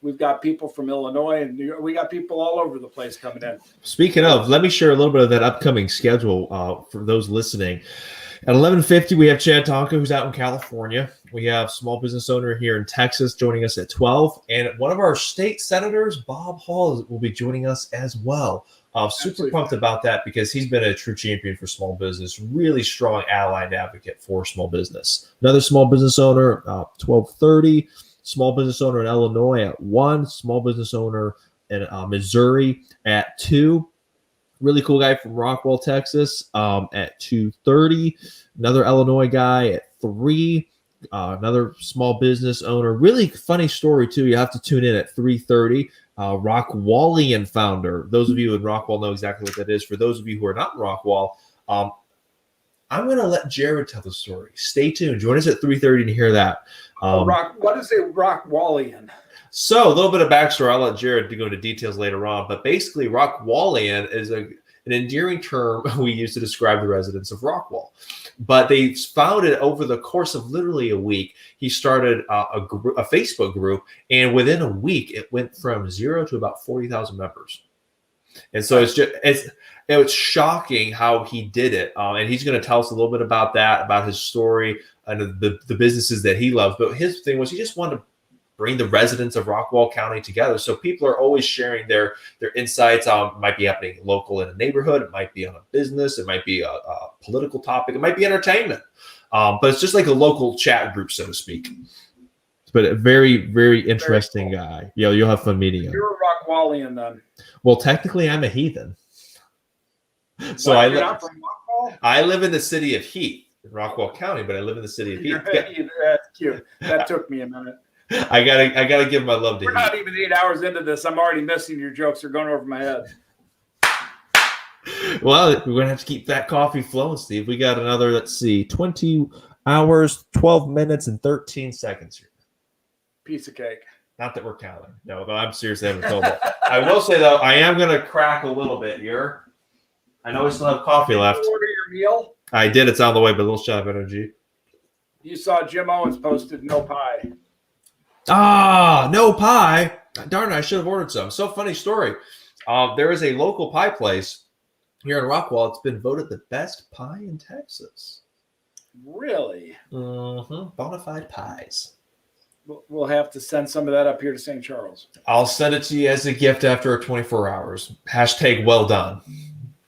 We've got people from Illinois, and we got people all over the place coming in. Speaking of, let me share a little bit of that upcoming schedule for those listening. At 11:50, we have Chad Tonka, who's out in California. We have small business owner here in Texas joining us at 12. And one of our state senators, Bob Hall, will be joining us as well. Super pumped about that because he's been a true champion for small business, really strong ally and advocate for small business. Another small business owner, 12:30. Small business owner in Illinois at 1. Small business owner in Missouri at 2. Really cool guy from Rockwall, Texas at 2:30. Another Illinois guy at 3. Another small business owner. Really funny story, too. You have to tune in at 3:30. Rockwallian founder. Those of you in Rockwall know exactly what that is. For those of you who are not in Rockwall, I'm going to let Jared tell the story. Stay tuned. Join us at 3:30 to hear that. What is a Rockwallian? So a little bit of backstory. I'll let Jared go into details later on. But basically, Rockwallian is an endearing term we use to describe the residents of Rockwall. But they found it over the course of literally a week. He started a Facebook group, and within a week, it went from 0 to about 40,000 members. And so it's shocking how he did it. And he's going to tell us a little bit about that, about his story and the businesses that he loves. But his thing was he just wanted to bring the residents of Rockwall County together. So people are always sharing their insights on it might be happening local in a neighborhood. It might be on a business. It might be a political topic. It might be entertainment. But it's just like a local chat group, so to speak. But a very, very interesting guy. You'll have fun meeting him. You're a Rockwallian then. Well, technically, I'm a heathen. So you're not from Rockwall? I live in the city of Heath, in Rockwall County, but I live in the city of Heath. That's cute. That took me a minute. I gotta give my love to We're not even 8 hours into this. I'm already missing your jokes. They're going over my head. Well, we're gonna have to keep that coffee flowing, Steve. We got another, 20 hours, 12 minutes, and 13 seconds here. Piece of cake. Not that we're counting. No, but I'm seriously having told it. I will say though, I am gonna crack a little bit here. I know we still have coffee left. Did you order your meal? I did. It's on the way, but a little shot of energy. You saw Jim Owens posted no pie. No pie. Darn it, I should have ordered some. So funny story. There is a local pie place here in Rockwall. It's been voted the best pie in Texas. Really? Bonafide pies. We'll have to send some of that up here to St. Charles. I'll send it to you as a gift after 24 hours. Hashtag well done.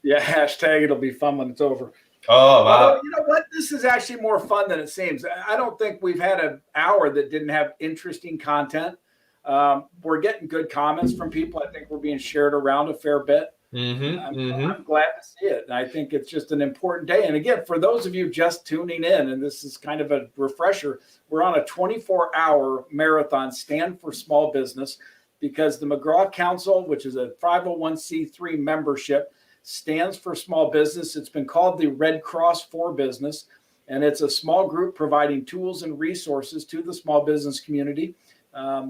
Yeah, hashtag it'll be fun when it's over. Oh, wow. Although, you know what? This is actually more fun than it seems. I don't think we've had an hour that didn't have interesting content. We're getting good comments from people. I think we're being shared around a fair bit. I'm glad to see it. And I think it's just an important day. And again, for those of you just tuning in, and this is kind of a refresher, we're on a 24-hour marathon, Stand for Small Business, because the McGraw Council, which is a 501c3 membership, stands for small business. It's been called the Red Cross for Business, and it's a small group providing tools and resources to the small business community.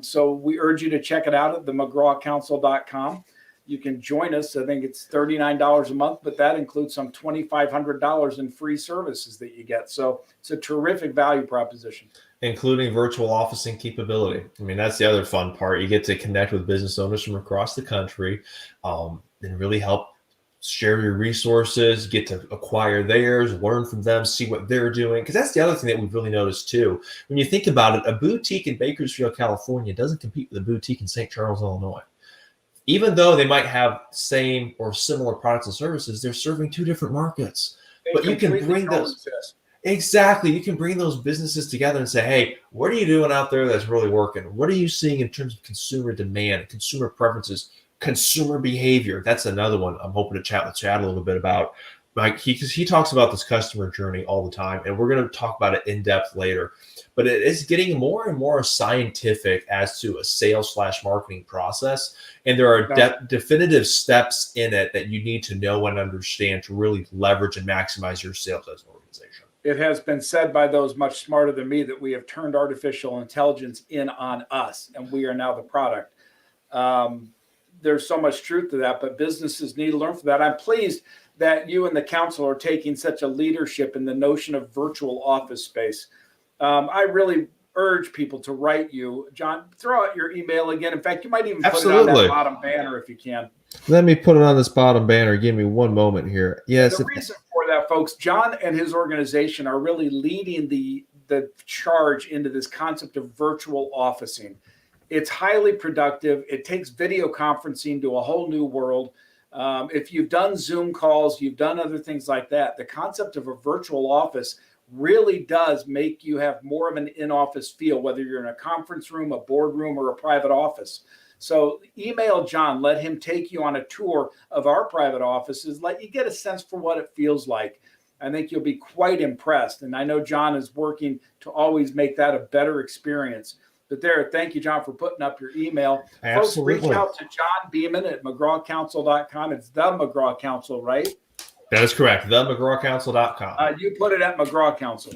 So we urge you to check it out at themcgrawcouncil.com. You can join us. I think it's $39 a month, but that includes some $2,500 in free services that you get. So it's a terrific value proposition. Including virtual officing capability. I mean, that's the other fun part. You get to connect with business owners from across the country and really help share your resources, get to acquire theirs, learn from them, see what they're doing. Because that's the other thing that we've really noticed too. When you think about it, a boutique in Bakersfield, California doesn't compete with a boutique in St. Charles, Illinois. Even though they might have same or similar products and services, they're serving two different markets. But you can bring those. Exactly. You can bring those businesses together and say, hey, what are you doing out there that's really working? What are you seeing in terms of consumer demand, consumer preferences, consumer behavior? That's another one I'm hoping to chat with Chad a little bit about. Like he talks about this customer journey all the time, and we're going to talk about it in depth later. But it is getting more and more scientific as to a sales/marketing process. And there are definitive steps in it that you need to know and understand to really leverage and maximize your sales as an organization. It has been said by those much smarter than me that we have turned artificial intelligence in on us, and we are now the product. There's so much truth to that, but businesses need to learn from that. I'm pleased that you and the council are taking such a leadership in the notion of virtual office space. I really urge people to write you. John, throw out your email again. In fact, you might even put it on that bottom banner if you can. Let me put it on this bottom banner. Give me one moment here. Yes. The reason for that, folks, John and his organization are really leading the charge into this concept of virtual officing. It's highly productive. It takes video conferencing to a whole new world. If you've done Zoom calls, you've done other things like that, the concept of a virtual office really does make you have more of an in-office feel, whether you're in a conference room, a boardroom, or a private office. So email John, let him take you on a tour of our private offices, let you get a sense for what it feels like. I think you'll be quite impressed. And I know John is working to always make that a better experience. But thank you, John, for putting up your email. Absolutely. Folks, reach out to John Beeman at McGrawCouncil.com. It's the McGraw Council, right? That is correct. TheMcGrawCouncil.com. You put it at McGraw Council.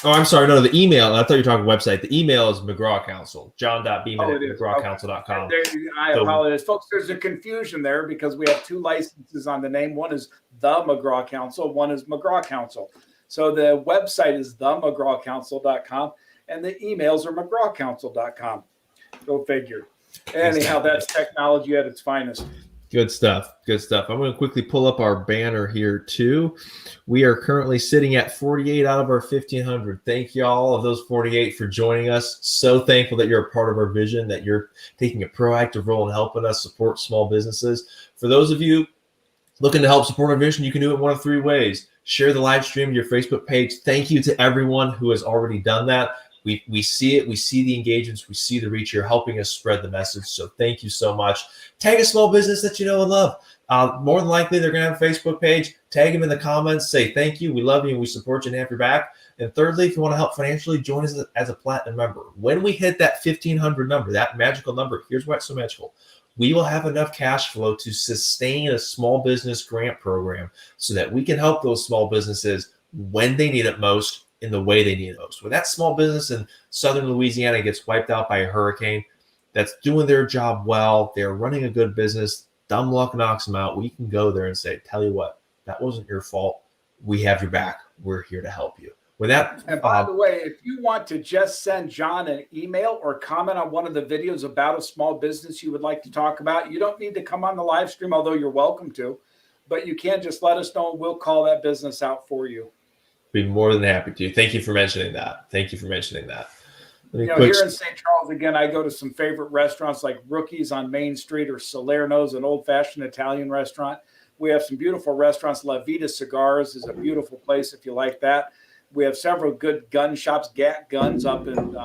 Oh, I'm sorry. No, the email. I thought you were talking website. The email is McGraw Council. John.Beeman at McGrawCouncil.com. I apologize. Folks, there's a confusion there because we have two licenses on the name. One is the McGraw Council. One is McGraw Council. So the website is themcgrawcouncil.com and the emails are McGrawCouncil.com. Go figure. Anyhow, that's technology at its finest. Good stuff. Good stuff. I'm going to quickly pull up our banner here too. We are currently sitting at 48 out of our 1,500. Thank you all of those 48 for joining us. So thankful that you're a part of our vision, that you're taking a proactive role in helping us support small businesses. For those of you looking to help support our vision, you can do it one of three ways. Share the live stream to your Facebook page. Thank you to everyone who has already done that. We see it. We see the engagements. We see the reach. You're helping us spread the message. So thank you so much. Tag a small business that you know and love. More than likely, they're going to have a Facebook page. Tag them in the comments. Say thank you. We love you and we support you and have your back. And thirdly, if you want to help financially, join us as a platinum member. When we hit that 1,500 number, that magical number, here's why it's so magical. We will have enough cash flow to sustain a small business grant program so that we can help those small businesses when they need it most, in the way they need it most. When that small business in southern Louisiana gets wiped out by a hurricane, that's doing their job well, they're running a good business, dumb luck knocks them out, we can go there and say, tell you what, that wasn't your fault. We have your back. We're here to help you. When that And by the way, if you want to just send John an email or comment on one of the videos about a small business you would like to talk about, you don't need to come on the live stream, although you're welcome to, but you can just let us know and we'll call that business out for you. be more than happy to. Thank you for mentioning that. Thank you for mentioning that. You know, here in St. Charles, again, I go to some favorite restaurants like Rookies on Main Street or Salerno's, an old-fashioned Italian restaurant. We have some beautiful restaurants. La Vida Cigars is a beautiful place if you like that. We have several good gun shops, GAT Guns up in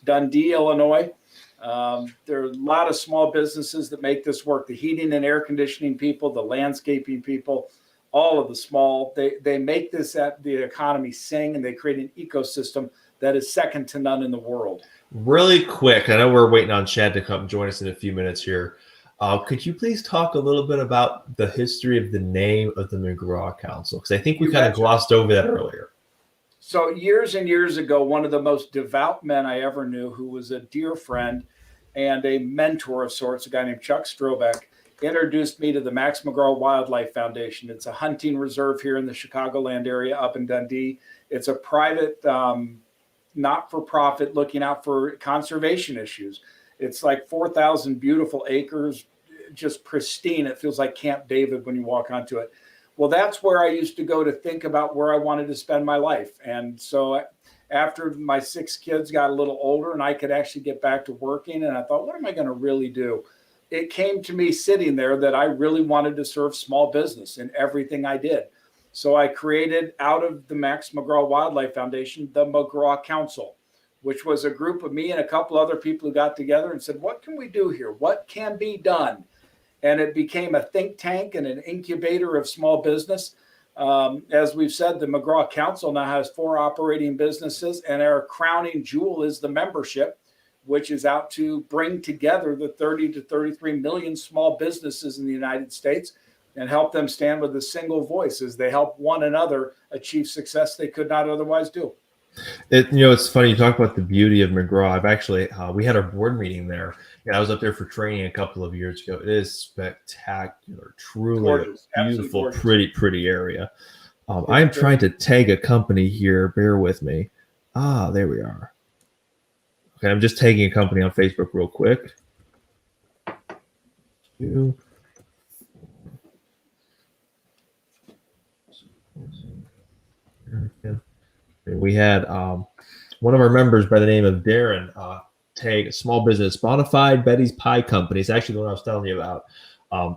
Dundee, Illinois. There are a lot of small businesses that make this work. The heating and air conditioning people, the landscaping people, all of the small, they make this at the economy sing, and they create an ecosystem that is second to none in the world. Really quick, I know we're waiting on Chad to come join us in a few minutes here. Could you please talk a little bit about the history of the name of the McGraw Council? Because I think we kind of glossed over that earlier. So years and years ago, one of the most devout men I ever knew, who was a dear friend and a mentor of sorts, a guy named Chuck Strobeck, introduced me to the Max McGraw Wildlife Foundation. It's a hunting reserve here in the Chicagoland area up in Dundee. It's a private, not-for-profit looking out for conservation issues. It's like 4,000 beautiful acres, just pristine. It feels like Camp David when you walk onto it. Well, that's where I used to go to think about where I wanted to spend my life. And so after my 6 kids got a little older and I could actually get back to working, and I thought, what am I going to really do? It came to me sitting there that I really wanted to serve small business in everything I did. So I created, out of the Max McGraw Wildlife Foundation, the McGraw Council, which was a group of me and a couple other people who got together and said, what can we do here? What can be done? And it became a think tank and an incubator of small business. As we've said, the McGraw Council now has 4 operating businesses, and our crowning jewel is the membership, which is out to bring together the 30 to 33 million small businesses in the United States and help them stand with a single voice as they help one another achieve success they could not otherwise do. It's funny you talk about the beauty of McGraw. I've actually, we had our board meeting there, and I was up there for training a couple of years ago. It is spectacular, truly Gorgeous. beautiful, Absolutely pretty area. I'm trying to tag a company here. Bear with me. There we are. Okay, I'm just tagging a company on Facebook real quick. We had one of our members by the name of Darren tag a small business, Bonafide Betty's Pie Company. It's actually the one I was telling you about.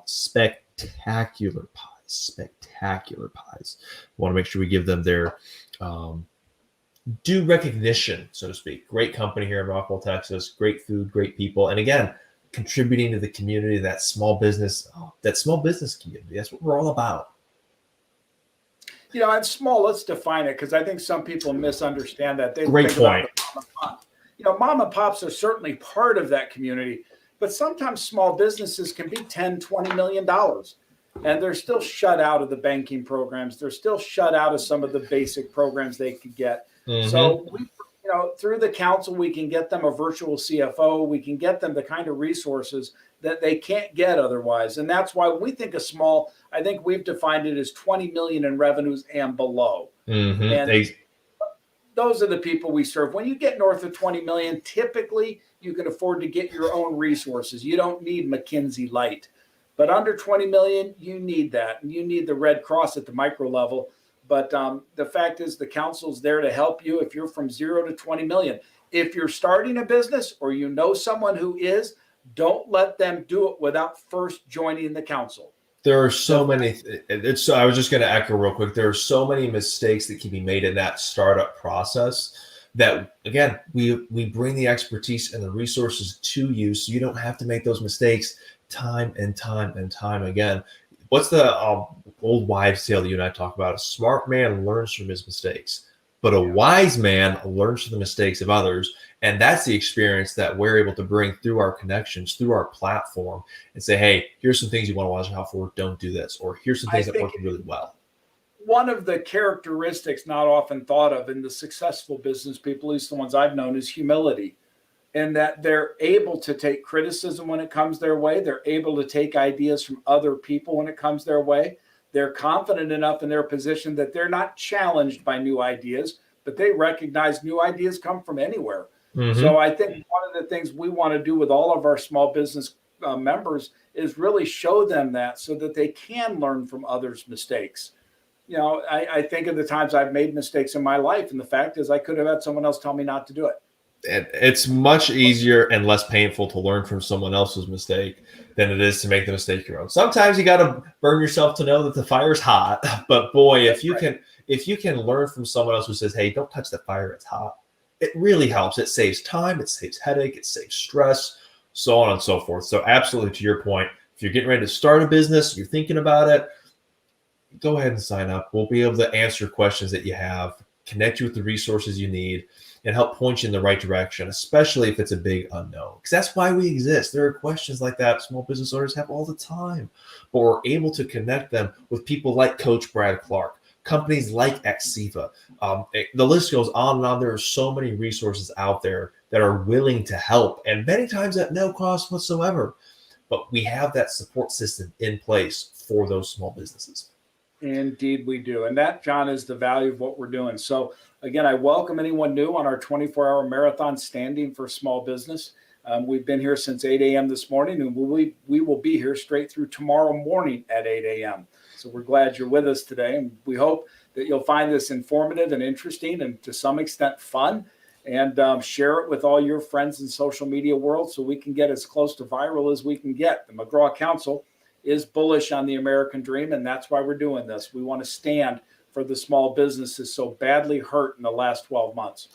Spectacular pies. Want to make sure we give them their due recognition, so to speak. Great company here in Rockwell, Texas. Great food, great people, and again, contributing to the community, that small business community. That's what we're all about. You know, and small, let's define it, because I think some people misunderstand that. They Great think about point. the mom and pop. You know, mom and pops are certainly part of that community, but sometimes small businesses can be $10, $20 million, and they're still shut out of the banking programs. They're still shut out of some of the basic programs they could get. Mm-hmm. So, through the council, we can get them a virtual CFO. We can get them the kind of resources that they can't get otherwise. And that's why we think of small, I think we've defined it as 20 million in revenues and below. Mm-hmm. And those are the people we serve. When you get north of 20 million, typically you can afford to get your own resources. You don't need McKinsey Light. But under 20 million, you need that. And you need the Red Cross at the micro level. But the fact is, the council's there to help you if you're from 0 to 20 million. If you're starting a business or you know someone who is, don't let them do it without first joining the council. There are so many. I was just going to echo real quick. There are so many mistakes that can be made in that startup process that, again, we bring the expertise and the resources to you so you don't have to make those mistakes time and time again. What's the old wives' tale that you and I talk about? A smart man learns from his mistakes, but a wise man learns from the mistakes of others. And that's the experience that we're able to bring through our connections, through our platform, and say, hey, here's some things you want to watch out for. Don't do this. Or here's some things that work really well. One of the characteristics not often thought of in the successful business people, at least the ones I've known, is humility. And that they're able to take criticism when it comes their way. They're able to take ideas from other people when it comes their way. they're confident enough in their position that they're not challenged by new ideas, but they recognize new ideas come from anywhere. Mhm. So I think one of the things we want to do with all of our small business members is really show them that so that they can learn from others' mistakes. You know, I think of the times I've made mistakes in my life, and the fact is I could have had someone else tell me not to do it. And it's much easier and less painful to learn from someone else's mistake than it is to make the mistake your own. Sometimes you got to burn yourself to know that the fire's hot. But boy, if you can learn from someone else who says, "Hey, don't touch the fire; it's hot," it really helps. It saves time, it saves headache, it saves stress, so on and so forth. So absolutely, to your point, if you're getting ready to start a business, you're thinking about it, go ahead and sign up. We'll be able to answer questions that you have, connect you with the resources you need, and help point you in the right direction, especially if it's a big unknown. Because that's why we exist. There are questions like that small business owners have all the time, but we're able to connect them with people like Coach Brad Clark, companies like Axiva. The list goes on and on. There are so many resources out there that are willing to help, and many times at no cost whatsoever. But we have that support system in place for those small businesses. Indeed, we do. And that, John, is the value of what we're doing. So, again, I welcome anyone new on our 24-hour marathon Standing for Small Business. We've been here since 8 a.m. this morning, and we will be here straight through tomorrow morning at 8 a.m. So we're glad you're with us today. And we hope that you'll find this informative and interesting and to some extent fun. And share it with all your friends in social media world so we can get as close to viral as we can get. The McGraw Council is bullish on the American dream, and that's why we're doing this. We want to stand for the small businesses so badly hurt in the last 12 months.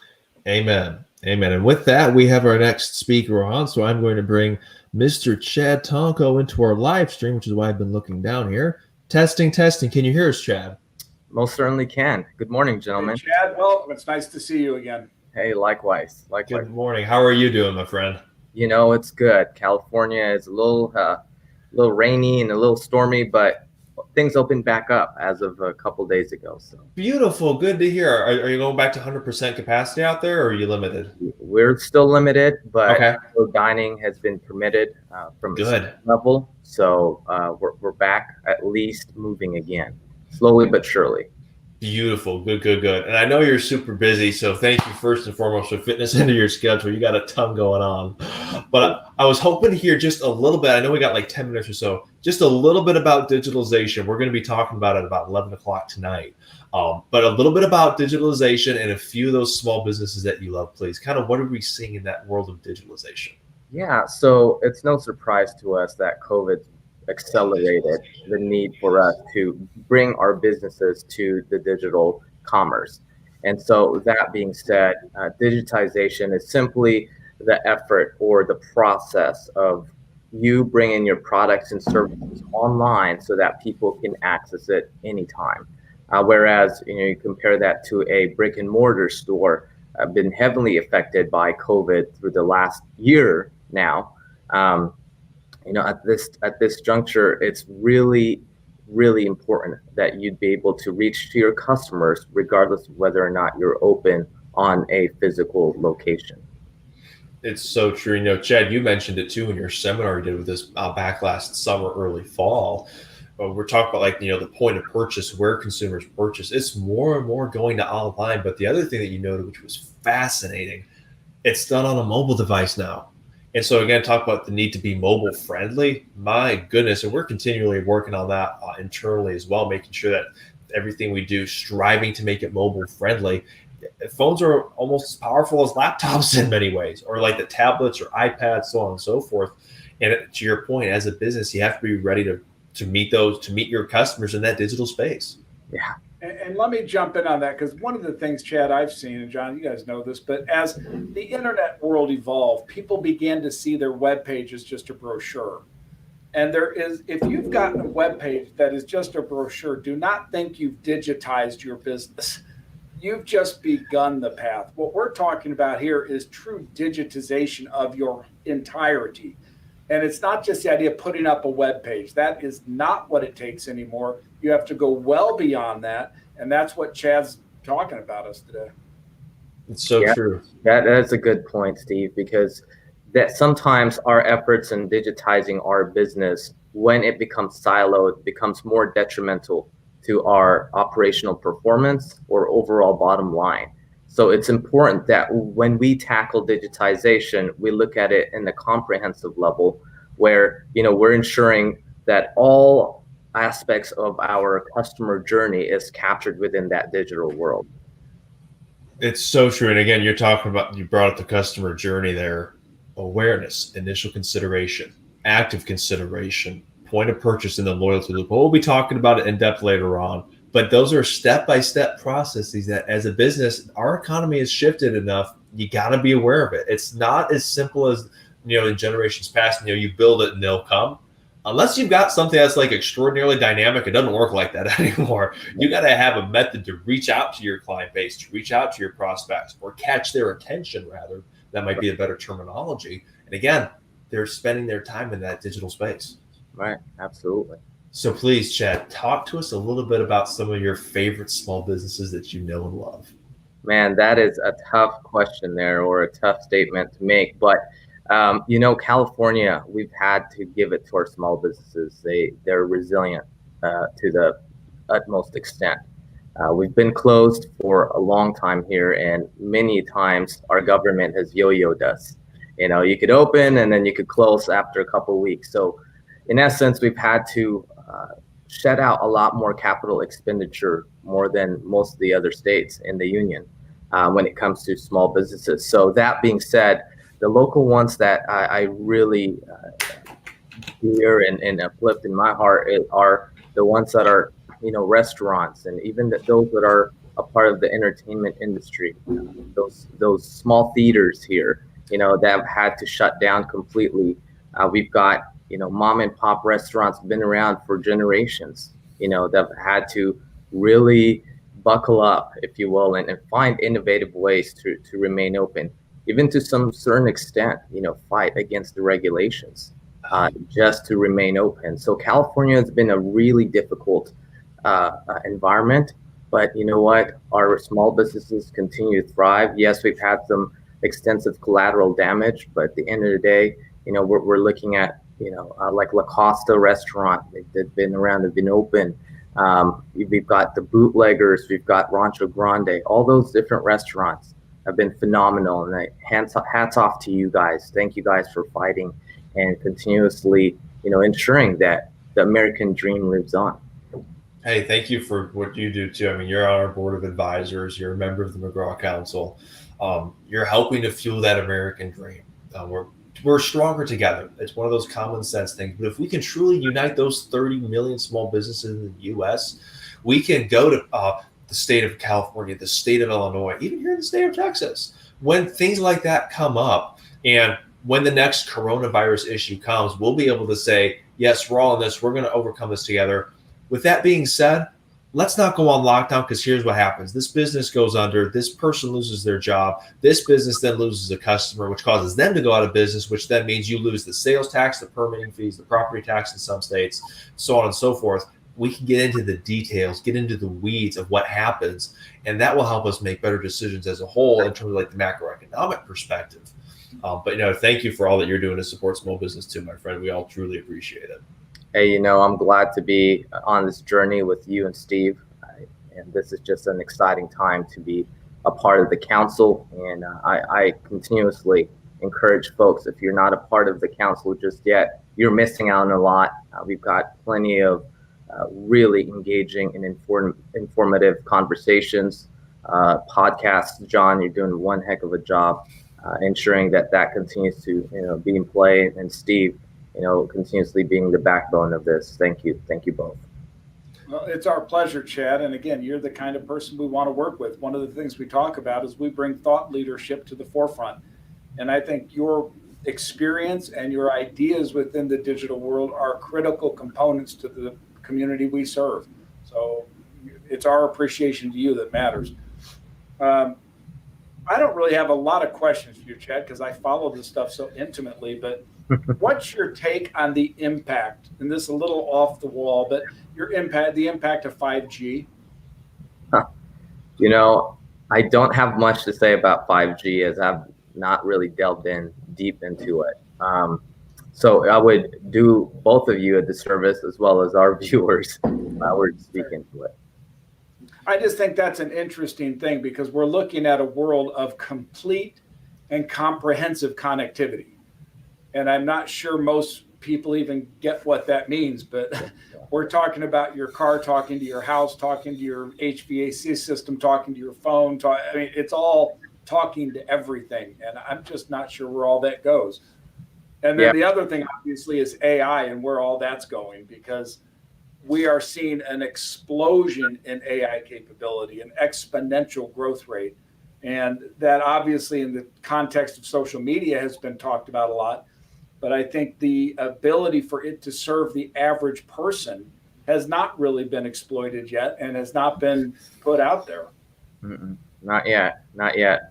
Amen. Amen. And with that, we have our next speaker on. So I'm going to bring Mr. Chad Tonko into our live stream, which is why I've been looking down here. Testing. Can you hear us, Chad? Most certainly can. Good morning, gentlemen. Hey, Chad, welcome. It's nice to see you again. Hey, likewise. Good morning. How are you doing, my friend? You know, it's good. California is a little rainy and a little stormy, but things opened back up as of a couple days ago. So beautiful. Good to hear. Are you going back to 100% capacity out there, or are you limited? We're still limited, but okay. Dining has been permitted from good a level. So we're back, at least moving again, slowly but surely. Beautiful. Good. And I know you're super busy, so thank you first and foremost for fitting us into your schedule. You got a ton going on. But I was hoping to hear just a little bit. I know we got like 10 minutes or so, just a little bit about digitalization. We're going to be talking about it about 11 o'clock tonight. But a little bit about digitalization and a few of those small businesses that you love, please. Kind of what are we seeing in that world of digitalization? Yeah, so it's no surprise to us that COVID accelerated the need for us to bring our businesses to the digital commerce. And so that being said, digitization is simply the effort or the process of you bringing your products and services online so that people can access it anytime. Whereas, you compare that to a brick and mortar store, been heavily affected by COVID through the last year now. At this juncture, it's really, really important that you'd be able to reach to your customers, regardless of whether or not you're open on a physical location. It's so true. Chad, you mentioned it too in your seminar you did with this back last summer, early fall. We're talking about the point of purchase, where consumers purchase. It's more and more going to online. But the other thing that you noted, which was fascinating, it's done on a mobile device now. And so again, talk about the need to be mobile friendly. My goodness. And we're continually working on that internally as well, making sure that everything we do, striving to make it mobile friendly. Phones are almost as powerful as laptops in many ways, or like the tablets or iPads, so on and so forth. And to your point, as a business, you have to be ready to meet your customers in that digital space. Yeah. And let me jump in on that, because one of the things, Chad, I've seen, and John, you guys know this, but as the internet world evolved, people began to see their web page as just a brochure. And if you've got a web page that is just a brochure, do not think you've digitized your business. You've just begun the path. What we're talking about here is true digitization of your entirety. And it's not just the idea of putting up a web page. That is not what it takes anymore. You have to go well beyond that. And that's what Chad's talking about us today. It's so true. That's a good point, Steve, because that sometimes our efforts in digitizing our business, when it becomes siloed, becomes more detrimental to our operational performance or overall bottom line. So it's important that when we tackle digitization, we look at it in a comprehensive level where, we're ensuring that all aspects of our customer journey is captured within that digital world. It's so true. And again, you brought up the customer journey there. Awareness, initial consideration, active consideration, point of purchase in the loyalty loop. We'll be talking about it in depth later on, but those are step-by-step processes that as a business, our economy has shifted enough. You got to be aware of it. It's not as simple as, in generations past, you build it and they'll come. Unless you've got something that's like extraordinarily dynamic, it doesn't work like that anymore. You got to have a method to reach out to your client base, to reach out to your prospects, or catch their attention, rather. That might be a better terminology. And again, they're spending their time in that digital space. Right. Absolutely. So please, Chad, talk to us a little bit about some of your favorite small businesses that you know and love. Man, that is a tough question there, or a tough statement to make. But, California, we've had to give it to our small businesses. They're resilient to the utmost extent. We've been closed for a long time here, and many times our government has yo-yoed us. You could open and then you could close after a couple of weeks. So in essence, we've had to shed out a lot more capital expenditure, more than most of the other states in the union when it comes to small businesses. So that being said, the local ones that I really hear and uplift in my heart are the ones that are restaurants, and even those that are a part of the entertainment industry, those small theaters here, that have had to shut down completely. We've got, mom and pop restaurants been around for generations, that have had to really buckle up, if you will, and find innovative ways to remain open, even to some certain extent, fight against the regulations just to remain open. So California has been a really difficult environment, but you know what? Our small businesses continue to thrive. Yes, we've had some extensive collateral damage, but at the end of the day, we're looking at, like La Costa restaurant. They've been around, they've been open. We've got the Bootleggers, we've got Rancho Grande. All those different restaurants have been phenomenal, and hats off to you guys. Thank you guys for fighting and continuously, ensuring that the American dream lives on. Hey, thank you for what you do too. I mean, you're on our board of advisors. You're a member of the McGraw Council. You're helping to fuel that American dream. We're stronger together. It's one of those common sense things. But if we can truly unite those 30 million small businesses in the U.S., we can go to the state of California, the state of Illinois, even here in the state of Texas. When things like that come up, and when the next coronavirus issue comes, we'll be able to say, yes, we're all in this. We're going to overcome this together. With that being said, let's not go on lockdown, because here's what happens. This business goes under. This person loses their job. This business then loses a customer, which causes them to go out of business, which then means you lose the sales tax, the permitting fees, the property tax in some states, so on and so forth. We can get into the details, get into the weeds of what happens, and that will help us make better decisions as a whole in terms of like the macroeconomic perspective. But thank you for all that you're doing to support small business too, my friend. We all truly appreciate it. Hey, I'm glad to be on this journey with you and Steve. And this is just an exciting time to be a part of the council. And I continuously encourage folks, if you're not a part of the council just yet, you're missing out on a lot. We've got plenty of really engaging and informative conversations, podcasts. John, you're doing one heck of a job ensuring that continues to be in play. And Steve, continuously being the backbone of this. Thank you. Thank you both. Well, it's our pleasure, Chad. And again, you're the kind of person we want to work with. One of the things we talk about is we bring thought leadership to the forefront. And I think your experience and your ideas within the digital world are critical components to the community we serve. So it's our appreciation to you that matters. I don't really have a lot of questions for you, Chad, because I follow this stuff so intimately, but what's your take on the impact? And this is a little off the wall, but the impact of 5G. I don't have much to say about 5G, as I've not really delved in deep into it. So I would do both of you a disservice as well as our viewers if I were to speak into it. I just think that's an interesting thing because we're looking at a world of complete and comprehensive connectivity. And I'm not sure most people even get what that means, but we're talking about your car talking to your house, talking to your HVAC system, talking to your phone. I mean, it's all talking to everything. And I'm just not sure where all that goes. And then the other thing, obviously, is AI and where all that's going, because we are seeing an explosion in AI capability, an exponential growth rate. And that obviously in the context of social media has been talked about a lot. But I think the ability for it to serve the average person has not really been exploited yet and has not been put out there. Not yet.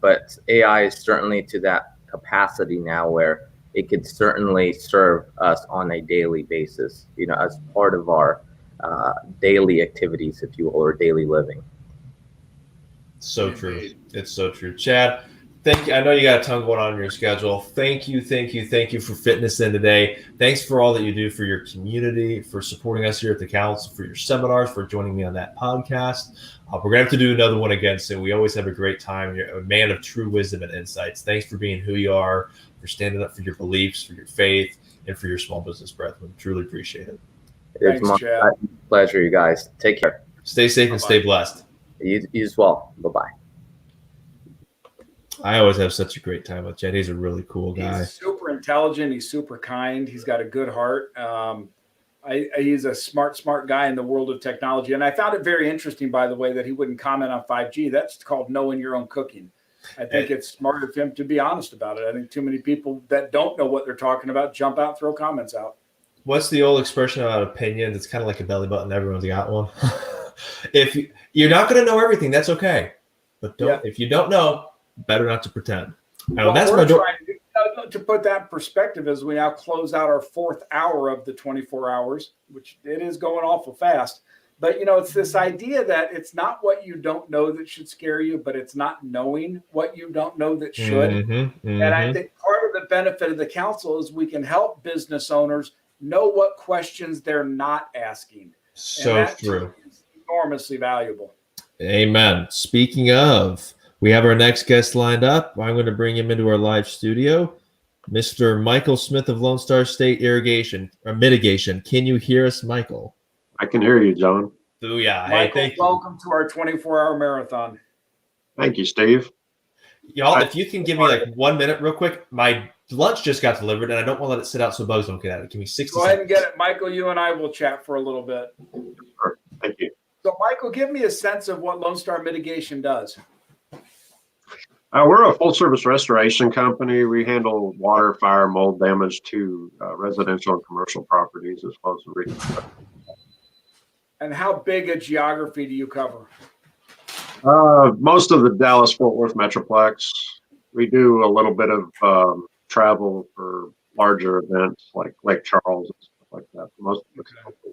But AI is certainly to that capacity now where it could certainly serve us on a daily basis, as part of our daily activities, if you will, or daily living. So true. It's so true. Chad, thank you. I know you got a ton going on in your schedule. Thank you for fitting us in today. Thanks for all that you do for your community, for supporting us here at the council, for your seminars, for joining me on that podcast. We're going to have to do another one again soon. We always have a great time. You're a man of true wisdom and insights. Thanks for being who you are, for standing up for your beliefs, for your faith, and for your small business brethren. Truly appreciate it. It's my pleasure, you guys. Take care. Stay safe and stay blessed. You as well. Bye-bye. I always have such a great time with Chad. He's a really cool guy. He's super intelligent. He's super kind. He's got a good heart. He's a smart guy in the world of technology. And I found it very interesting, by the way, that he wouldn't comment on 5G. That's called knowing your own cooking. I think it's smart of him to be honest about it. I think too many people that don't know what they're talking about jump out, throw comments out. What's the old expression about opinion? It's kind of like a belly button. Everyone's got one. If you're not going to know everything, that's okay. But if you don't know, better not to pretend. That's my door. To put that in perspective, as we now close out our 4th hour of the 24 hours, which it is going awful fast. But, it's this idea that it's not what you don't know that should scare you, but it's not knowing what you don't know that should. And I think part of the benefit of the council is we can help business owners know what questions they're not asking. So true. Is enormously valuable. Amen. Speaking of, we have our next guest lined up. I'm going to bring him into our live studio. Mr. Michael Smith of Lone Star State Mitigation. Can you hear us, Michael? I can hear you, John. Booyah. Michael, hey, welcome to our 24-hour marathon. Thank you, Steve. Y'all, if you can give me like 1 minute real quick, my lunch just got delivered, and I don't want to let it sit out so bugs don't get at it. Give me 60 seconds. Go ahead and get it. Michael, you and I will chat for a little bit. Sure. Thank you. So, Michael, give me a sense of what Lone Star Mitigation does. We're a full-service restoration company. We handle water, fire, mold damage to residential and commercial properties, as well as And how big a geography do you cover? Most of the Dallas-Fort Worth Metroplex. We do a little bit of travel for larger events like Lake Charles and stuff like that. Most of the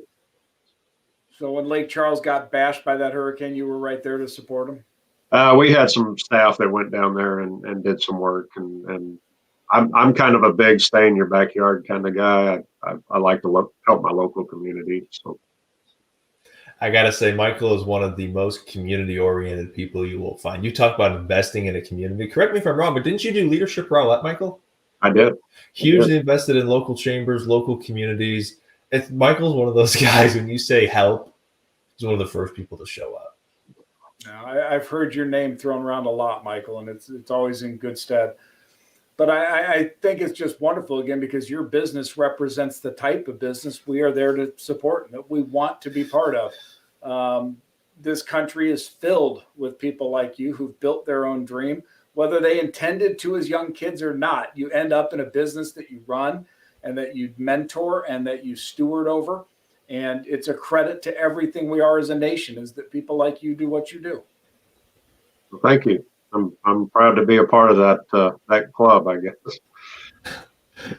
So when Lake Charles got bashed by that hurricane, you were right there to support them? We had some staff that went down there and did some work, and I'm kind of a big stay in your backyard kind of guy. I like to help my local community. So I got to say, Michael is one of the most community-oriented people you will find. You talk about investing in a community. Correct me if I'm wrong, but didn't you do Leadership Rowlett, Michael? I did. Hugely invested in local chambers, local communities. Michael's one of those guys, when you say help, he's one of the first people to show up. Now, I've heard your name thrown around a lot, Michael, and it's always in good stead. But I think it's just wonderful, again, because your business represents the type of business we are there to support and that we want to be part of. This country is filled with people like you who've built their own dream, whether they intended to as young kids or not. You end up in a business that you run and that you mentor and that you steward over. And it's a credit to everything we are as a nation, is that people like you do what you do. Well, thank you. I'm proud to be a part of that club, I guess.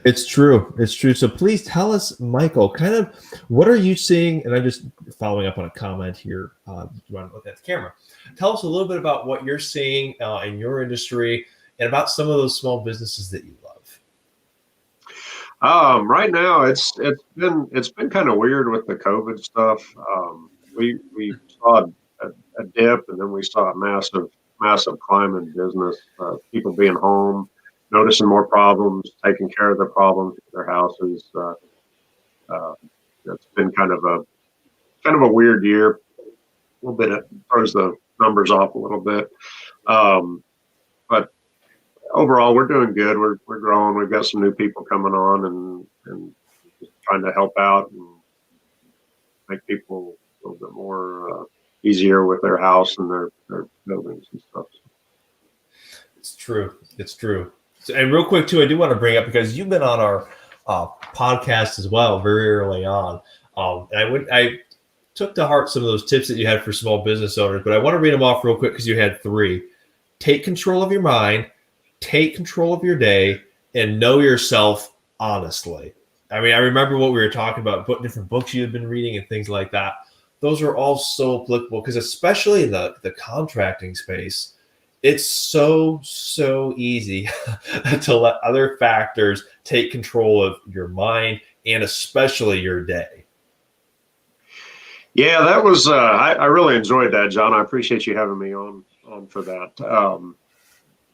It's true. It's true. So please tell us, Michael, kind of what are you seeing? And I'm just following up on a comment here. You want to look at the camera. Tell us a little bit about what you're seeing in your industry. and about some of those small businesses that you love. Right now, it's been kind of weird with the COVID stuff. We saw a dip, and then we saw a massive climb in business. People being home, noticing more problems, taking care of their problems at their houses. It's been kind of a weird year. A little bit, it throws the numbers off a little bit, but overall, we're doing good. We're growing. We've got some new people coming on and just trying to help out and make people a little bit more easier with their house and their buildings and stuff. It's true. It's true. So, and real quick too, I do want to bring up, because you've been on our podcast as well very early on. And I took to heart some of those tips that you had for small business owners, but I want to read them off real quick because you had 3. Take control of your mind, take control of your day, and know yourself honestly. I mean, I remember what we were talking about, different books you had been reading and things like that. Those are all so applicable, because especially in the contracting space, it's so easy to let other factors take control of your mind and especially your day. Yeah, that was I really enjoyed that, John. I appreciate you having me on for that.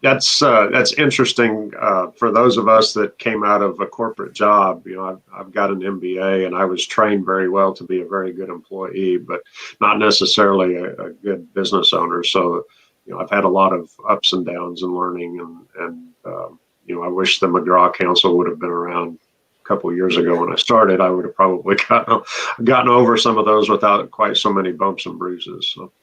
That's interesting for those of us that came out of a corporate job. You know, I've got an MBA, and I was trained very well to be a very good employee, but not necessarily a good business owner. So, you know, I've had a lot of ups and downs in learning, and you know, I wish the McGraw Council would have been around a couple of years ago when I started. I would have probably gotten over some of those without quite so many bumps and bruises. So.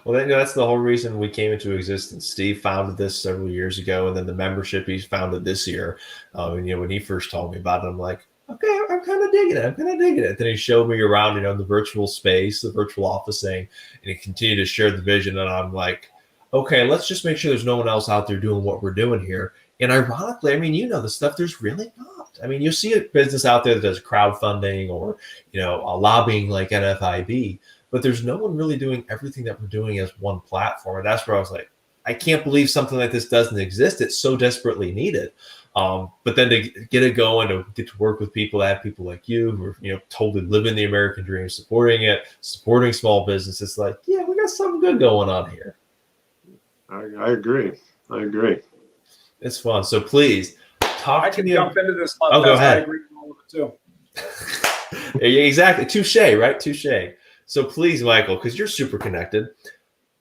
Well, that's the whole reason we came into existence. Steve founded this several years ago, and then the membership he's founded this year. And, you know, when he first told me about it, I'm like, okay, I'm kind of digging it. Then he showed me around, you know, the virtual space, the virtual officing, and he continued to share the vision. And I'm like, okay, let's just make sure there's no one else out there doing what we're doing here. And ironically, I mean, you know, the stuff, there's really not. I mean, you see a business out there that does crowdfunding or, you know, lobbying like NFIB, but there's no one really doing everything that we're doing as one platform. And that's where I was like, I can't believe something like this doesn't exist. It's so desperately needed. But then to get it going, to get to work with people, to have people like you who are, you know, totally living the American dream, supporting small business. It's like, yeah, we got something good going on here. I agree. It's fun. So please talk to me. Jump into this. Oh, go ahead. I agree with all of it too. Yeah, exactly. Touche, right? Touche. So please, Michael, because you're super connected,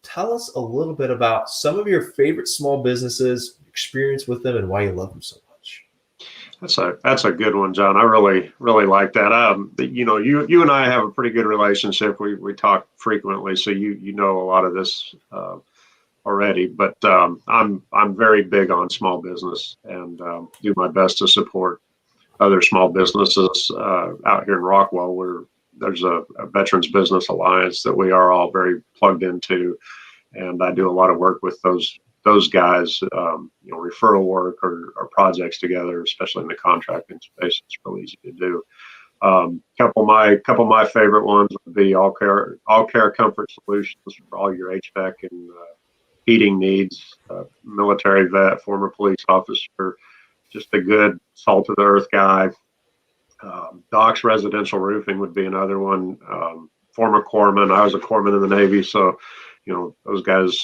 tell us a little bit about some of your favorite small businesses, experience with them, and why you love them so much. That's a good one, John. I really like that. You know, you and I have a pretty good relationship. We talk frequently, so you know a lot of this already. But I'm very big on small business and do my best to support other small businesses out here in Rockwell. There's a Veterans Business Alliance that we are all very plugged into, and I do a lot of work with those guys, you know, referral work or projects together, especially in the contracting space. It's really easy to do. Couple of my favorite ones would be All Care Comfort Solutions for all your HVAC and heating needs. Military vet, former police officer, just a good salt of the earth guy. Doc's Residential Roofing would be another one. Former corpsman. I was a corpsman in the Navy, so you know those guys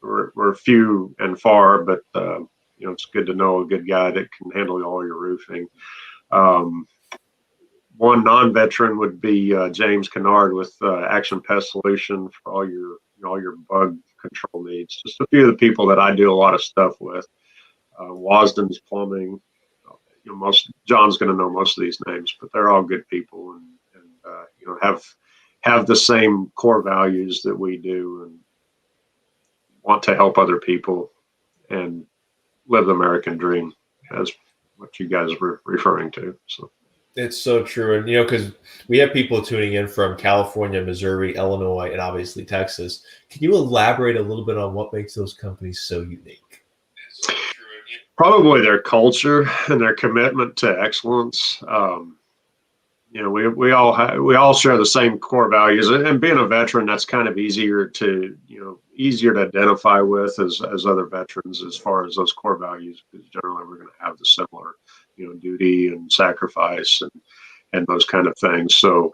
were few and far, but you know, it's good to know a good guy that can handle all your roofing. One non-veteran would be James Kennard with Action Pest Solution for all your bug control needs. Just a few of the people that I do a lot of stuff with. Wasden's Plumbing. You know, John's going to know most of these names, but they're all good people and you know, have the same core values that we do and want to help other people and live the American dream, as what you guys were referring to. So it's so true. And, you know, because we have people tuning in from California, Missouri, Illinois, and obviously Texas. Can you elaborate a little bit on what makes those companies so unique? Probably their culture and their commitment to excellence. you know, we all share the same core values, and being a veteran, that's kind of easier to identify with as other veterans as far as those core values, because generally we're going to have the similar, duty and sacrifice and those kind of things. So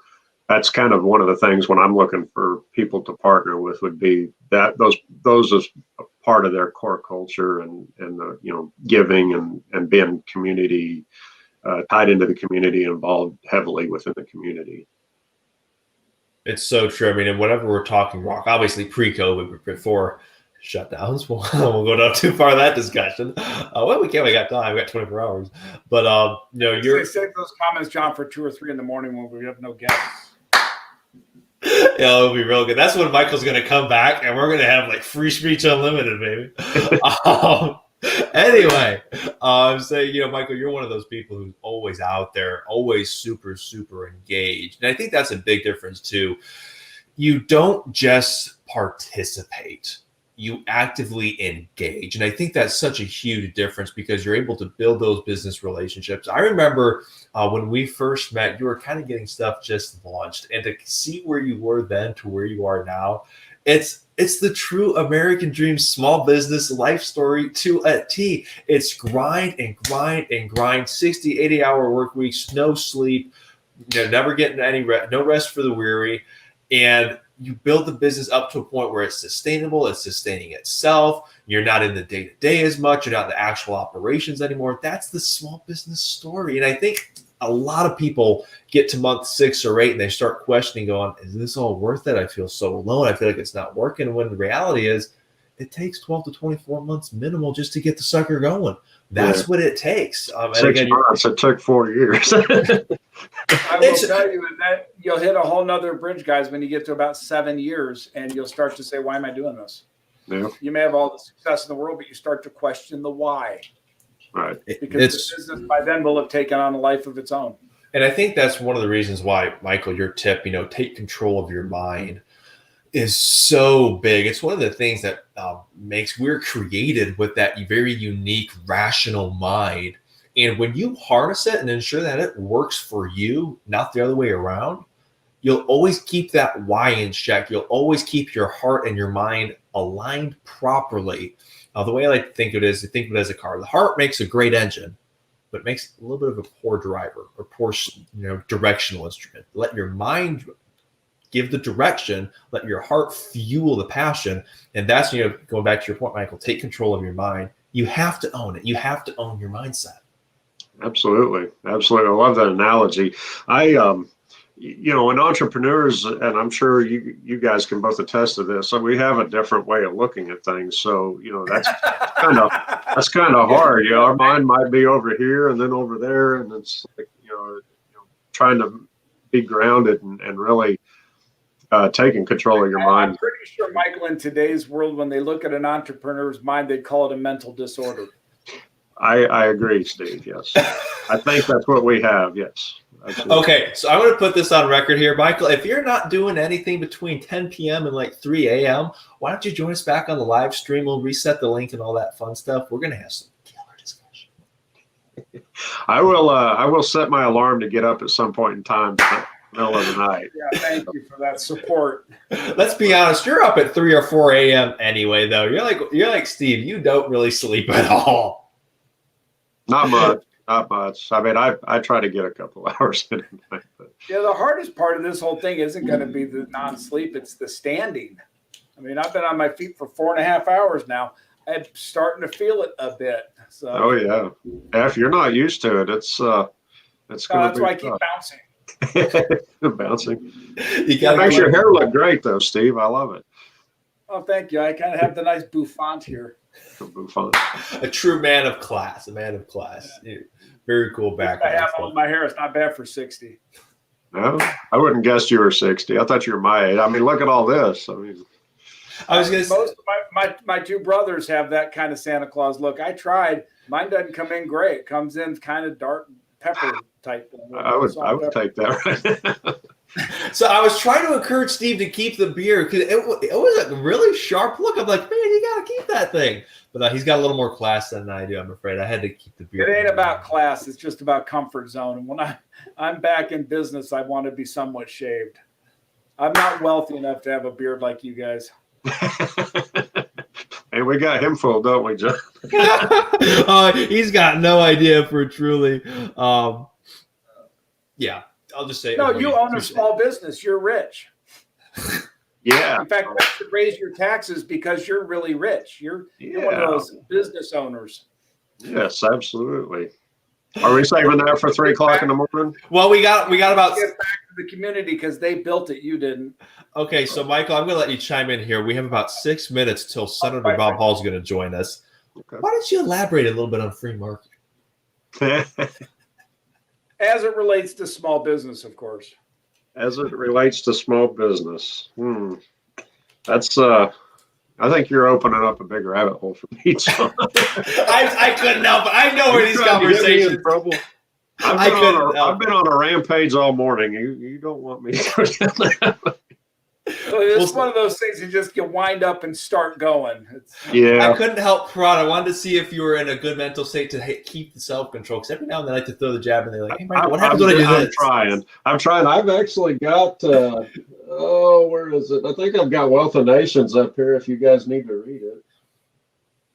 that's kind of one of the things when I'm looking for people to partner with would be that those as a part of their core culture and the, giving and being community tied into the community, involved heavily within the community. It's so true. I mean, and whenever we're talking rock, obviously pre-COVID, but before shutdowns, we'll go down too far in that discussion. Well, we can't. We got time. We got 24 hours. But you're save those comments, John, for 2 or 3 in the morning when we have no guests. Yeah, it'll be real good. That's when Michael's going to come back, and we're going to have like free speech unlimited, baby. Anyway, I'm saying, Michael, you're one of those people who's always out there, always super, super engaged. And I think that's a big difference too. You don't just participate, you actively engage. And I think that's such a huge difference because you're able to build those business relationships. I remember when we first met, you were kind of getting stuff just launched, and to see where you were then to where you are now, it's the true American dream small business life story to a T. It's grind and grind and grind, 60, 80-hour work weeks, no sleep, never getting any rest, no rest for the weary. And you build the business up to a point where it's sustainable, it's sustaining itself. You're not in the day-to-day as much. You're not in the actual operations anymore. That's the small business story. And I think a lot of people get to month 6 or 8 and they start questioning, going, is this all worth it? I feel so alone. I feel like it's not working. When the reality is it takes 12 to 24 months minimal just to get the sucker going. That's what it takes. 6 months. It took 4 years. I will tell you that you'll hit a whole nother bridge, guys, when you get to about 7 years, and you'll start to say, why am I doing this? Yeah. You may have all the success in the world, but you start to question the why. Right. Because the business by then will have taken on a life of its own. And I think that's one of the reasons why, Michael, your tip, take control of your mind, is so big. It's one of the things that we're created with that very unique, rational mind. And when you harness it and ensure that it works for you, not the other way around, you'll always keep that why in check. You'll always keep your heart and your mind aligned properly. The way I like to think of it is to think of it as a car. The heart makes a great engine, but it makes a little bit of a poor driver or poor, directional instrument. Let your mind give the direction, let your heart fuel the passion. And that's, going back to your point, Michael, take control of your mind. You have to own it. You have to own your mindset. Absolutely. Absolutely. I love that analogy. In entrepreneurs, and I'm sure you guys can both attest to this, so we have a different way of looking at things. So, that's kind of hard. Our mind might be over here and then over there. And it's like, trying to be grounded and really taking control of your mind. I'm pretty sure, Michael, in today's world, when they look at an entrepreneur's mind, they call it a mental disorder. I agree, Steve. Yes. I think that's what we have. Yes. Absolutely. Okay. So I'm going to put this on record here, Michael. If you're not doing anything between 10 p.m. and like 3 a.m., why don't you join us back on the live stream? We'll reset the link and all that fun stuff. We're going to have some killer discussion. I will set my alarm to get up at some point in time. Middle of the night. Yeah, thank you for that support. Let's be honest, you're up at 3 or 4 a.m. anyway, though. You're like Steve. You don't really sleep at all. Not much. I mean, I try to get a couple hours in at night. But. Yeah, the hardest part of this whole thing isn't going to be the non-sleep; it's the standing. I mean, I've been on my feet for 4.5 hours now. I'm starting to feel it a bit. So. Oh yeah. If you're not used to it, it's going to be. That's why I keep bouncing. Bouncing. It makes your hair look great, though, Steve. I love it. Oh, thank you. I kind of have the nice bouffant here. Bouffant. A true man of class. Very cool background. I have all my hair. It's not bad for 60. No, I wouldn't guess you were 60. I thought you were my age. I mean, look at all this. I mean, I was going to say. Most of my two brothers have that kind of Santa Claus look. I tried. Mine doesn't come in gray. It comes in kind of dark pepper type. I would take that. Right? So I was trying to encourage Steve to keep the beer because it was a really sharp look. I'm like, man, you got to keep that thing. But he's got a little more class than I do, I'm afraid. I had to keep the beer. It ain't about class. It's just about comfort zone. And when I'm back in business, I want to be somewhat shaved. I'm not wealthy enough to have a beard like you guys. And we got him full, don't we, John? He's got no idea for truly. Yeah, I'll just say. No, you own a small business. You're rich. Yeah. In fact, you should raise your taxes because you're really rich. You're one of those business owners. Yes, absolutely. Are we saving that for 3 o'clock in the morning? Well, we got about. Get back to the community because they built it. You didn't. Okay, so Michael, I'm going to let you chime in here. We have about 6 minutes till Senator Bob Hall is going to join us. Okay. Why don't you elaborate a little bit on free market? As it relates to small business, of course. As it relates to small business, that's I think you're opening up a big rabbit hole for me, John. I couldn't help it. I know where these conversations. I've been on a rampage all morning. You don't want me to. So it's one of those things you wind up and start going. Yeah. I couldn't help prod. I wanted to see if you were in a good mental state to keep the self-control. Because every now and then I like to throw the jab and they're like, hey, Michael, what happens when I do this? I'm trying. I've actually got, where is it? I think I've got Wealth of Nations up here if you guys need to read it.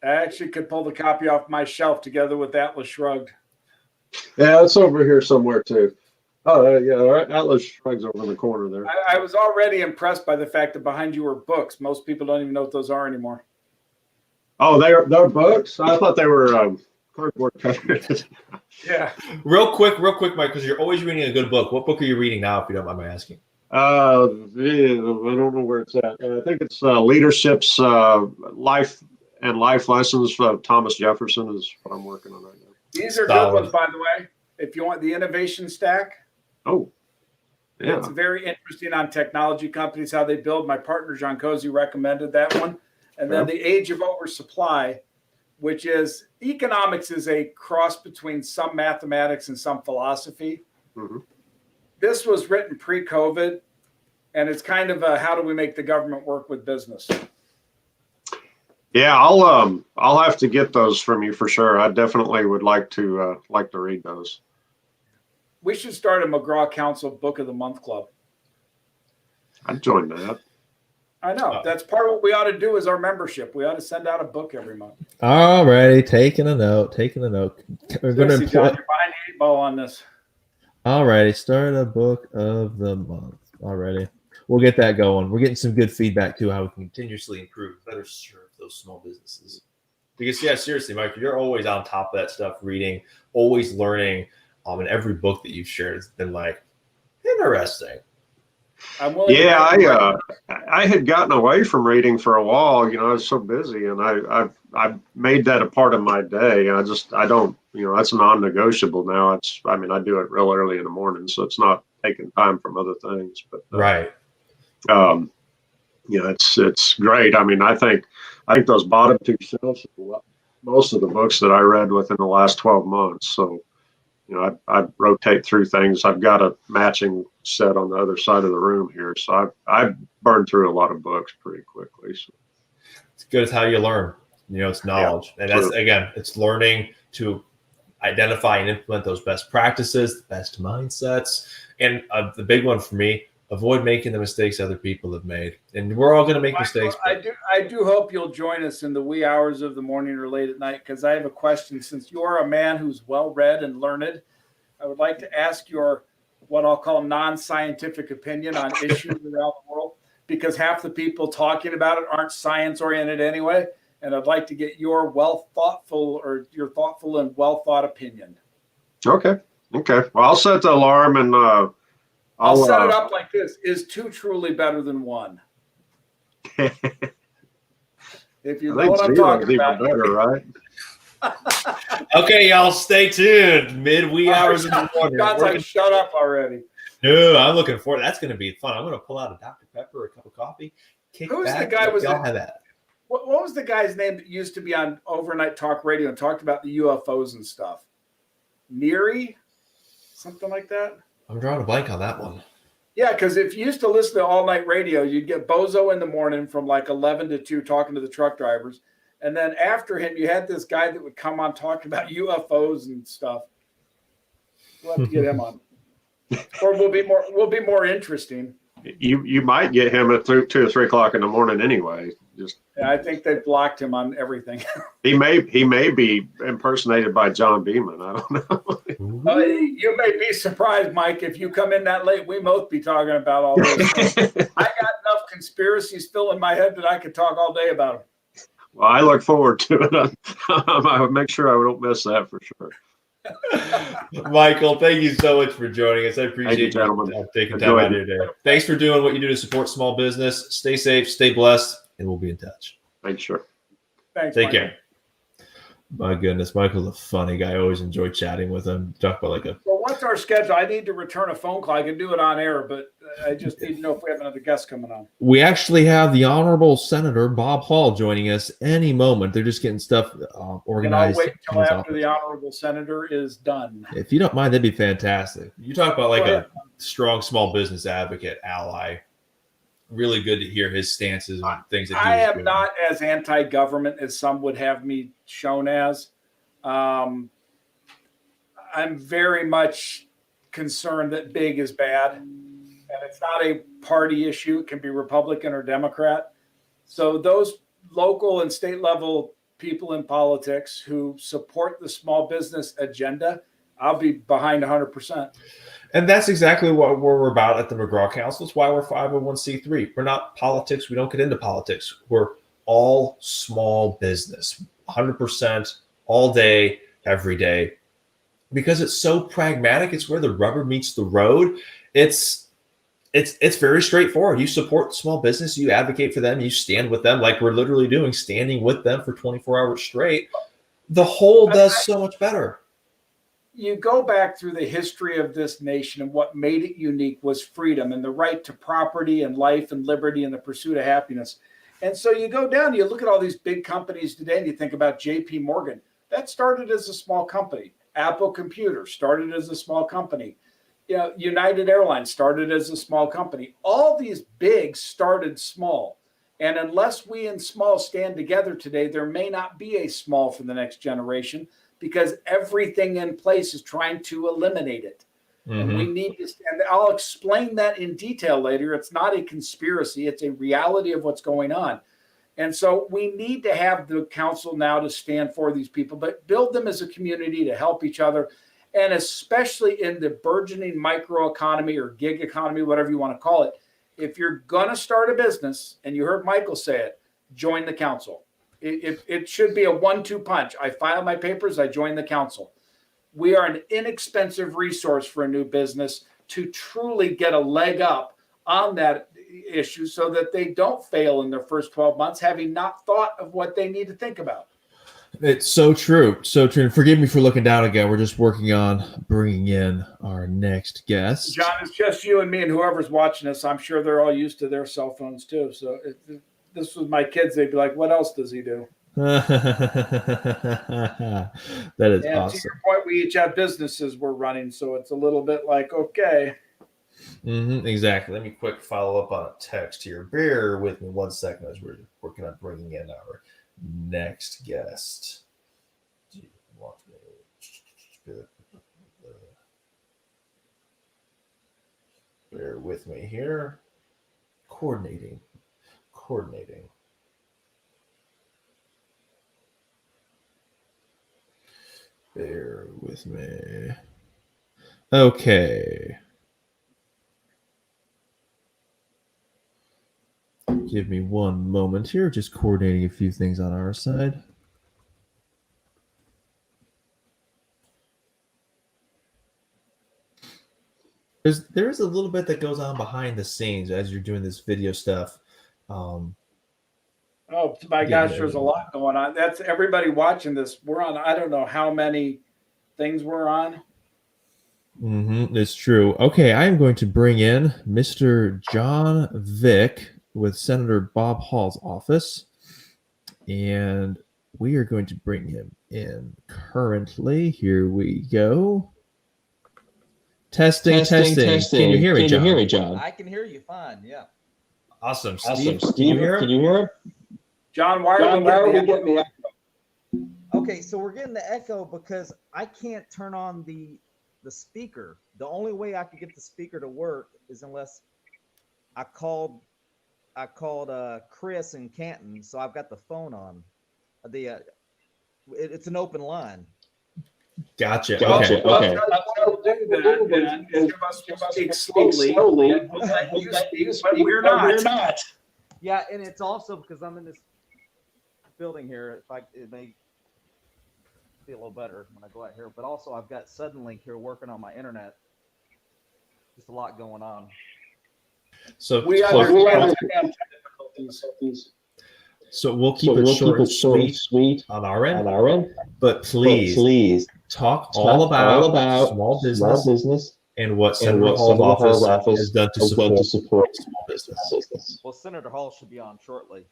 I actually could pull the copy off my shelf together with Atlas Shrugged. Yeah, it's over here somewhere too. Oh, yeah. All right. Atlas Shrugged's over in the corner there. I was already impressed by the fact that behind you were books. Most people don't even know what those are anymore. Oh, they're books? I thought they were cardboard covers. Yeah. Real quick, Mike, because you're always reading a good book. What book are you reading now, if you don't mind my asking? I don't know where it's at. I think it's Leadership's Life and Life Lessons of Thomas Jefferson is what I'm working on right now. These are good ones, by the way. If you want the innovation stack. Oh, yeah. It's very interesting on technology companies, how they build. My partner, John Cozy, recommended that one. And then The Age of Oversupply, which is economics is a cross between some mathematics and some philosophy. Mm-hmm. This was written pre-COVID, and it's kind of a how do we make the government work with business? Yeah, I'll have to get those from you for sure. I definitely would like to read those. We should start a McGraw Council Book of the Month Club. I'd join that. I know. That's part of what we ought to do as our membership. We ought to send out a book every month. All righty, taking a note. We're going to John, you're behind the 8 ball on this. All righty, start a book of the month. All righty. We'll get that going. We're getting some good feedback too, how we can continuously improve, better serve those small businesses. Because yeah, seriously, Mike, you're always on top of that stuff, reading, always learning. And every book that you've shared has been like interesting. I'm willing. Yeah, I had gotten away from reading for a while. I was so busy, and I made that a part of my day. I don't. That's non-negotiable now. I do it real early in the morning, so it's not taking time from other things. But right. It's great. I think those bottom 2 shelves are most of the books that I read within the last 12 months. So, I rotate through things. I've got a matching set on the other side of the room here. So I've burned through a lot of books pretty quickly. So it's good. It's how you learn. It's knowledge. And that's, again, it's learning to identify and implement those best practices, the best mindsets. And the big one for me, avoid making the mistakes other people have made. And we're all going to make mistakes. I do hope you'll join us in the wee hours of the morning or late at night, because I have a question. Since you're a man who's well-read and learned, I would like to ask your, what I'll call non-scientific opinion on issues around the world, because half the people talking about it aren't science-oriented anyway. And I'd like to get your thoughtful and well-thought opinion. Okay. Well, I'll set the alarm and I'll set it up like this. Is 2 truly better than 1? If you know what I'm talking about. Better, right? Okay, y'all, stay tuned. Mid-wee hours in the morning. God's like, shut up already. No, I'm looking forward. That's going to be fun. I'm going to pull out a Dr. Pepper, a cup of coffee. Who's the guy? What was the guy's name that used to be on overnight talk radio and talked about the UFOs and stuff? Neary? Something like that? I'm drawing a blank on that one. Yeah, because if you used to listen to all night radio, you'd get Bozo in the morning from like 11 to 2 talking to the truck drivers. And then after him, you had this guy that would come on talking about UFOs and stuff. We'll have to get him on. Or we'll be more interesting. You might get him at 2 or 3 o'clock in the morning anyway. Just Yeah, I think they blocked him on everything. he may be impersonated by John Beeman. I don't know. You may be surprised, Mike, if you come in that late, we both be talking about all this. I got enough conspiracies still in my head that I could talk all day about them. Well, I look forward to it. I would make sure I don't miss that for sure. Michael, thank you so much for joining us. I appreciate you, gentlemen. taking time out of your day. Thanks for doing what you do to support small business. Stay safe, stay blessed, and we'll be in touch. Thanks, sure. Thanks. Take Michael. care. My goodness, Michael's a funny guy. I always enjoy chatting with him. Talk about like a Well, what's our schedule? I need to return a phone call. I can do it on air, but I just need to know if we have another guest coming on. We actually have the Honorable Senator Bob Hall joining us any moment. They're just getting stuff And I'll organized. wait in until his after office. the honorable senator is done. If you don't mind, that'd be fantastic. You talk about like Go a ahead. strong small business advocate, ally. Really good to hear his stances on things that he I was am doing. not as anti-government as some would have me shown as. I'm very much concerned that big is bad, and it's not a party issue. It can be Republican or Democrat. So those local and state level people in politics who support the small business agenda, I'll be behind 100%. And that's exactly what we're about at the McGraw Council. It's why we're 501c3. We're not politics. We don't get into politics. We're all small business, 100%, all day, every day, because it's so pragmatic. It's where the rubber meets the road. It's very straightforward. You support small business, you advocate for them, you stand with them, like we're literally doing, standing with them for 24 hours straight. The whole does so much better. You go back through the history of this nation, and what made it unique was freedom and the right to property and life and liberty and the pursuit of happiness. And so you go down, you look at all these big companies today, and you think about JP Morgan. That started as a small company. Apple Computer started as a small company. You know, United Airlines started as a small company. All these big started small. And unless we in small stand together today, there may not be a small for the next generation, because everything in place is trying to eliminate it. And we need to stand. I'll explain that in detail later. It's not a conspiracy. It's a reality of what's going on. And so we need to have the council now to stand for these people, but build them as a community to help each other. And especially in the burgeoning microeconomy or gig economy, whatever you want to call it, if you're going to start a business, and you heard Michael say it, join the council. It should be a 1-2 punch. I file my papers, I join the council. We are an inexpensive resource for a new business to truly get a leg up on that issue so that they don't fail in their first 12 months, having not thought of what they need to think about. It's so true. So true. And forgive me for looking down again. We're just working on bringing in our next guest. John, it's just you and me and whoever's watching us. I'm sure they're all used to their cell phones too. So if this was my kids, they'd be like, what else does he do? That is And awesome. to your point, we each have businesses we're running. So it's a little bit like, okay. Exactly. Let me quick follow up on a text here. Bear with me 1 second as we're working on bringing in our next guest. Do you want me- Bear with me here. Coordinating. Bear with me. Okay. Give me 1 moment here. Just coordinating a few things on our side. There's a little bit that goes on behind the scenes as you're doing this video stuff. Oh my gosh, there's a lot going on. That's everybody watching this. We're on, I don't know how many things we're on. It's true. Okay, I am going to bring in Mr. John Vick with Senator Bob Hall's office, and we are going to bring him in currently. Here we go. Testing. Can you hear me, John? I can hear you fine. Yeah. Awesome. Steve, can you hear him? John, why are we getting the echo? Okay, so we're getting the echo because I can't turn on the speaker. The only way I could get the speaker to work is unless I called Chris in Canton, so I've got the phone on. It's an open line. Gotcha. Well, Okay. We'll do that. Give us speak slowly. And we'll let you speak, but we're not. Yeah, and it's also because I'm in this building here. It may be a little better when I go out here, but also I've got Suddenlink here working on my internet. Just a lot going on. So we understand difficulties. So we'll keep it short and sweet on our end. But please talk all about small business and what Senator Hall's office has done to support small business. Well, Senator Hall should be on shortly.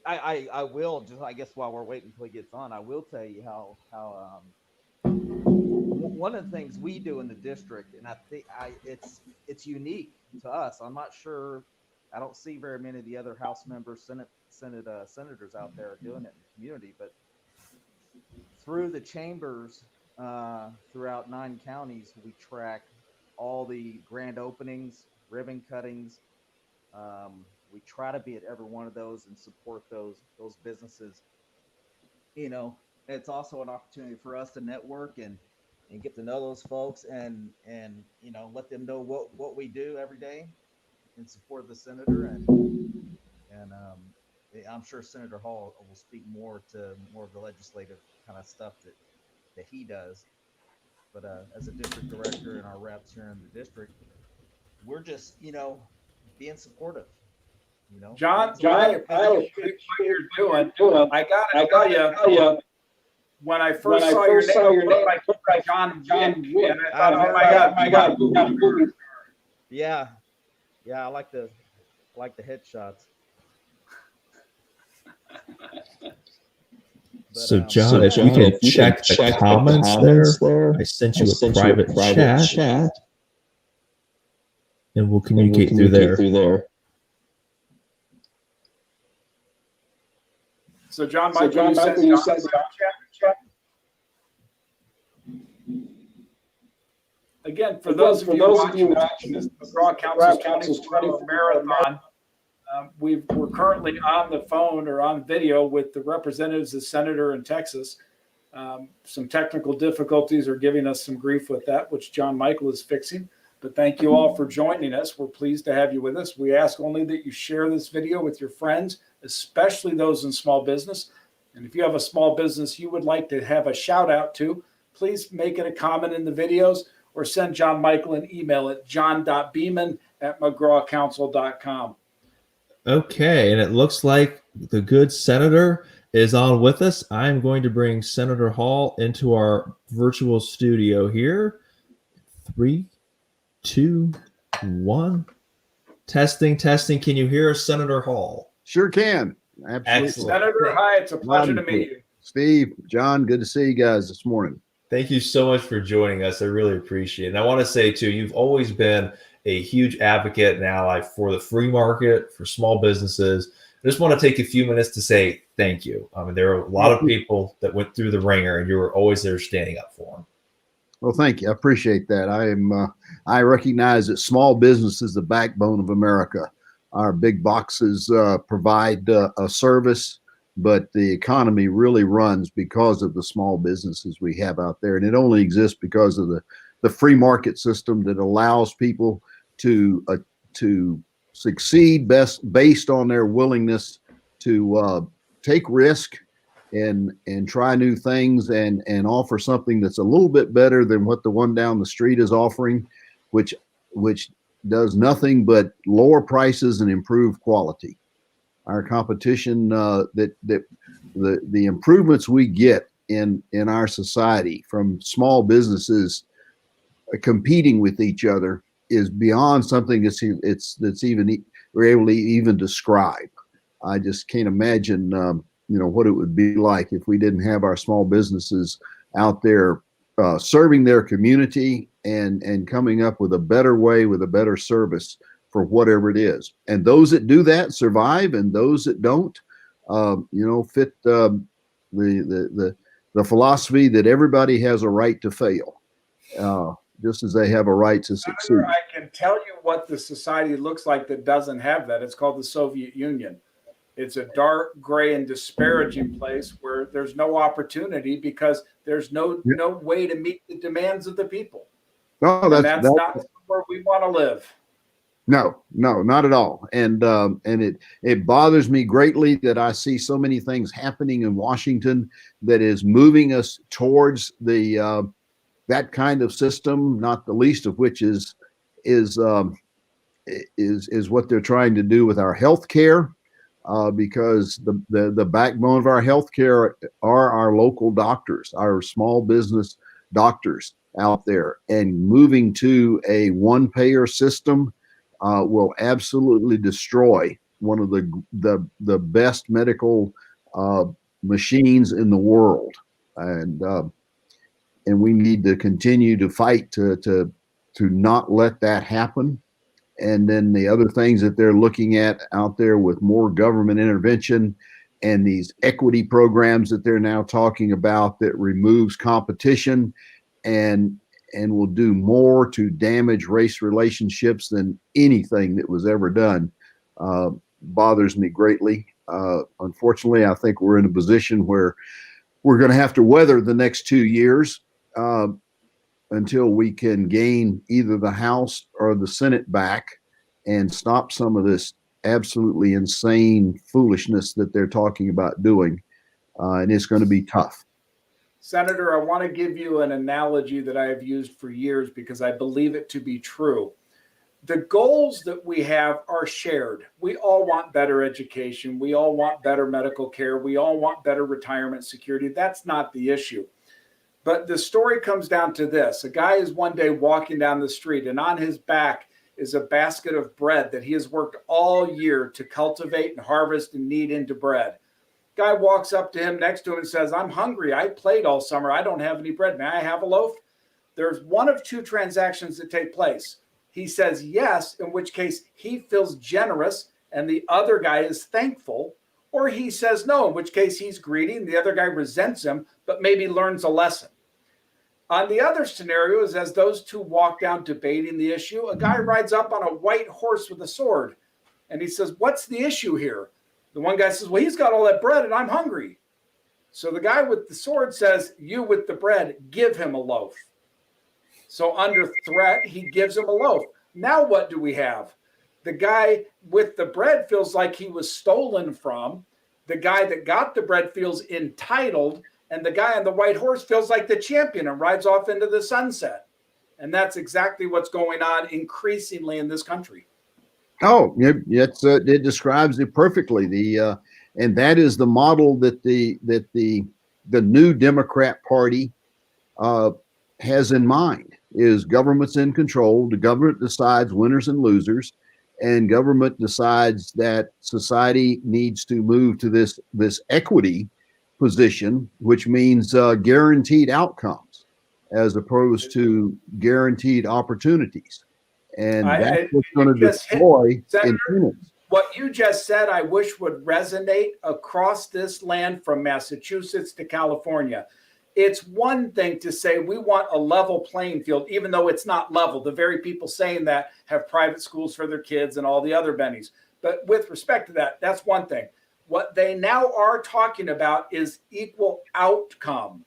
I will just, I guess while we're waiting until he gets on, I will tell you how one of the things we do in the district, and I think it's unique to us. I'm not sure. I don't see very many of the other House members, senators out there doing it in the community, but through the chambers throughout 9 counties, we track all the grand openings, ribbon cuttings. We try to be at every one of those and support those businesses. You know, it's also an opportunity for us to network and get to know those folks and you know, let them know what we do every day in support of the senator, and I'm sure Senator Hall will speak more of the legislative kind of stuff that he does. But as a district director and our reps here in the district, we're just, you know, being supportive. You know, John, I appreciate what you're doing. I gotta tell you, when I first saw your name, it looked like John Witt, and I thought, oh my God. Yeah, I like the headshots. So John, if you can check the comments there, I sent you a private chat, and we'll communicate through there. So John, Michael, you said chat. Again, for those of you watching this McGraw Council's 20th Marathon, we're currently on the phone or on video with the representatives of Senator in Texas. Some technical difficulties are giving us some grief with that, which John Michael is fixing. But thank you all for joining us. We're pleased to have you with us. We ask only that you share this video with your friends, especially those in small business. And if you have a small business you would like to have a shout out to, please make it a comment in the videos or send John Michael an email at john.beeman@mcgrawcouncil.com. Okay, and it looks like the good senator is on with us. I'm going to bring Senator Hall into our virtual studio here. 3, 2, 1. Testing. Can you hear us, Senator Hall? Sure can. Absolutely. Excellent. Senator, hi, it's a pleasure to meet you. Steve, John, good to see you guys this morning. Thank you so much for joining us. I really appreciate it. And I want to say, too, you've always been a huge advocate and ally for the free market, for small businesses. I just want to take a few minutes to say thank you. I mean, there are a lot of people that went through the ringer, and you were always there standing up for them. Well, thank you. I appreciate that. I recognize that small business is the backbone of America. Our big boxes provide a service, but the economy really runs because of the small businesses we have out there. And it only exists because of the free market system that allows people to succeed based on their willingness to take risk and try new things and offer something that's a little bit better than what the one down the street is offering, which does nothing but lower prices and improve quality. Our competition, the improvements we get in our society from small businesses competing with each other is beyond something that's even we're able to even describe. I just can't imagine what it would be like if we didn't have our small businesses out there serving their community and coming up with a better way, with a better service for whatever it is. And those that do that survive, and those that don't, fit the philosophy that everybody has a right to fail, just as they have a right to succeed. I can tell you what the society looks like that doesn't have that. It's called the Soviet Union. It's a dark, gray, and disparaging place where there's no opportunity because there's no way to meet the demands of the people. No, that's not where we want to live. No, not at all. And it bothers me greatly that I see so many things happening in Washington that is moving us towards the that kind of system. Not the least of which is what they're trying to do with our health care, because the backbone of our health care are our local doctors, our small business doctors out there, and moving to a one-payer system will absolutely destroy one of the best medical machines in the world, and we need to continue to fight to not let that happen. And then the other things that they're looking at out there with more government intervention and these equity programs that they're now talking about that removes competition and will do more to damage race relationships than anything that was ever done, bothers me greatly. Unfortunately, I think we're in a position where we're going to have to weather the next 2 years until we can gain either the House or the Senate back and stop some of this absolutely insane foolishness that they're talking about doing. And it's going to be tough. Senator, I want to give you an analogy that I have used for years because I believe it to be true. The goals that we have are shared. We all want better education. We all want better medical care. We all want better retirement security. That's not the issue. But the story comes down to this. A guy is one day walking down the street, and on his back is a basket of bread that he has worked all year to cultivate and harvest and knead into bread. Guy walks up to him next to him and says, "I'm hungry. I played all summer. I don't have any bread. May I have a loaf?" There's one of two transactions that take place. He says yes, in which case he feels generous and the other guy is thankful, or he says no, in which case he's greedy and the other guy resents him, but maybe learns a lesson. On the other scenario is as those two walk down debating the issue, a guy rides up on a white horse with a sword and he says, "What's the issue here?" The one guy says, "Well, he's got all that bread and I'm hungry." So the guy with the sword says, "You with the bread, give him a loaf." So under threat, he gives him a loaf. Now what do we have? The guy with the bread feels like he was stolen from. The guy that got the bread feels entitled. And the guy on the white horse feels like the champion and rides off into the sunset. And that's exactly what's going on increasingly in this country. Oh, it describes it perfectly. And that is the model that the new Democrat Party has in mind. Is government's in control. The government decides winners and losers, and government decides that society needs to move to this equity position, which means guaranteed outcomes as opposed to guaranteed opportunities. And that's what's going to destroy incentives. What you just said, I wish would resonate across this land from Massachusetts to California. It's one thing to say we want a level playing field, even though it's not level. The very people saying that have private schools for their kids and all the other bennies. But with respect to that, that's one thing. What they now are talking about is equal outcome.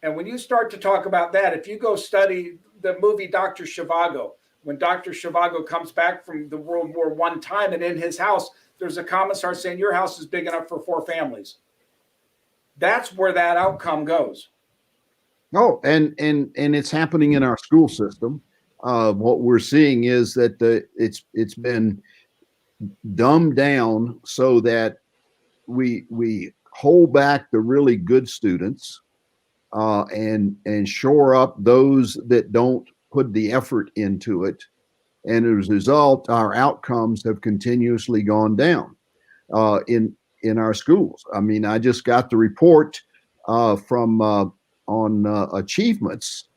And when you start to talk about that, if you go study the movie Dr. Zhivago, when Dr. Zhivago comes back from the World War I time and in his house, there's a commissar saying, "Your house is big enough for 4 families." That's where that outcome goes. Oh, and it's happening in our school system. What we're seeing is that it's been dumbed down so that we hold back the really good students and shore up those that don't put the effort into it. And as a result, our outcomes have continuously gone down in our schools. I mean, I just got the report from on achievements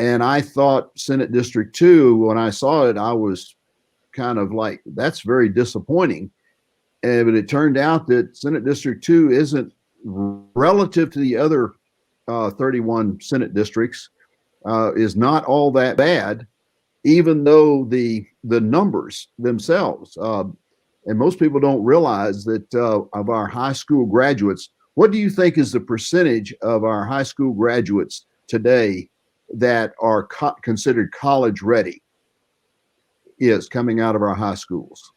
And I thought Senate District 2, when I saw it, I was kind of like, that's very disappointing. But it turned out that Senate District 2 isn't, relative to the other 31 Senate districts, is not all that bad, even though the numbers themselves, and most people don't realize that of our high school graduates, what do you think is the percentage of our high school graduates today that are considered college ready is coming out of our high schools?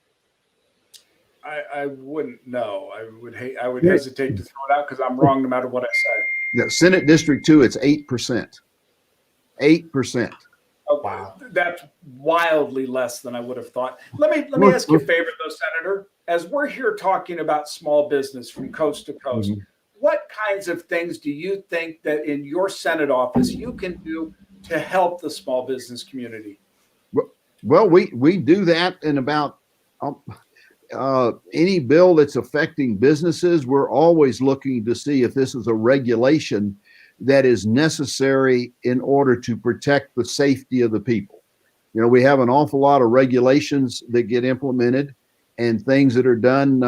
I wouldn't know. I would hesitate to throw it out because I'm wrong no matter what I say. Yeah, Senate District 2, it's 8%. 8%. Oh, wow. That's wildly less than I would have thought. Let me ask you a favor, though, Senator. As we're here talking about small business from coast to coast, what kinds of things do you think that in your Senate office you can do to help the small business community? Well, we do that in about any bill that's affecting businesses. We're always looking to see if this is a regulation that is necessary in order to protect the safety of the people. You know, we have an awful lot of regulations that get implemented and things that are done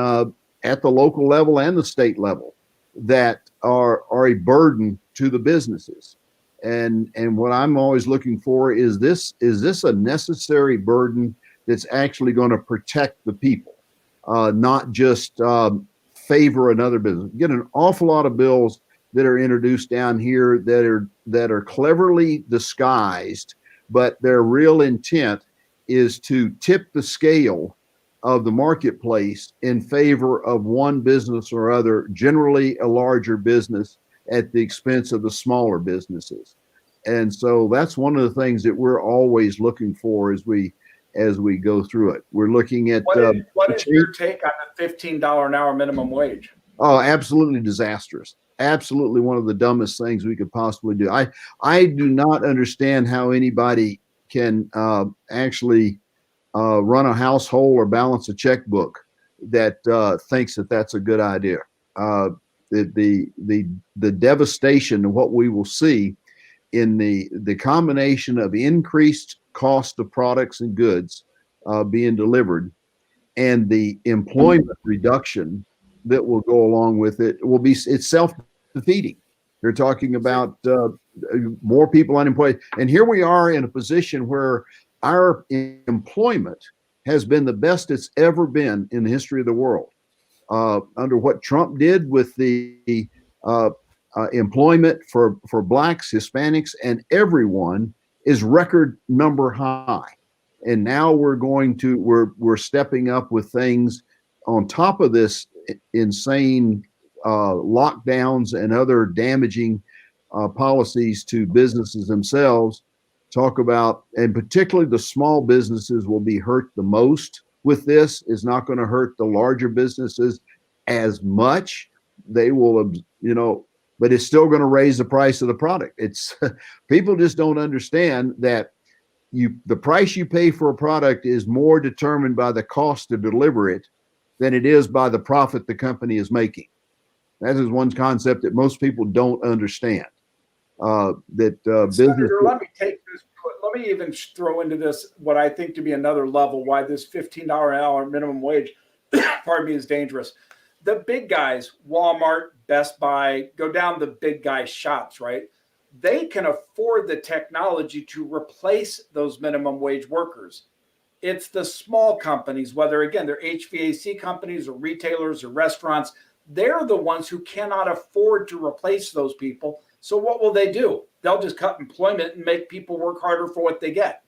at the local level and the state level that are a burden to the businesses. And what I'm always looking for is this a necessary burden that's actually going to protect the people, not just favor another business. You get an awful lot of bills that are introduced down here that are cleverly disguised, but their real intent is to tip the scale of the marketplace in favor of one business or other, generally a larger business at the expense of the smaller businesses. And so that's one of the things that we're always looking for as we go through it. We're looking at what is your take on the $15 an hour minimum wage? Oh, absolutely disastrous. Absolutely one of the dumbest things we could possibly do. I do not understand how anybody can actually run a household or balance a checkbook that thinks that that's a good idea. The devastation of what we will see in the combination of increased cost of products and goods being delivered and the employment reduction that will go along with it will be, it's self-defeating. They're talking about more people unemployed. And here we are in a position where our employment has been the best it's ever been in the history of the world. Under what Trump did with the employment for blacks, Hispanics, and everyone is record number high. And now we're stepping up with things on top of this insane lockdowns and other damaging policies to businesses themselves. Talk about, and particularly the small businesses will be hurt the most with this. It's not going to hurt the larger businesses as much. They will, but it's still going to raise the price of the product. It's people just don't understand that the price you pay for a product is more determined by the cost to deliver it than it is by the profit the company is making. That is one concept that most people don't understand. Senator, let me take this. Let me even throw into this what I think to be another level why this $15 an hour minimum wage, pardon me, is dangerous. The big guys, Walmart, Best Buy, go down the big guy shops, right? They can afford the technology to replace those minimum wage workers. It's the small companies, whether, again, they're HVAC companies or retailers or restaurants, they're the ones who cannot afford to replace those people. So what will they do? They'll just cut employment and make people work harder for what they get.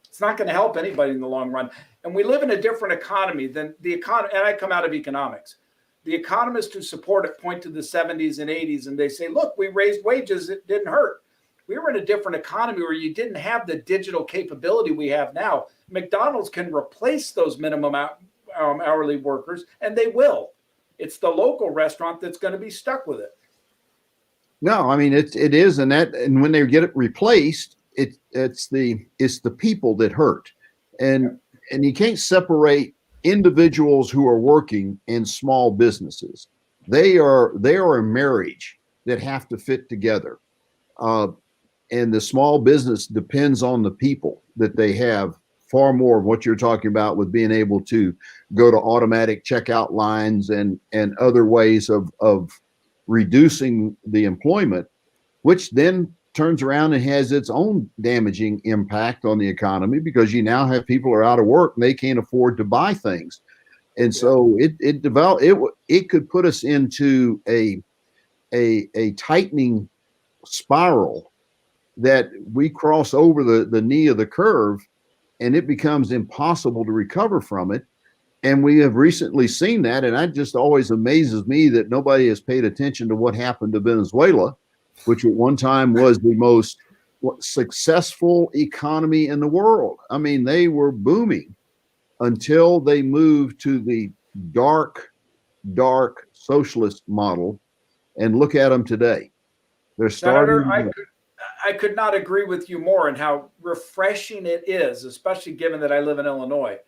It's not going to help anybody in the long run. And we live in a different economy than the economy. And I come out of economics. The economists who support it point to the 70s and 80s, and they say, look, we raised wages. It didn't hurt. We were in a different economy where you didn't have the digital capability we have now. McDonald's can replace those minimum hourly workers, and they will. It's the local restaurant that's going to be stuck with it. No, I mean it is, and when they get it replaced, it's the people that hurt, and you can't separate individuals who are working in small businesses. They are a marriage that have to fit together. and the small business depends on the people that they have far more of what you're talking about with being able to go to automatic checkout lines and other ways of reducing the employment, which then turns around and has its own damaging impact on the economy, because you now have people who are out of work and they can't afford to buy things. And so it could put us into a tightening spiral that we cross over the knee of the curve, and it becomes impossible to recover from it. And we have recently seen that, and that just always amazes me that nobody has paid attention to what happened to Venezuela, which at one time was the most successful economy in the world. I mean, they were booming until they moved to the dark socialist model, and look at them today. They're starting. Senator, I could not agree with you more in how refreshing it is, especially given that I live in Illinois,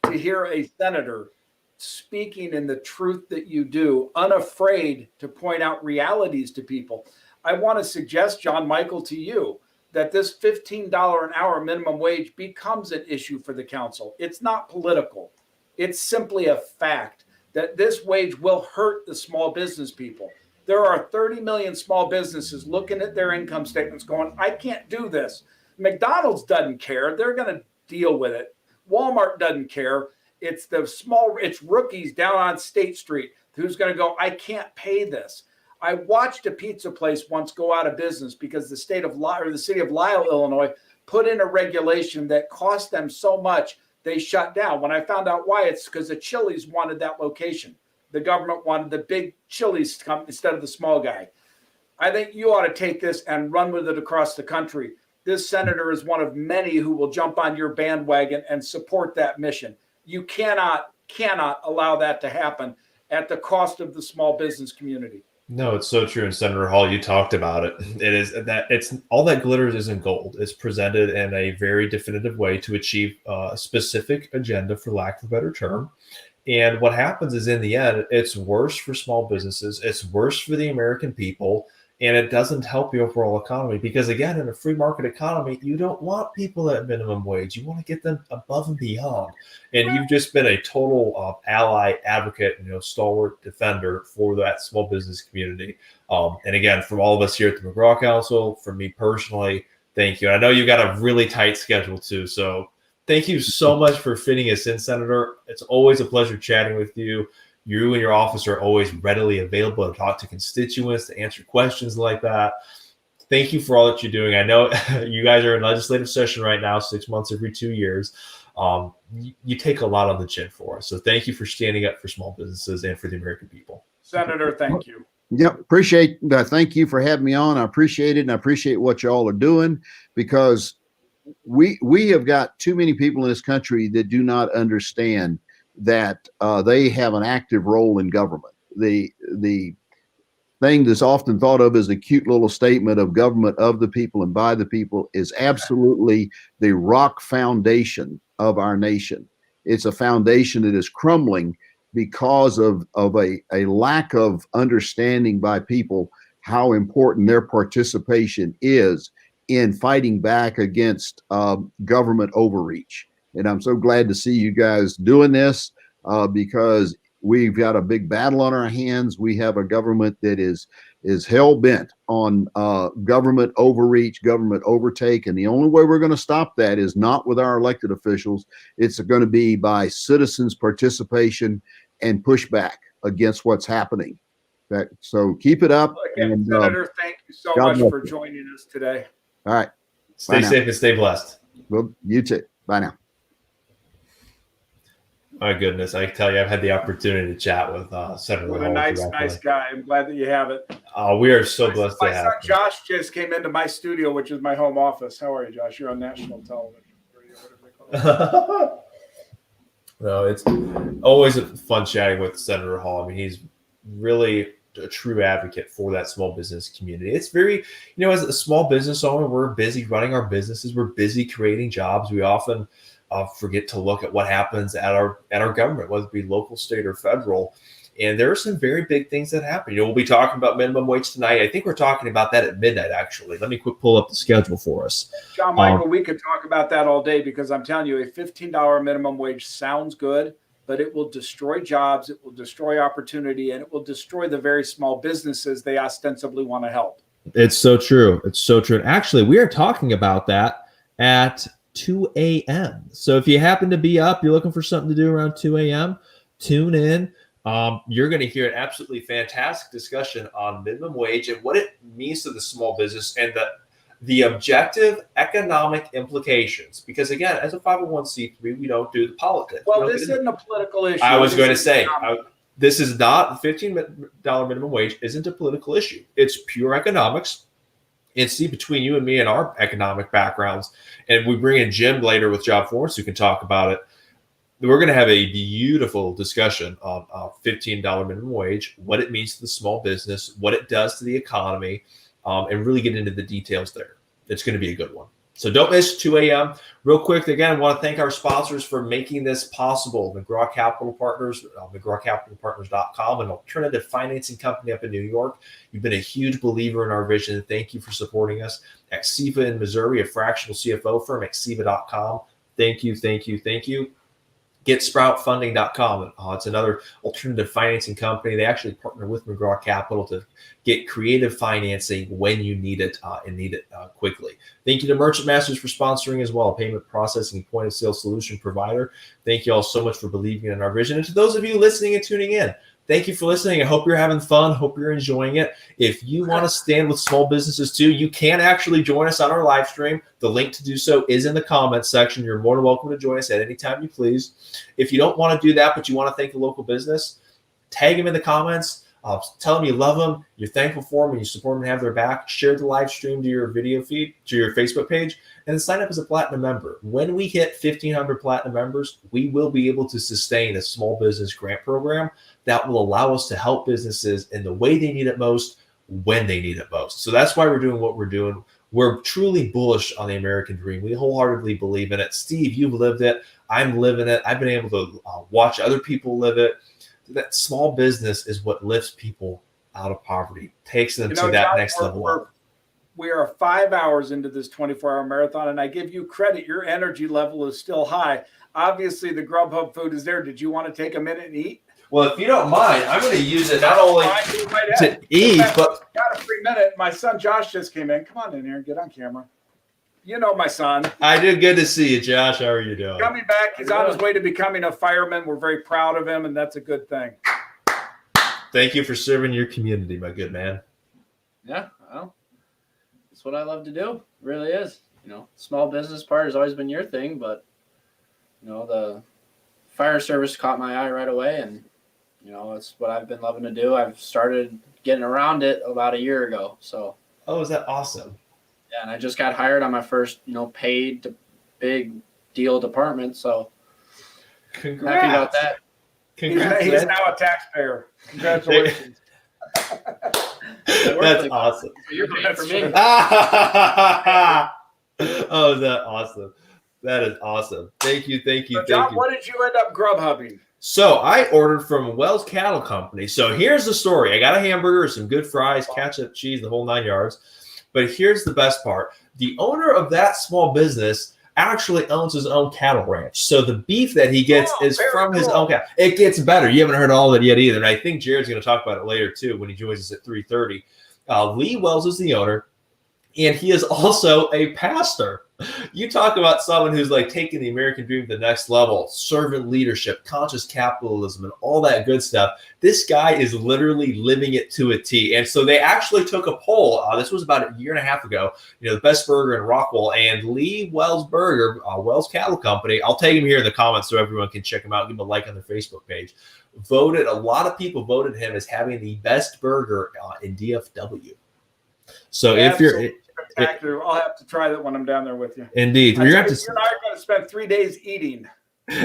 to hear a senator speaking in the truth that you do, unafraid to point out realities to people. I want to suggest, John Michael, to you that this $15 an hour minimum wage becomes an issue for the council. It's not political. It's simply a fact that this wage will hurt the small business people. There are 30 million small businesses looking at their income statements going, I can't do this. McDonald's doesn't care. They're going to deal with it. Walmart doesn't care. It's rookies down on State Street who's going to go, I can't pay this. I watched a pizza place once go out of business because the city of Lisle, Illinois, put in a regulation that cost them so much they shut down. When I found out why, it's because the Chili's wanted that location. The government wanted the big Chili's to come instead of the small guy. I think you ought to take this and run with it across the country. This senator is one of many who will jump on your bandwagon and support that mission. You cannot allow that to happen at the cost of the small business community. No, it's so true. And Senator Hall, you talked about it. It is that it's all that glitters isn't gold. It's presented in a very definitive way to achieve a specific agenda, for lack of a better term. And what happens is, in the end, it's worse for small businesses. It's worse for the American people. And it doesn't help the overall economy, because, again, in a free market economy, you don't want people at minimum wage. You want to get them above and beyond. And you've just been a total ally, advocate, stalwart defender for that small business community. And again, from all of us here at the McGraw Council, from me personally, thank you. And I know you've got a really tight schedule too. So thank you so much for fitting us in, Senator. It's always a pleasure chatting with you. You and your office are always readily available to talk to constituents, to answer questions like that. Thank you for all that you're doing. I know you guys are in legislative session right now, 6 months every 2 years. You take a lot on the chin for us. So thank you for standing up for small businesses and for the American people. Senator, thank you. Yep. Thank you for having me on. I appreciate it. And I appreciate what y'all are doing, because we have got too many people in this country that do not understand that they have an active role in government. The thing that's often thought of as a cute little statement of government of the people and by the people is absolutely the rock foundation of our nation. It's a foundation that is crumbling because of a lack of understanding by people how important their participation is in fighting back against government overreach. And I'm so glad to see you guys doing this because we've got a big battle on our hands. We have a government that is hell bent on government overreach, government overtake. And the only way we're going to stop that is not with our elected officials. It's going to be by citizens' participation and pushback against what's happening. So keep it up. Again, and, Senator, thank you so much for joining us today. All right. Stay safe and stay blessed. Well, you too. Bye now. My goodness, I tell you, I've had the opportunity to chat with Senator What a Hall nice directly. guy. I'm glad that you have it. We are so blessed to My have son him. Josh just came into my studio, which is my home office. How are you, Josh? You're on national television. No, it's always fun chatting with Senator Hall. I mean, he's really a true advocate for that small business community. It's very, as a small business owner, we're busy running our businesses. We're busy creating jobs. We often forget to look at what happens at our government, whether it be local, state, or federal. And there are some very big things that happen. We'll be talking about minimum wage tonight. I think we're talking about that at midnight, actually. Let me quick pull up the schedule for us. John Michael, we could talk about that all day, because I'm telling you, a $15 minimum wage sounds good, but it will destroy jobs, it will destroy opportunity, and it will destroy the very small businesses they ostensibly want to help. It's so true. It's so true. And actually, we are talking about that at 2 a.m. So if you happen to be up, you're looking for something to do around 2 a.m., tune in. You're going to hear an absolutely fantastic discussion on minimum wage and what it means to the small business and the objective economic implications. Because again, as a 501c3, we don't do the politics. Well, this isn't a political issue. I was going to say, this is not $15 minimum wage isn't a political issue. It's pure economics. And see, between you and me and our economic backgrounds, and we bring in Jim later with Job Force who can talk about it, we're going to have a beautiful discussion on $15 minimum wage, what it means to the small business, what it does to the economy, and really get into the details there. It's going to be a good one. So don't miss 2 a.m. Real quick, again, I want to thank our sponsors for making this possible. McGraw Capital Partners, McGrawCapitalPartners.com, an alternative financing company up in New York. You've been a huge believer in our vision. Thank you for supporting us. Exiva in Missouri, a fractional CFO firm, Exiva.com. Thank you, thank you, thank you. GetSproutFunding.com. It's another alternative financing company. They actually partner with McGraw Capital to get creative financing when you need it and need it quickly. Thank you to Merchant Masters for sponsoring as well, a payment processing point of sale solution provider. Thank you all so much for believing in our vision. And to those of you listening and tuning in, thank you for listening. I hope you're having fun. Hope you're enjoying it. If you want to stand with small businesses too, you can actually join us on our live stream. The link to do so is in the comments section. You're more than welcome to join us at any time you please. If you don't want to do that, but you want to thank a local business, tag them in the comments. Tell them you love them, you're thankful for them, and you support them and have their back. Share the live stream to your video feed, to your Facebook page, and then sign up as a platinum member. When we hit 1,500 platinum members, we will be able to sustain a small business grant program that will allow us to help businesses in the way they need it most, when they need it most. So that's why we're doing what we're doing. We're truly bullish on the American dream. We wholeheartedly believe in it. Steve, you've lived it. I'm living it. I've been able to watch other people live it. That small business is what lifts people out of poverty, takes them to that John, next level up. We are 5 hours into this 24-hour marathon, and I give you credit. Your energy level is still high. Obviously, the Grubhub food is there. Did you want to take a minute and eat? Well, if you don't mind, I'm going to use it not only to eat, but got a free minute. My son Josh just came in. Come on in here and get on camera. You know my son. I did. Good to see you, Josh. How are you doing? Coming back. He's on his way to becoming a fireman. We're very proud of him, and that's a good thing. Thank you for serving your community, my good man. Yeah, well, that's what I love to do. It really is. Small business part has always been your thing, but the fire service caught my eye right away, and it's what I've been loving to do. I've started getting around it about a year ago. So. Oh, is that awesome? Yeah, and I just got hired on my first, paid big deal department. So congrats. Happy about that. Congrats. He's now a taxpayer. Congratulations. That's awesome. So you're paying for me. Oh, is that awesome? That is awesome. Thank you. Thank you. So John, thank you. what did you end up Grubhubbing? So I ordered from Wells Cattle Company. So here's the story. I got a hamburger, some good fries, ketchup, cheese, the whole 9 yards. But here's the best part. The owner of that small business actually owns his own cattle ranch. So the beef that he gets is from his own cattle. It gets better. You haven't heard all of it yet either. And I think Jared's going to talk about it later too when he joins us at 3:30. Lee Wells is the owner, and he is also a pastor. You talk about someone who's like taking the American dream to the next level, servant leadership, conscious capitalism, and all that good stuff. This guy is literally living it to a T. And so they actually took a poll. This was about a year and a half ago. The best burger in Rockwell, and Lee Wells Burger, Wells Cattle Company. I'll take him here in the comments so everyone can check him out. Give him a like on their Facebook page. Voted. A lot of people voted him as having the best burger in DFW. So if you're spectacular. I'll have to try that when I'm down there with you. Indeed. You and I are going to spend 3 days eating.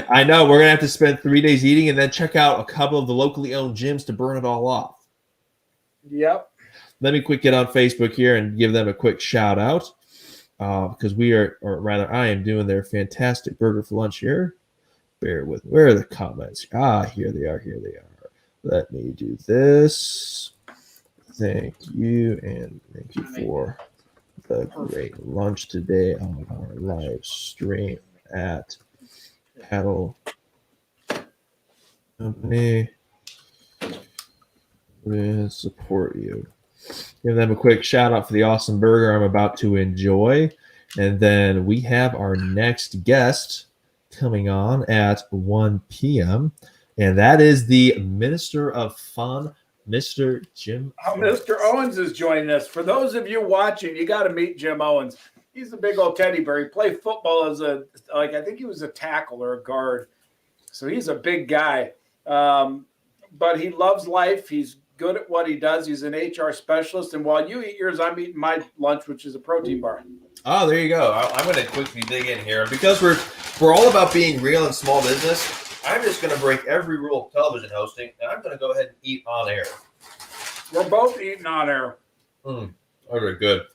I know. We're going to have to spend 3 days eating and then check out a couple of the locally owned gyms to burn it all off. Yep. Let me quick get on Facebook here and give them a quick shout out because we are, or rather I am doing their fantastic burger for lunch here. Bear with me. Where are the comments? Here they are. Here they are. Let me do this. Thank you, and thank you for the great lunch today on our live stream at Paddle Company. We'll support you. Give them a quick shout out for the awesome burger I'm about to enjoy. And then we have our next guest coming on at 1 p.m. And that is the Minister of Fun, Mr. Jim. Mr. Owens is joining us. For those of you watching, you got to meet Jim Owens. He's a big old teddy bear. He played football as I think he was a tackle or a guard. So he's a big guy. But he loves life. He's good at what he does. He's an HR specialist. And while you eat yours, I'm eating my lunch, which is a protein bar. Oh, there you go. I'm going to quickly dig in here. Because we're all about being real in small business, I'm just going to break every rule of television hosting, and I'm going to go ahead and eat on air. We're both eating on air. Okay, good.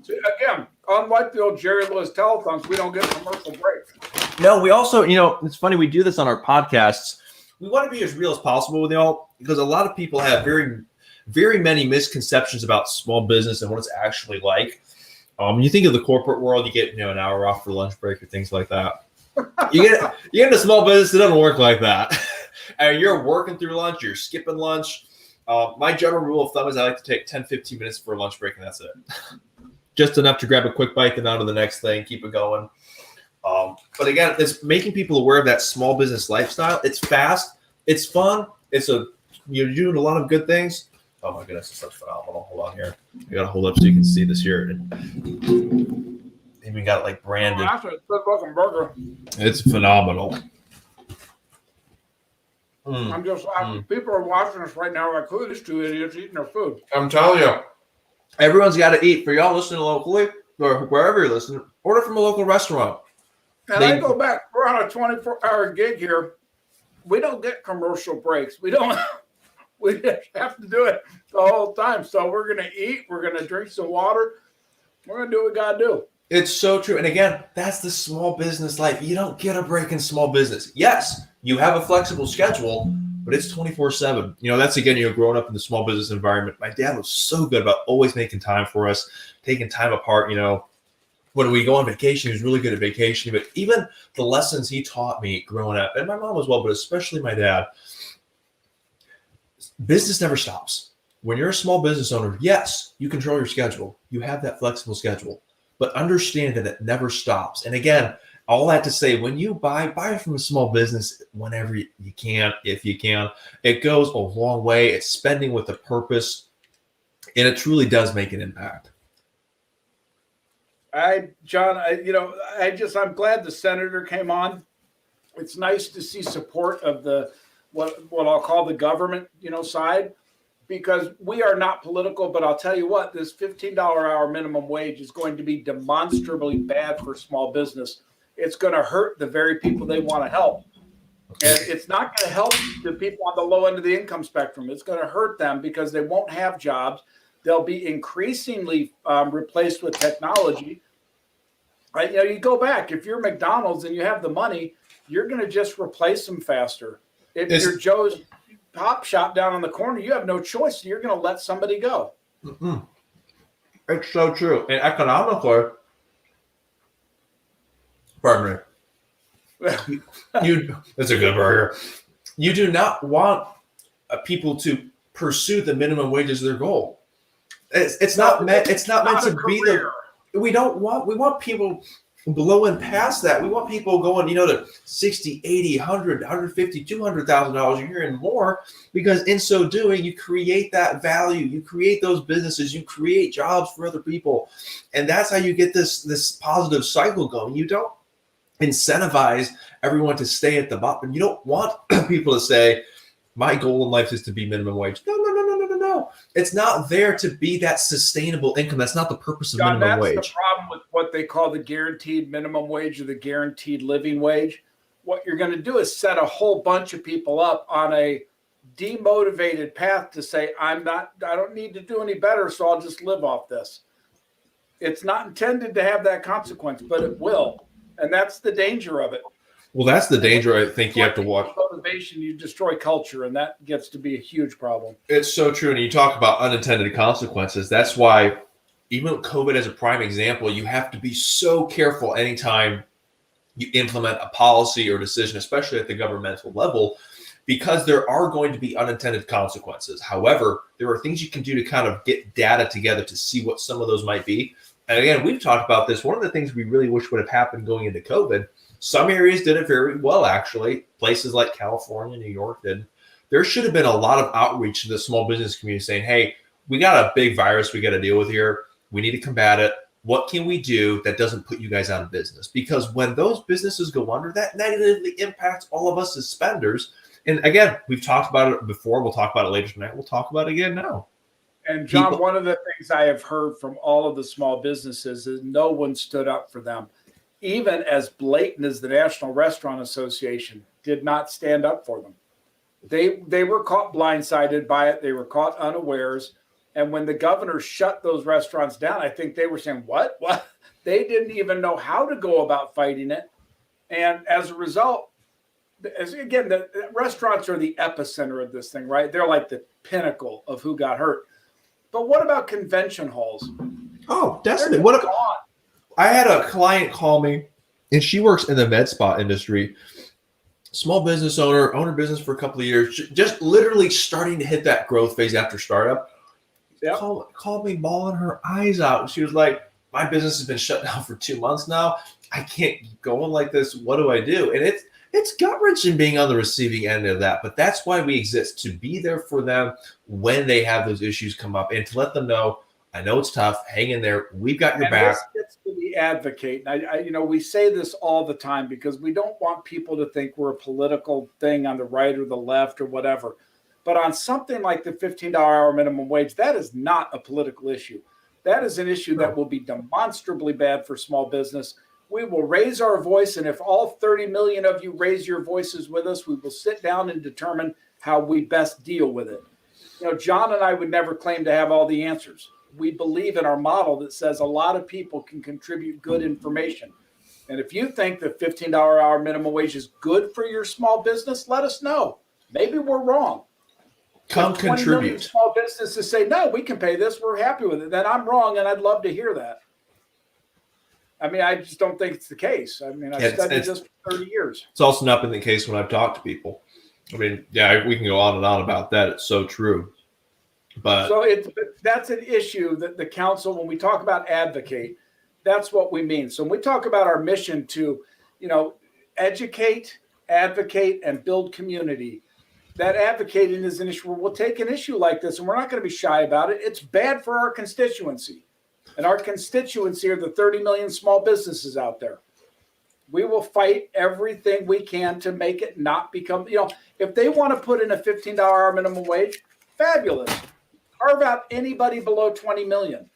See, again, unlike the old Jerry Lewis telethons, we don't get commercial breaks. No, we also, it's funny, we do this on our podcasts. We want to be as real as possible with y'all because a lot of people have very, very many misconceptions about small business and what it's actually like. You think of the corporate world, you get an hour off for lunch break or things like that. You get into small business, it doesn't work like that. And you're working through lunch, you're skipping lunch. My general rule of thumb is I like to take 10, 15 minutes for a lunch break, and that's it. Just enough to grab a quick bite, then on to the next thing, keep it going. But again, it's making people aware of that small business lifestyle. It's fast, it's fun, you're doing a lot of good things. Oh my goodness, it's so phenomenal. Hold on here. I gotta hold up so you can see this here. Even got it like branded. That's a good looking burger. It's phenomenal. I'm just people are watching us right now like, who are these two idiots eating their food? I'm telling you, everyone's got to eat. For y'all listening locally or wherever you're listening, order from a local restaurant. And I go back, we're on a 24-hour gig here. We don't get commercial breaks. We don't. We just have to do it the whole time. So we're going to eat. We're going to drink some water. We're going to do what we got to do. It's so true. And again, that's the small business life. You don't get a break in small business. Yes, you have a flexible schedule, but it's 24/7. That's again, growing up in the small business environment. My dad was so good about always making time for us, taking time apart. When we go on vacation, he was really good at vacation. But even the lessons he taught me growing up, and my mom as well, but especially my dad, business never stops. When you're a small business owner, yes, you control your schedule. You have that flexible schedule. But understand that it never stops. And again, all that to say, when you buy from a small business whenever you can, if you can. It goes a long way. It's spending with a purpose, and it truly does make an impact. John, I'm glad the senator came on. It's nice to see support of the what I'll call the government, side. Because we are not political, but I'll tell you what, this $15 hour minimum wage is going to be demonstrably bad for small business. It's going to hurt the very people they want to help. And it's not going to help the people on the low end of the income spectrum. It's going to hurt them because they won't have jobs. They'll be increasingly replaced with technology. Right? You go back, if you're McDonald's and you have the money, you're going to just replace them faster. If you're Joe's Pop Shop down on the corner, you have no choice. You're going to let somebody go. It's so true. And economically, pardon me, it's a good burger. You do not want people to pursue the minimum wage as their goal. It's not meant to be we want people below and past that. We want people going, to 60, 80, 100, 150, $200,000 a year and more, because in so doing, you create that value, you create those businesses, you create jobs for other people. And that's how you get this positive cycle going. You don't incentivize everyone to stay at the bottom. You don't want people to say, my goal in life is to be minimum wage. No. It's not there to be that sustainable income. That's not the purpose of minimum wage. That's the problem with what they call the guaranteed minimum wage or the guaranteed living wage. What you're going to do is set a whole bunch of people up on a demotivated path to say, I don't need to do any better, so I'll just live off this. It's not intended to have that consequence, but it will. And that's the danger of it. Well, that's the danger I think you have to watch. Motivation, you destroy culture, and that gets to be a huge problem. It's so true. And you talk about unintended consequences. That's why, even with COVID as a prime example, you have to be so careful anytime you implement a policy or decision, especially at the governmental level, because there are going to be unintended consequences. However, there are things you can do to kind of get data together to see what some of those might be. And again, we've talked about this. One of the things we really wish would have happened going into COVID, some areas did it very well, actually. Places like California, New York didn't. There should have been a lot of outreach to the small business community saying, hey, we got a big virus we got to deal with here. We need to combat it. What can we do that doesn't put you guys out of business? Because when those businesses go under, that negatively impacts all of us as spenders. And again, we've talked about it before. We'll talk about it later tonight. We'll talk about it again now. And John, one of the things I have heard from all of the small businesses is no one stood up for them. Even as blatant as the National Restaurant Association did not stand up for them. They were caught blindsided by it. They were caught unawares. And when the governor shut those restaurants down, I think they were saying, what? They didn't even know how to go about fighting it. And as a result, again, the restaurants are the epicenter of this thing, right? They're like the pinnacle of who got hurt. But what about convention halls? Oh, definitely. I had a client call me, and she works in the med spa industry. Small business owner business for a couple of years, just literally starting to hit that growth phase after startup. Yep. Called me bawling her eyes out. She was like, my business has been shut down for 2 months now. I can't keep going like this. What do I do? And it's gut-wrenching being on the receiving end of that. But that's why we exist, to be there for them when they have those issues come up and to let them know, I know it's tough. Hang in there. We've got your back. This gets to the advocate. We say this all the time because we don't want people to think we're a political thing on the right or the left or whatever. But on something like the $15 hour minimum wage, that is not a political issue. That is an issue that will be demonstrably bad for small business. We will raise our voice, and if all 30 million of you raise your voices with us, we will sit down and determine how we best deal with it. John and I would never claim to have all the answers. We believe in our model that says a lot of people can contribute good information. And if you think the $15 hour minimum wage is good for your small business, let us know. Maybe we're wrong. Come contribute. Small businesses say, no, we can pay this. We're happy with it. Then I'm wrong, and I'd love to hear that. I mean, I just don't think it's the case. I mean, I've studied this for 30 years. It's also not been the case when I've talked to people. I mean, yeah, we can go on and on about that. It's so true. But so that's an issue that the council, when we talk about advocate, that's what we mean. So when we talk about our mission to, educate, advocate, and build community, that advocating is an issue where we'll take an issue like this and we're not going to be shy about it. It's bad for our constituency. And our constituency are the 30 million small businesses out there. We will fight everything we can to make it not become, if they want to put in a $15 hour minimum wage, fabulous. Carve out anybody below 20 million.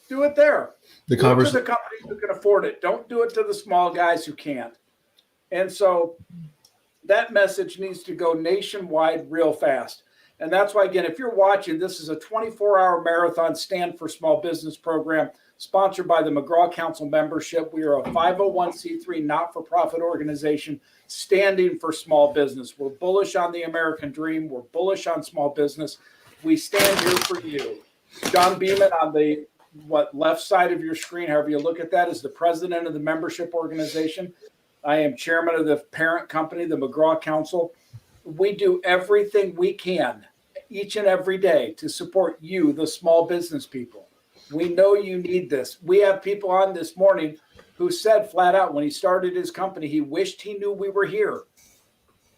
Do it there. Do it to the companies who can afford it. Don't do it to the small guys who can't. And so that message needs to go nationwide real fast. And that's why, again, if you're watching, this is a 24-hour marathon Stand for Small Business program sponsored by the McGraw Council membership. We are a 501c3 not-for-profit organization standing for small business. We're bullish on the American dream. We're bullish on small business. We stand here for you. John Beeman on the left side of your screen, however you look at that, is the president of the membership organization. I am chairman of the parent company, the McGraw Council. We do everything we can each and every day to support you, the small business people. We know you need this. We have people on this morning who said flat out when he started his company, he wished he knew we were here.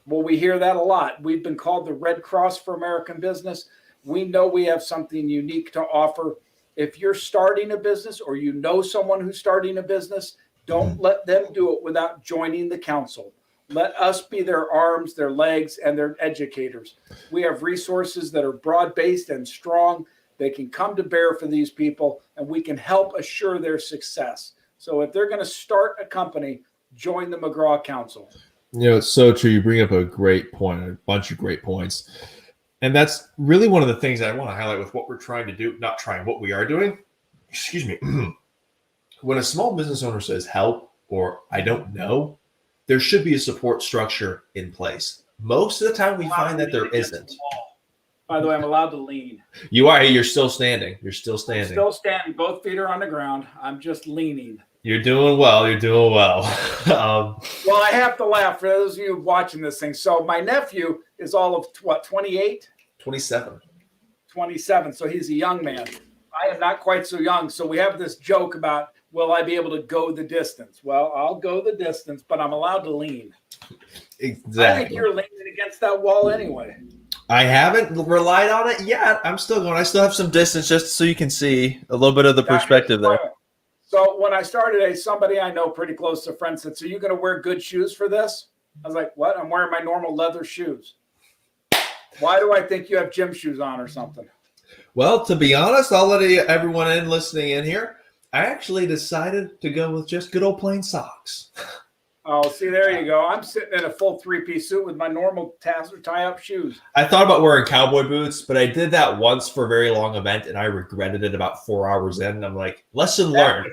Well, we hear that a lot. We've been called the Red Cross for American business. We know we have something unique to offer. If you're starting a business or you know someone who's starting a business, don't let them do it without joining the council. Let us be their arms, their legs, and their educators. We have resources that are broad-based and strong. They can come to bear for these people, and we can help assure their success. So if they're going to start a company, join the McGraw Council. It's so true. You bring up a great point, a bunch of great points. And that's really one of the things I want to highlight with what we're trying to do, what we are doing. Excuse me. When a small business owner says help, or I don't know, there should be a support structure in place. Most of the time we find that there isn't. By the way, I'm allowed to lean. You're still standing. You're still I'm standing. still standing. Both feet are on the ground. I'm just leaning. You're doing well. You're doing well. Well, I have to laugh for those of you watching this thing. So my nephew is all of what, 28? 27. 27. So he's a young man. I am not quite so young. So we have this joke about, will I be able to go the distance? Well, I'll go the distance, but I'm allowed to lean. Exactly. I think you're leaning against that wall anyway. I haven't relied on it yet. I'm still going. I still have some distance just so you can see a little bit of the perspective there. So when I started, somebody I know pretty close to a friend said, so you're going to wear good shoes for this? I was like, what? I'm wearing my normal leather shoes. Why do I think you have gym shoes on or something? Well, to be honest, I'll let everyone in listening in here. I actually decided to go with just good old plain socks. Oh, see, there you go. I'm sitting in a full three-piece suit with my normal tassel tie-up shoes. I thought about wearing cowboy boots, but I did that once for a very long event, and I regretted it about 4 hours in. I'm like, lesson learned.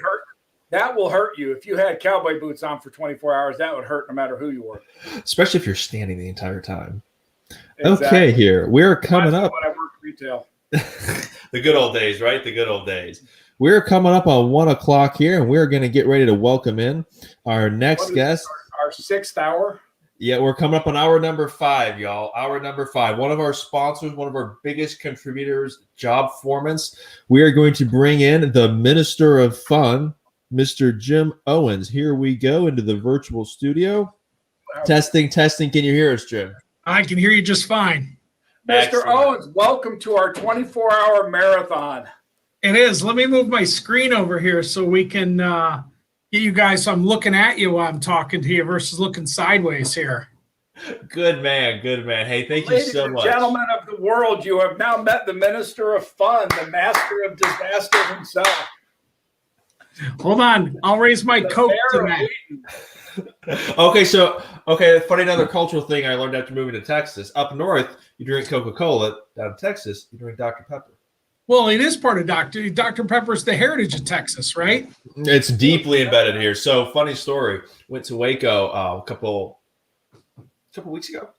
That will hurt you. If you had cowboy boots on for 24 hours, that would hurt no matter who you were. Especially if you're standing the entire time. Exactly. Okay, here. We're coming That's up. when I worked retail. The good old days, right? The good old days. We're coming up on 1 o'clock here, and we're going to get ready to welcome in our next guest. Our 6th hour. Yeah, we're coming up on hour number 5, y'all. Hour number 5. One of our sponsors, one of our biggest contributors, Job Formants. We are going to bring in the Minister of Fun, Mr. Jim Owens. Here we go into the virtual studio. Wow. Testing. Can you hear us, Jim? I can hear you just fine. Mr. Excellent. Owens, welcome to our 24-hour marathon. It is. Let me move my screen over here so we can get you guys. So I'm looking at you while I'm talking to you versus looking sideways here. Good man. Hey, thank you Ladies so and much. gentlemen of the world, you have now met the Minister of Fun, the master of disaster himself. Hold on. I'll raise my coat to that. Okay, funny another cultural thing I learned after moving to Texas. Up north, you drink Coca-Cola. Down in Texas, you drink Dr. Pepper. Well, it is part of Dr. Pepper's the heritage of Texas, right? It's deeply embedded here. So, funny story. Went to Waco a couple weeks ago.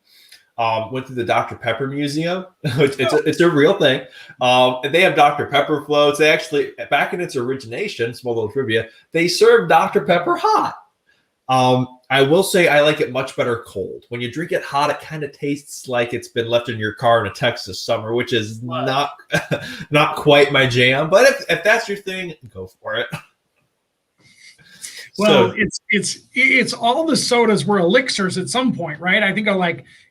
Went to the Dr. Pepper Museum. It's a real thing. And they have Dr. Pepper floats. They actually, back in its origination, small little trivia, they served Dr. Pepper hot. I will say I like it much better cold. When you drink it hot, it kind of tastes like it's been left in your car in a Texas summer, which is not quite my jam. But if that's your thing, go for it. Well, it's all the sodas were elixirs at some point, right? I think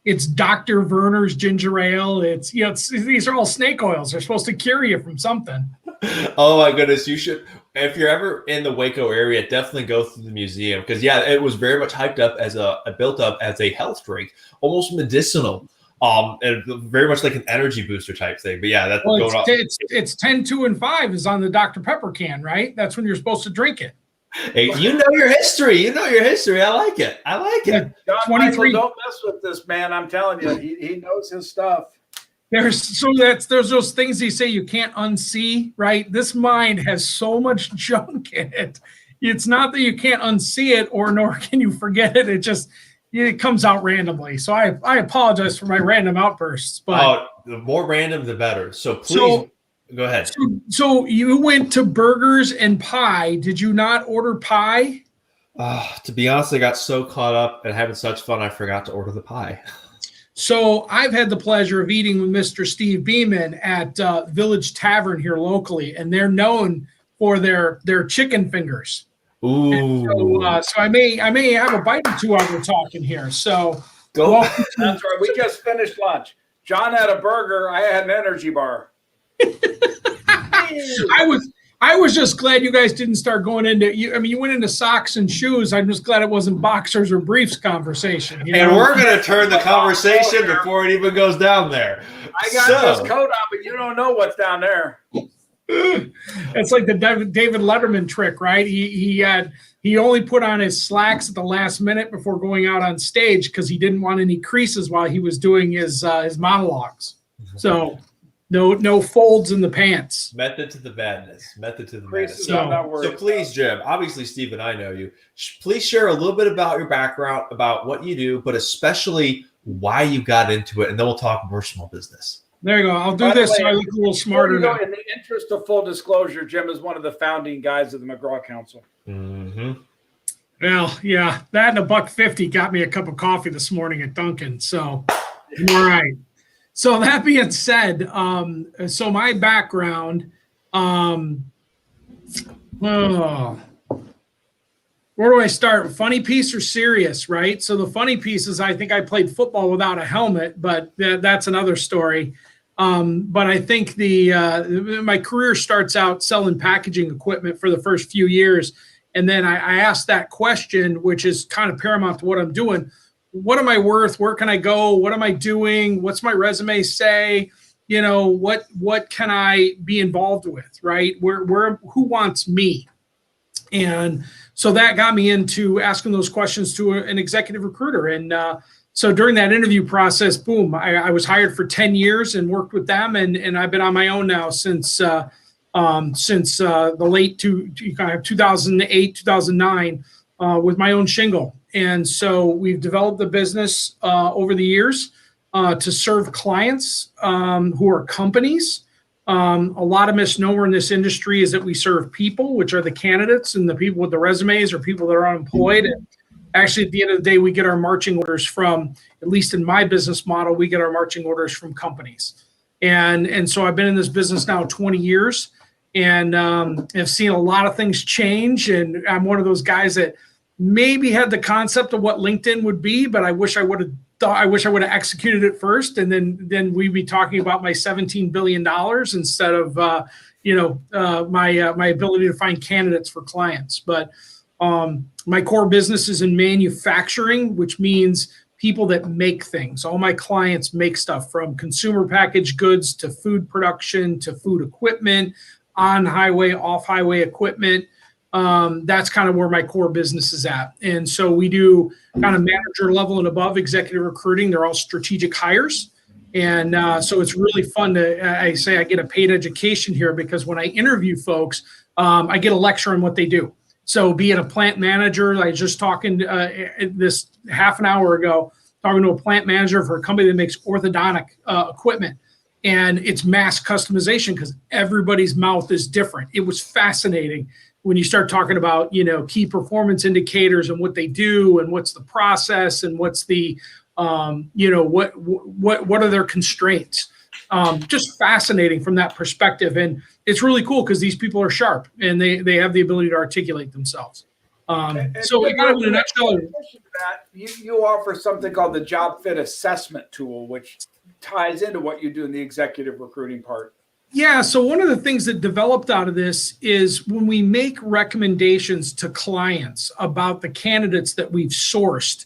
it's Dr. Werner's ginger ale. These are all snake oils. They're supposed to cure you from something. Oh my goodness, you should. If you're ever in the Waco area, definitely go through the museum because it was very much hyped up built up as a health drink, almost medicinal, and very much like an energy booster type thing. But yeah, that's going on. It's 10, 2, and 5 is on the Dr. Pepper can, right? That's when you're supposed to drink it. Hey, you know your history. I like it. John 23. Michael, don't mess with this man. I'm telling you, he knows his stuff. There's those things you say you can't unsee, right? This mind has so much junk in it. It's not that you can't unsee it nor can you forget it. It comes out randomly. So I apologize for my random outbursts. But the more random, the better. So please go ahead. So you went to burgers and pie. Did you not order pie? To be honest, I got so caught up and having such fun, I forgot to order the pie. So I've had the pleasure of eating with Mr. Steve Beeman at Village Tavern here locally, and they're known for their chicken fingers. Ooh. So I may have a bite or two while we're talking here. So That's right. We just finished lunch. John had a burger. I had an energy bar. I was just glad you guys didn't start going into you went into socks and shoes. I'm just glad it wasn't boxers or briefs conversation. And we're going to turn the conversation before it even goes down there. I got this coat on, but you don't know what's down there. It's like the David Letterman trick, right? He only put on his slacks at the last minute before going out on stage because he didn't want any creases while he was doing his monologues. So No folds in the pants. Method to the madness. Method to the Grace madness. is on that word. So please, Jim, obviously Steve and I know you. Please share a little bit about your background, about what you do, but especially why you got into it, and then we'll talk more small business. There you go. I'll do By the this so way, I look a little smarter now. In the interest of full disclosure, Jim is one of the founding guys of the McGraw Council. Mm-hmm. Well, yeah, that and $1.50 got me a cup of coffee this morning at Dunkin'. So, I'm all right. So that being said, so my background, where do I start? Funny piece or serious, right? So the funny piece is I think I played football without a helmet, but that's another story. But I think my career starts out selling packaging equipment for the first few years. And then I asked that question, which is kind of paramount to what I'm doing. What am I worth? Where can I go? What am I doing? What's my resume say? You know, what can I be involved with, right? Who wants me? And so that got me into asking those questions to an executive recruiter. And so during that interview process, boom, I was hired for 10 years and worked with them. And I've been on my own now since the late 2008, 2009 with my own shingle. And so we've developed the business over the years to serve clients who are companies. A lot of misnomer in this industry is that we serve people, which are the candidates, and the people with the resumes or people that are unemployed. And actually, at the end of the day, we get our marching orders from, at least in my business model, we get our marching orders from companies. And so I've been in this business now 20 years and have seen a lot of things change. And I'm one of those guys that maybe had the concept of what LinkedIn would be, but I wish I would have executed it first, and then we'd be talking about my $17 billion instead of my ability to find candidates for clients. But my core business is in manufacturing, which means people that make things. All my clients make stuff from consumer packaged goods to food production to food equipment, on highway, off highway equipment. That's kind of where my core business is at. And so we do kind of manager level and above executive recruiting. They're all strategic hires. And so it's really fun I get a paid education here because when I interview folks, I get a lecture on what they do. So be it a plant manager, I was just talking this half an hour ago, talking to a plant manager for a company that makes orthodontic equipment. And it's mass customization because everybody's mouth is different. It was fascinating when you start talking about, key performance indicators and what they do and what's the process and what's the, what are their constraints. Just fascinating from that perspective. And it's really cool because these people are sharp and they have the ability to articulate themselves. So kind of in a nutshell, you offer something called the Job Fit Assessment Tool, which ties into what you do in the executive recruiting part. Yeah. So one of the things that developed out of this is when we make recommendations to clients about the candidates that we've sourced,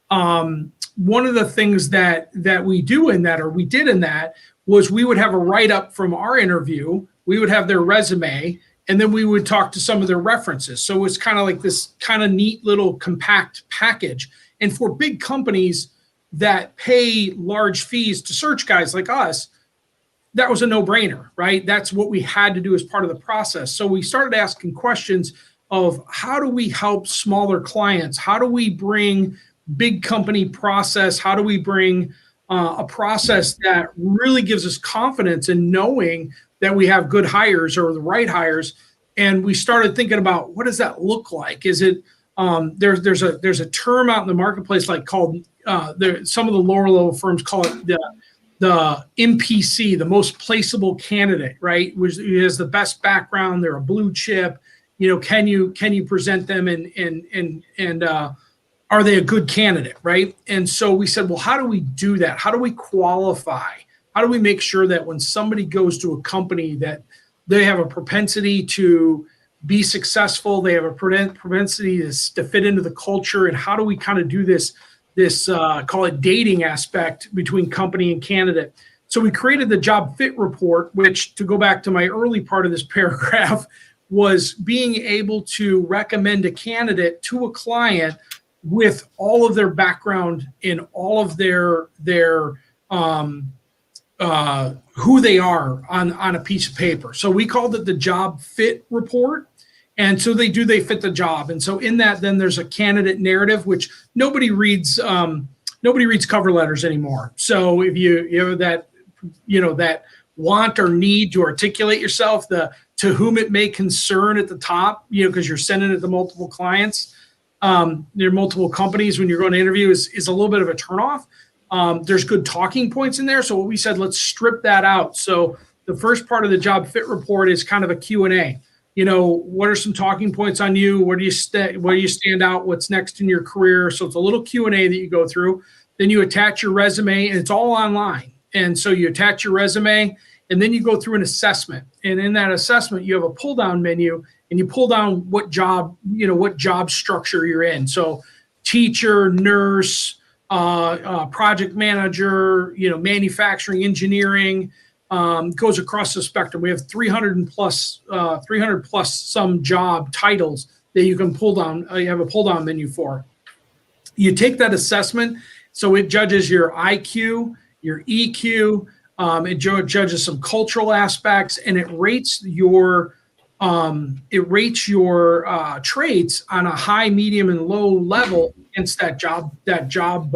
one of the things that we do in that, or we did in that, was we would have a write-up from our interview, we would have their resume, and then we would talk to some of their references. So it's kind of like this kind of neat little compact package. And for big companies that pay large fees to search guys like us, that was a no-brainer, right? That's what we had to do as part of the process. So we started asking questions of how do we help smaller clients? How do we bring big company process? How do we bring a process that really gives us confidence in knowing that we have good hires or the right hires? And we started thinking about what does that look like? Is it there's a term out in the marketplace called some of the lower level firms call it the MPC, the most placeable candidate, right? Which has the best background. They're a blue chip. Can you present them and are they a good candidate, right? And so we said, well, how do we do that? How do we qualify? How do we make sure that when somebody goes to a company that they have a propensity to be successful, they have a propensity to fit into the culture, and how do we kind of do this call it dating aspect between company and candidate? So we created the Job Fit Report, which, to go back to my early part of this paragraph, was being able to recommend a candidate to a client with all of their background in all of their who they are on a piece of paper. So we called it the job fit report. And so they fit the job. And so in that, then there's a candidate narrative, which nobody reads cover letters anymore. So if you have that, that want or need to articulate yourself, the to whom it may concern at the top, because you're sending it to multiple clients, there are multiple companies when you're going to interview is a little bit of a turnoff. There's good talking points in there. So what we said, let's strip that out. So the first part of the job fit report is kind of a Q&A. What are some talking points on you? Where do you stand out? What's next in your career? So it's a little Q&A that you go through. Then you attach your resume, and it's all online. And so you attach your resume, and then you go through an assessment. And in that assessment, you have a pull-down menu, and you pull down what job structure you're in. So teacher, nurse, project manager, manufacturing, engineering, goes across the spectrum. We have 300 plus some job titles that you can pull down. You have a pull down menu for. You take that assessment, so it judges your IQ, your EQ, it judges some cultural aspects, and it rates your traits on a high, medium, and low level against that job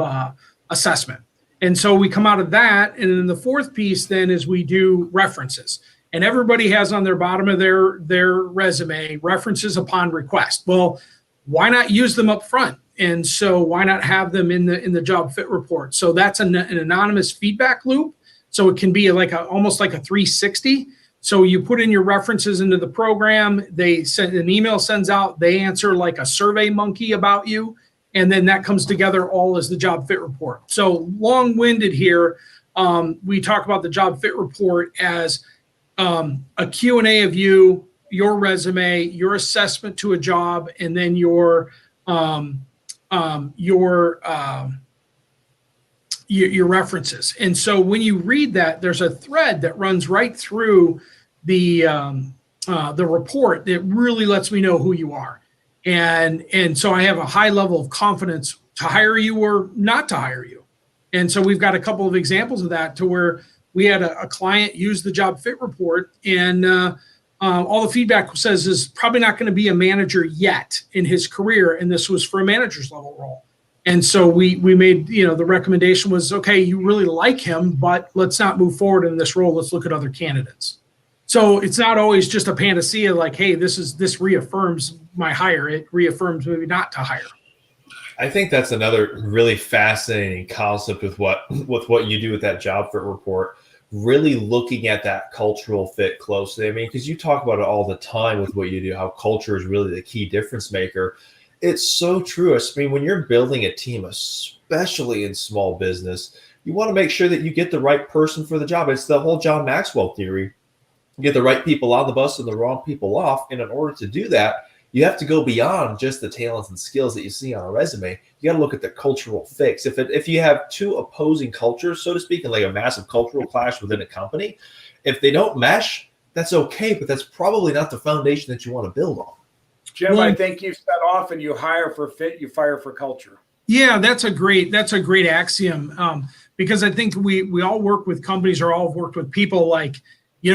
assessment. And so we come out of that, and then the fourth piece then is we do references. And everybody has on their bottom of their resume references upon request. Well, why not use them up front? And so why not have them in the job fit report? So that's an anonymous feedback loop. So it can be almost like a 360. So you put in your references into the program, they send an email, sends out, they answer like a survey monkey about you. And then that comes together all as the job fit report. So long-winded here, we talk about the job fit report as a Q&A of you, your resume, your assessment to a job, and then your references. And so when you read that, there's a thread that runs right through the report that really lets me know who you are. And so I have a high level of confidence to hire you or not to hire you. And so we've got a couple of examples of that to where we had a client use the job fit report, and all the feedback says is probably not going to be a manager yet in his career. And this was for a manager's level role. And so we made, the recommendation was, okay, you really like him, but let's not move forward in this role. Let's look at other candidates. So it's not always just a panacea like, hey, this reaffirms my hire. It reaffirms maybe not to hire. I think that's another really fascinating concept with what you do with that job fit report, really looking at that cultural fit closely. I mean, because you talk about it all the time with what you do, how culture is really the key difference maker. It's so true. I mean, when you're building a team, especially in small business, you want to make sure that you get the right person for the job. It's the whole John Maxwell theory. You get the right people on the bus and the wrong people off. And in order to do that, you have to go beyond just the talents and skills that you see on a resume. You got to look at the cultural fix. If you have two opposing cultures, so to speak, and like a massive cultural clash within a company, if they don't mesh, that's okay, but that's probably not the foundation that you want to build on. Jim, I think you set off and you hire for fit, you fire for culture. Yeah, that's a great axiom, because I think we all work with companies or all have worked with people like, we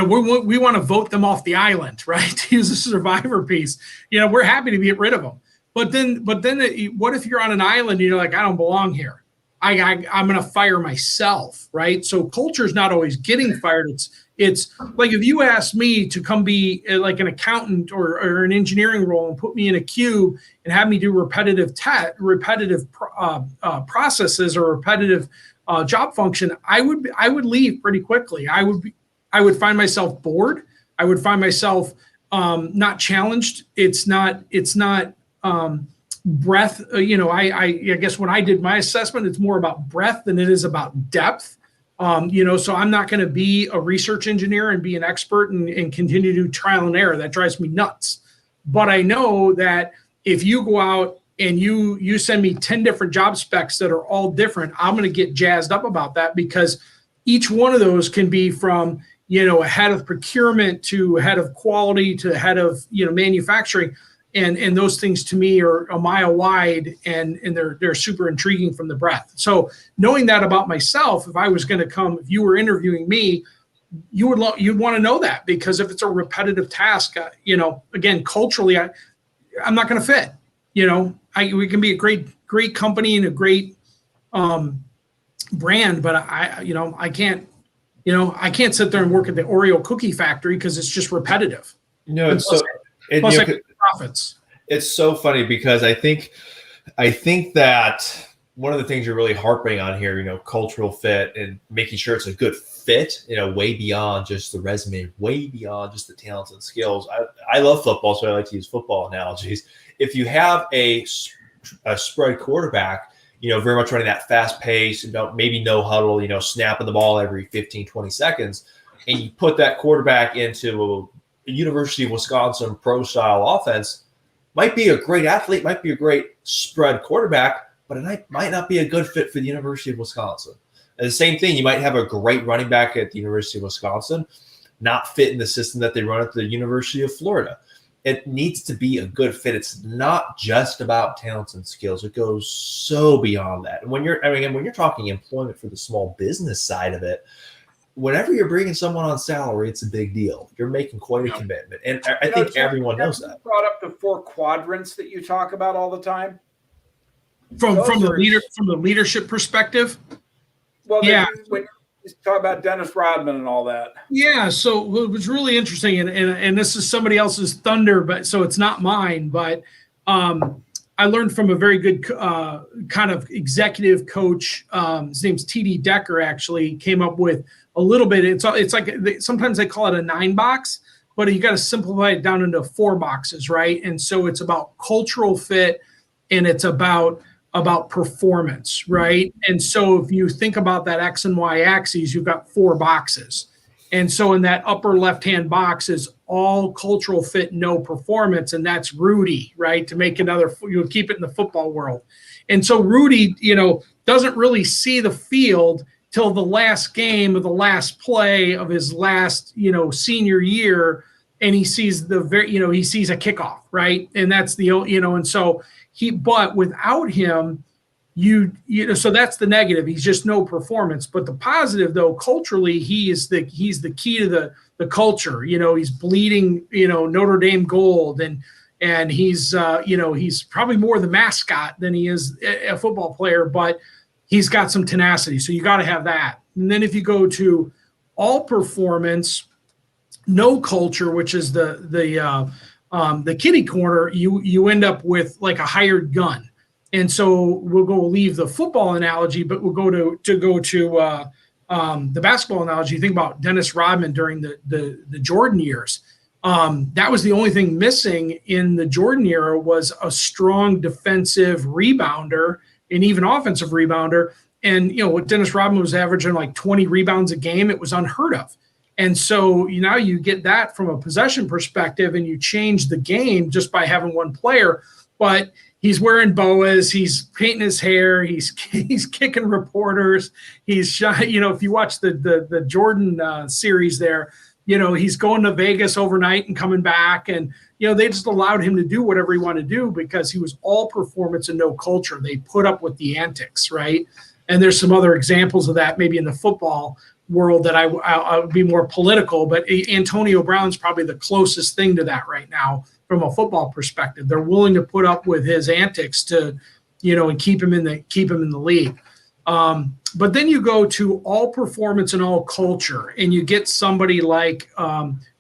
want to vote them off the island, right? To use a survivor piece. We're happy to get rid of them. But then what if you're on an island and you're like, I don't belong here. I'm going to fire myself, right? So culture is not always getting fired. It's like if you ask me to come be like an accountant or an engineering role and put me in a cube and have me do repetitive processes or repetitive job function, I would leave pretty quickly. I would find myself bored. I would find myself not challenged. It's not breadth. I guess when I did my assessment, it's more about breadth than it is about depth. So I'm not going to be a research engineer and be an expert and continue to do trial and error. That drives me nuts. But I know that if you go out and you send me 10 different job specs that are all different, I'm going to get jazzed up about that, because each one of those can be from, a head of procurement to a head of quality to a head of, manufacturing. And those things to me are a mile wide, and they're super intriguing from the breadth. So knowing that about myself, if I was going to come, if you were interviewing me, you'd want to know that, because if it's a repetitive task, again, culturally, I'm not going to fit. We can be a great company and a great brand, but I can't sit there and work at the Oreo cookie factory because it's just repetitive. It's profits. It's so funny because I think that one of the things you're really harping on here, cultural fit and making sure it's a good fit, way beyond just the resume, way beyond just the talents and skills. I love football, so I like to use football analogies. If you have a spread quarterback, very much running that fast pace, maybe no huddle, snapping the ball every 15, 20 seconds, and you put that quarterback into a University of Wisconsin pro style offense, might be a great athlete, might be a great spread quarterback, but it might not be a good fit for the University of Wisconsin. And the same thing, you might have a great running back at the University of Wisconsin, not fit in the system that they run at the University of Florida. It needs to be a good fit. It's not just about talents and skills. It goes so beyond that. And when you're talking employment for the small business side of it, whenever you're bringing someone on salary, it's a big deal. You're making quite a commitment. And I think everyone knows that. You brought up the 4 quadrants that you talk about all the time. From the leadership perspective. Well, yeah. When you talk about Dennis Rodman and all that. Yeah. So it was really interesting. And this is somebody else's thunder, but so it's not mine. But I learned from a very good kind of executive coach. His name's T.D. Decker, actually came up with a little bit. It's like sometimes they call it a 9-box, but you got to simplify it down into 4 boxes, right? And so it's about cultural fit, and it's about performance, right? And so if you think about that X and Y axes, you've got 4 boxes. And so in that upper left-hand box is all cultural fit, no performance, and that's Rudy, right? To make you'll keep it in the football world. And so Rudy, doesn't really see the field till the last game of the last play of his last, senior year, and he sees he sees a kickoff, right? And that's and so but without him, so that's the negative. He's just no performance. But the positive, though, culturally, he's the key to the culture. He's bleeding, Notre Dame gold, and he's he's probably more the mascot than he is a football player, but he's got some tenacity. So you got to have that. And then if you go to all performance, no culture, which is the kitty corner, you end up with like a hired gun. And so we'll leave the football analogy, but we'll go to the basketball analogy. Think about Dennis Rodman during the Jordan years. That was the only thing missing in the Jordan era was a strong defensive rebounder and even offensive rebounder. And, what Dennis Rodman was averaging like 20 rebounds a game, it was unheard of. And so now you get that from a possession perspective, and you change the game just by having one player. But he's wearing boas, he's painting his hair, he's kicking reporters, he's if you watch the Jordan series there, he's going to Vegas overnight and coming back, and they just allowed him to do whatever he wanted to do because he was all performance and no culture. They put up with the antics, right? And there's some other examples of that maybe in the football world that I would be more political, but Antonio Brown's probably the closest thing to that right now from a football perspective. They're willing to put up with his antics to, and keep him in the league. But then you go to all performance and all culture, and you get somebody like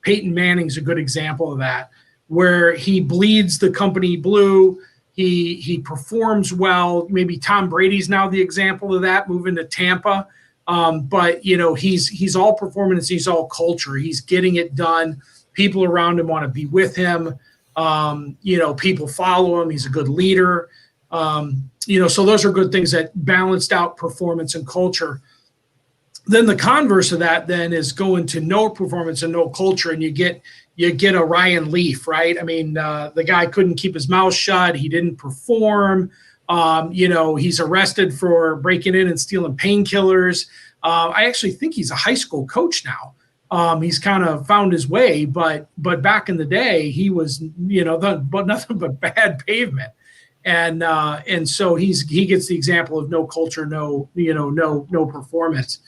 Peyton Manning's a good example of that, where he bleeds the company blue. He performs well. Maybe Tom Brady's now the example of that, moving to Tampa. But he's all performance. He's all culture. He's getting it done. People around him want to be with him. People follow him. He's a good leader. So those are good things that balanced out performance and culture. Then the converse of that then is going to no performance and no culture, and you get a Ryan Leaf, right? I mean, the guy couldn't keep his mouth shut. He didn't perform. He's arrested for breaking in and stealing painkillers. I actually think he's a high school coach now. He's kind of found his way, but back in the day, he was, but nothing but bad pavement. And so he gets the example of no culture, no performance.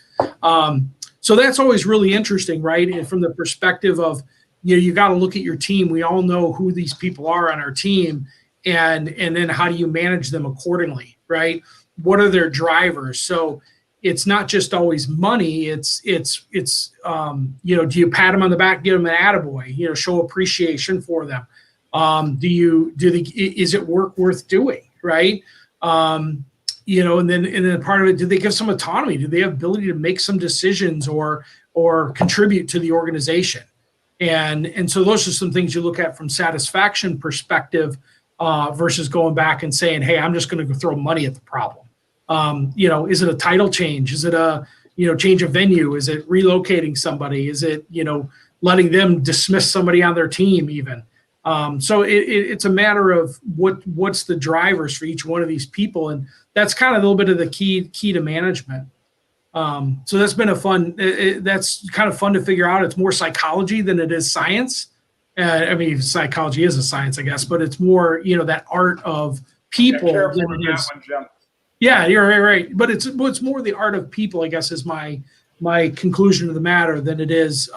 So that's always really interesting, right? And from the perspective of, you got to look at your team. We all know who these people are on our team, and then how do you manage them accordingly, right? What are their drivers? So it's not just always money. It's do you pat them on the back, give them an attaboy, show appreciation for them. Is it work worth doing, right? And then part of it, do they give some autonomy? Do they have ability to make some decisions or contribute to the organization? And so those are some things you look at from satisfaction perspective versus going back and saying, hey, I'm just going to throw money at the problem. Is it a title change? Is it a, change of venue? Is it relocating somebody? Is it, letting them dismiss somebody on their team even? So it's a matter of what's the drivers for each one of these people. And that's kind of a little bit of the key to management. So that's been that's kind of fun to figure out. It's more psychology than it is science. Psychology is a science, I guess, but it's more, that art of people. Than it is. Yeah, you're right. But it's more the art of people, I guess, is my conclusion of the matter than it is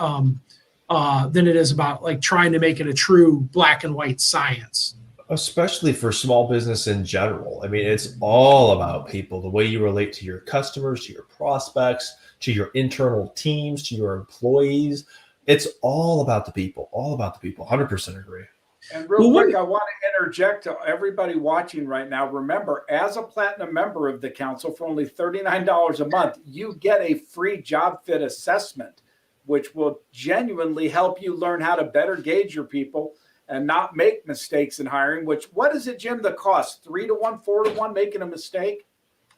about like trying to make it a true black and white science. Especially for small business in general. It's all about people, the way you relate to your customers, to your prospects, to your internal teams, to your employees. It's all about the people, 100% agree. And real quick, I want to interject to everybody watching right now. Remember, as a platinum member of the council for only $39 a month, you get a free job fit assessment, which will genuinely help you learn how to better gauge your people and not make mistakes in hiring. What is it, Jim, the cost? 3 to 1, 4 to 1, making a mistake?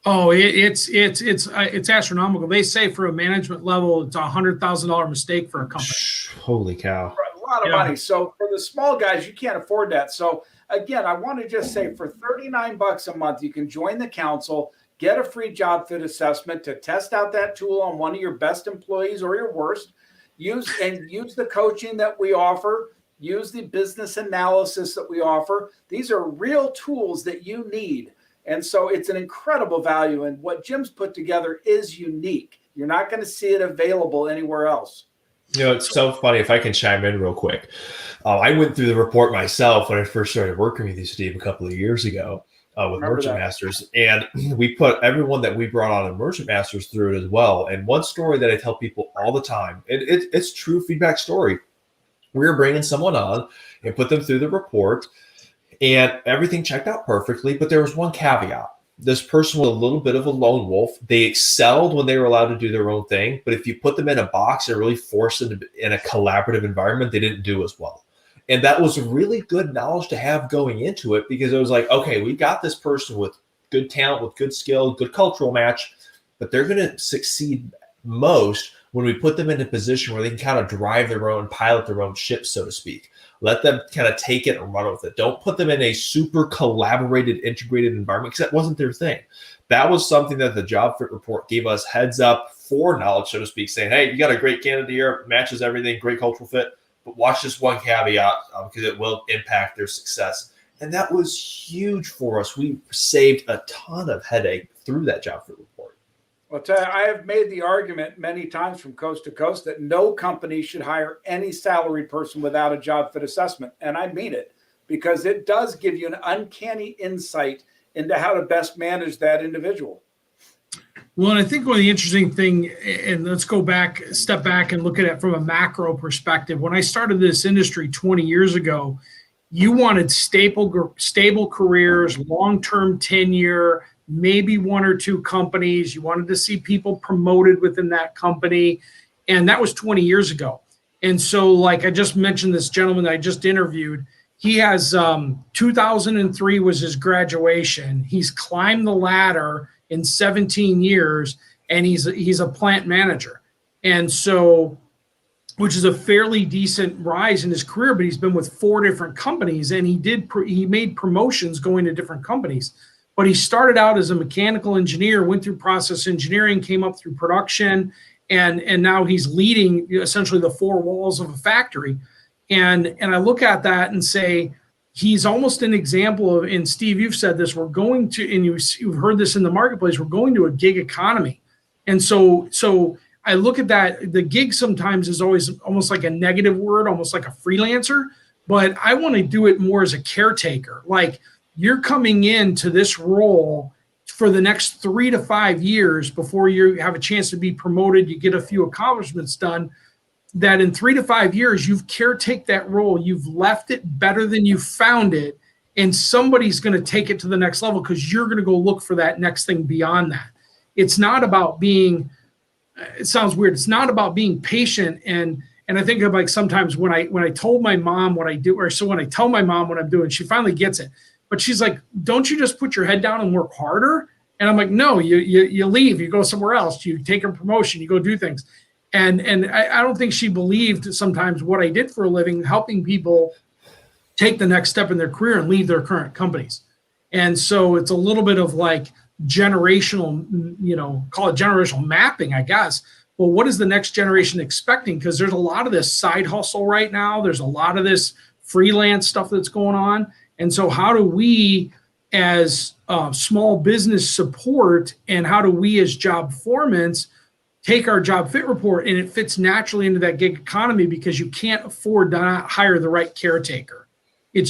Oh, it's astronomical. They say for a management level, it's $100,000 mistake for a company. Holy cow. A lot of money. So for the small guys, you can't afford that. So again, I want to just say for $39 a month, you can join the council, get a free job fit assessment to test out that tool on one of your best employees or your worst. Use the coaching that we offer. Use the business analysis that we offer. These are real tools that you need. And so it's an incredible value. And what Jim's put together is unique. You're not going to see it available anywhere else. It's so funny. If I can chime in real quick. I went through the report myself when I first started working with you, Steve, a couple of years ago with Merchant Masters. And we put everyone that we brought on in Merchant Masters through it as well. And one story that I tell people all the time, it's true feedback story. We were bringing someone on and put them through the report, and everything checked out perfectly. But there was one caveat. This person was a little bit of a lone wolf. They excelled when they were allowed to do their own thing. But if you put them in a box and really forced them in a collaborative environment, they didn't do as well. And that was really good knowledge to have going into it, because it was like, okay, we got this person with good talent, with good skill, good cultural match, but they're going to succeed most when we put them in a position where they can kind of drive their own, pilot their own ship, so to speak. Let them kind of take it and run with it. Don't put them in a super collaborated, integrated environment, because that wasn't their thing. That was something that the Job Fit Report gave us heads up for knowledge, so to speak, saying, hey, you got a great candidate here, matches everything, great cultural fit, but watch this one caveat because it will impact their success. And that was huge for us. We saved a ton of headache through that Job Fit Report. Well, I have made the argument many times from coast to coast that no company should hire any salaried person without a job fit assessment. And I mean it, because it does give you an uncanny insight into how to best manage that individual. Well, and I think one of the interesting thing, and let's step back and look at it from a macro perspective. When I started this industry 20 years ago, you wanted stable careers, long-term tenure, maybe 1 or 2 companies. You wanted to see people promoted within that company. And that was 20 years ago. And so, like I just mentioned, this gentleman that I just interviewed, he has 2003 was his graduation. He's climbed the ladder in 17 years, and he's a plant manager. And so, which is a fairly decent rise in his career, but he's been with 4 different companies, and he made promotions going to different companies. But he started out as a mechanical engineer, went through process engineering, came up through production, and now he's leading essentially the four walls of a factory. And I look at that and say, he's almost an example of, and Steve, you've said this, we're going to, and you've heard this in the marketplace, we're going to a gig economy. And so I look at that, the gig sometimes is always almost like a negative word, almost like a freelancer, but I want to do it more as a caretaker. Like, you're coming into this role for the next 3 to 5 years before you have a chance to be promoted, you get a few accomplishments done, that in 3 to 5 years, you've caretake that role, you've left it better than you found it, and somebody's going to take it to the next level because you're going to go look for that next thing beyond that. It's not about being, it sounds weird, it's not about being patient. And I think of, like, sometimes when I told my mom what I do, or so when I tell my mom what I'm doing, she finally gets it. But she's like, don't you just put your head down and work harder? And I'm like, no, you leave, you go somewhere else, you take a promotion, you go do things. And I don't think she believed sometimes what I did for a living, helping people take the next step in their career and leave their current companies. And so it's a little bit of like generational, call it generational mapping, I guess. Well, what is the next generation expecting? Because there's a lot of this side hustle right now. There's a lot of this freelance stuff that's going on. And so how do we as small business support, and how do we as job foremen take our job fit report, and it fits naturally into that gig economy because you can't afford to not hire the right caretaker. I'm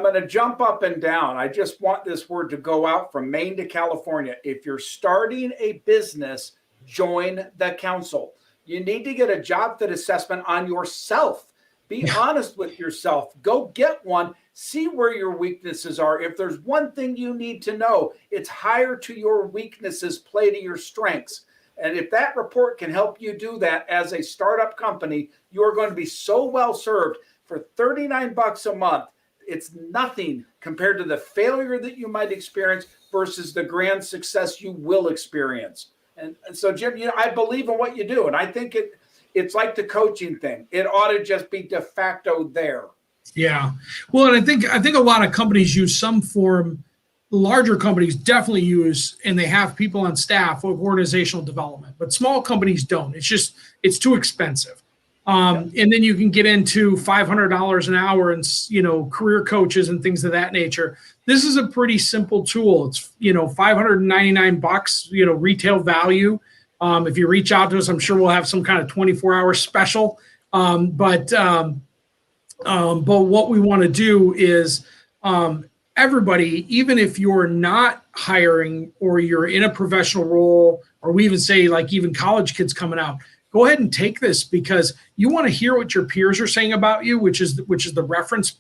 going to jump up and down. I just want this word to go out from Maine to California. If you're starting a business, join the council. You need to get a job fit assessment on yourself. Be honest with yourself. Go get one. See where your weaknesses are. If there's one thing you need to know, it's hire to your weaknesses, play to your strengths. And if that report can help you do that as a startup company, you are going to be so well served. For $39 a month, it's nothing compared to the failure that you might experience versus the grand success you will experience. And so, Jim, I believe in what you do. And I think it's like the coaching thing. It ought to just be de facto there. Yeah. Well, and I think a lot of companies use some form, larger companies definitely use, and they have people on staff with organizational development, but small companies don't. It's too expensive. And then you can get into $500 an hour and, career coaches and things of that nature. This is a pretty simple tool. It's, $599, retail value. If you reach out to us, I'm sure we'll have some kind of 24-hour special. But what we want to do is everybody, even if you're not hiring or you're in a professional role, or we even say like even college kids coming out, go ahead and take this because you want to hear what your peers are saying about you, which is the reference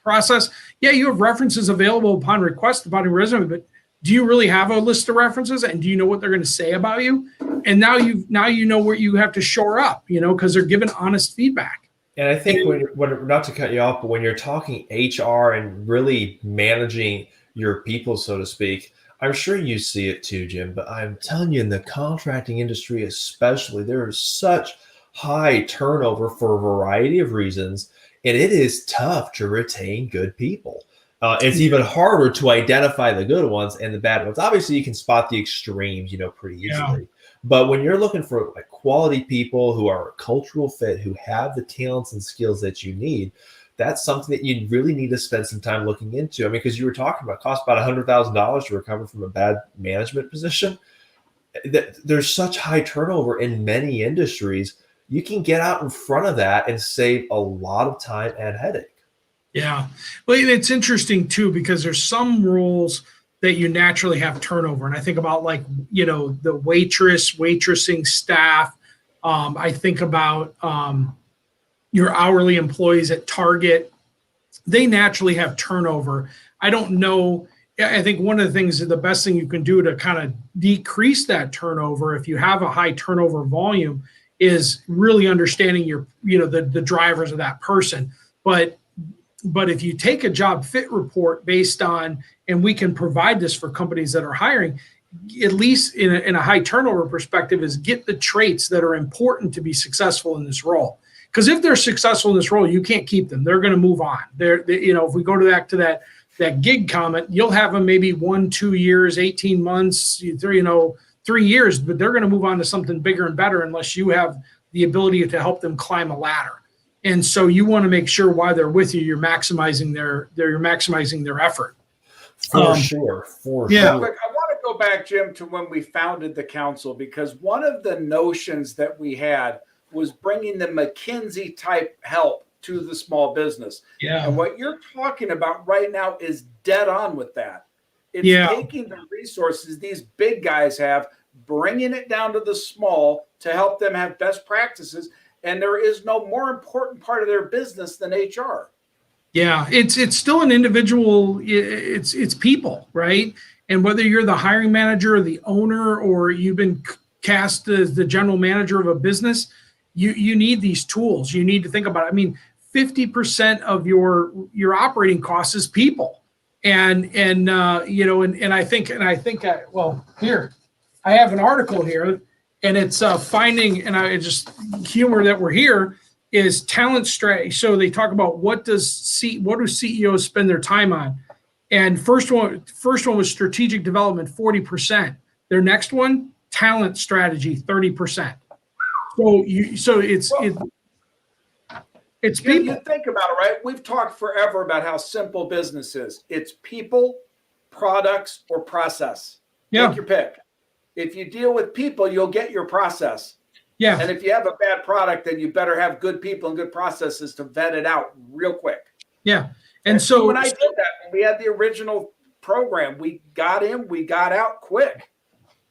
process. Yeah, you have references available upon request about your resume, but do you really have a list of references, and do you know what they're going to say about you? And now you know where you have to shore up, because they're giving honest feedback. And I think when not to cut you off, but when you're talking HR and really managing your people, so to speak, I'm sure you see it too, Jim, but I'm telling you, in the contracting industry especially, there is such high turnover for a variety of reasons, and it is tough to retain good people. It's even harder to identify the good ones and the bad ones. Obviously, you can spot the extremes, pretty easily. Yeah. But when you're looking for like quality people who are a cultural fit, who have the talents and skills that you need, that's something that you really need to spend some time looking into. I mean, because you were talking about it costs about $100,000 to recover from a bad management position. There's such high turnover in many industries. You can get out in front of that and save a lot of time and headache. Yeah. Well, it's interesting too, because there's some roles that you naturally have turnover. And I think about like, the waitressing staff. I think about your hourly employees at Target. They naturally have turnover. I don't know. I think one of the things, the best thing you can do to kind of decrease that turnover, if you have a high turnover volume, is really understanding the drivers of that person. But if you take a job fit report based on, and we can provide this for companies that are hiring, at least in a high turnover perspective, is get the traits that are important to be successful in this role. Because if they're successful in this role, you can't keep them. They're going to move on. If we go back to that gig comment, you'll have them maybe 1-2 years, 18 months, 3 3 years, but they're going to move on to something bigger and better unless you have the ability to help them climb a ladder. And so you want to make sure while they're with you, you're maximizing their effort. For sure. Yeah. I want to go back, Jim, to when we founded the council, because one of the notions that we had was bringing the McKinsey type help to the small business. Yeah. And what you're talking about right now is dead on with that. It's taking the resources these big guys have, bringing it down to the small to help them have best practices. And there is no more important part of their business than HR. Yeah, it's still an individual. It's people, right? And whether you're the hiring manager or the owner, or you've been cast as the general manager of a business, you need these tools. You need to think about it. I mean, 50% of your operating costs is people, and I think well, here I have an article here, and it's finding, and I just humor that we're here, is talent strategy. So they talk about what do CEOs spend their time on, and first one was strategic development, 40%. Their next one, talent strategy, 30%. So it's people. You think about it, right? We've talked forever about how simple business is. It's people, products, or process. Yeah. Take your pick. If you deal with people, you'll get your process. Yeah. And if you have a bad product, then you better have good people and good processes to vet it out real quick. Yeah. And so when I did that, when we had the original program, we got in, we got out quick.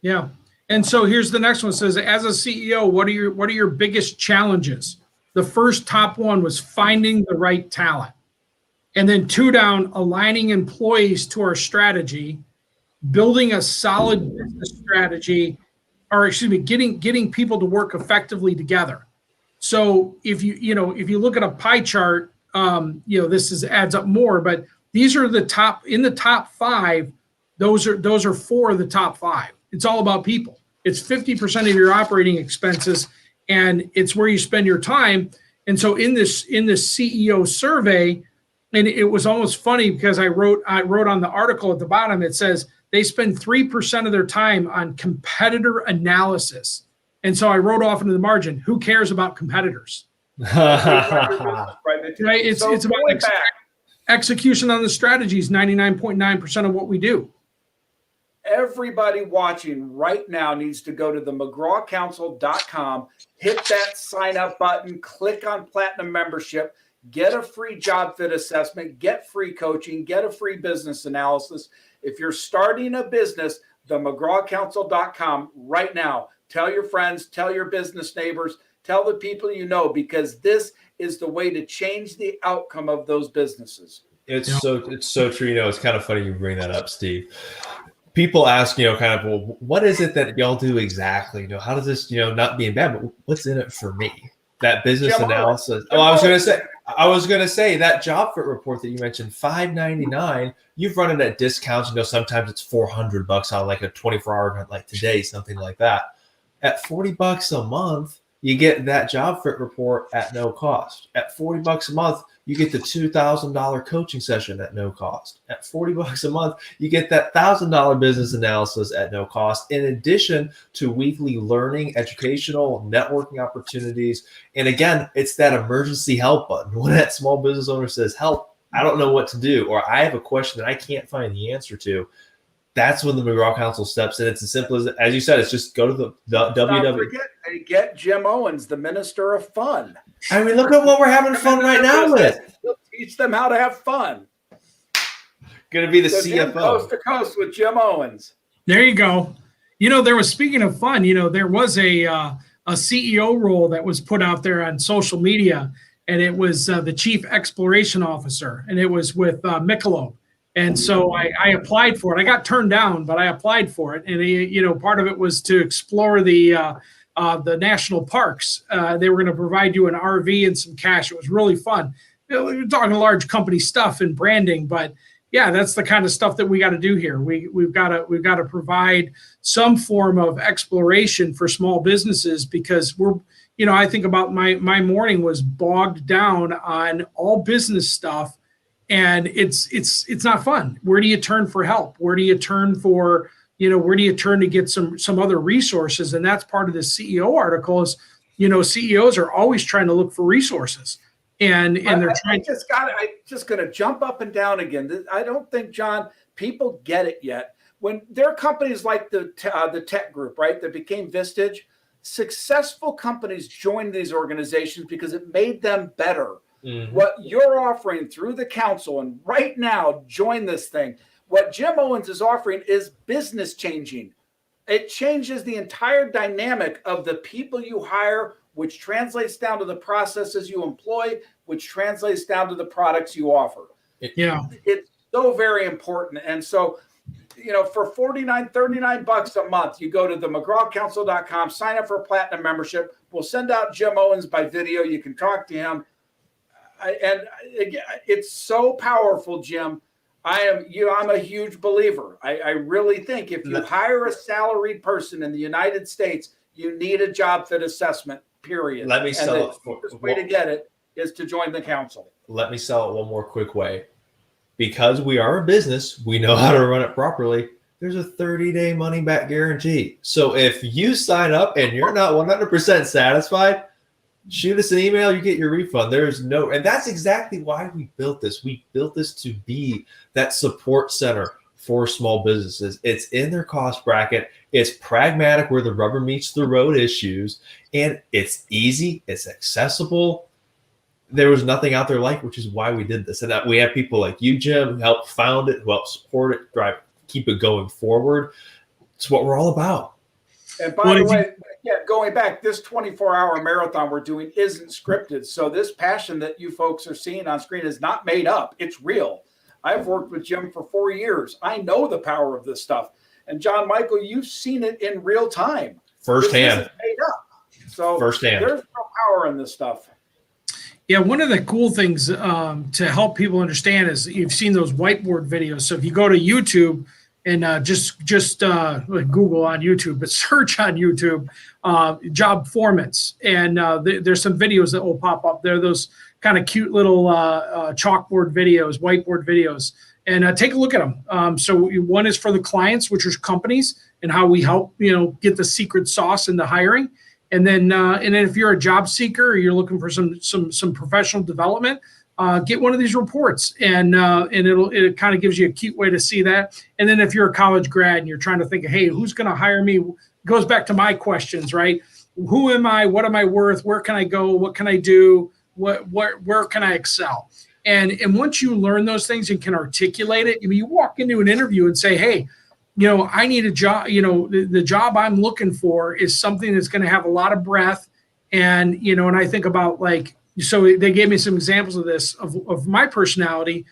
Yeah. And so here's the next one. It says, as a CEO, what are your biggest challenges? The first top one was finding the right talent. And then 2 down, aligning employees to our strategy, building a solid business strategy, or excuse me, getting people to work effectively together. So if you look at a pie chart, this adds up more, but these are the top 5. Those are 4 of the top 5. It's all about people. It's 50% of your operating expenses, and it's where you spend your time. And so in this CEO survey, and it was almost funny because I wrote on the article at the bottom, it says they spend 3% of their time on competitor analysis. And so I wrote off into the margin, who cares about competitors? Right? It's about execution on the strategies, 99.9% of what we do. Everybody watching right now needs to go to the McGraw-Council.com, hit that sign up button, click on Platinum membership, get a free job fit assessment, get free coaching, get a free business analysis. If you're starting a business, the McGraw-Council.com right now. Tell your friends, tell your business neighbors, tell the people you know, because this is the way to change the outcome of those businesses. It's so true. It's kind of funny you bring that up, Steve. People ask, kind of, well, what is it that y'all do exactly? How does this, not being bad, but what's in it for me? That business analysis. I was gonna say that job fit report that you mentioned, $5.99. You've run it at discounts. Sometimes it's $400 on like a 24-hour event, like today, something like that. At $40 a month, you get that job fit report at no cost. At $40 a month, you get the $2,000 coaching session at no cost. At $40 a month, you get that $1,000 business analysis at no cost, in addition to weekly learning, educational, networking opportunities. And again, it's that emergency help button. When that small business owner says, help, I don't know what to do, or I have a question that I can't find the answer to, that's when the McGraw Council steps in. It's as simple as you said, it's just go to the www. They get Jim Owens, the minister of fun. I mean, look at what we're having fun right now with. He'll teach them how to have fun. Going to be the CFO. Coast to coast with Jim Owens. There you go. There was, speaking of fun, there was a CEO role that was put out there on social media, and it was the chief exploration officer, and it was with Michelob. And so I applied for it. I got turned down, but I applied for it. And part of it was to explore the national parks. They were going to provide you an RV and some cash. It was really fun. We're talking large company stuff and branding, but yeah, that's the kind of stuff that we got to do here. We've got to provide some form of exploration for small businesses, because I think about my morning was bogged down on all business stuff. And it's not fun. Where do you turn for help? Where do you turn for where do you turn to get some other resources? And that's part of the CEO article is, CEOs are always trying to look for resources. And they're trying. I'm just going to jump up and down again. I don't think, John, people get it yet. When there are companies like the tech group, right, that became Vistage, successful companies joined these organizations because it made them better. Mm-hmm. What you're offering through the council, and right now, join this thing. What Jim Owens is offering is business changing. It changes the entire dynamic of the people you hire, which translates down to the processes you employ, which translates down to the products you offer. Yeah. It's so very important. And so, for $39 a month, you go to the McGraw-Council.com, sign up for a platinum membership. We'll send out Jim Owens by video. You can talk to him. And it's so powerful, Jim. I'm a huge believer. I really think if you hire a salaried person in the United States, you need a job fit assessment, period. Let me sell it. The way to get it is to join the council. Let me sell it one more quick way. Because we are a business, we know how to run it properly. There's a 30-day money-back guarantee. So if you sign up and you're not 100% satisfied, shoot us an email, you get your refund. And that's exactly why we built this. We built this to be that support center for small businesses. It's in their cost bracket. It's pragmatic where the rubber meets the road issues. And it's easy. It's accessible. There was nothing out there like, which is why we did this. And that we have people like you, Jim, who help found it, who help support it, keep it going forward. It's what we're all about. And by the way, going back, this 24-hour marathon we're doing isn't scripted. So this passion that you folks are seeing on screen is not made up. It's real. I've worked with Jim for 4 years. I know the power of this stuff. And John Michael, you've seen it in real time. Firsthand. This isn't made up. So firsthand. There's no power in this stuff. Yeah, one of the cool things to help people understand is you've seen those whiteboard videos. So if you go to YouTube and just Google on YouTube, but search on YouTube, job formants, and there's some videos that will pop up there. Those kind of cute little chalkboard videos, whiteboard videos, and take a look at them. So one is for the clients, which are companies, and how we help get the secret sauce in the hiring. And then if you're a job seeker or you're looking for some professional development, get one of these reports, and it kind of gives you a cute way to see that. And then if you're a college grad and you're trying to think, hey, who's going to hire me? It goes back to my questions, right? Who am I? What am I worth? Where can I go? What can I do? Where can I excel? And once you learn those things and can articulate it, you walk into an interview and say, hey, I need a job. The job I'm looking for is something that's going to have a lot of breadth. And, and I think about so they gave me some examples of this, of my personality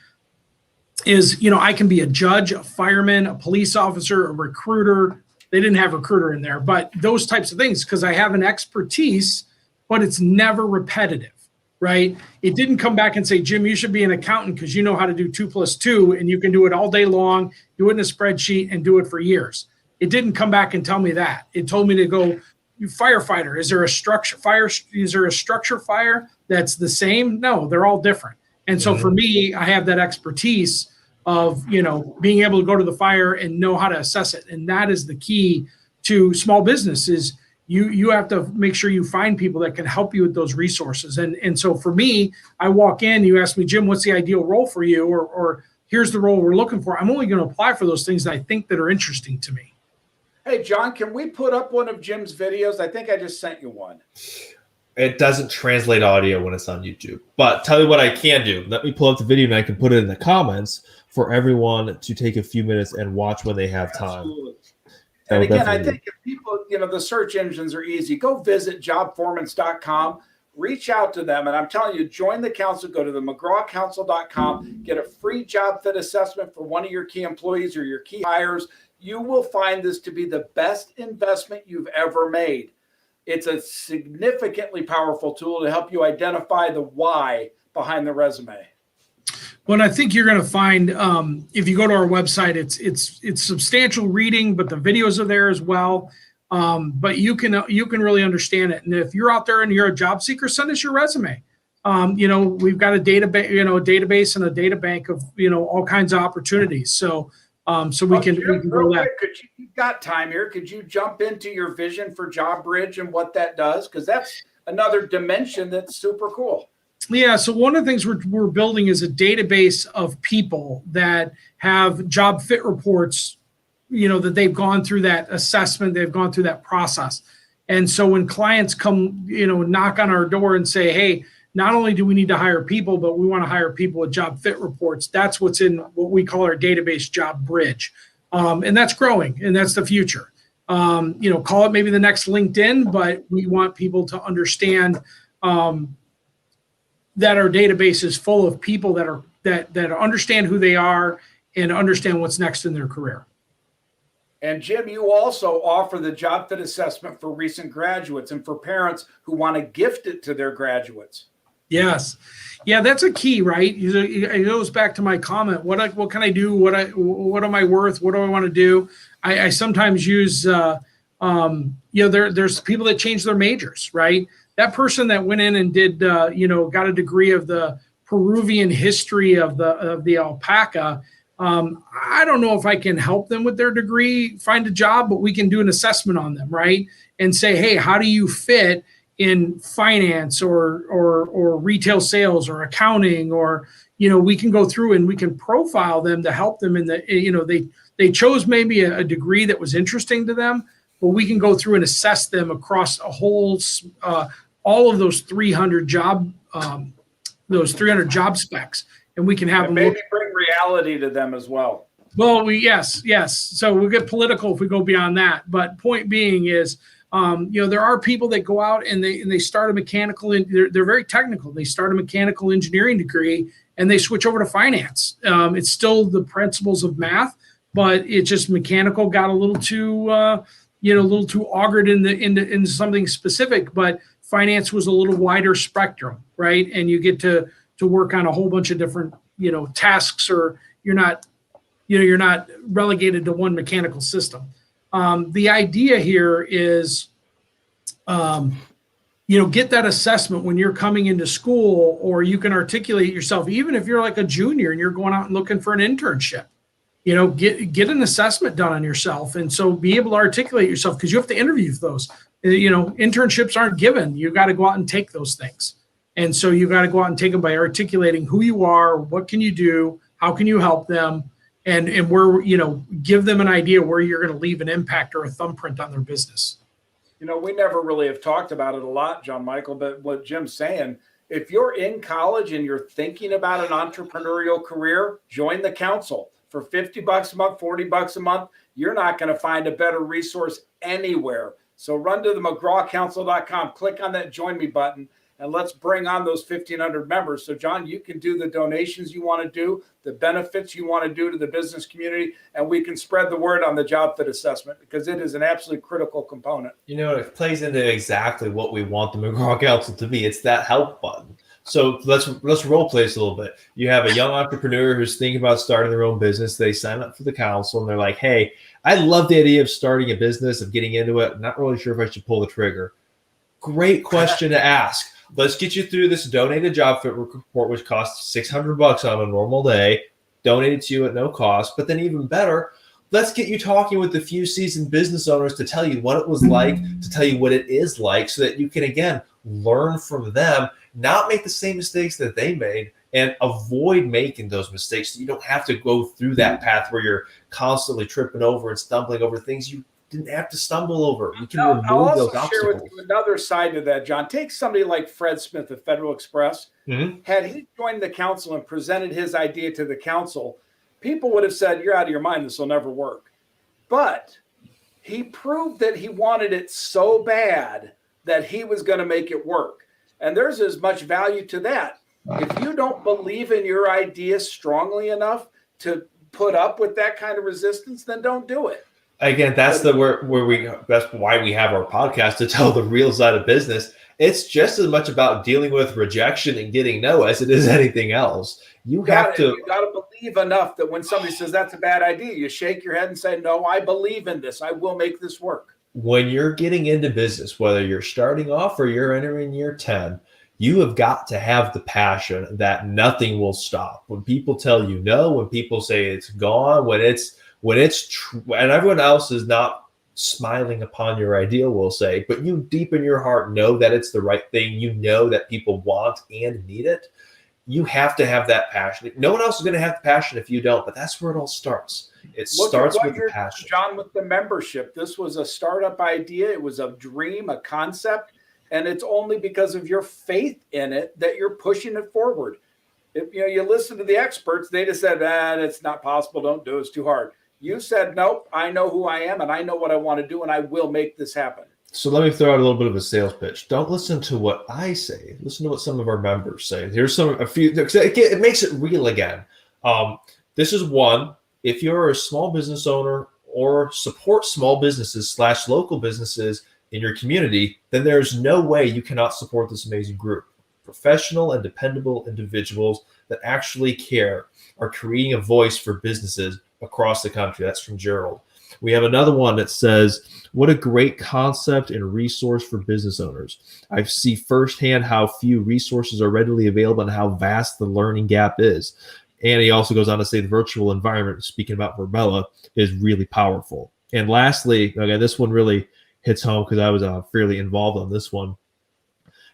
is, I can be a judge, a fireman, a police officer, a recruiter. They didn't have recruiter in there, but those types of things, because I have an expertise, but it's never repetitive. Right? It didn't come back and say, Jim, you should be an accountant because you know how to do 2 + 2 and you can do it all day long, do it in a spreadsheet and do it for years. It didn't come back and tell me that. It told me to go, firefighter. Is there a structure fire? Is there a structure fire that's the same? No, they're all different. And so for me, I have that expertise of, being able to go to the fire and know how to assess it. And that is the key to small businesses. You have to make sure you find people that can help you with those resources. And so for me, I walk in, you ask me, Jim, what's the ideal role for you? Or here's the role we're looking for. I'm only going to apply for those things that I think that are interesting to me. Hey, John, can we put up one of Jim's videos? I think I just sent you one. It doesn't translate audio when it's on YouTube. But tell you what I can do. Let me pull up the video and I can put it in the comments for everyone to take a few minutes and watch when they have time. Absolutely. And again, I think if people, the search engines are easy. Go visit jobformance.com, reach out to them. And I'm telling you, join the council, go to the McGraw-Council.com, get a free job fit assessment for one of your key employees or your key hires. You will find this to be the best investment you've ever made. It's a significantly powerful tool to help you identify the why behind the resume. Well, I think you're going to find if you go to our website, it's substantial reading, but the videos are there as well. But you can really understand it. And if you're out there and you're a job seeker, send us your resume. We've got a database and a data bank of all kinds of opportunities. So So we can Jim, grow real that. quick, you've got time here. Could you jump into your vision for Job Bridge and what that does? Because that's another dimension that's super cool. Yeah. So one of the things we're building is a database of people that have job fit reports, that they've gone through that assessment, they've gone through that process. And so when clients come, knock on our door and say, hey, not only do we need to hire people, but we want to hire people with job fit reports. That's what's in what we call our database Job Bridge. And that's growing, and that's the future. Call it maybe the next LinkedIn, but we want people to understand that our database is full of people that understand who they are and understand what's next in their career. And Jim, you also offer the job fit assessment for recent graduates and for parents who want to gift it to their graduates. Yes. Yeah, that's a key, right? It goes back to my comment. What can I do? What am I worth? What do I want to do? I sometimes use, there's people that change their majors, right? That person that went in and did, got a degree of the Peruvian history of the alpaca. I don't know if I can help them with their degree find a job, but we can do an assessment on them, right? And say, hey, how do you fit in finance or retail sales or accounting, or we can go through and we can profile them to help them in the they chose maybe a degree that was interesting to them, but we can go through and assess them across a whole all of those 300 job specs, and we can have them maybe bring reality to them as well. Well, yes. So we'll get political if we go beyond that. But point being is, there are people that go out and they start a mechanical, they're very technical. They start a mechanical engineering degree and they switch over to finance. It's still the principles of math, but it's just mechanical got a little too, augured into something specific. But finance was a little wider spectrum, right? And you get to work on a whole bunch of different, tasks, or you're not relegated to one mechanical system. The idea here is, get that assessment when you're coming into school, or you can articulate yourself, even if you're like a junior and you're going out and looking for an internship, get an assessment done on yourself. And so be able to articulate yourself, because you have to interview for those. Internships aren't given. You got to go out and take those things. And so you got to go out and take them by articulating who you are, what can you do, how can you help them, and where, give them an idea where you're going to leave an impact or a thumbprint on their business. We never really have talked about it a lot, John Michael, but what Jim's saying, if you're in college and you're thinking about an entrepreneurial career, join the council. For $50 a month, $40 a month, you're not going to find a better resource anywhere. So run to the McGrawCouncil.com, click on that join me button, and let's bring on those 1,500 members. So, John, you can do the donations you want to do, the benefits you want to do to the business community, and we can spread the word on the job fit assessment, because it is an absolutely critical component. It plays into exactly what we want the McGraw Council to be. It's that help button. So let's role play this a little bit. You have a young entrepreneur who's thinking about starting their own business. They sign up for the council and they're like, hey, I love the idea of starting a business, of getting into it. I'm not really sure if I should pull the trigger. Great question to ask. Let's get you through this donated job fit report, which costs $600 on a normal day, donated to you at no cost. But then even better, let's get you talking with a few seasoned business owners to tell you what it was like, to tell you what it is like, so that you can, again, learn from them, not make the same mistakes that they made, and avoid making those mistakes, so you don't have to go through that path where you're constantly tripping over and stumbling over things you didn't have to stumble over. You can remove I'll also those share with obstacles. you another side to that, John. Take somebody like Fred Smith of Federal Express. Mm-hmm. Had he joined the council and presented his idea to the council, people would have said, you're out of your mind, this will never work. But he proved that he wanted it so bad that he was going to make it work. And there's as much value to that. If you don't believe in your idea strongly enough to put up with that kind of resistance, then don't do it. Again, that's that's why we have our podcast, to tell the real side of business. It's just as much about dealing with rejection and getting no as it is anything else. You got to believe enough that when somebody says that's a bad idea, you shake your head and say, no, I believe in this. I will make this work. When you're getting into business, whether you're starting off or you're entering year 10, you have got to have the passion that nothing will stop. When people tell you no, when people say it's gone, when when it's and everyone else is not smiling upon your ideal, we'll say, but you deep in your heart know that it's the right thing. You know that people want and need it. You have to have that passion. No one else is going to have the passion if you don't, but that's where it all starts. It starts with the passion. John, with the membership, this was a startup idea. It was a dream, a concept, and it's only because of your faith in it that you're pushing it forward. If you listen to the experts, they just said, it's not possible. Don't do it. It's too hard. You said, nope, I know who I am and I know what I want to do and I will make this happen. So let me throw out a little bit of a sales pitch. Don't listen to what I say. Listen to what some of our members say. Here's a few. It makes it real again. This is one. If you're a small business owner or support small businesses / local businesses in your community, then there's no way you cannot support this amazing group. Professional and dependable individuals that actually care are creating a voice for businesses across the country. That's from Gerald. We have another one that says, what a great concept and resource for business owners. I see firsthand how few resources are readily available and how vast the learning gap is. And he also goes on to say the virtual environment, speaking about Virbela, is really powerful. And lastly, okay, this one really hits home because I was fairly involved on this one.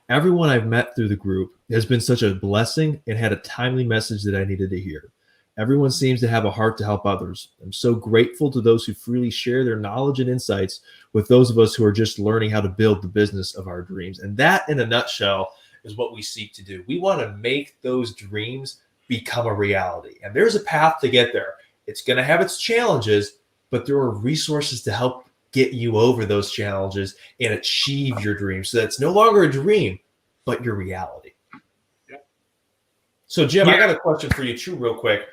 Everyone I've met through the group has been such a blessing and had a timely message that I needed to hear. Everyone seems to have a heart to help others. I'm so grateful to those who freely share their knowledge and insights with those of us who are just learning how to build the business of our dreams. And that, in a nutshell, is what we seek to do. We want to make those dreams become a reality. And there's a path to get there. It's going to have its challenges, but there are resources to help get you over those challenges and achieve your dream. So that's no longer a dream, but your reality. Yep. So Jim, I got a question for you too, real quick.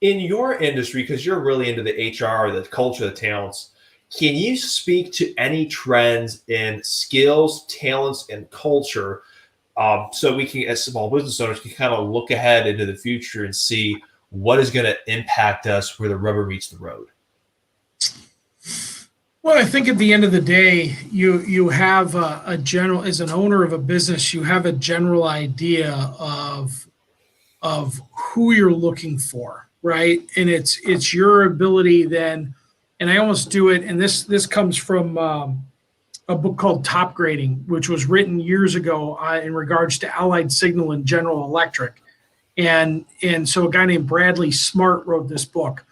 In your industry, because you're really into the HR, the culture, the talents, can you speak to any trends in skills, talents, and culture so we can, as small business owners, can kind of look ahead into the future and see what is going to impact us where the rubber meets the road? Well, I think at the end of the day, you have a general, as an owner of a business, you have a general idea of who you're looking for, right? And it's your ability then, and I almost do it, and this comes from a book called Top Grading, which was written years ago in regards to Allied Signal and General Electric. And so a guy named Bradley Smart wrote this book.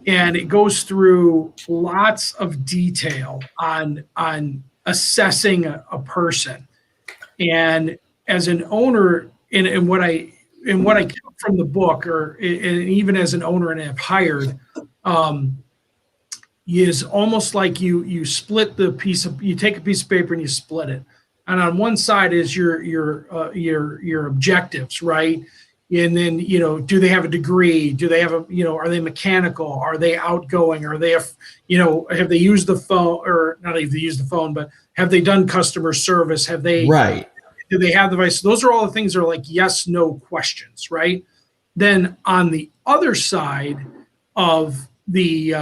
And it goes through lots of detail on assessing a person. And as an owner, in what I get from the book, and even as an owner and have hired, is almost like you split you take a piece of paper and you split it. And on one side is your objectives, right? And then, do they have a degree? Do they have are they mechanical? Are they outgoing? Are they, have they used the phone, or not even used the phone, but have they done customer service? Have they, right? Do they have the device? Those are all the things that are like yes, no questions, right? Then on the other side of the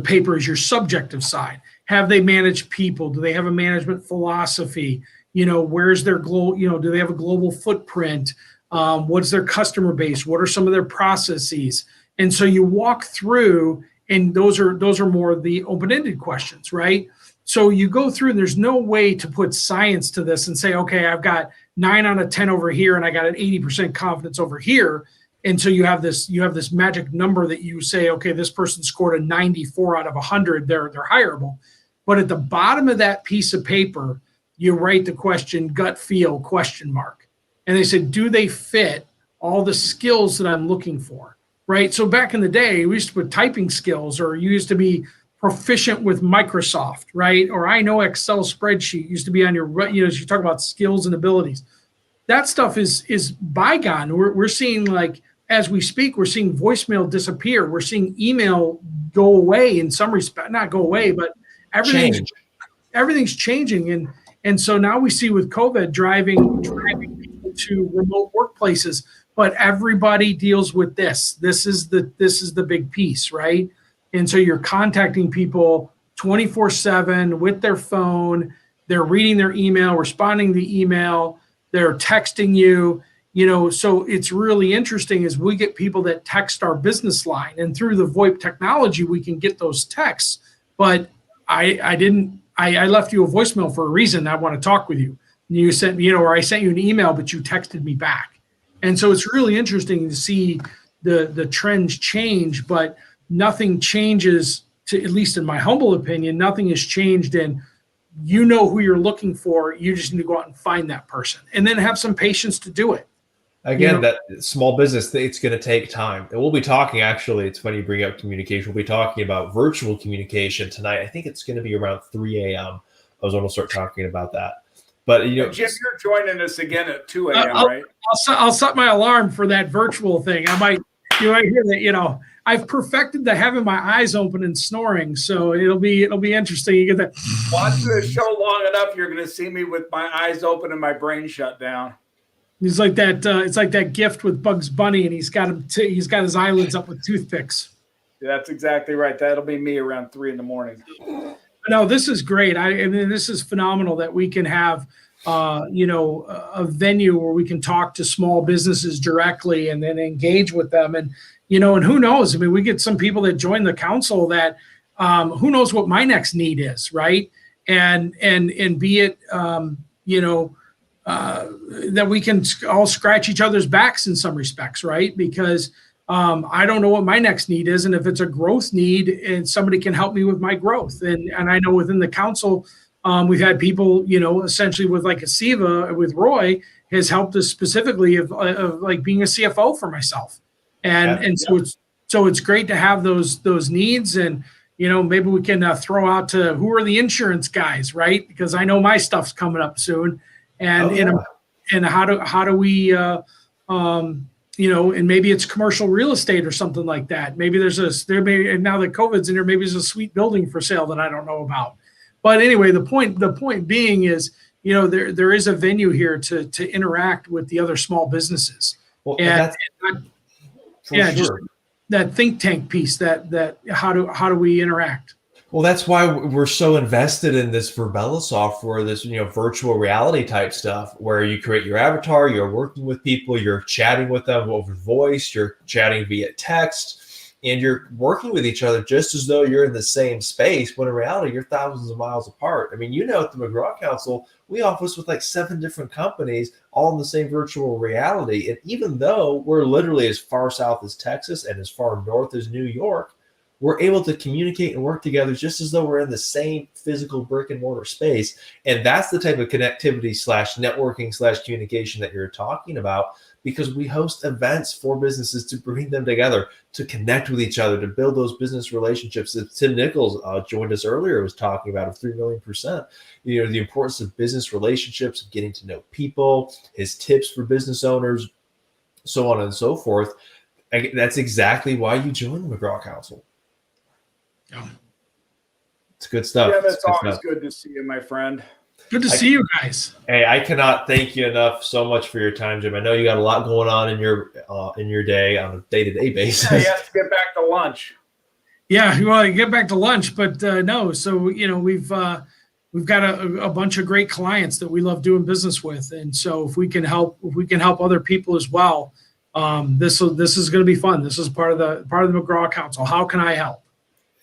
paper is your subjective side. Have they managed people? Do they have a management philosophy? Where's their global, do they have a global footprint? What's their customer base? What are some of their processes? And so you walk through, and those are more the open-ended questions, right? So you go through, and there's no way to put science to this and say, okay, I've got 9 out of 10 over here, and I got an 80% confidence over here. And so you have this magic number that you say, okay, this person scored a 94 out of 100, they're hireable. But at the bottom of that piece of paper, you write the question, gut feel, question mark. And they said, do they fit all the skills that I'm looking for, right? So back in the day, we used to put typing skills, or you used to be proficient with Microsoft, right? Or I know Excel spreadsheet used to be on your, as you talk about skills and abilities. That stuff is bygone. We're seeing, like, as we speak, we're seeing voicemail disappear. We're seeing email go away in some respect, not go away, but everything's changing. And so now we see with COVID driving people to remote workplaces, but everybody deals with this. This is the big piece, right? And so you're contacting people 24/7 with their phone. They're reading their email, responding to the email. They're texting you. so it's really interesting is we get people that text our business line, and through the VoIP technology, we can get those texts. But I left you a voicemail for a reason. I want to talk with you. And you sent, or I sent you an email, but you texted me back. And so it's really interesting to see the trends change, but nothing changes to, at least in my humble opinion, nothing has changed in, who you're looking for. You just need to go out and find that person and then have some patience to do it. Again, that small business, it's going to take time. And we'll be talking, actually, it's funny you bring up communication. We'll be talking about virtual communication tonight. I think it's going to be around 3 a.m. I was going to start talking about that. But, Jim, you're joining us again at 2 a.m., right? I'll set my alarm for that virtual thing. I might, hear that, I've perfected the having my eyes open and snoring. So it'll be interesting. You get that. Watch the show long enough, you're going to see me with my eyes open and my brain shut down. It's like that. It's like that gift with Bugs Bunny, and he's got his eyelids up with toothpicks. That's exactly right. That'll be me around 3 a.m. No, this is great. I mean, this is phenomenal that we can have, a venue where we can talk to small businesses directly and then engage with them. And, and who knows? I mean, we get some people that join the council that, who knows what my next need is, right? And be it, that we can all scratch each other's backs in some respects, right? Because I don't know what my next need is. And if it's a growth need, and somebody can help me with my growth. And I know within the council, we've had people, essentially with like a SIVA with Roy has helped us specifically of like being a CFO for myself. So it's great to have those needs. And, maybe we can throw out to who are the insurance guys, right? Because I know my stuff's coming up soon. And, and how do we, and maybe it's commercial real estate or something like that. Maybe and now that COVID's in there, maybe there's a sweet building for sale that I don't know about. But anyway, the point being is, there is a venue here to interact with the other small businesses. Well, just that think tank piece that how do we interact? Well, that's why we're so invested in this Virbela software, this virtual reality type stuff, where you create your avatar, you're working with people, you're chatting with them over voice, you're chatting via text, and you're working with each other just as though you're in the same space, when in reality you're thousands of miles apart. I mean, at the McGraw Council, we office with like 7 different companies, all in the same virtual reality. And even though we're literally as far south as Texas and as far north as New York, we're able to communicate and work together just as though we're in the same physical brick and mortar space. And that's the type of connectivity / networking / communication that you're talking about, because we host events for businesses to bring them together, to connect with each other, to build those business relationships that Tim Nichols joined us earlier, was talking about of 3 million%. The importance of business relationships, getting to know people, his tips for business owners, so on and so forth. That's exactly why you joined the McGraw Council. Yeah. It's good stuff. Yeah, that's always good to see you, my friend. Good to see you guys. Hey, I cannot thank you enough so much for your time, Jim. I know you got a lot going on in your day on a day-to-day basis. Yeah, you have to get back to lunch. Yeah, well, get back to lunch, but no. So we've got a bunch of great clients that we love doing business with, and so if we can help other people as well, this is going to be fun. This is part of the McGraw Council. How can I help?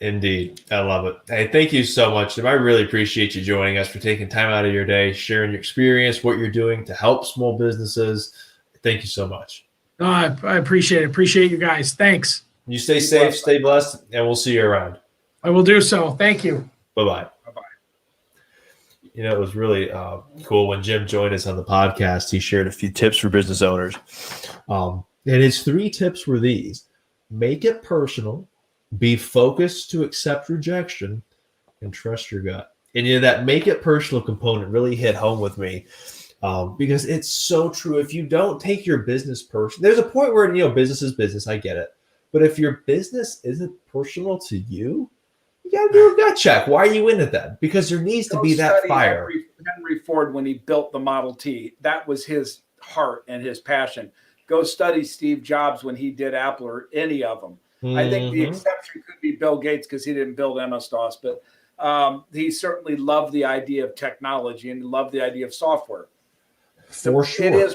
Indeed. I love it. Hey, thank you so much, Jim. I really appreciate you joining us, for taking time out of your day, sharing your experience, what you're doing to help small businesses. Thank you so much. I appreciate it. Appreciate you guys. Thanks. You stay safe, stay blessed, and we'll see you around. I will do so. Thank you. Bye-bye. Bye-bye. It was really cool when Jim joined us on the podcast. He shared a few tips for business owners. And his 3 tips were these: make it personal, be focused to accept rejection, and trust your gut. And that make it personal component really hit home with me, because it's so true. If you don't take your business personal, there's a point where business is business. I get it, but if your business isn't personal to you, you got to do a gut check. Why are you in it then? Because there needs to be that fire. Henry Ford, when he built the Model T, that was his heart and his passion. Go study Steve Jobs when he did Apple, or any of them. I think the exception could be Bill Gates, because he didn't build MS-DOS, but he certainly loved the idea of technology and loved the idea of software. For sure.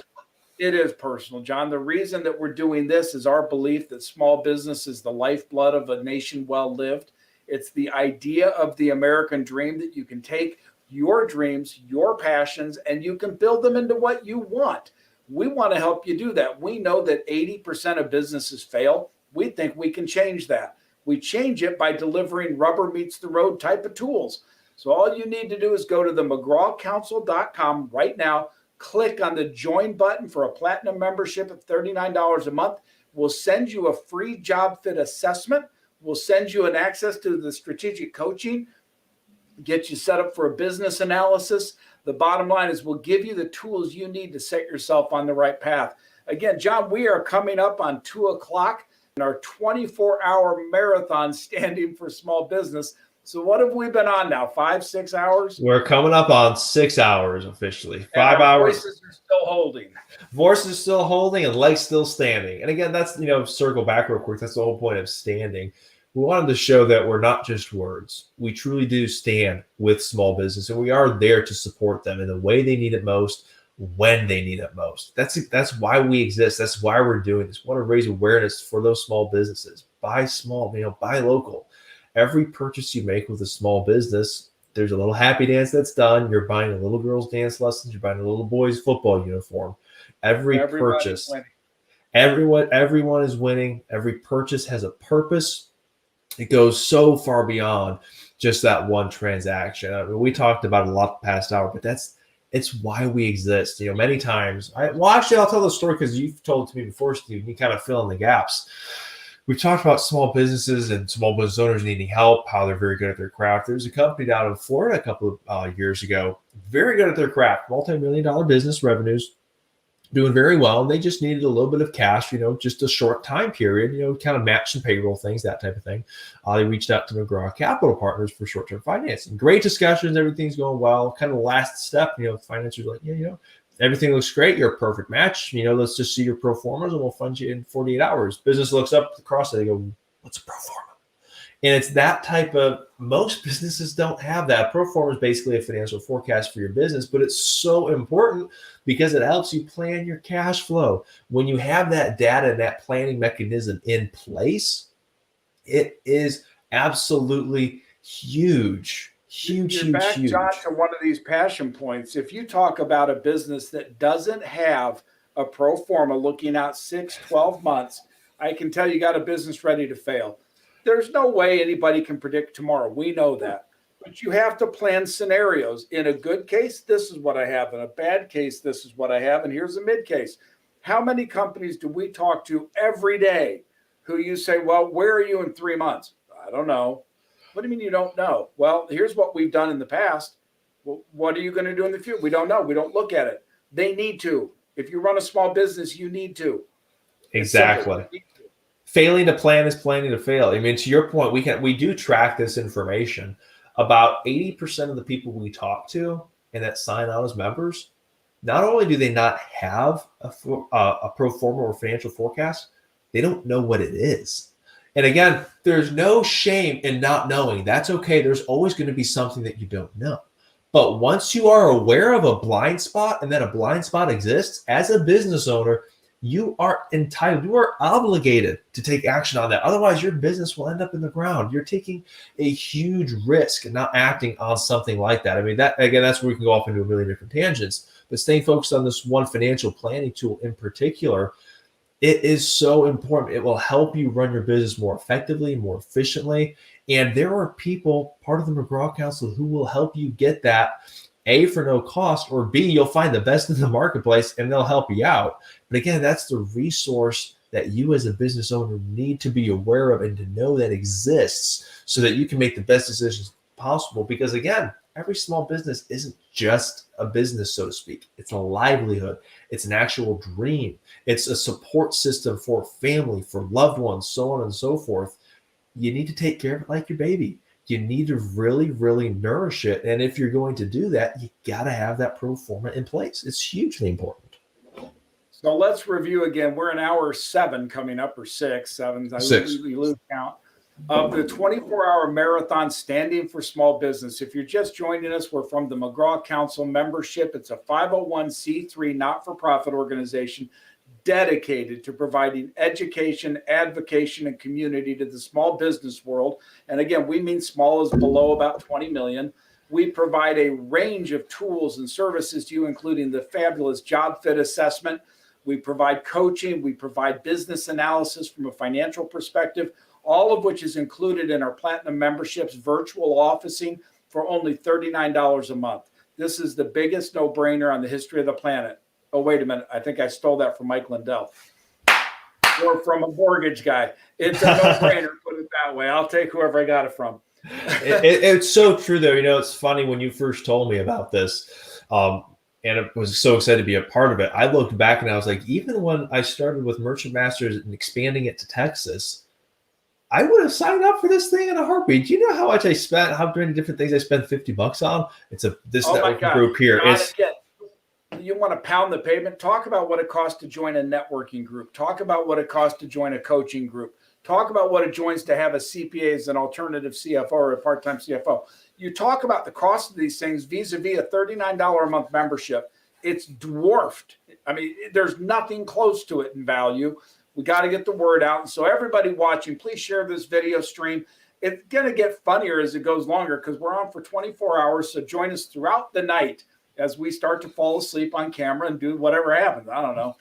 It is personal, John. The reason that we're doing this is our belief that small business is the lifeblood of a nation well lived. It's the idea of the American dream that you can take your dreams, your passions, and you can build them into what you want. We want to help you do that. We know that 80% of businesses fail. We think we can change that. We change it by delivering rubber meets the road type of tools. So all you need to do is go to the McGraw-Council.com right now. Click on the join button for a platinum membership of $39 a month. We'll send you a free job fit assessment. We'll send you an access to the strategic coaching, get you set up for a business analysis. The bottom line is we'll give you the tools you need to set yourself on the right path. Again, John, we are coming up on 2:00 in our 24-hour marathon standing for small business. So what have we been on now? 5-6 hours? We're coming up on 6 hours officially. 5 our hours. Voices are still holding. Voices still holding and legs still standing. And again, that's, circle back real quick. That's the whole point of standing. We wanted to show that we're not just words. We truly do stand with small business, and we are there to support them in the way they need it most, when they need it most. That's why we exist. That's why we're doing this. We want to raise awareness for those small businesses. Buy small, buy local. Every purchase you make with a small business, there's a little happy dance that's done. You're buying a little girl's dance lessons. You're buying a little boy's football uniform. Everybody's purchase, everyone is winning. Every purchase has a purpose. It goes so far beyond just that one transaction. I mean, we talked about it a lot the past hour, but it's why we exist. Many times, actually, I'll tell the story because you've told it to me before, Steve. You kind of fill in the gaps. We've talked about small businesses and small business owners needing help, how they're very good at their craft. There's a company down in Florida a couple of years ago, very good at their craft, multi-million-dollar business revenues, doing very well. And they just needed a little bit of cash, just a short time period, kind of match some payroll things, that type of thing. They reached out to McGraw Capital Partners for short-term financing. Great discussions. Everything's going well. Kind of the last step, financiers are like, everything looks great. You're a perfect match. Let's just see your pro formas and we'll fund you in 48 hours. Business looks up across it. They go, what's a pro forma? And it's that type of, most businesses don't have that. Pro forma is basically a financial forecast for your business, but it's so important because it helps you plan your cash flow. When you have that data and that planning mechanism in place, it is absolutely huge. You're back, John, to one of these passion points. If you talk about a business that doesn't have a pro forma looking out 6-12 months, I can tell you got a business ready to fail. There's no way anybody can predict tomorrow. We know that. But you have to plan scenarios. In a good case, this is what I have. In a bad case, this is what I have. And here's a mid case. How many companies do we talk to every day who you say, well, where are you in 3 months? I don't know. What do you mean you don't know? Well, here's what we've done in the past. Well, what are you going to do in the future? We don't know. We don't look at it. They need to. If you run a small business, you need to. Exactly. Failing to plan is planning to fail. I mean, to your point, we do track this information. About 80% of the people we talk to and that sign on as members, not only do they not have a pro forma or financial forecast, they don't know what it is. And again, there's no shame in not knowing. That's okay. There's always going to be something that you don't know. But once you are aware of a blind spot and that a blind spot exists, as a business owner, you are entitled, you are obligated to take action on that. Otherwise, your business will end up in the ground. You're taking a huge risk and not acting on something like that. I mean, that's where we can go off into a million different tangents. But staying focused on this one financial planning tool in particular, it is so important. It will help you run your business more effectively, more efficiently. And there are people, part of the McGraw Council, who will help you get that, A, for no cost, or B, you'll find the best in the marketplace and they'll help you out. But again, that's the resource that you as a business owner need to be aware of and to know that exists so that you can make the best decisions possible. Because again, every small business isn't just a business, so to speak. It's a livelihood. It's an actual dream. It's a support system for family, for loved ones, so on and so forth. You need to take care of it like your baby. You need to really, really nourish it. And if you're going to do that, you got to have that pro forma in place. It's hugely important. So let's review again. We're in hour 7 coming up, or 6. 7. Six. We lose count. of the 24-hour marathon Standing for Small Business. If you're just joining us, we're from the McGraw Council membership. It's a 501c3 not-for-profit organization dedicated to providing education, advocacy, and community to the small business world. And again, we mean small is below about 20 million. We provide a range of tools and services to you, including the fabulous Job Fit Assessment. We provide coaching. We provide business analysis from a financial perspective, all of which is included in our Platinum memberships, virtual officing for only $39 a month. This is the biggest no-brainer on the history of the planet. Oh, wait a minute. I think I stole that from Mike Lindell or from a mortgage guy. It's a no-brainer, put it that way. I'll take whoever I got it from. It's so true, though. You know, it's funny when you first told me about this, and I was so excited to be a part of it. I looked back and I was like, even when I started with Merchant Masters and expanding it to Texas, I would have signed up for this thing in a heartbeat. Do you know how much I spent? How many different things I spent $50 on? It's this networking group here. You want to pound the pavement? Talk about what it costs to join a networking group. Talk about what it costs to join a coaching group. Talk about what it joins to have a CPA as an alternative CFO or a part-time CFO. You talk about the cost of these things vis-a-vis a $39 a month membership. It's dwarfed. I mean, there's nothing close to it in value. We got to get the word out. And so everybody watching, please share this video stream. It's going to get funnier as it goes longer because we're on for 24 hours. So join us throughout the night as we start to fall asleep on camera and do whatever happens. I don't know.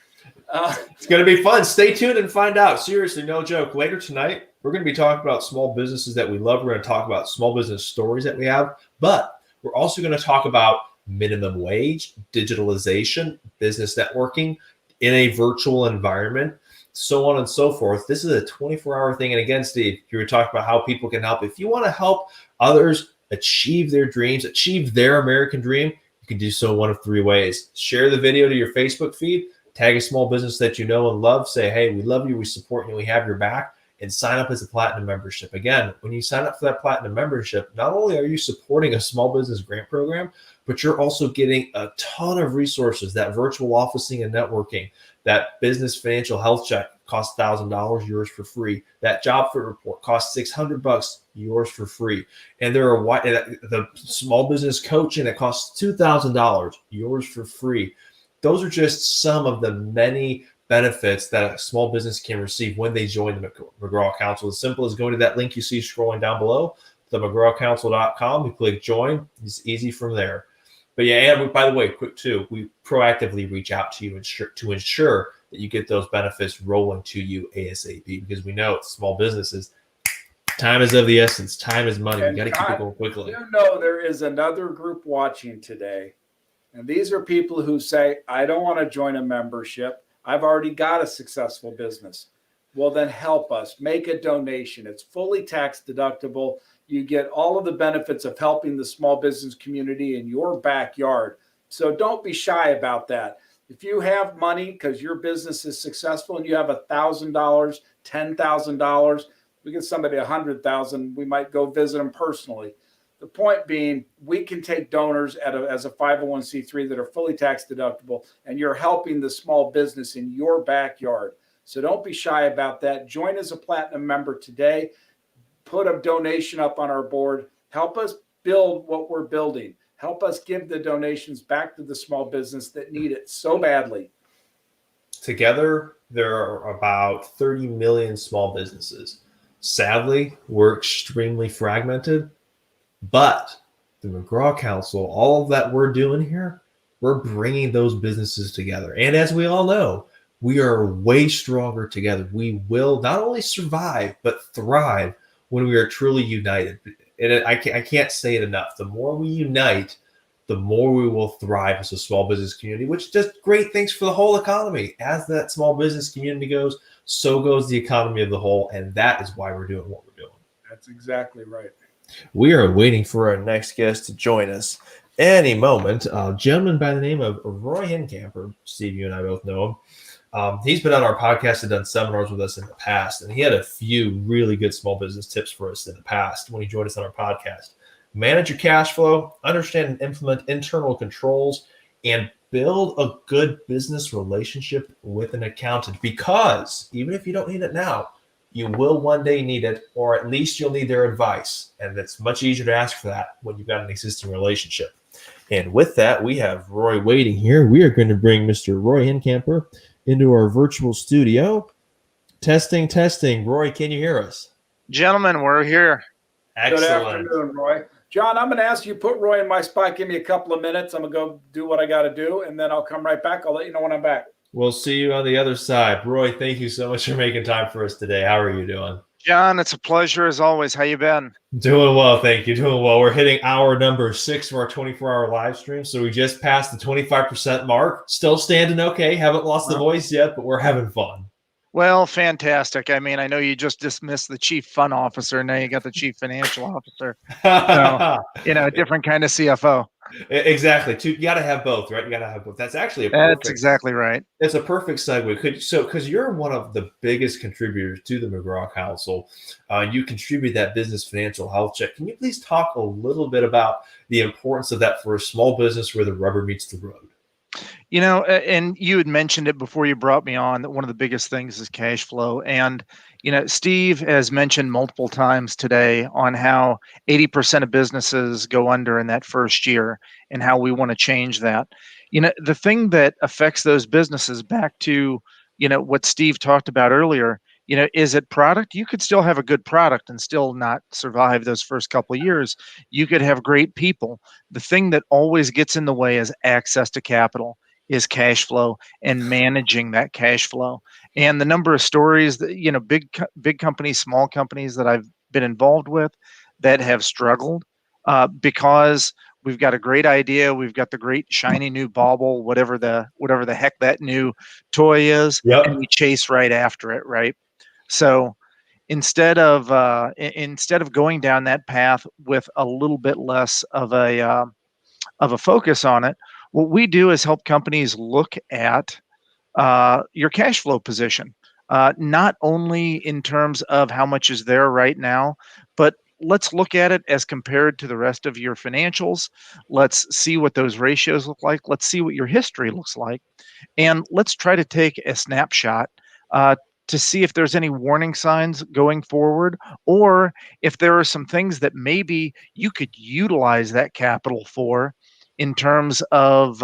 It's going to be fun. Stay tuned and find out. Seriously, no joke. Later tonight, we're going to be talking about small businesses that we love. We're going to talk about small business stories that we have, but we're also going to talk about minimum wage, digitalization, business networking in a virtual environment, so on and so forth. This is a 24-hour thing. And again, Steve, you were talking about how people can help. If you want to help others achieve their dreams, achieve their American dream, you can do so one of three ways. Share the video to your Facebook feed, tag a small business that you know and love, say, hey, we love you, we support you, we have your back, and sign up as a Platinum membership. Again, when you sign up for that Platinum membership, not only are you supporting a small business grant program, but you're also getting a ton of resources, that virtual officing and networking, that business financial health check costs $1,000, yours for free. That job fit report costs $600, yours for free. And there are the small business coaching that costs $2,000, yours for free. Those are just some of the many benefits that a small business can receive when they join the McGraw Council. As simple as going to that link you see scrolling down below, themcgrawcouncil.com. You click join. It's easy from there. But yeah, and by the way, quick too, we proactively reach out to you to ensure that you get those benefits rolling to you ASAP, because we know small businesses, time is of the essence. Time is money. We got to keep it going quickly. You know, there is another group watching today, and these are people who say, I don't want to join a membership. I've already got a successful business. Well, then help us. Make a donation. It's fully tax deductible. You get all of the benefits of helping the small business community in your backyard. So don't be shy about that. If you have money because your business is successful and you have $1,000, $10,000, we get somebody $100,000, we might go visit them personally. The point being, we can take donors as a 501c3 that are fully tax deductible, and you're helping the small business in your backyard. So don't be shy about that. Join as a Platinum member today. Put a donation up on our board. Help us build what we're building. Help us give the donations back to the small business that need it so badly. Together, there are about 30 million small businesses. Sadly, we're extremely fragmented, but the McGraw Council, all of that we're doing here, we're bringing those businesses together. And as we all know, we are way stronger together. We will not only survive, but thrive when we are truly united. And I can't say it enough. The more we unite, the more we will thrive as a small business community, which does great things for the whole economy. As that small business community goes, so goes the economy of the whole. And that is why we're doing what we're doing. That's exactly right. We are waiting for our next guest to join us any moment. A gentleman by the name of Roy Hincamper. Steve, you and I both know him. He's been on our podcast and done seminars with us in the past, and he had a few really good small business tips for us in the past when he joined us on our podcast. Manage your cash flow, understand and implement internal controls, and build a good business relationship with an accountant, because even if you don't need it now, You will one day need it, or at least you'll need their advice. And it's much easier to ask for that when you've got an existing relationship. And with that, we have Roy waiting here. We are going to bring Mr. Roy Hincamper into our virtual studio. Testing, testing. Roy, can you hear us? Gentlemen, we're here. Good Excellent. afternoon, Roy. John, I'm going to ask you to put Roy in my spot. Give me a couple of minutes. I'm going to go do what I got to do, and then I'll come right back. I'll let you know when I'm back. We'll see you on the other side. Roy, thank you so much for making time for us today. How are you doing? John, it's a pleasure as always. How you been? Doing well, thank you. Doing well. We're hitting hour number 6 of our 24-hour live stream, so we just passed the 25% mark. Still standing okay. Haven't lost the voice yet, but we're having fun. Well, fantastic. I mean, I know you just dismissed the chief fun officer. Now you got the chief financial officer. So, different kind of CFO. Exactly. You got to have both, right? You got to have both. That's actually That's exactly right. It's a perfect segue. Because you're one of the biggest contributors to the McGraw household, you contribute that business financial health check. Can you please talk a little bit about the importance of that for a small business where the rubber meets the road? And you had mentioned it before you brought me on that one of the biggest things is cash flow. And, Steve has mentioned multiple times today on how 80% of businesses go under in that first year and how we want to change that. The thing that affects those businesses, back to, what Steve talked about earlier, is it product? You could still have a good product and still not survive those first couple of years. You could have great people. The thing that always gets in the way is access to capital, is cash flow and managing that cash flow. And the number of stories that, big companies, small companies that I've been involved with that have struggled because we've got a great idea. We've got the great shiny new bauble, whatever the heck that new toy is, and we chase right after it. Right. So instead of going down that path with a little bit less of a focus on it, what we do is help companies look at your cash flow position, not only in terms of how much is there right now, but let's look at it as compared to the rest of your financials. Let's see what those ratios look like. Let's see what your history looks like. And let's try to take a snapshot to see if there's any warning signs going forward, or if there are some things that maybe you could utilize that capital for in terms of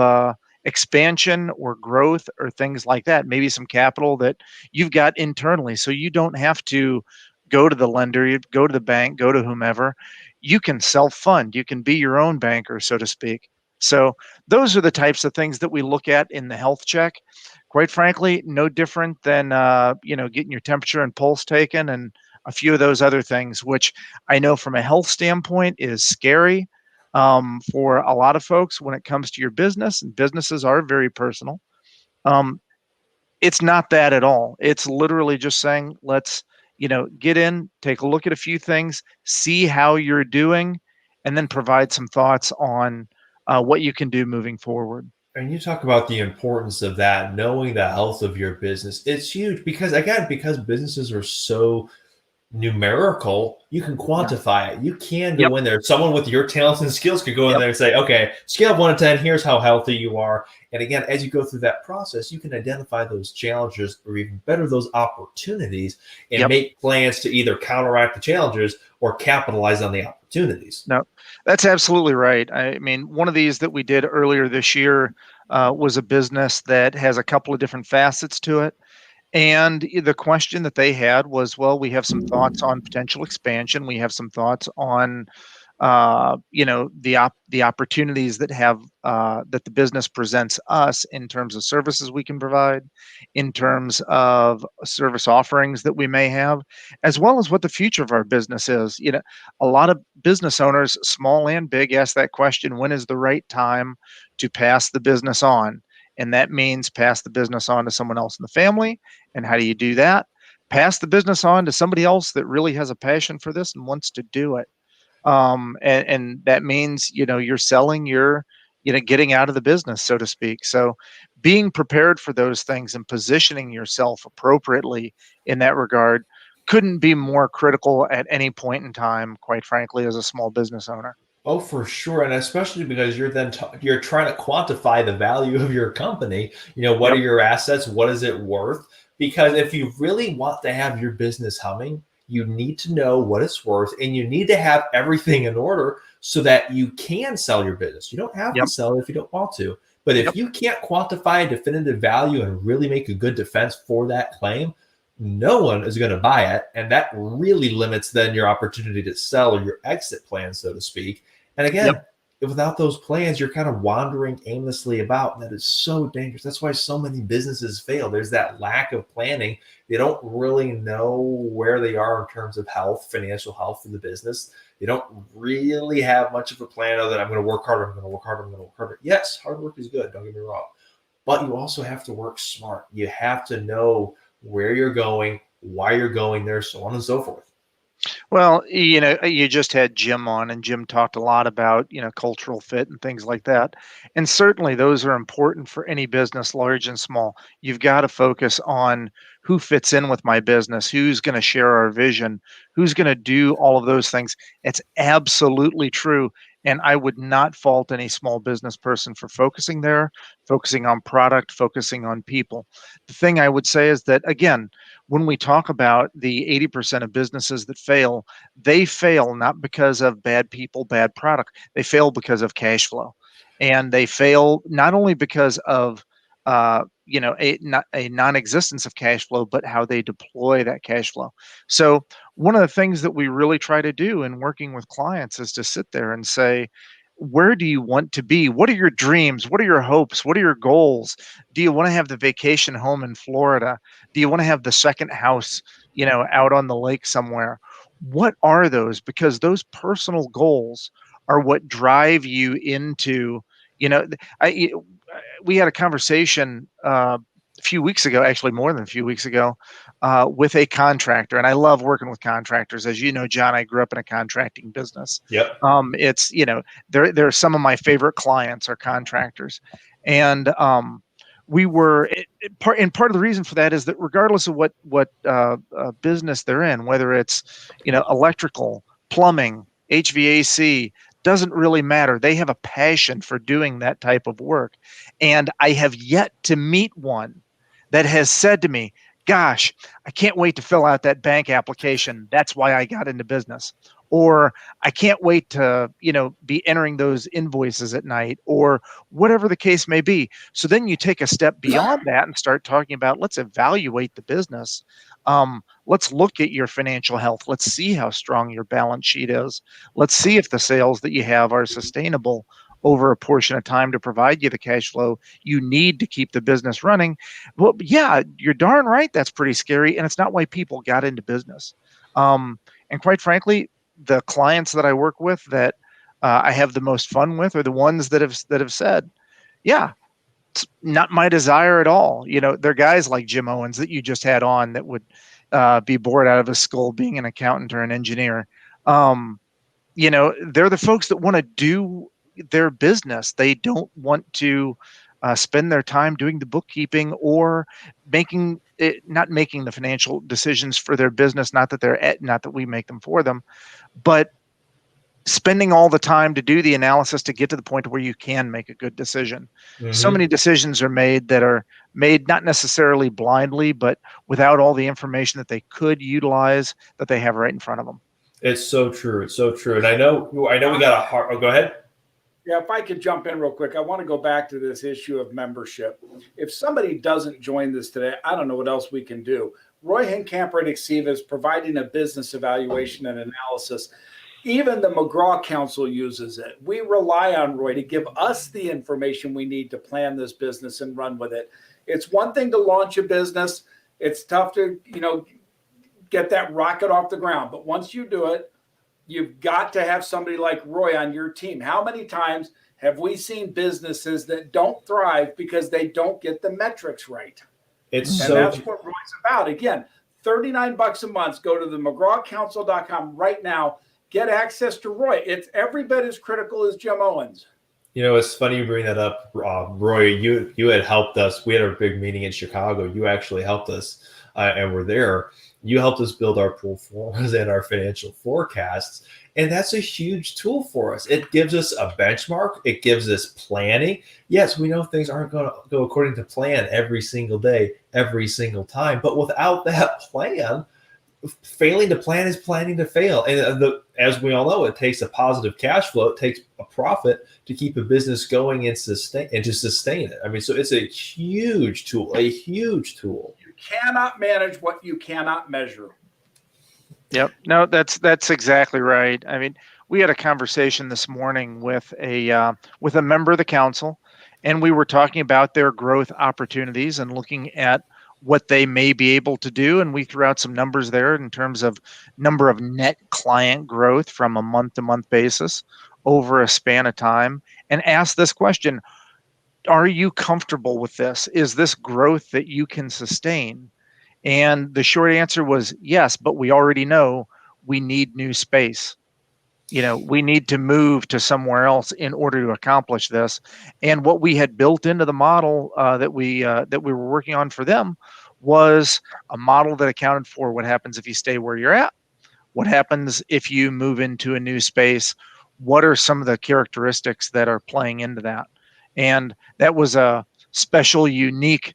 expansion or growth or things like that. Maybe some capital that you've got internally, so you don't have to go to the lender, you go to the bank, go to whomever. You can self-fund. You can be your own banker, so to speak. So those are the types of things that we look at in the health check. Quite frankly, no different than getting your temperature and pulse taken and a few of those other things, which I know from a health standpoint is scary for a lot of folks when it comes to your business, and businesses are very personal. It's not that at all. It's literally just saying, let's get in, take a look at a few things, see how you're doing, and then provide some thoughts on what you can do moving forward. And you talk about the importance of that, knowing the health of your business. It's huge because businesses are so numerical, you can quantify it. You can go in there. Someone with your talents and skills could go in there and say, okay, scale of 1 to 10, here's how healthy you are. And again, as you go through that process, you can identify those challenges, or even better, those opportunities, and make plans to either counteract the challenges or capitalize on the opportunities. No, that's absolutely right. I mean, one of these that we did earlier this year was a business that has a couple of different facets to it. And the question that they had was, well, we have some thoughts on potential expansion. We have some thoughts on, the opportunities that that the business presents us in terms of services we can provide, in terms of service offerings that we may have, as well as what the future of our business is. A lot of business owners, small and big, ask that question: when is the right time to pass the business on? And that means pass the business on to someone else in the family. And how do you do that? Pass the business on to somebody else that really has a passion for this and wants to do it. And that means, you're selling, you're, getting out of the business, so to speak. So being prepared for those things and positioning yourself appropriately in that regard couldn't be more critical at any point in time, quite frankly, as a small business owner. Oh, for sure. And especially because you're then you're trying to quantify the value of your company. What are your assets? What is it worth? Because if you really want to have your business humming, you need to know what it's worth, and you need to have everything in order so that you can sell your business. You don't have to sell it if you don't want to. But if you can't quantify a definitive value and really make a good defense for that claim, no one is going to buy it. And that really limits then your opportunity to sell or your exit plan, so to speak. And again, without those plans, you're kind of wandering aimlessly about. And that is so dangerous. That's why so many businesses fail. There's that lack of planning. They don't really know where they are in terms of health, financial health for the business. They don't really have much of a plan other than I'm going to work harder, I'm going to work harder, I'm going to work harder. Yes, hard work is good. Don't get me wrong. But you also have to work smart. You have to know where you're going, why you're going there, so on and so forth. Well, you just had Jim on, and Jim talked a lot about, cultural fit and things like that. And certainly those are important for any business, large and small. You've got to focus on who fits in with my business, who's going to share our vision, who's going to do all of those things. It's absolutely true. And I would not fault any small business person for focusing there, focusing on product, focusing on people. The thing I would say is that, again, when we talk about the 80% of businesses that fail, they fail not because of bad people, bad product. They fail because of cash flow. And they fail not only because of a non-existence of cash flow, but how they deploy that cash flow. So one of the things that we really try to do in working with clients is to sit there and say, where do you want to be? What are your dreams? What are your hopes? What are your goals? Do you want to have the vacation home in Florida? Do you want to have the second house, out on the lake somewhere? What are those? Because those personal goals are what drive you into, we had a conversation a few weeks ago, actually more than a few weeks ago, with a contractor. And I love working with contractors. As you know, John, I grew up in a contracting business. Yep. It's, they're some of my favorite clients are contractors. And we were, part of the reason for that is that regardless of what business they're in, whether it's, electrical, plumbing, HVAC, doesn't really matter. They have a passion for doing that type of work. And I have yet to meet one that has said to me, gosh, I can't wait to fill out that bank application. That's why I got into business. Or I can't wait to, be entering those invoices at night, or whatever the case may be. So then you take a step beyond that and start talking about, let's evaluate the business. Let's look at your financial health. Let's see how strong your balance sheet is. Let's see if the sales that you have are sustainable over a portion of time to provide you the cash flow you need to keep the business running. Well, yeah, you're darn right. That's pretty scary. And it's not why people got into business. And quite frankly, the clients that I work with that I have the most fun with are the ones that have said, yeah, it's not my desire at all. They're guys like Jim Owens that you just had on that would be bored out of his skull being an accountant or an engineer. They're the folks that want to do their business. They don't want to spend their time doing the bookkeeping or not making the financial decisions for their business. Not that we make them for them, but spending all the time to do the analysis to get to the point where you can make a good decision. Mm-hmm. So many decisions are made that are made not necessarily blindly, but without all the information that they could utilize that they have right in front of them. It's so true. It's so true. And I know we got a hard. Oh, go ahead. Yeah, if I could jump in real quick, I want to go back to this issue of membership. If somebody doesn't join this today, I don't know what else we can do. Roy Hinkamp Exiva is providing a business evaluation and analysis. Even the McGraw Council uses it. We rely on Roy to give us the information we need to plan this business and run with it. It's one thing to launch a business. It's tough to, get that rocket off the ground. But once you do it, you've got to have somebody like Roy on your team. How many times have we seen businesses that don't thrive because they don't get the metrics right? That's what Roy's about. Again, $39 a month. Go to the McGrawCouncil.com right now. Get access to Roy. It's every bit as critical as Jim Owens. It's funny you bring that up, Roy. You had helped us. We had a big meeting in Chicago. You actually helped us, and we're there. You helped us build our pro formas and our financial forecasts. And that's a huge tool for us. It gives us a benchmark. It gives us planning. Yes, we know things aren't going to go according to plan every single day, every single time. But without that plan, failing to plan is planning to fail. And as we all know, it takes a positive cash flow. It takes a profit to keep a business going and to sustain it. I mean, so it's a huge tool, a huge tool. You cannot manage what you cannot measure. Yep. No, that's exactly right. I mean, we had a conversation this morning with a member of the council, and we were talking about their growth opportunities and looking at what they may be able to do. And we threw out some numbers there in terms of number of net client growth from a month-to-month basis over a span of time, and asked this question: are you comfortable with this? Is this growth that you can sustain? And the short answer was yes, but we already know we need new space. We need to move to somewhere else in order to accomplish this. And what we had built into the model that we were working on for them was a model that accounted for what happens if you stay where you're at, what happens if you move into a new space, what are some of the characteristics that are playing into that. And that was a special, unique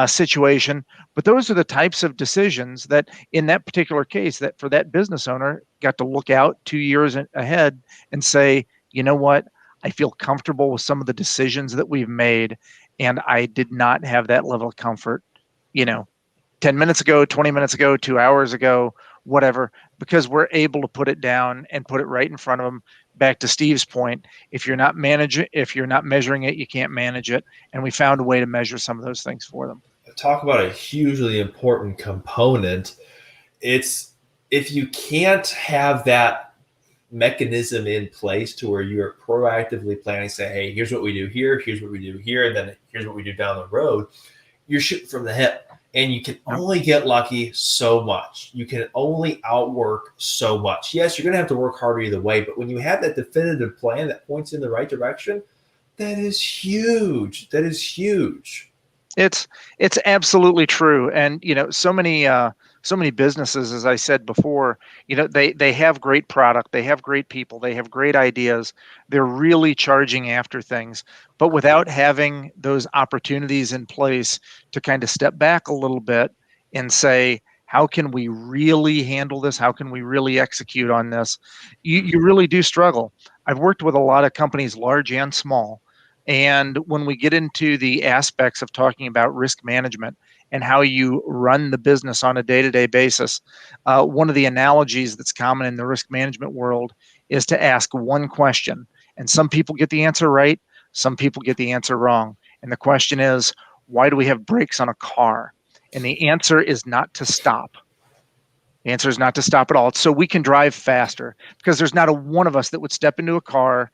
situation. But those are the types of decisions that in that particular case, that for that business owner got to look out 2 years ahead and say, you know what, I feel comfortable with some of the decisions that we've made. And I did not have that level of comfort, 10 minutes ago, 20 minutes ago, 2 hours ago, whatever, because we're able to put it down and put it right in front of them. Back to Steve's point, if you're not measuring it, you can't manage it. And we found a way to measure some of those things for them. Talk about a hugely important component. It's if you can't have that mechanism in place to where you're proactively planning, say, hey, here's what we do here, here's what we do here, and then here's what we do down the road, you're shooting from the hip. And you can only get lucky so much. You can only outwork so much. Yes, you're going to have to work harder either way, but when you have that definitive plan that points in the right direction, that is huge. That is huge. It's absolutely true. And, so many businesses, as I said before, they have great product, they have great people, they have great ideas. They're really charging after things, but without having those opportunities in place to kind of step back a little bit and say, how can we really handle this? How can we really execute on this? You really do struggle. I've worked with a lot of companies, large and small. And when we get into the aspects of talking about risk management and how you run the business on a day-to-day basis, one of the analogies that's common in the risk management world is to ask one question. And some people get the answer right, some people get the answer wrong. And the question is, why do we have brakes on a car? And the answer is not to stop. The answer is not to stop at all. It's so we can drive faster, because there's not a one of us that would step into a car,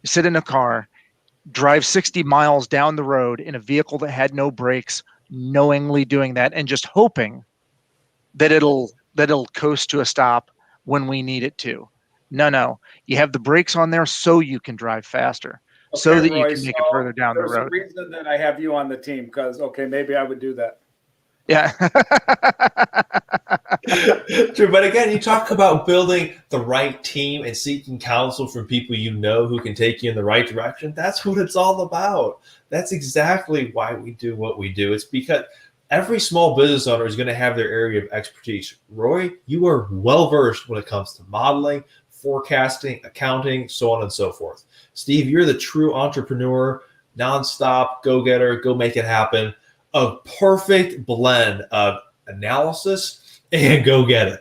sit in a car, drive 60 miles down the road in a vehicle that had no brakes, knowingly doing that and just hoping that it'll coast to a stop when we need it to. No. You have the brakes on there so you can drive faster, so that Roy, you can make it further down the road. There's a reason that I have you on the team, because, maybe I would do that. Yeah. True, but again, you talk about building the right team and seeking counsel from people who can take you in the right direction. That's what it's all about. That's exactly why we do what we do. It's because every small business owner is going to have their area of expertise. Roy, you are well-versed when it comes to modeling, forecasting, accounting, so on and so forth. Steve, you're the true entrepreneur, nonstop, go-getter, go make it happen. A perfect blend of analysis and go get it.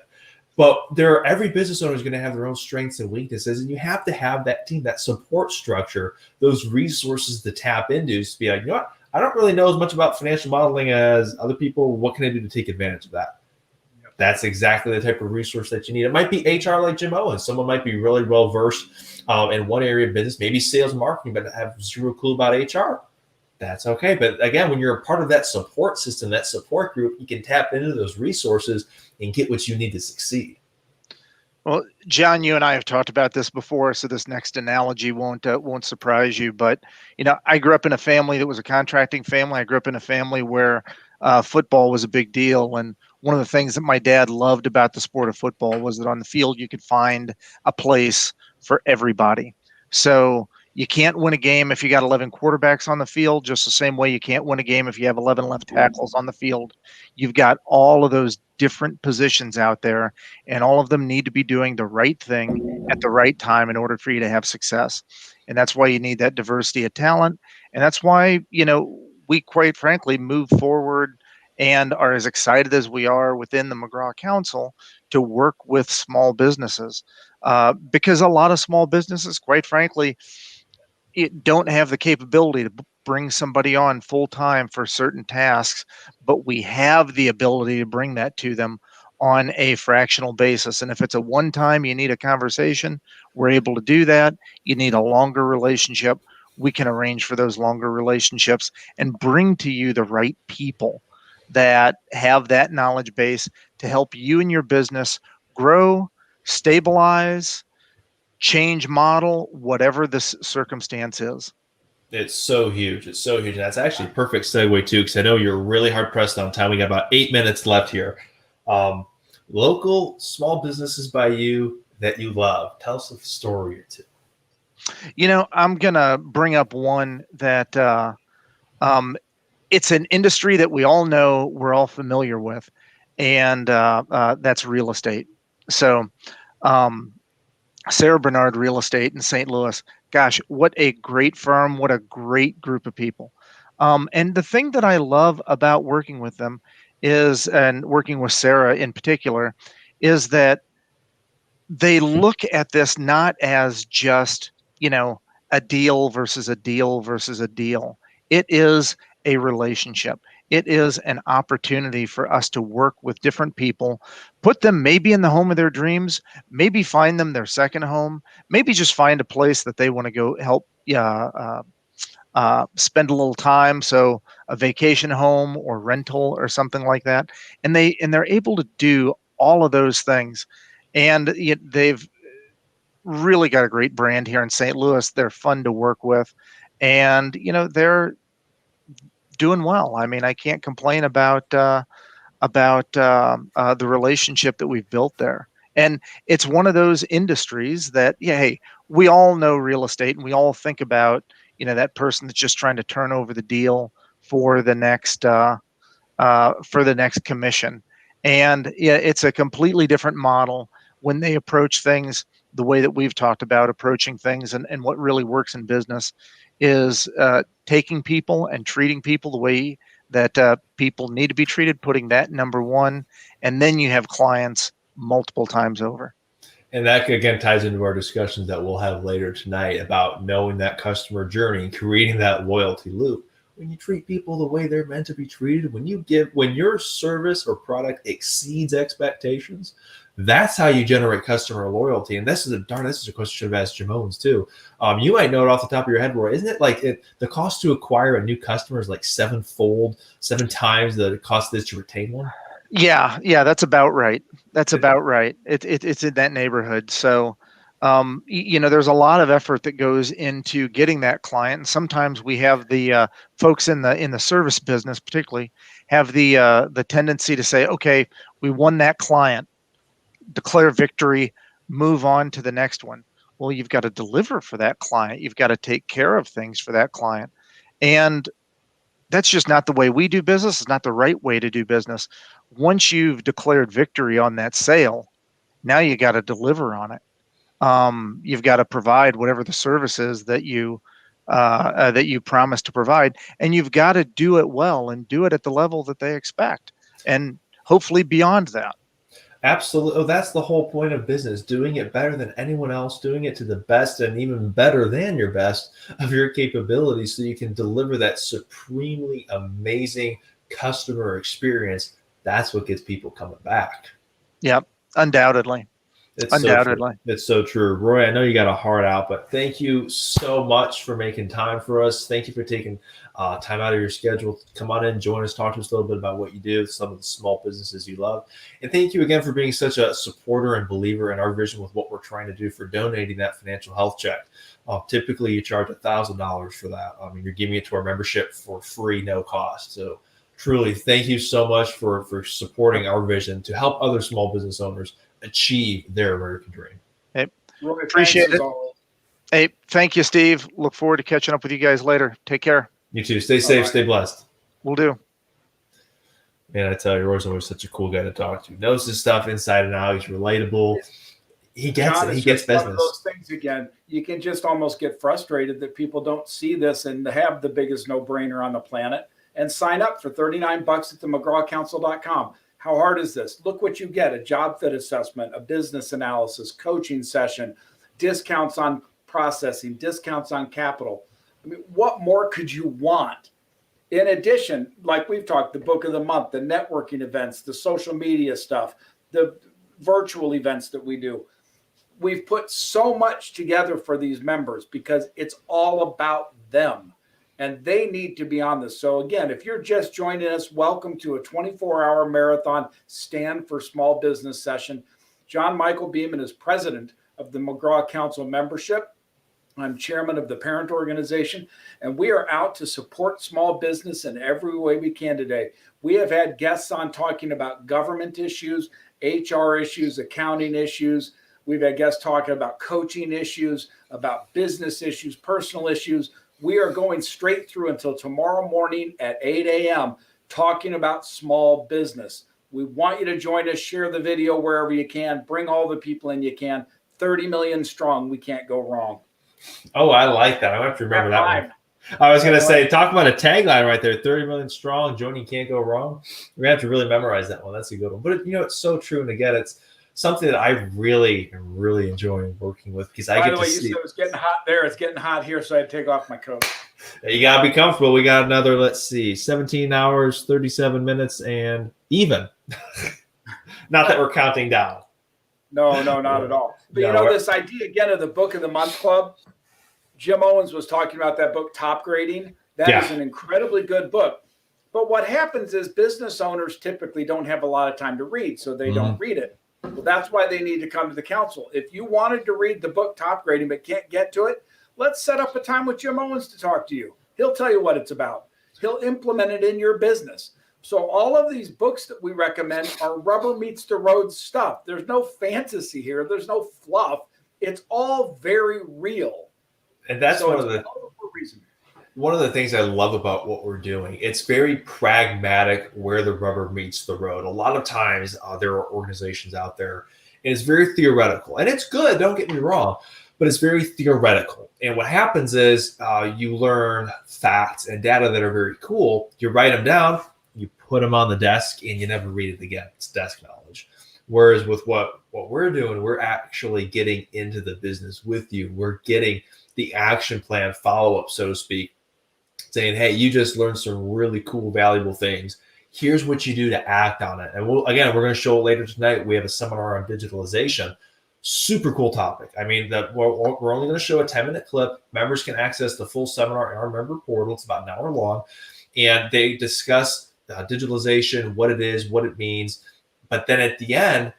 But every business owner is going to have their own strengths and weaknesses, and you have to have that team, that support structure, those resources to tap into to be like, you know what, I don't really know as much about financial modeling as other people. What can I do to take advantage of that? That's exactly the type of resource that you need. It might be HR like Jim Owens. Someone might be really well versed in one area of business, maybe sales and marketing, but have zero clue about HR. That's okay. But again, when you're a part of that support system, that support group, you can tap into those resources and get what you need to succeed. Well, John, you and I have talked about this before, so this next analogy won't surprise you. But I grew up in a family that was a contracting family. I grew up in a family where football was a big deal, and one of the things that my dad loved about the sport of football was that on the field you could find a place for everybody. So you can't win a game if you got 11 quarterbacks on the field, just the same way you can't win a game if you have 11 left tackles on the field. You've got all of those different positions out there, and all of them need to be doing the right thing at the right time in order for you to have success. And that's why you need that diversity of talent. And that's why, we quite frankly move forward and are as excited as we are within the McGraw Council to work with small businesses. Because a lot of small businesses, quite frankly, don't have the capability to bring somebody on full time for certain tasks, but we have the ability to bring that to them on a fractional basis. And if it's a one time, you need a conversation, we're able to do that. You need a longer relationship, we can arrange for those longer relationships and bring to you the right people that have that knowledge base to help you and your business grow, stabilize, change model, whatever the circumstance is. It's so huge. It's so huge. And that's actually a perfect segue too, because I know you're really hard pressed on time. We got about 8 minutes left here. Local small businesses by you that you love. Tell us a story or two. I'm going to bring up one that it's an industry that we all know, we're all familiar with, and that's real estate. So Sarah Bernard Real Estate in St. Louis, gosh, what a great firm, what a great group of people. And the thing that I love about working with them is, and working with Sarah in particular, is that they look at this not as just, a deal versus a deal versus a deal. It is a relationship. It is an opportunity for us to work with different people, put them maybe in the home of their dreams, maybe find them their second home, maybe just find a place that they want to go help spend a little time. So a vacation home or rental or something like that. And they're able to do all of those things. And they've really got a great brand here in St. Louis. They're fun to work with, and they're doing well. I mean, I can't complain about the relationship that we've built there. And it's one of those industries that, hey, we all know real estate, and we all think about that person that's just trying to turn over the deal for the next commission. And it's a completely different model when they approach things the way that we've talked about approaching things, and what really works in business is taking people and treating people the way that people need to be treated, putting that number one, and then you have clients multiple times over. And that again ties into our discussions that we'll have later tonight about knowing that customer journey and creating that loyalty loop. When you treat people the way they're meant to be treated, when your service or product exceeds expectations, that's how you generate customer loyalty. And this is a question I should have asked Jamones too. You might know it off the top of your head, Roy. Isn't it like the cost to acquire a new customer is like 7 times the cost that to retain one? Yeah, that's about right. That's about right. It's in that neighborhood. So, there's a lot of effort that goes into getting that client. And sometimes we have the folks in the service business, particularly, have the tendency to say, okay, we won that client, declare victory, move on to the next one. Well, you've got to deliver for that client. You've got to take care of things for that client. And that's just not the way we do business. It's not the right way to do business. Once you've declared victory on that sale, now you got to deliver on it. You've got to provide whatever the service is that you promise to provide, and you've got to do it well and do it at the level that they expect, and hopefully beyond that. Absolutely. Oh, that's the whole point of business, doing it better than anyone else, doing it to the best and even better than your best of your capabilities so you can deliver that supremely amazing customer experience. That's what gets people coming back. Yep, undoubtedly. It's so true. Roy, I know you got a heart out, but thank you so much for making time for us. Thank you for taking time out of your schedule to come on in, join us, talk to us a little bit about what you do, some of the small businesses you love. And thank you again for being such a supporter and believer in our vision with what we're trying to do for donating that financial health check. Typically, you charge $1,000 for that. You're giving it to our membership for free, no cost. So truly, thank you so much for supporting our vision to help other small business owners achieve their American dream. Hey, Roy, appreciate thanks as it. always. Hey, thank you, Steve. Look forward to catching up with you guys later. Take care. You too. Stay safe. Stay blessed. Will do. Man, I tell you, Roy's always such a cool guy to talk to. Knows his stuff inside and out. He's relatable. He gets John, it. He it's gets just one of business. those things again. You can just almost get frustrated that people don't see this and have the biggest no-brainer on the planet and sign up for $39 at the McGraw-Council.com. How hard is this? Look what you get: a job fit assessment, a business analysis, coaching session, discounts on processing, discounts on capital. I mean, what more could you want? In addition, like we've talked, the book of the month, the networking events, the social media stuff, the virtual events that we do. We've put so much together for these members because it's all about them and they need to be on this. So again, if you're just joining us, welcome to a 24-hour marathon Stand for Small Business session. John Michael Beeman is president of the McGraw Council membership. I'm chairman of the parent organization, and we are out to support small business in every way we can today. We have had guests on talking about government issues, HR issues, accounting issues. We've had guests talking about coaching issues, about business issues, personal issues. We are going straight through until tomorrow morning at 8 a.m. talking about small business. We want you to join us, share the video wherever you can, bring all the people in you can. 30 million strong, we can't go wrong. Oh, I like that. I have to remember that one. I was going to say, talk about a tagline right there: 30 million strong, joining can't go wrong. We're going to have to really memorize that one. That's a good one. But, it's so true. And again, it's something that I really enjoy working with because I By get the to way, see. you said it was getting hot there. It's getting hot here, so I had to take off my coat. You got to be comfortable. We got another, 17 hours, 37 minutes, and even. Not that we're counting down. No, not at all. But this idea again of the Book of the Month Club, Jim Owens was talking about that book, Top Grading. That is an incredibly good book. But what happens is business owners typically don't have a lot of time to read, so they don't read it. Well, that's why they need to come to the council. If you wanted to read the book Top Grading but can't get to it, let's set up a time with Jim Owens to talk to you. He'll tell you what it's about. He'll implement it in your business. So all of these books that we recommend are rubber meets the road stuff. There's no fantasy here. There's no fluff. It's all very real. And that's one of the things I love about what we're doing. It's very pragmatic where the rubber meets the road. A lot of times there are organizations out there and it's very theoretical, and it's good. Don't get me wrong, but it's very theoretical. And what happens is you learn facts and data that are very cool. You write them down, you put them on the desk, and you never read it again. It's desk knowledge. Whereas with what we're doing, we're actually getting into the business with you. We're getting the action plan follow-up, so to speak, saying, hey, you just learned some really cool, valuable things. Here's what you do to act on it. And we're going to show it later tonight. We have a seminar on digitalization. Super cool topic. I mean, we're only going to show a 10-minute clip. Members can access the full seminar in our member portal. It's about an hour long. And they discuss digitalization, what it is, what it means. But then at the end,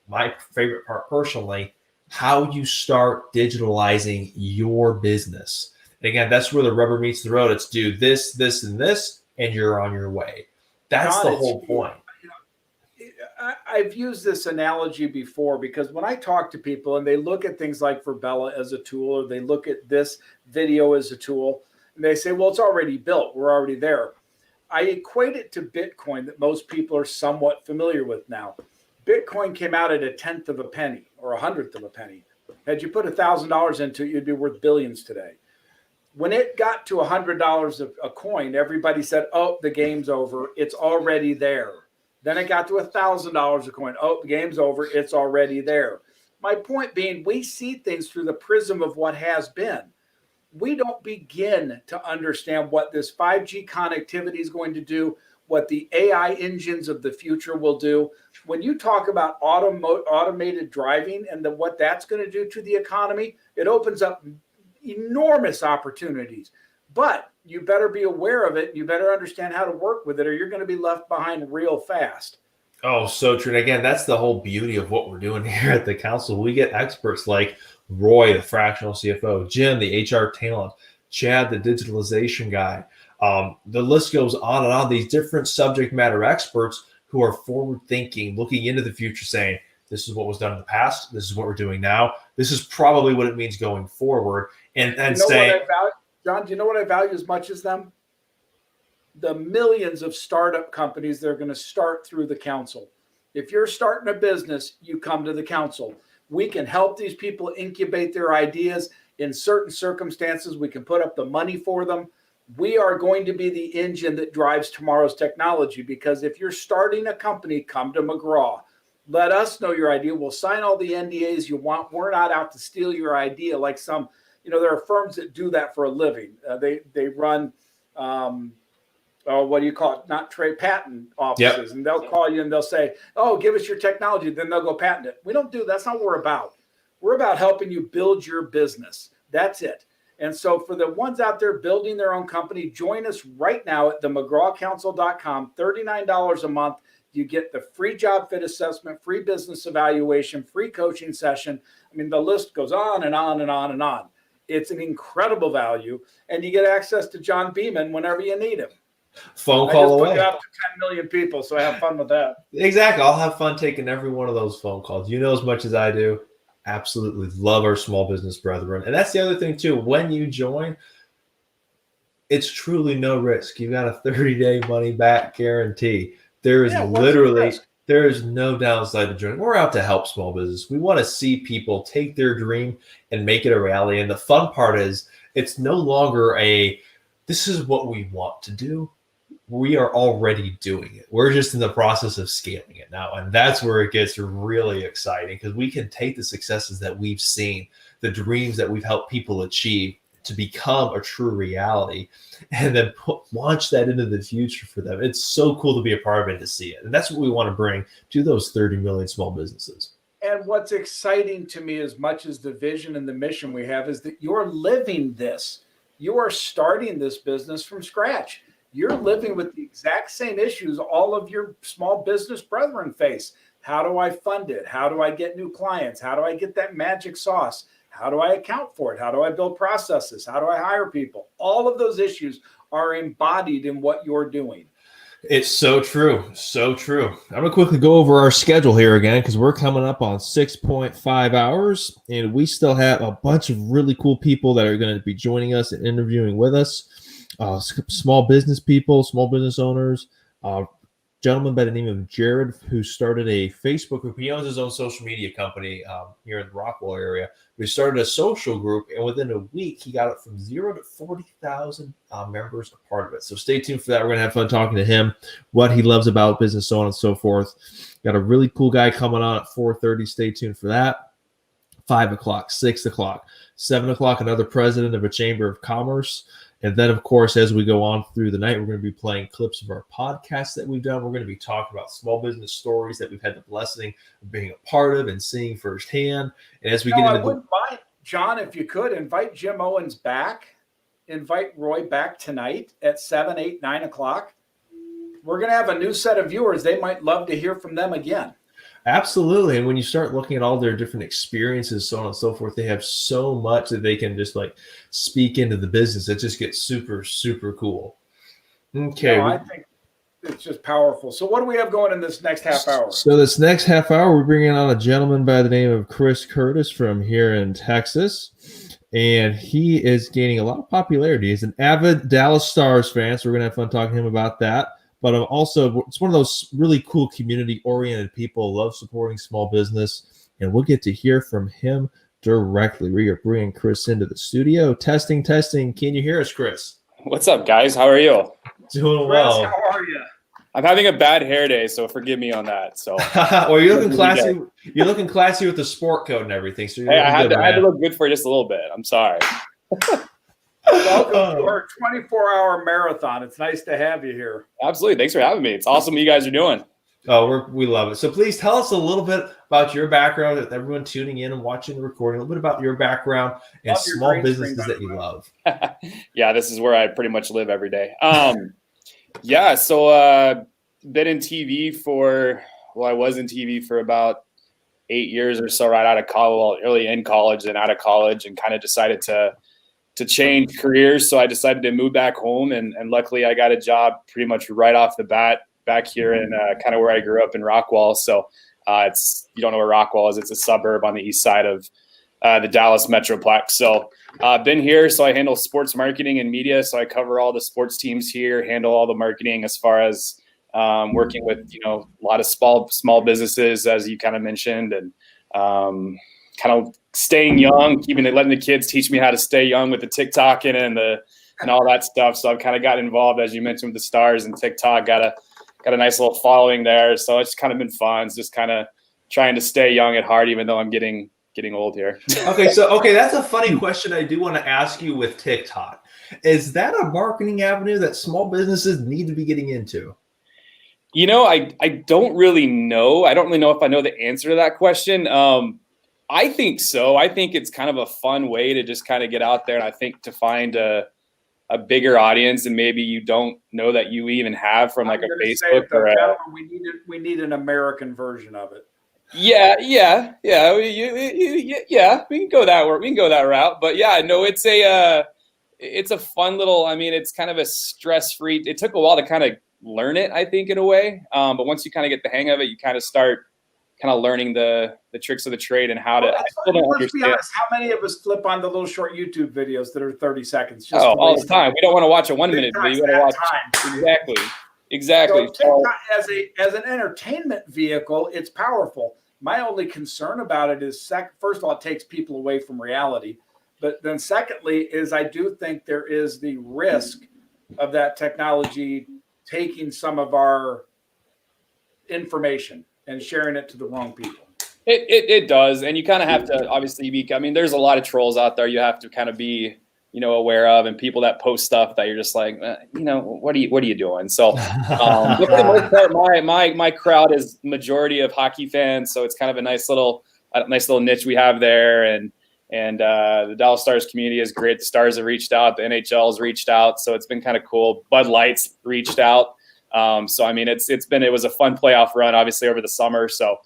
my favorite part personally, how you start digitalizing your business. And again, that's where the rubber meets the road. It's do this, this, and this, and you're on your way. That's the whole point. I've used this analogy before because when I talk to people and they look at things like Virbela as a tool, or they look at this video as a tool, and they say, well, it's already built. We're already there. I equate it to Bitcoin that most people are somewhat familiar with now. Bitcoin came out at 1/10 of a penny or 100th of a penny. Had you put $1,000 into it, you'd be worth billions today. When it got to $100 a coin, everybody said, oh, the game's over. It's already there. Then it got to $1,000 a coin. Oh, the game's over. It's already there. My point being, we see things through the prism of what has been. We don't begin to understand what this 5G connectivity is going to do, what the AI engines of the future will do. When you talk about automated driving and what that's going to do to the economy, it opens up enormous opportunities. But you better be aware of it. You better understand how to work with it, or you're going to be left behind real fast. Oh, so true. And again, that's the whole beauty of what we're doing here at the council. We get experts like Roy, the fractional CFO, Jim, the HR talent, Chad, the digitalization guy, The list goes on and on. These different subject matter experts who are forward thinking, looking into the future, saying, this is what was done in the past. This is what we're doing now. This is probably what it means going forward. And saying, John, do you know what I value as much as them? The millions of startup companies that are going to start through the council. If you're starting a business, you come to the council. We can help these people incubate their ideas. In certain circumstances, we can put up the money for them. We are going to be the engine that drives tomorrow's technology, because if you're starting a company, come to McGraw. Let us know your idea. We'll sign all the NDAs you want. We're not out to steal your idea like some, there are firms that do that for a living. They run, what do you call it? Not trade patent offices. Yep. And they'll call you and they'll say, oh, give us your technology. Then they'll go patent it. We don't do, that's not what we're about. We're about helping you build your business. That's it. And so for the ones out there building their own company, join us right now at themcgrawcouncil.com, $39 a month. You get the free job fit assessment, free business evaluation, free coaching session. I mean, the list goes on and on and on and on. It's an incredible value. And you get access to John Beeman whenever you need him. Phone call away. I just put it out to 10 million people, so I have fun with that. Exactly. I'll have fun taking every one of those phone calls. You know as much as I do. Absolutely love our small business brethren. And that's the other thing, too. When you join, it's truly no risk. You got a 30-day money-back guarantee. There is there is no downside to joining. We're out to help small business. We want to see people take their dream and make it a reality. And the fun part is it's no longer this is what we want to do. We are already doing it. We're just in the process of scaling it now. And that's where it gets really exciting, because we can take the successes that we've seen, the dreams that we've helped people achieve to become a true reality, and then launch that into the future for them. It's so cool to be a part of it and to see it. And that's what we want to bring to those 30 million small businesses. And what's exciting to me, as much as the vision and the mission we have, is that you're living this. You are starting this business from scratch. You're living with the exact same issues all of your small business brethren face. How do I fund it? How do I get new clients? How do I get that magic sauce? How do I account for it? How do I build processes? How do I hire people? All of those issues are embodied in what you're doing. It's so true. So true. I'm going to quickly go over our schedule here again, because we're coming up on 6.5 hours, and we still have a bunch of really cool people that are going to be joining us and interviewing with us. Small business people, small business owners, gentleman by the name of Jared, who started a Facebook group. He owns his own social media company here in the Rockwell area. We started a social group, and within a week, he got it from 0 to 40,000 members a part of it. So stay tuned for that. We're going to have fun talking to him, what he loves about business, so on and so forth. Got a really cool guy coming on at 4:30. Stay tuned for that. 5 o'clock, 6 o'clock, 7 o'clock, another president of a chamber of commerce. And then, of course, as we go on through the night, we're going to be playing clips of our podcasts that we've done. We're going to be talking about small business stories that we've had the blessing of being a part of and seeing firsthand. And as we get into I wouldn't mind, John, if you could, invite Jim Owens back. Invite Roy back tonight at 7, 8, 9 o'clock. We're going to have a new set of viewers. They might love to hear from them again. Absolutely. And when you start looking at all their different experiences, so on and so forth, they have so much that they can just like speak into the business. It just gets super, super cool. Okay. I think it's just powerful. So what do we have going in this next half hour? So this next half hour, we're bringing on a gentleman by the name of Chris Curtis from here in Texas. And he is gaining a lot of popularity. He's an avid Dallas Stars fan. So we're going to have fun talking to him about that. But also, it's one of those really cool community-oriented people, love supporting small business, and we'll get to hear from him directly. We are bringing Chris into the studio. Testing. Can you hear us, Chris? What's up, guys? How are you? Doing well. Chris, how are you? I'm having a bad hair day, so forgive me on that. So, well, you're looking classy. You're looking classy with the sport coat and everything. So I had to look good for just a little bit. I'm sorry. Welcome to our 24-hour marathon. It's nice to have you here. Absolutely. Thanks for having me. It's awesome what you guys are doing. Oh, we love it. So please tell us a little bit about your background, with everyone tuning in and watching the recording, a little bit about your background and small businesses that you love. Yeah, this is where I pretty much live every day. Yeah, so been in TV I was in TV for about 8 years or so, right out of college, early in college and out of college, and kind of decided to change careers. So I decided to move back home, and luckily I got a job pretty much right off the bat back here in kind of where I grew up in Rockwall. So it's, you don't know where Rockwall is, it's a suburb on the east side of the Dallas Metroplex. So been here. So I handle sports marketing and media. So I cover all the sports teams here, handle all the marketing as far as working with, a lot of small businesses, as you kind of mentioned, and kind of staying young, letting the kids teach me how to stay young with the TikTok and all that stuff. So I've kind of got involved, as you mentioned, with the Stars and TikTok, got a nice little following there. So it's kind of been fun. It's just kind of trying to stay young at heart, even though I'm getting old here. Okay, that's a funny question I do want to ask you with TikTok. Is that a marketing avenue that small businesses need to be getting into? I don't really know. I don't really know if I know the answer to that question. I think so. I think it's kind of a fun way to just kind of get out there, and I think to find a bigger audience, and maybe you don't know that you even have from like a Facebook or we need an American version of it. Yeah. We can go that way. We can go that route. But yeah, no, it's a fun little. I mean, it's kind of a stress-free. It took a while to kind of learn it, I think, in a way. But once you kind of get the hang of it, you kind of start kind of learning the tricks of the trade and how to. I still don't Let's be understand. honest. How many of us flip on the little short YouTube videos that are 30 seconds? All the time. We don't want to watch a 1 minute video. You want to watch exactly. So TikTok as an entertainment vehicle, it's powerful. My only concern about it is, first of all, it takes people away from reality. But then secondly is I do think there is the risk of that technology taking some of our information and sharing it to the wrong people. It does. And you kind of have to obviously there's a lot of trolls out there you have to kind of be, aware of, and people that post stuff that you're just like, what are you doing? So but for the most part, my crowd is majority of hockey fans. So it's kind of a nice little niche we have there. And the Dallas Stars community is great. The Stars have reached out, the NHL's reached out. So it's been kind of cool. Bud Light's reached out. So, I mean, it was a fun playoff run, obviously, over the summer. So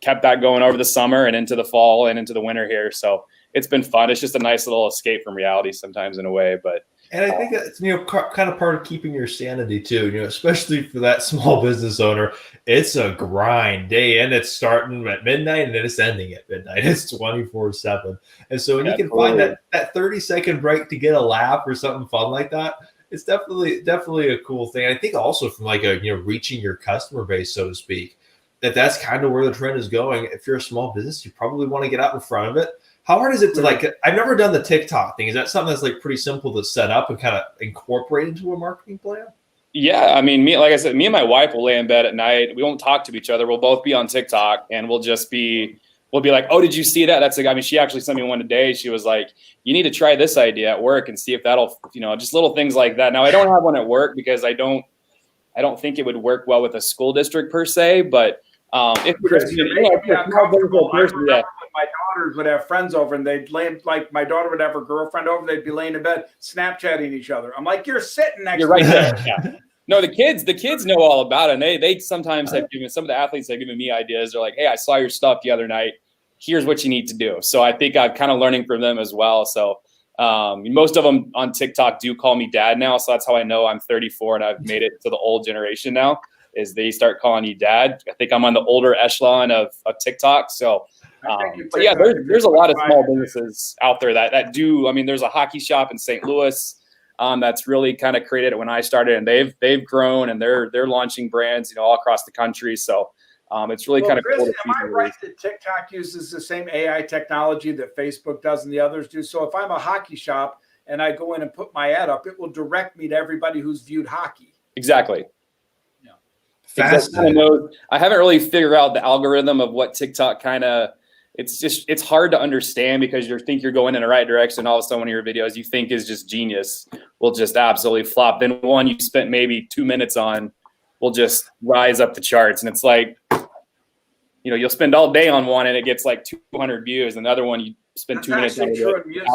kept that going over the summer and into the fall and into the winter here. So it's been fun. It's just a nice little escape from reality sometimes in a way. But And I think that's kind of part of keeping your sanity too. Especially for that small business owner, it's a grind day in. It's starting at midnight and then it's ending at midnight. It's 24/7, and so when you can find that 30-second break to get a laugh or something fun like that, it's definitely a cool thing. I think also from like reaching your customer base, so to speak, that's kind of where the trend is going. If you're a small business, you probably want to get out in front of it. How hard is it to I've never done the TikTok thing. Is that something that's like pretty simple to set up and kind of incorporate into a marketing plan? Yeah, I mean, like I said, me and my wife will lay in bed at night. We won't talk to each other. We'll both be on TikTok, and we'll be like, "Oh, did you see that?" That's she actually sent me one today. She was like, "You need to try this idea at work and see if that'll, just little things like that." Now, I don't have one at work because I don't think it would work well with a school district per se, but if my daughters would have friends over and they'd lay, like my daughter would have her girlfriend over, they'd be laying in bed Snapchatting each other. I'm like, you're sitting next You're to right me. there. Yeah. No, the kids know all about it. And they sometimes have given, some of the athletes have given me ideas. They're like, "Hey, I saw your stuff the other night. Here's what you need to do." So I think I'm kind of learning from them as well. So most of them on TikTok do call me dad now. So that's how I know I'm 34 and I've made it to the old generation now, is they start calling you dad. I think I'm on the older echelon of TikTok. So, but yeah, there's a lot of small businesses out there that do. I mean, there's a hockey shop in St. Louis that's really kind of created it when I started, and they've grown and they're launching brands, all across the country. So it's really kind of cool. Chris, am I right that TikTok uses the same AI technology that Facebook does and the others do? So if I'm a hockey shop and I go in and put my ad up, it will direct me to everybody who's viewed hockey. Exactly. Fascinating. I haven't really figured out the algorithm of what TikTok kind of. It's hard to understand because you think you're going in the right direction. All of a sudden, one of your videos you think is just genius will just absolutely flop. Then one you spent maybe 2 minutes on will just rise up the charts, and it's like, you'll spend all day on one and it gets like 200 views. Another one you spend 2 minutes on. True in music.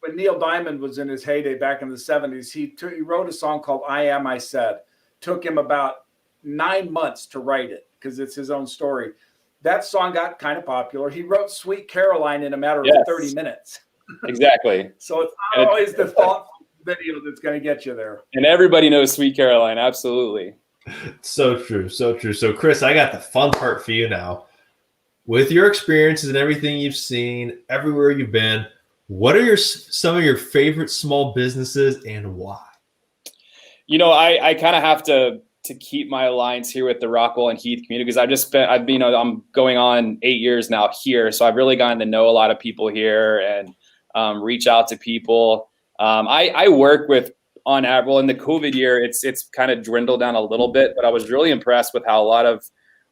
When Neil Diamond was in his heyday back in the 70s, he wrote a song called "I Am I Said." Took him about 9 months to write it because it's his own story. That song got kind of popular. He wrote "Sweet Caroline" in a matter of 30 minutes. Exactly. So it's not always the thoughtful video that's going to get you there. And everybody knows Sweet Caroline. Absolutely. So true. So true. So, Chris, I got the fun part for you now. With your experiences and everything you've seen, everywhere you've been, what are some of your favorite small businesses and why? I kind of have to keep my alliance here with the Rockwall and Heath community because I'm going on 8 years now here. So I've really gotten to know a lot of people here and reach out to people. I work with on average, in the COVID year, it's kind of dwindled down a little bit, but I was really impressed with how a lot of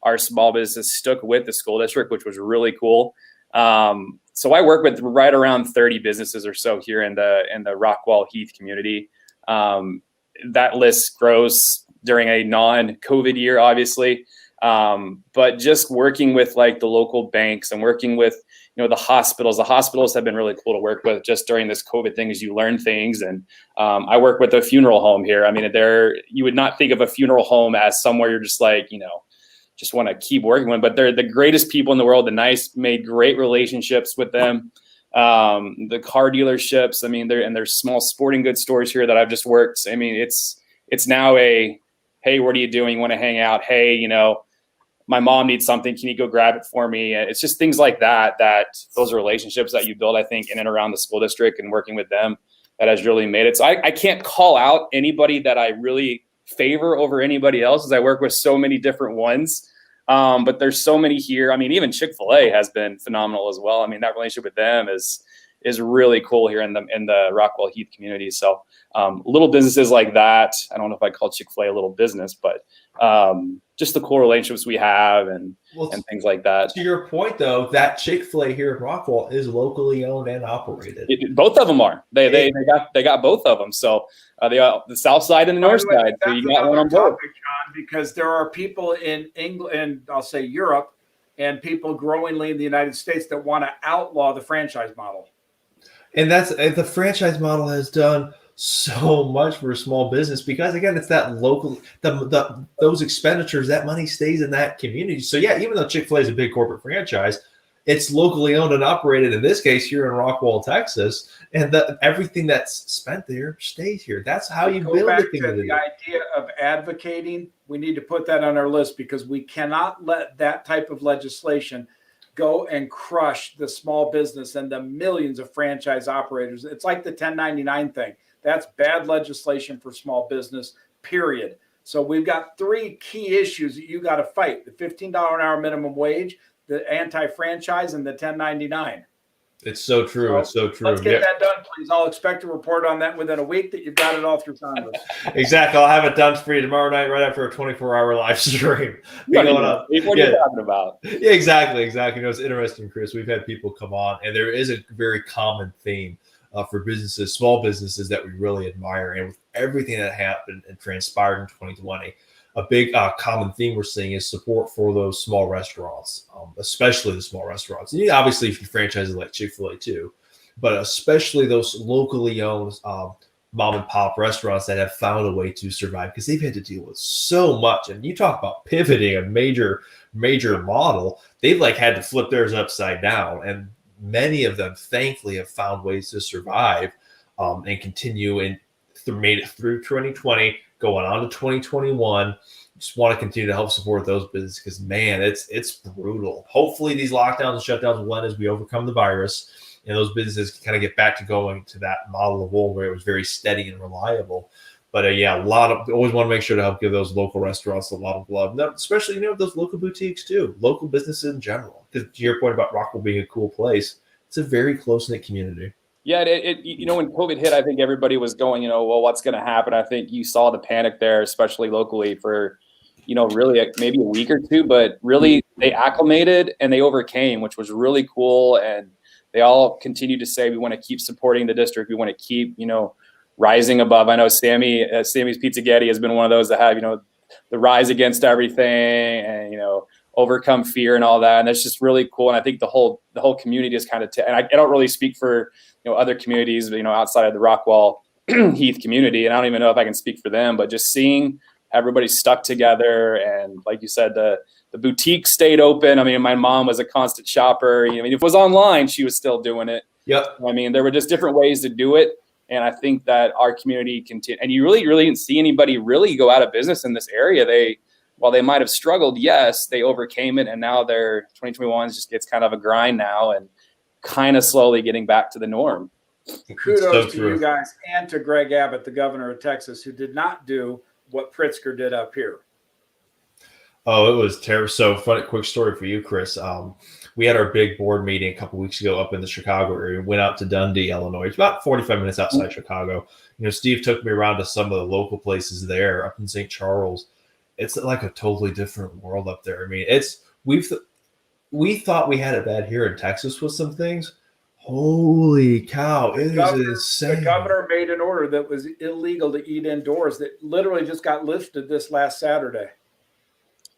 our small businesses stuck with the school district, which was really cool. So I work with right around 30 businesses or so here in the Rockwall Heath community. That list grows during a non-COVID year, obviously. But just working with like the local banks and working with, the hospitals. The hospitals have been really cool to work with just during this COVID thing as you learn things. And I work with a funeral home here. I mean, you would not think of a funeral home as somewhere you're just like, just want to keep working with, but they're the greatest people in the world. Made great relationships with them. The car dealerships, I mean, there's small sporting goods stores here that I've just worked. I mean, it's now hey, what are you doing? You want to hang out? Hey, my mom needs something. Can you go grab it for me? It's just things like that those relationships that you build, I think, in and around the school district and working with them that has really made it. So I can't call out anybody that I really favor over anybody else as I work with so many different ones. But there's so many here. I mean, even Chick-fil-A has been phenomenal as well. I mean, that relationship with them is really cool here in the Rockwall Heath community. So little businesses like that. I don't know if I call Chick-fil-A a little business, but just the cool relationships we have and things like that. To your point, though, that Chick-fil-A here in Rockwall is locally owned and operated. Both of them are. They got both of them. So they got the south side and the north side. So you got one on both. John, because there are people in England and I'll say Europe and people growingly in the United States that want to outlaw the franchise model. And that's the franchise model has done so much for a small business because again, it's that local, those expenditures, that money stays in that community. So yeah, even though Chick-fil-A is a big corporate franchise, it's locally owned and operated, in this case here in Rockwall, Texas, and everything that's spent there stays here. That's how you build a community. The idea of advocating, we need to put that on our list because we cannot let that type of legislation go and crush the small business and the millions of franchise operators. It's like the 1099 thing. That's bad legislation for small business, period. So we've got 3 key issues that you got to fight: the $15 an hour minimum wage, the anti-franchise, and the 1099. It's so true. It's so true. Let's get that done, please. I'll expect a report on that within a week that you've got it all through Congress. Exactly. I'll have it done for you tomorrow night, right after a 24-hour live stream. What are you talking about? Yeah, exactly. It's interesting, Chris. We've had people come on, and there is a very common theme for businesses, small businesses, that we really admire. And with everything that happened and transpired in 2020, a big common theme we're seeing is support for those small restaurants, especially the small restaurants. And obviously, if you franchise like Chick-fil-A too, but especially those locally owned mom and pop restaurants that have found a way to survive because they've had to deal with so much. And you talk about pivoting a major model, they've had to flip theirs upside down. And many of them, thankfully, have found ways to survive and continue and made it through 2020. Going on to 2021, just want to continue to help support those businesses because, man, it's brutal. Hopefully these lockdowns and shutdowns will end as we overcome the virus and those businesses can kind of get back to going to that model of old where it was very steady and reliable. But always want to make sure to help give those local restaurants a lot of love, especially those local boutiques too, local businesses in general. Because to your point about Rockwall being a cool place, it's a very close-knit community. Yeah, when COVID hit, I think everybody was going, well, what's going to happen? I think you saw the panic there, especially locally for, really maybe a week or two, but really they acclimated and they overcame, which was really cool. And they all continue to say, we want to keep supporting the district. We want to keep, rising above. I know Sammy's Pizza Getty has been one of those that have, the rise against everything and, overcome fear and all that. And that's just really cool. And I think the whole community is kind of, and I don't really speak for, other communities, outside of the Rockwall Heath community. And I don't even know if I can speak for them, but just seeing everybody stuck together. And like you said, the boutique stayed open. I mean, my mom was a constant shopper. If it was online, she was still doing it. Yep. I mean, there were just different ways to do it. And I think that our community and you really didn't see anybody really go out of business in this area. While they might have struggled, yes, they overcame it. And now their 2021 just gets kind of a grind now and kind of slowly getting back to the norm. Kudos to you guys and to Greg Abbott, the governor of Texas, who did not do what Pritzker did up here. Oh, it was terrible. So funny, quick story for you, Chris. We had our big board meeting a couple weeks ago up in the Chicago area. Went out to Dundee, Illinois. It's about 45 minutes outside Chicago. Steve took me around to some of the local places there up in St. Charles. It's like a totally different world up there. I mean, we thought we had it bad here in Texas with some things. Holy cow, it is insane. The governor made an order that was illegal to eat indoors that literally just got lifted this last Saturday.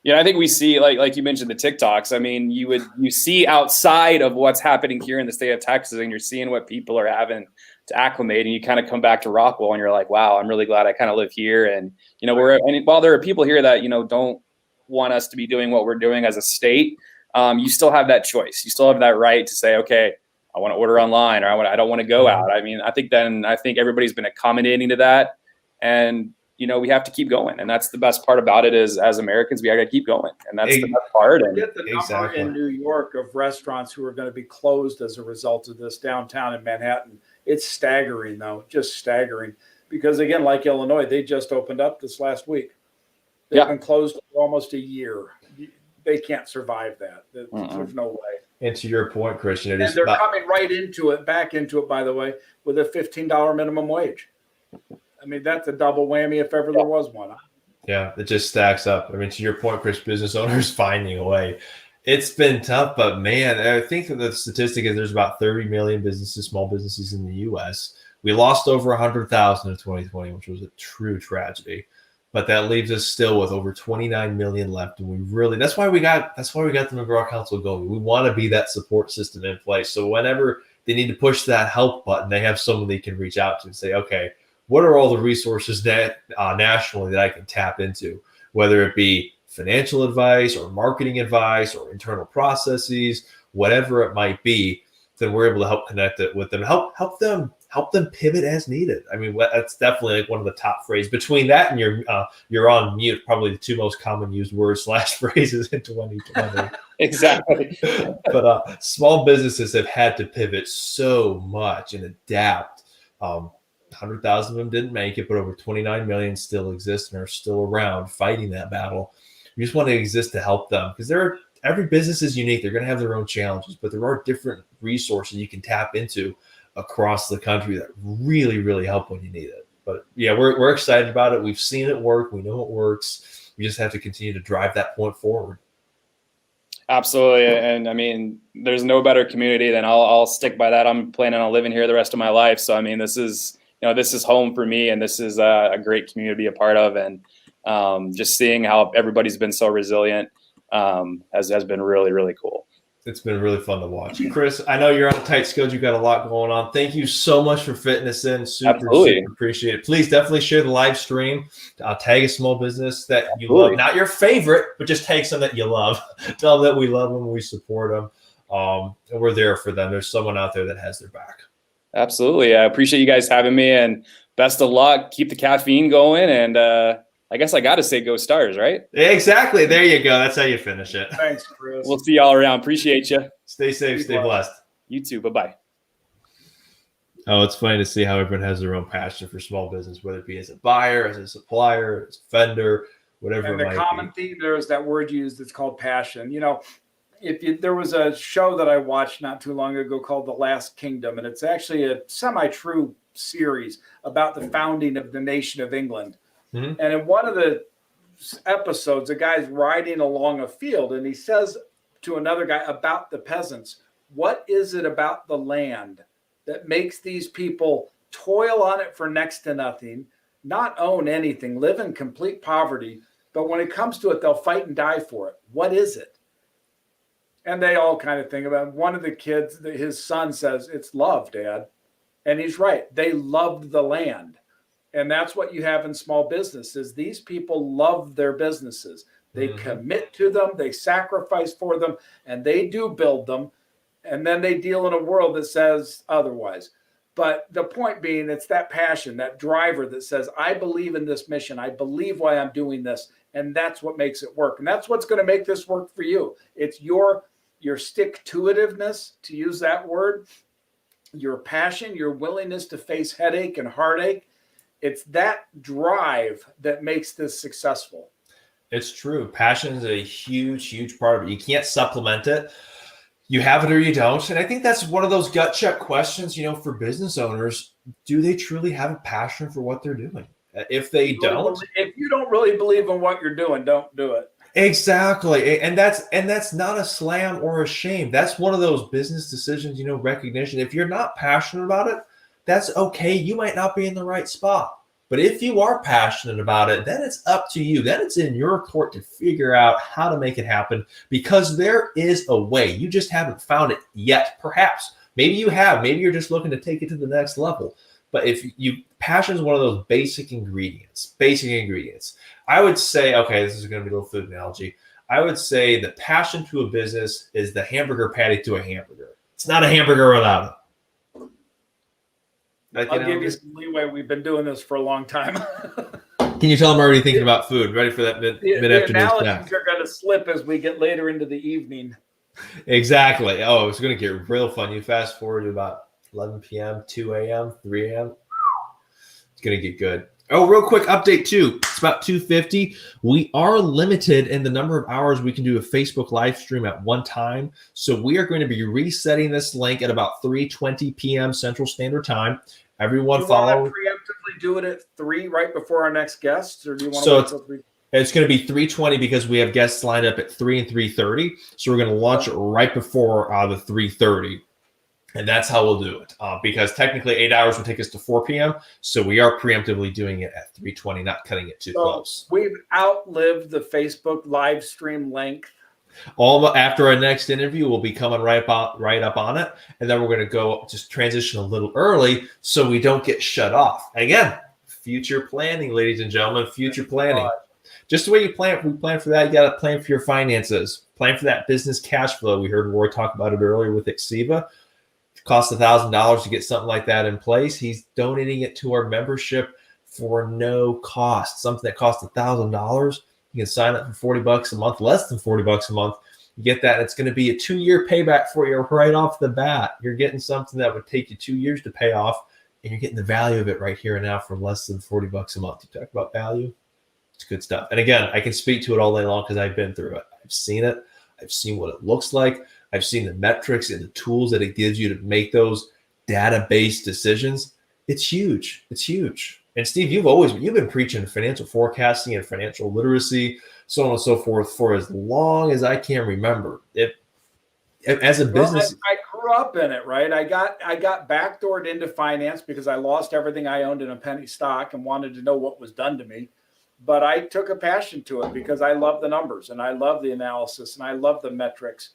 Yeah, I think we see like you mentioned the TikToks. I mean, you see outside of what's happening here in the state of Texas, and you're seeing what people are having to acclimate, and you kind of come back to Rockwall, and you're like, wow, I'm really glad I kind of live here. And while there are people here that don't want us to be doing what we're doing as a state, you still have that choice. You still have that right to say, okay, I want to order online, or I don't want to go out. I mean, I think everybody's been accommodating to that, and we have to keep going. And that's the best part about it is as Americans, we got to keep going. And that's the best part. And get the number in New York of restaurants who are going to be closed as a result of this downtown in Manhattan. It's staggering, though, just staggering. Because, again, like Illinois, they just opened up this last week. They've been closed for almost a year. They can't survive that. There's no way. And to your point, Christian, they're coming back into it, by the way, with a $15 minimum wage. I mean, that's a double whammy if ever there was one. Yeah, it just stacks up. I mean, to your point, Chris, business owners finding a way. It's been tough, but man, I think that the statistic is there's about 30 million small businesses in the U.S. We lost over 100,000 in 2020, which was a true tragedy. But that leaves us still with over 29 million left, and that's why we got the McGraw Council going. We want to be that support system in place. So whenever they need to push that help button, they have someone they can reach out to and say, okay, what are all the resources that nationally that I can tap into, whether it be financial advice or marketing advice or internal processes, whatever it might be, then we're able to help connect it with them, help them pivot as needed. I mean, that's definitely like one of the top phrases. Between that and you're on mute, probably the two most common used words / phrases in 2020. Exactly. But small businesses have had to pivot so much and adapt. 100,000 of them didn't make it, but over 29 million still exist and are still around fighting that battle. We just want to exist to help them because every business is unique. They're going to have their own challenges, but there are different resources you can tap into across the country that really, really help when you need it. But yeah, we're excited about it. We've seen it work. We know it works. We just have to continue to drive that point forward. Absolutely. And I mean, there's no better community than I'll stick by that. I'm planning on living here the rest of my life. So, I mean, this is home for me, and this is a great community to be a part of. And just seeing how everybody's been so resilient has been really, really cool. It's been really fun to watch. Chris, I know you're on a tight schedule. You've got a lot going on. Thank you so much for fitting us in. Super appreciate it. Please definitely share the live stream. Tag a small business that you love. Not your favorite, but just tag some that you love. Tell them that we love them, we support them, and we're there for them. There's someone out there that has their back. Absolutely. I appreciate you guys having me, and best of luck. Keep the caffeine going, and I guess I got to say go Stars, right? Exactly. There you go. That's how you finish it. Thanks, Chris. We'll see y'all around. Appreciate you. Stay safe. Stay blessed. You too. Bye-bye. Oh, it's funny to see how everyone has their own passion for small business, whether it be as a buyer, as a supplier, as a vendor, whatever and it might be. The common theme there is that word used. It's called passion. There was a show that I watched not too long ago called The Last Kingdom, and it's actually a semi-true series about the founding of the nation of England. Mm-hmm. And in one of the episodes, a guy's riding along a field, and he says to another guy about the peasants, what is it about the land that makes these people toil on it for next to nothing, not own anything, live in complete poverty, but when it comes to it, they'll fight and die for it? What is it? And they all kind of think about it. One of the kids, his son says, it's love, Dad. And he's right. They loved the land. And that's what you have in small businesses. These people love their businesses. They commit to them. They sacrifice for them. And they do build them. And then they deal in a world that says otherwise. But the point being, it's that passion, that driver that says, I believe in this mission. I believe why I'm doing this. And that's what makes it work. And that's what's going to make this work for you. It's your stick-to-itiveness, to use that word, your passion, your willingness to face headache and heartache. It's that drive that makes this successful. It's true. Passion is a huge, huge part of it. You can't supplement it. You have it or you don't. And I think that's one of those gut check questions, for business owners. Do they truly have a passion for what they're doing? If they don't, if you don't really believe in what you're doing, don't do it. Exactly. And that's not a slam or a shame. That's one of those business decisions, recognition. If you're not passionate about it, that's okay. You might not be in the right spot. But if you are passionate about it, then it's up to you. Then it's in your court to figure out how to make it happen, because there is a way. You just haven't found it yet, perhaps. Maybe you have. Maybe you're just looking to take it to the next level. But passion is one of those basic ingredients. I would say, okay, this is going to be a little food analogy. I would say the passion to a business is the hamburger patty to a hamburger. It's not a hamburger without it. I'll give you some leeway. We've been doing this for a long time. Can you tell I'm already thinking about food, ready for that mid-afternoon The snack? analogies are going to slip as we get later into the evening. Exactly. Oh, it's going to get real fun. You fast forward to about 11 p.m., 2 a.m., 3 a.m. It's going to get good. Oh, real quick update too. It's about 2:50. We are limited in the number of hours we can do a Facebook live stream at one time. So we are going to be resetting this link at about 3:20 p.m. Central Standard Time. Everyone follow. Do you want to preemptively do it at 3 right before our next guest, or do you want So to wait till 3? It's going to be 3:20 because we have guests lined up at 3 and 3:30. So we're going to launch it right before the 3:30. And that's how we'll do it, because technically 8 hours would take us to 4 p.m. So we are preemptively doing it at 3:20, not cutting it too close. We've outlived the Facebook live stream length. After our next interview, we'll be coming right up on it. And then we're going to go just transition a little early so we don't get shut off. Again, future planning, ladies and gentlemen, future planning. Just the way you plan for that, you got to plan for your finances, plan for that business cash flow. We heard Roy talk about it earlier with Exiva. Cost $1,000 to get something like that in place. He's donating it to our membership for no cost. Something that costs $1,000. You can sign up for $40 a month, less than $40 a month. You get that. It's going to be a 2-year payback for you right off the bat. You're getting something that would take you 2 years to pay off, and you're getting the value of it right here and now for less than $40 a month. You talk about value. It's good stuff. And again, I can speak to it all day long because I've been through it. I've seen it. I've seen what it looks like. I've seen the metrics and the tools that it gives you to make those data-based decisions. It's huge. It's huge. And Steve, you've been preaching financial forecasting and financial literacy, so on and so forth, for as long as I can remember. As a business, I grew up in it, right? I got backdoored into finance because I lost everything I owned in a penny stock and wanted to know what was done to me. But I took a passion to it because I love the numbers and I love the analysis and I love the metrics.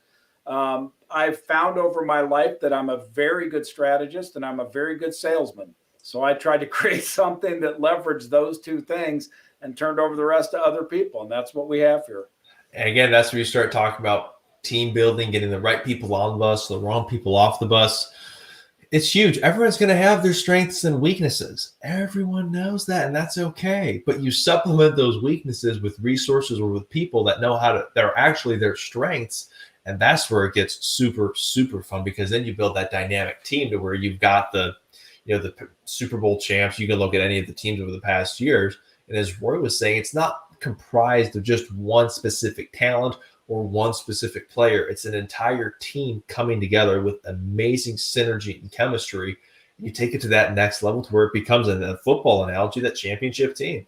I've found over my life that I'm a very good strategist and I'm a very good salesman. So I tried to create something that leveraged those two things and turned over the rest to other people. And that's what we have here. And again, that's where you start talking about team building, getting the right people on the bus, the wrong people off the bus. It's huge. Everyone's going to have their strengths and weaknesses. Everyone knows that, and that's okay. But you supplement those weaknesses with resources or with people that know that are actually their strengths. And that's where it gets super, super fun, because then you build that dynamic team to where you've got the Super Bowl champs. You can look at any of the teams over the past years. And as Roy was saying, it's not comprised of just one specific talent or one specific player. It's an entire team coming together with amazing synergy and chemistry. You take it to that next level to where it becomes, in a football analogy, that championship team.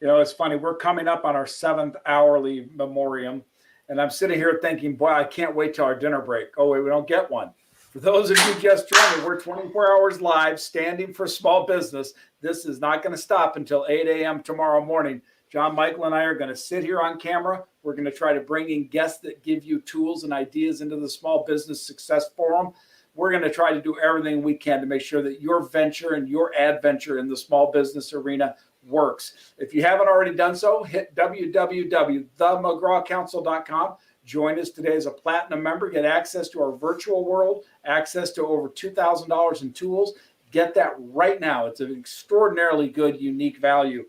It's funny. We're coming up on our 7th hourly memoriam. And I'm sitting here thinking, boy, I can't wait till our dinner break. Oh, wait, we don't get one. For those of you just joining, we're 24 hours live, standing for small business. This is not going to stop until 8 a.m. tomorrow morning. John Michael and I are going to sit here on camera. We're going to try to bring in guests that give you tools and ideas into the Small Business Success Forum. We're going to try to do everything we can to make sure that your venture and your adventure in the small business arena works. If you haven't already done so, hit www.themcgrawcouncil.com. Join us today as a platinum member. Get access to our virtual world, access to over $2,000 in tools. Get that right now. It's an extraordinarily good, unique value.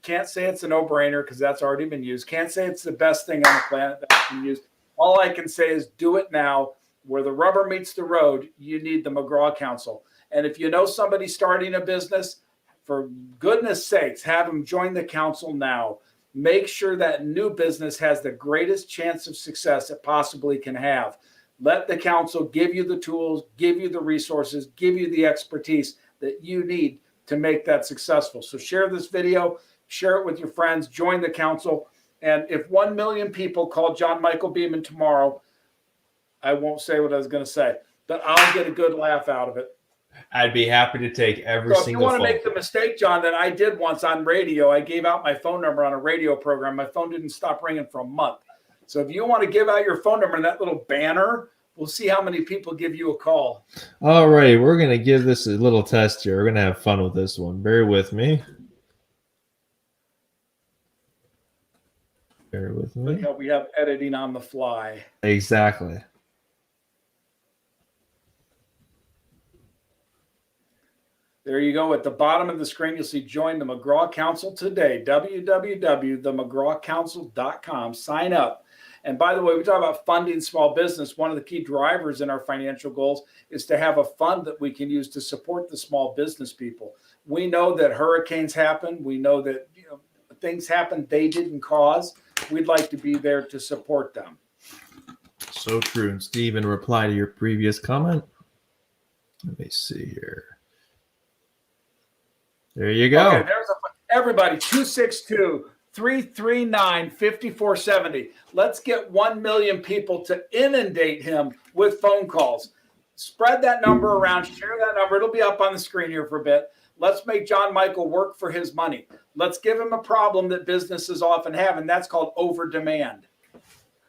Can't say it's a no-brainer because that's already been used. Can't say it's the best thing on the planet that's been used. All I can say is do it now. Where the rubber meets the road, you need the McGraw Council. And if you know somebody starting a business, for goodness sakes, have them join the council now. Make sure that new business has the greatest chance of success it possibly can have. Let the council give you the tools, give you the resources, give you the expertise that you need to make that successful. So share this video, share it with your friends, join the council. And if 1 million people call John Michael Beeman tomorrow, I won't say what I was going to say, but I'll get a good laugh out of it. I'd be happy to take every So if you single want to phone make the mistake, John, that I did once on radio, I gave out my phone number on a radio program. My phone didn't stop ringing for a month. So if you want to give out your phone number and that little banner, we'll see how many people give you a call. All right, we're going to give this a little test here. We're going to have fun with this one. Bear with me. Bear with me. Look how we have editing on the fly. Exactly. There you go. At the bottom of the screen, you'll see join the McGraw Council today, www.themcgrawcouncil.com. Sign up. And by the way, we talk about funding small business. One of the key drivers in our financial goals is to have a fund that we can use to support the small business people. We know that hurricanes happen. We know that things happen they didn't cause. We'd like to be there to support them. So true. And Steve, in reply to your previous comment, let me see here. There you go. Okay, everybody, 262-339-5470. Let's get 1 million people to inundate him with phone calls. Spread that number around, share that number. It'll be up on the screen here for a bit. Let's make John Michael work for his money. Let's give him a problem that businesses often have, and that's called over demand.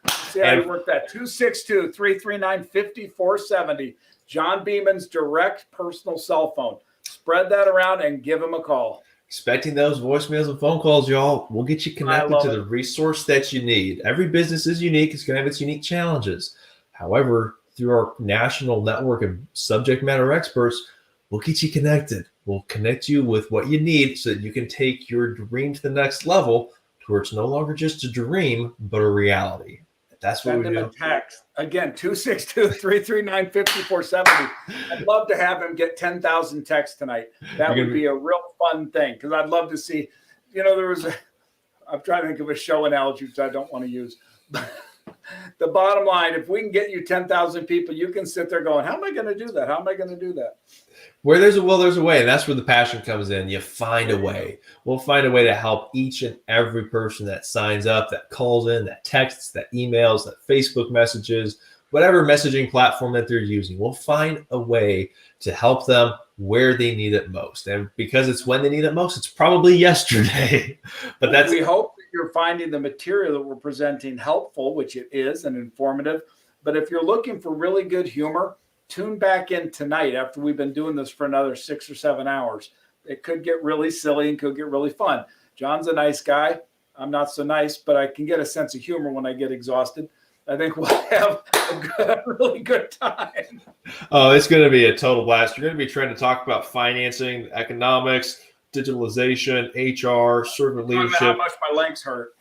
See how you work that? 262-339-5470. John Beeman's direct personal cell phone. Spread that around and give him a call. Expecting those voicemails and phone calls, y'all. We'll get you connected to the resource that you need. Every business is unique. It's going to have its unique challenges. However, through our national network of subject matter experts, we'll get you connected. We'll connect you with what you need so that you can take your dream to the next level, to where it's no longer just a dream, but a reality. That's what Send we him do. a text. Again, 262-339-5470. I'd love to have him get 10,000 texts tonight. That would be a real fun thing, because I'd love to see, I'm trying to think of a show analogy which I don't want to use. The bottom line, if we can get you 10,000 people, you can sit there going, how am I going to do that? How am I going to do that? Where there's a will, there's a way. And that's where the passion comes in. You find a way. We'll find a way to help each and every person that signs up, that calls in, that texts, that emails, that Facebook messages, whatever messaging platform that they're using. We'll find a way to help them where they need it most. And because it's when they need it most, it's probably yesterday. But that's we hope that you're finding the material that we're presenting helpful, which it is, and informative. But if you're looking for really good humor, tune back in tonight after we've been doing this for another 6 or 7 hours. It could get really silly and could get really fun. John's a nice guy. I'm not so nice, but I can get a sense of humor when I get exhausted. I think we'll have a really good time. Oh, it's going to be a total blast. You're going to be trying to talk about financing, economics, digitalization, HR, servant leadership. How much my legs hurt.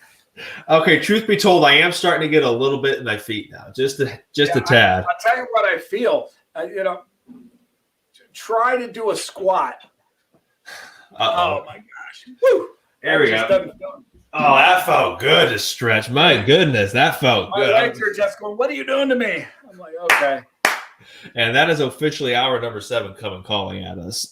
Okay, truth be told, I am starting to get a little bit in my feet now, just a tad. I'll tell you what I feel. Try to do a squat. Uh-oh. Oh my gosh. Woo. There we go. Oh, that felt good to stretch. My goodness, that felt My good. legs are just going, what are you doing to me? I'm like, okay. And that is officially hour number 7 coming calling at us.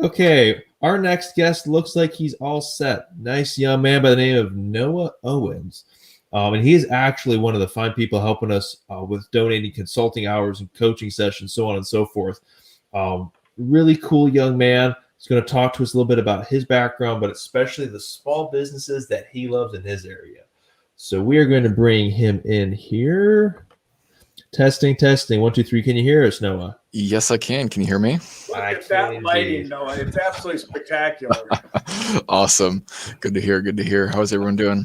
Okay, our next guest looks like he's all set. Nice young man by the name of Noah Owens. And he is actually one of the fine people helping us with donating consulting hours and coaching sessions, so on and so forth. Really cool young man. He's going to talk to us a little bit about his background, but especially the small businesses that he loves in his area. So we are going to bring him in here. Testing. 1, 2, 3. Can you hear us, Noah? Yes, I can. Can you hear me? Look at that lighting, Noah. It's absolutely spectacular. Awesome. Good to hear. How's everyone doing?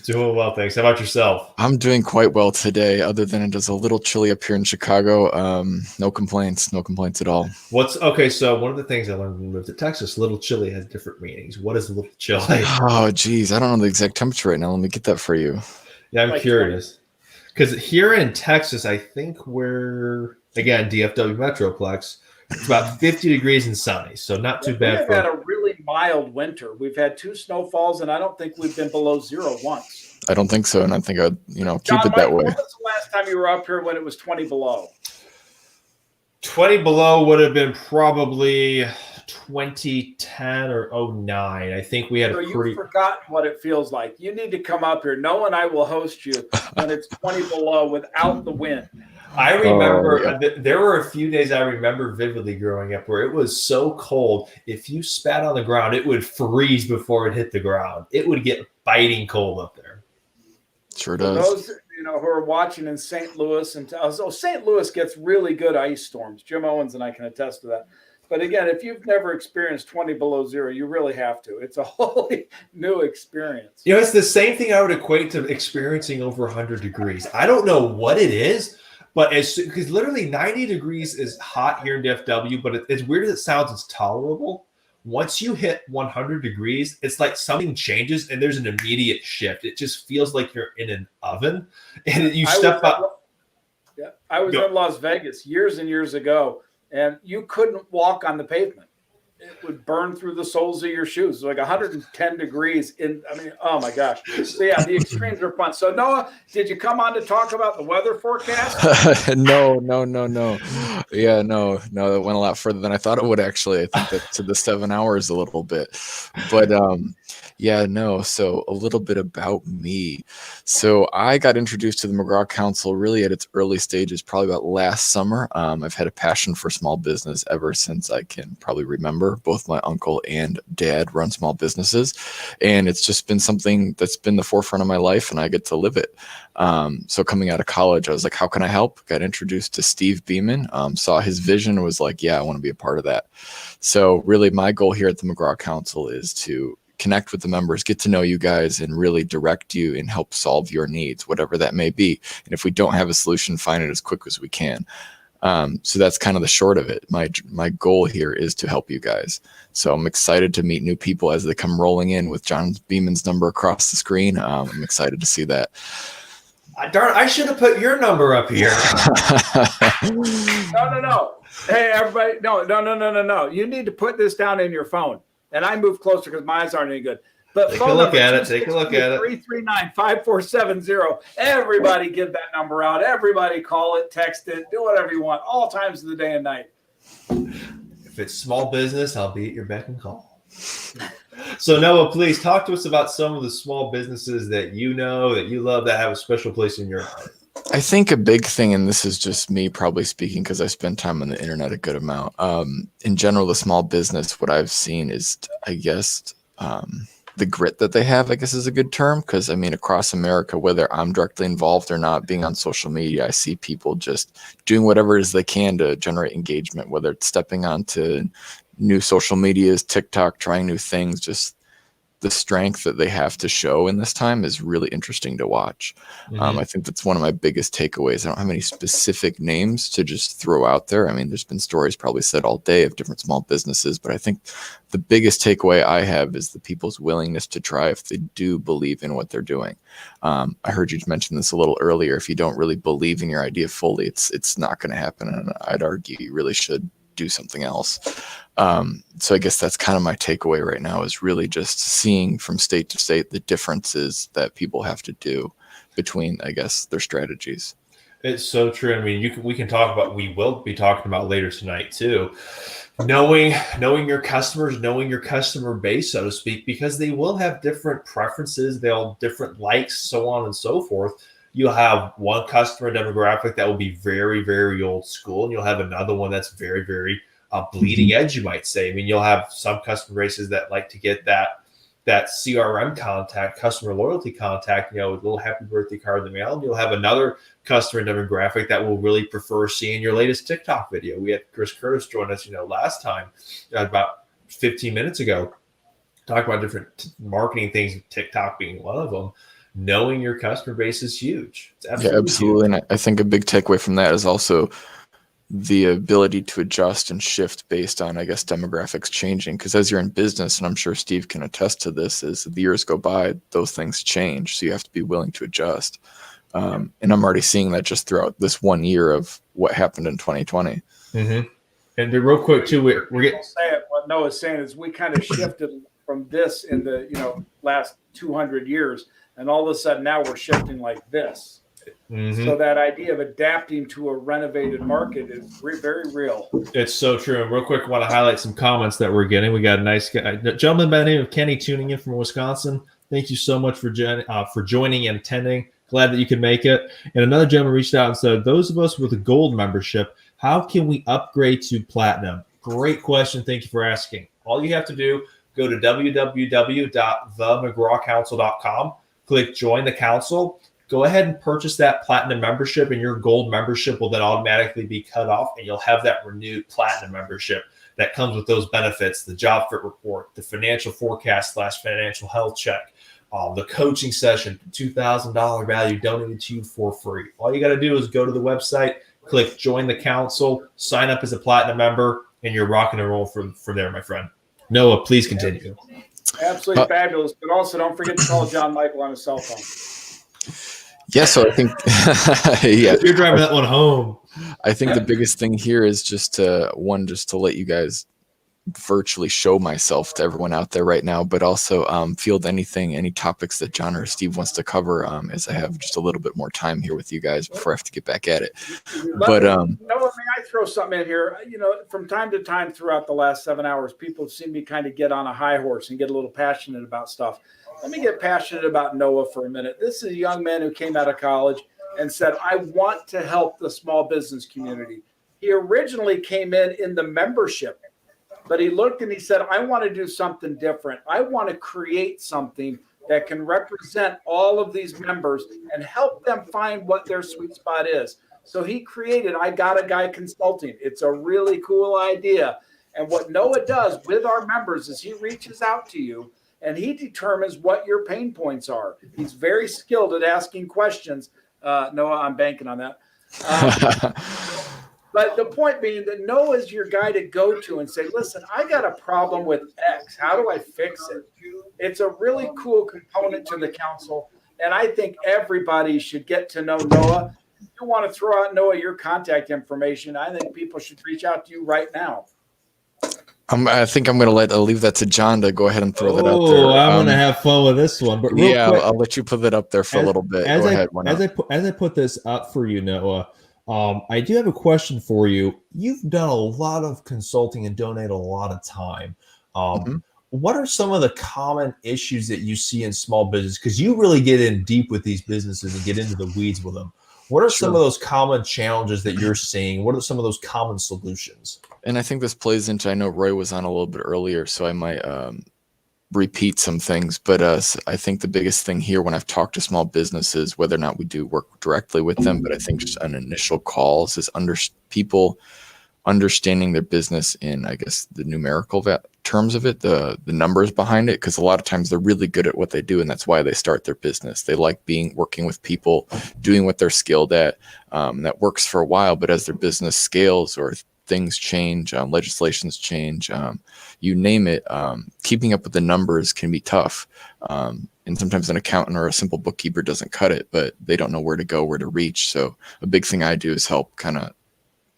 Doing well, thanks. How about yourself? I'm doing quite well today, other than it is a little chilly up here in Chicago. No complaints at all. Okay, so one of the things I learned when we moved to Texas, little chilly has different meanings. What is a little chilly? Oh, geez, I don't know the exact temperature right now. Let me get that for you. Yeah, I'm Like curious. Because here in Texas, I think we're, again, DFW Metroplex, it's about 50 degrees and sunny, so not too We bad have for. had a really mild winter. We've had 2 snowfalls, and I don't think we've been below 0 once. I don't think so, and I think I'd keep John, it that Mike, way. when was the last time you were up here when it was 20 below? 20 below would have been probably 2010 or 09. I think we had So a you've pretty. forgotten what it feels like. You need to come up here. No one I will host you when it's 20 below without the wind. I remember yeah. there were a few days I remember vividly growing up where it was so cold. If you spat on the ground, it would freeze before it hit the ground. It would get biting cold up there. Sure For does. those who are watching in St. Louis, and St. Louis gets really good ice storms. Jim Owens and I can attest to that. But again, if you've never experienced 20 below 0, you really have to. It's a wholly new experience. It's the same thing I would equate to experiencing over 100 degrees. I don't know what it is, but because literally 90 degrees is hot here in DFW, but as weird as it sounds, it's tolerable. Once you hit 100 degrees, it's like something changes and there's an immediate shift. It just feels like you're in an oven, and you step up. Yeah, I was in Las Vegas years and years ago, and you couldn't walk on the pavement. It would burn through the soles of your shoes. Like 110 degrees oh my gosh. So yeah, the extremes are fun. So Noah, did you come on to talk about the weather forecast? No. Yeah, no, that went a lot further than I thought it would actually. I think that to the 7 hours a little bit. But yeah, no. So a little bit about me. So I got introduced to the McGraw Council really at its early stages, probably about last summer. I've had a passion for small business ever since I can probably remember. Both my uncle and dad run small businesses, and it's just been something that's been the forefront of my life, and I get to live it. So coming out of college, I was like, how can I help? Got introduced to Steve Beeman, saw his vision, was like, yeah, I want to be a part of that. So really my goal here at the McGraw Council is to connect with the members, get to know you guys, and really direct you and help solve your needs, whatever that may be. And if we don't have a solution, find it as quick as we can. So that's kind of the short of it. My goal here is to help you guys. So I'm excited to meet new people as they come rolling in with John Beeman's number across the screen. I'm excited to see that. Darn, I should have put your number up here. No. Hey, everybody. No. You need to put this down in your phone. And I move closer because my eyes aren't any good. But Take a look at it. 339-5470. Everybody give that number out. Everybody call it, text it, do whatever you want, all times of the day and night. If it's small business, I'll be at your beck and call. So Noah, please talk to us about some of the small businesses that you know, that you love, that have a special place in your heart. I think a big thing, and this is just me probably speaking because I spend time on the internet a good amount. In general, the small business, what I've seen is, I guess, the grit that they have, I guess is a good term. Because I mean, across America, whether I'm directly involved or not, being on social media, I see people just doing whatever it is they can to generate engagement, whether it's stepping onto new social medias, TikTok, trying new things, just the strength that they have to show in this time is really interesting to watch. I think that's one of my biggest takeaways. I don't have any specific names to just throw out there. I mean, there's been stories probably said all day of different small businesses, but I think the biggest takeaway I have is the people's willingness to try if they do believe in what they're doing. I heard you mention this a little earlier. If you don't really believe in your idea fully, it's not going to happen. And I'd argue you really should do something else. So I guess that's kind of my takeaway right now, is really just seeing from state to state the differences that people have to do between, I guess, their strategies. It's so true. I mean, we will be talking about later tonight too. Knowing your customers, knowing your customer base, so to speak, because they will have different preferences, they'll have different likes, so on and so forth. You'll have one customer demographic that will be very, very old school, and you'll have another one that's very, very bleeding edge, you might say. I mean, you'll have some customer bases that like to get that CRM contact, customer loyalty contact, with a little happy birthday card in the mail. And you'll have another customer demographic that will really prefer seeing your latest TikTok video. We had Chris Curtis join us, last time, about 15 minutes ago, talk about different marketing things, TikTok being one of them. knowing your customer base is huge. It's Yeah, absolutely absolutely. And I think a big takeaway from that is also the ability to adjust and shift based on, I guess, demographics changing. Because as you're in business, and I'm sure Steve can attest to this, as the years go by, those things change. So you have to be willing to adjust. And I'm already seeing that just throughout this 1 year of what happened in 2020. Mm-hmm. And real quick too, we're getting. Say it. What Noah's saying is we kind of shifted from this in the last 200 years, and all of a sudden now we're shifting like this. Mm-hmm. So that idea of adapting to a renovated market is very real. It's so true. And real quick, I want to highlight some comments that we're getting. We got a nice guy, a gentleman by the name of Kenny tuning in from Wisconsin. Thank you so much for joining and attending. Glad that you could make it. And another gentleman reached out and said, those of us with a gold membership, how can we upgrade to platinum? Great question. Thank you for asking. All you have to do, go to www.themcgrawcouncil.com, click join the council. Go ahead and purchase that platinum membership, and your gold membership will then automatically be cut off, and you'll have that renewed platinum membership that comes with those benefits: the job fit report, the financial forecast / financial health check, the coaching session, $2,000 value donated to you for free. All you got to do is go to the website, click join the council, sign up as a platinum member, and you're rocking and roll from there, my friend. Noah, please continue. Absolutely fabulous. But also don't forget to call John Michael on his cell phone. Yeah, so I think yeah, you're driving that one home. I think the biggest thing here is just to let you guys virtually show myself to everyone out there right now, but also field any topics that John or Steve wants to cover, as I have just a little bit more time here with you guys before I have to get back at it. But Noah, may I throw something in here? From time to time throughout the last 7 hours, people have seen me kind of get on a high horse and get a little passionate about stuff. Let me get passionate about Noah for a minute. This is a young man who came out of college and said, I want to help the small business community. He originally came in the membership, but he looked and he said, I want to do something different. I want to create something that can represent all of these members and help them find what their sweet spot is. So he created I Got a Guy Consulting. It's a really cool idea. And what Noah does with our members is he reaches out to you and he determines what your pain points are. He's very skilled at asking questions. Noah, I'm banking on that. But the point being that Noah is your guy to go to and say, listen, I got a problem with X. How do I fix it? It's a really cool component to the council. And I think everybody should get to know Noah. If you want to throw out, Noah, your contact information, I think people should reach out to you right now. I think I'm going to leave that to John to go ahead and throw that out there. Oh, I'm going to have fun with this one. But real quick, I'll let you put that up there for a little bit. Go ahead. As I put this up for you, Noah, I do have a question for you. You've done a lot of consulting and donated a lot of time. What are some of the common issues that you see in small business? Because you really get in deep with these businesses and get into the weeds with them. What are some of those common challenges that you're seeing? What are some of those common solutions? And I think this plays into, I know Roy was on a little bit earlier, so I might repeat some things. But I think the biggest thing here when I've talked to small businesses, whether or not we do work directly with them, but I think just on initial calls is people understanding their business in, I guess, the numerical terms of it, the numbers behind it, because a lot of times they're really good at what they do, and that's why they start their business. They like working with people, doing what they're skilled at. That works for a while, but as their business scales or things change, legislations change, you name it, keeping up with the numbers can be tough. And sometimes an accountant or a simple bookkeeper doesn't cut it, but they don't know where to go, where to reach. So a big thing I do is help kind of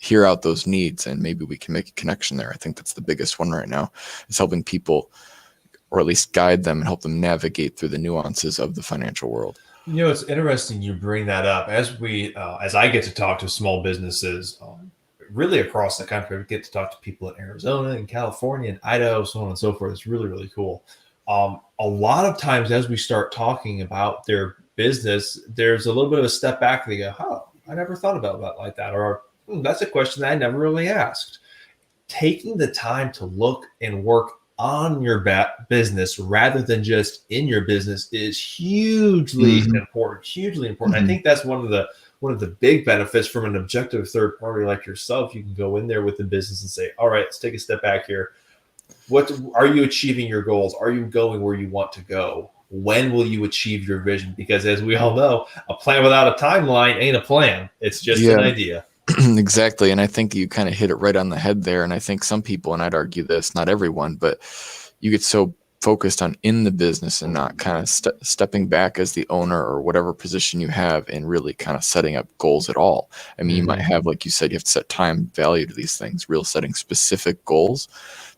hear out those needs, and maybe we can make a connection there. I think that's the biggest one right now, is helping people, or at least guide them and help them navigate through the nuances of the financial world. You know, it's interesting you bring that up. As I get to talk to small businesses really across the country, I get to talk to people in Arizona and California and Idaho, so on and so forth. It's really, really cool. A lot of times as we start talking about their business, there's a little bit of a step back and they go, oh, I never thought about that like that. Or that's a question that I never really asked. Taking the time to look and work on your business rather than just in your business is hugely important. Hugely important. I think that's one of the big benefits from an objective third party like yourself. You can go in there with the business and say, all right, let's take a step back here. What are you achieving your goals? Are you going where you want to go? when will you achieve your vision? Because as we all know, a plan without a timeline ain't a plan. It's just an idea. Exactly. And I think you kind of hit it right on the head there. And I think some people, and I'd argue this, not everyone, but you get so focused on in the business and not kind of stepping back as the owner or whatever position you have and really kind of setting up goals at all. I mean, you might have, like you said, you have to set time value to these things, real setting specific goals,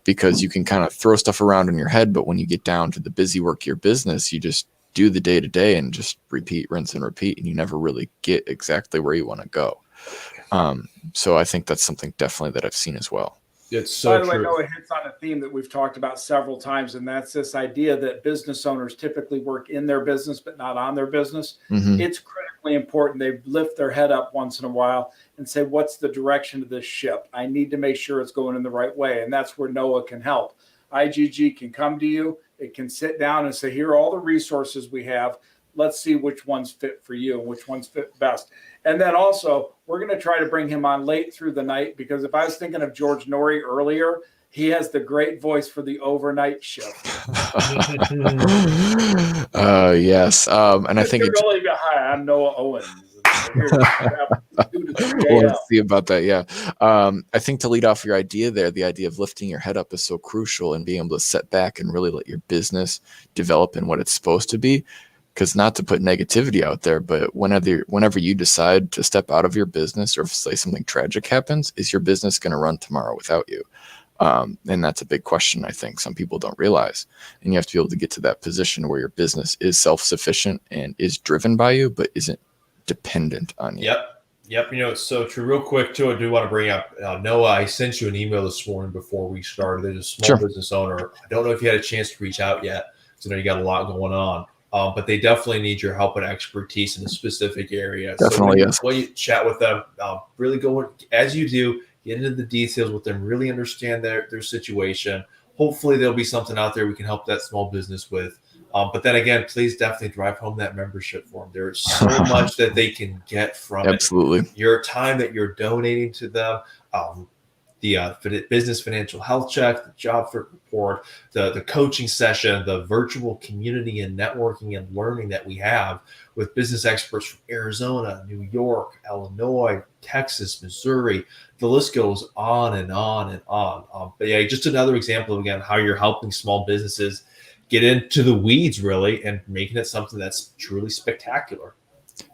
because you can kind of throw stuff around in your head. But when you get down to the busy work of your business, you just do the day to day and just repeat, rinse and repeat. And you never really get exactly where you want to go. So I think that's something definitely that I've seen as well. It's so By the way, true. Noah hits on a theme that we've talked about several times, and that's this idea that business owners typically work in their business but not on their business. Mhm. It's critically important they lift their head up once in a while and say, what's the direction of this ship? I need to make sure it's going in the right way, and that's where Noah can help. IGG can come to you. It can sit down and say, here are all the resources we have. Let's see which ones fit for you and which ones fit best. And then also, we're going to try to bring him on late through the night, because if I was thinking of George Norrie earlier, he has the great voice for the overnight shift. Yes. And I think Hi, I'm Noah Owens. we'll see about that. Yeah. I think to lead off your idea there, the idea of lifting your head up is so crucial, and being able to set back and really let your business develop in what it's supposed to be. Because not to put negativity out there, but whenever you decide to step out of your business, or if say something tragic happens, is your business going to run tomorrow without you? And that's a big question, I think some people don't realize. And you have to be able to get to that position where your business is self-sufficient and is driven by you, but isn't dependent on you. Yep. It's so true. Real quick, too, I do want to bring up Noah. I sent you an email this morning before we started. There's a small business owner. I don't know if you had a chance to reach out yet, because I know you got a lot going on. But they definitely need your help and expertise in a specific area. Definitely, so yes. when you chat with them, really go as you do, get into the details with them, really understand their situation. Hopefully there'll be something out there we can help that small business with. But then again, please definitely drive home that membership form. There is so much that they can get from Absolutely. it. Your time that you're donating to them, the business financial health check, the job report, the coaching session, the virtual community and networking and learning that we have with business experts from Arizona, New York, Illinois, Texas, Missouri. The list goes on and on and on. But yeah, just another example of, again, how you're helping small businesses get into the weeds, really, and making it something that's truly spectacular.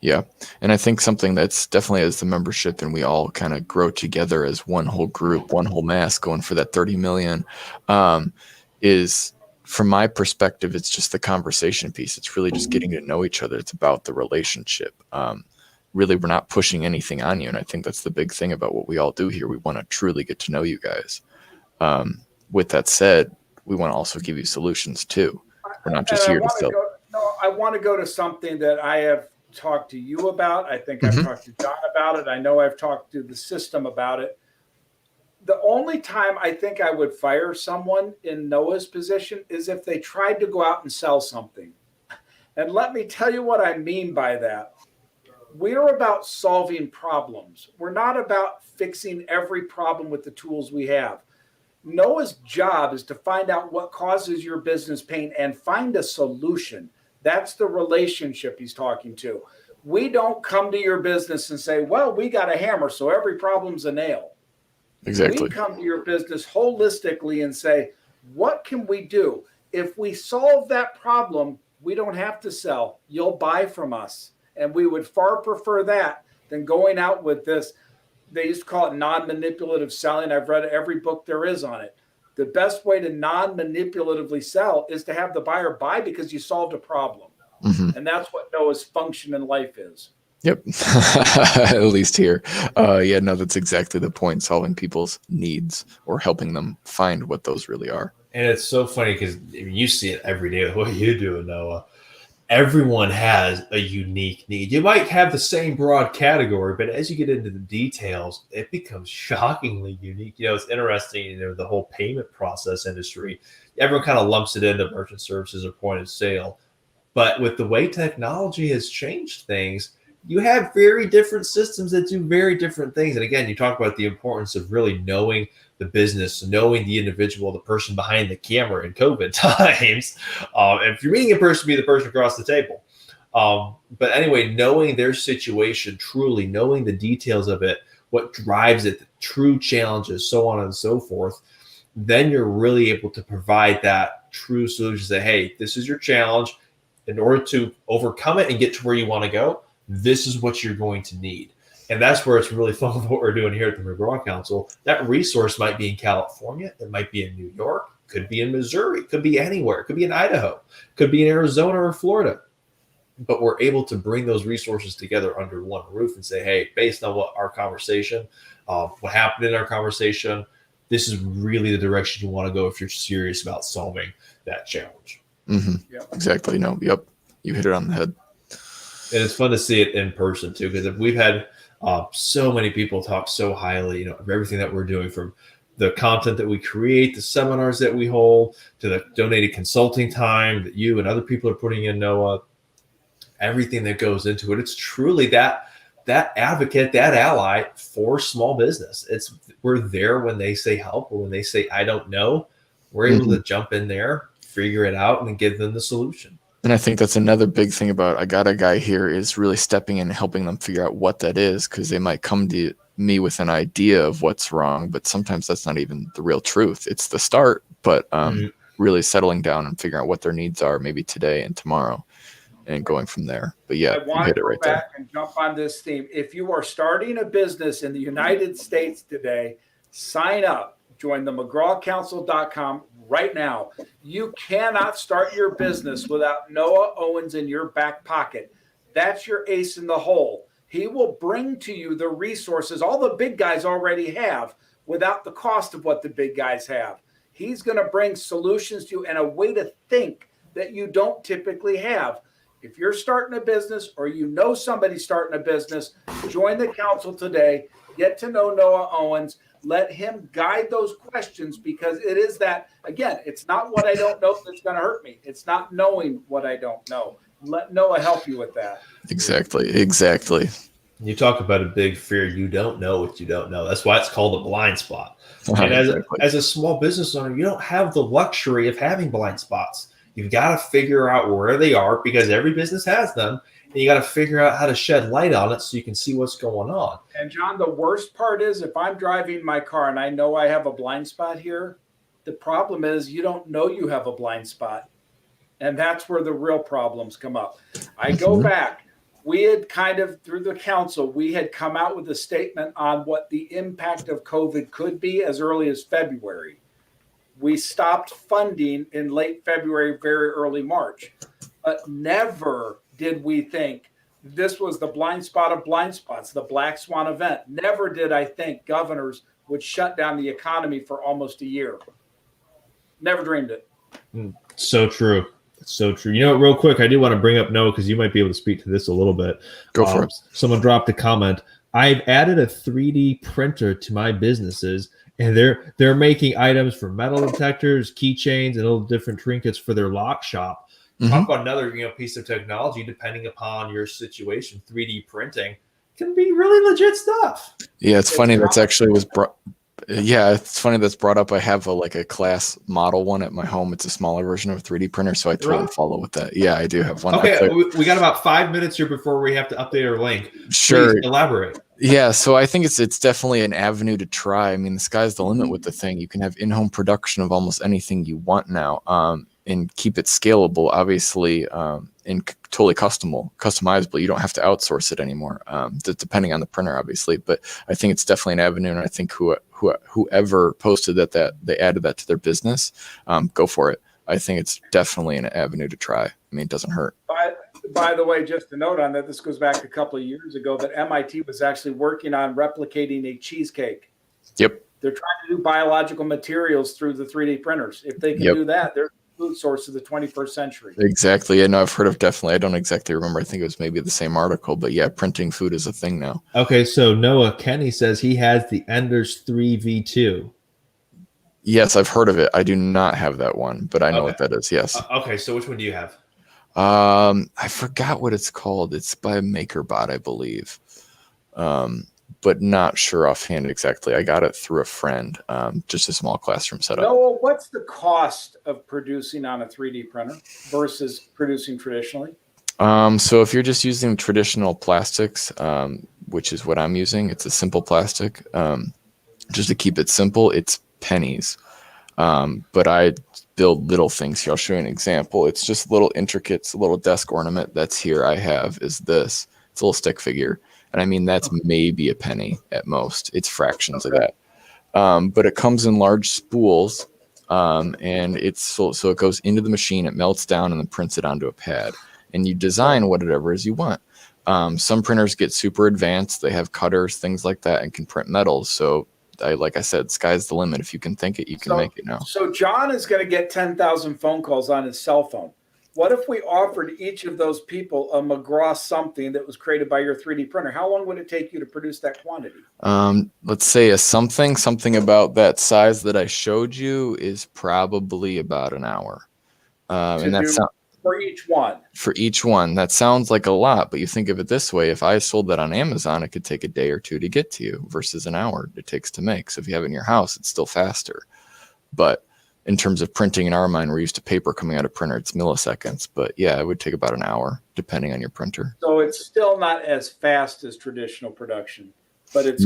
Yeah. And I think something that's definitely, as the membership and we all kind of grow together as one whole group, one whole mass going for that 30 million, is, from my perspective, it's just the conversation piece. It's really just getting to know each other. It's about the relationship. Really, we're not pushing anything on you. And I think that's the big thing about what we all do here. We want to truly get to know you guys. With that said, we want to also give you solutions too. We're not just here to sell. I want to go to something that I have talked to you about. I think I've talked to John about it. I know I've talked to the system about it. The only time I think I would fire someone in Noah's position is if they tried to go out and sell something. And let me tell you what I mean by that. We're about solving problems. We're not about fixing every problem with the tools we have. Noah's job is to find out what causes your business pain and find a solution. That's the relationship he's talking to. We don't come to your business and say, well, we got a hammer, so every problem's a nail. Exactly. We come to your business holistically and say, what can we do? If we solve that problem, we don't have to sell. You'll buy from us. And we would far prefer that than going out with this. They used to call it non-manipulative selling. I've read every book there is on it. The best way to non-manipulatively sell is to have the buyer buy because you solved a problem. And that's what Noah's function in life is. Yep. At least here. Yeah, no, that's exactly the point. Solving people's needs or helping them find what those really are. And it's so funny because you see it every day with what you do, Noah. Everyone has a unique need. You might have the same broad category, but as you get into the details, it becomes shockingly unique. It's interesting, the whole payment process industry, everyone kind of lumps it into merchant services or point of sale. But with the way technology has changed things, you have very different systems that do very different things. And again, you talk about the importance of really knowing the business, knowing the individual, the person behind the camera in COVID times. If you're meeting a person, be the person across the table. But anyway, knowing their situation, truly knowing the details of it, what drives it, the true challenges, so on and so forth, then you're really able to provide that true solution. Say, hey, this is your challenge. In order to overcome it and get to where you want to go, this is what you're going to need. And that's where it's really fun with what we're doing here at the McGraw Council. That resource might be in California. It might be in New York. Could be in Missouri. Could be anywhere. Could be in Idaho. Could be in Arizona or Florida. But we're able to bring those resources together under one roof and say, hey, based on what our conversation, what happened in our conversation, this is really the direction you want to go if you're serious about solving that challenge. Mm-hmm. Yep. Exactly. No. Yep. You hit it on the head. And it's fun to see it in person too, because we've had so many people talk so highly, of everything that we're doing, from the content that we create, the seminars that we hold, to the donated consulting time that you and other people are putting in, Noah, everything that goes into it. It's truly that advocate, that ally for small business. We're there when they say help, or when they say, I don't know, we're able to jump in there, figure it out, and give them the solution. And I think that's another big thing about I Got a Guy here, is really stepping in and helping them figure out what that is, because they might come to me with an idea of what's wrong, but sometimes that's not even the real truth. It's the start, but really settling down and figuring out what their needs are, maybe today and tomorrow, and going from there. But yeah, I you want to hit it go right back there. and jump on this theme. If you are starting a business in the United States today, sign up. Join the McGrawCouncil.com right now. You cannot start your business without Noah Owens in your back pocket. That's your ace in the hole. He will bring to you the resources all the big guys already have without the cost of what the big guys have. He's going to bring solutions to you and a way to think that you don't typically have. If you're starting a business, or you know somebody starting a business, join the council today. Get to know Noah Owens. Let him guide those questions, because it is that, again, it's not what I don't know that's going to hurt me. It's not knowing what I don't know. Let Noah help you with that. Exactly. You talk about a big fear. You don't know what you don't know. That's why it's called a blind spot. And as a small business owner, you don't have the luxury of having blind spots. You've got to figure out where they are, because every business has them. And you got to figure out how to shed light on it so you can see what's going on. And John, the worst part is, if I'm driving my car and I know I have a blind spot here, the problem is you don't know you have a blind spot. And that's where the real problems come up. I go back. We had kind of, through the council, we had come out with a statement on what the impact of COVID could be as early as February. We stopped funding in late February, very early March. But never did we think this was the blind spot of blind spots, the black swan event. Never did I think governors would shut down the economy for almost a year. Never dreamed it. So true. So true. Real quick, I do want to bring up Noah, because you might be able to speak to this a little bit. Go for it. Someone dropped a comment. I've added a 3D printer to my businesses, and they're making items for metal detectors, keychains, and little different trinkets for their lock shop. Talk about another piece of technology, depending upon your situation. 3D printing can be really legit stuff. Yeah, it's funny that's actually was brought. Yeah, it's funny that's brought up. I have a class model one at my home. It's a smaller version of a 3D printer, so I totally follow with that. Yeah, I do have one. Okay, we got about 5 minutes here before we have to update our link. Sure. Please elaborate. Yeah, so I think it's definitely an avenue to try. I mean, the sky's the limit with the thing. You can have in-home production of almost anything you want now, and keep it scalable, obviously, and totally customizable. You don't have to outsource it anymore, depending on the printer, obviously. But I think it's definitely an avenue, and I think whoever posted that they added that to their business, go for it. I think it's definitely an avenue to try. I mean, it doesn't hurt. By the way, just a note on that, this goes back a couple of years ago, that MIT was actually working on replicating a cheesecake. Yep. They're trying to do biological materials through the 3D printers. If they can do that, they're food source of the 21st century. Exactly. Yeah, no, I've heard of definitely. I don't exactly remember. I think it was maybe the same article, but yeah, printing food is a thing now. Okay, so Noah, Kenny says he has the Enders 3 V2. Yes, I've heard of it. I do not have that one, but I know what that is. Yes. Okay, so which one do you have? I forgot what it's called. It's by MakerBot, I believe. but not sure offhand exactly. I got it through a friend, just a small classroom setup. Noah, what's the cost of producing on a 3D printer versus producing traditionally? So if you're just using traditional plastics, which is what I'm using, it's a simple plastic. Just to keep it simple, it's pennies. But I build little things here. I'll show you an example. It's just little intricate, it's a little desk ornament that's here. I have is this. It's a little stick figure. And I mean, that's maybe a penny at most. It's fractions of that. But it comes in large spools. And it's so it goes into the machine, it melts down and then prints it onto a pad. And you design whatever it is you want. Some printers get super advanced. They have cutters, things like that, and can print metals. So like I said, sky's the limit. If you can think it, you can make it now. So John is going to get 10,000 phone calls on his cell phone. What if we offered each of those people a McGraw something that was created by your 3D printer? How long would it take you to produce that quantity? Let's say something about that size that I showed you is probably about an hour. And that's for each one. For each one. That sounds like a lot, but you think of it this way. If I sold that on Amazon, it could take a day or two to get to you versus an hour it takes to make. So if you have it in your house, it's still faster. But in terms of printing, in our mind, we're used to paper coming out of printer. It's milliseconds. But yeah, it would take about an hour, depending on your printer. So it's still not as fast as traditional production, but it's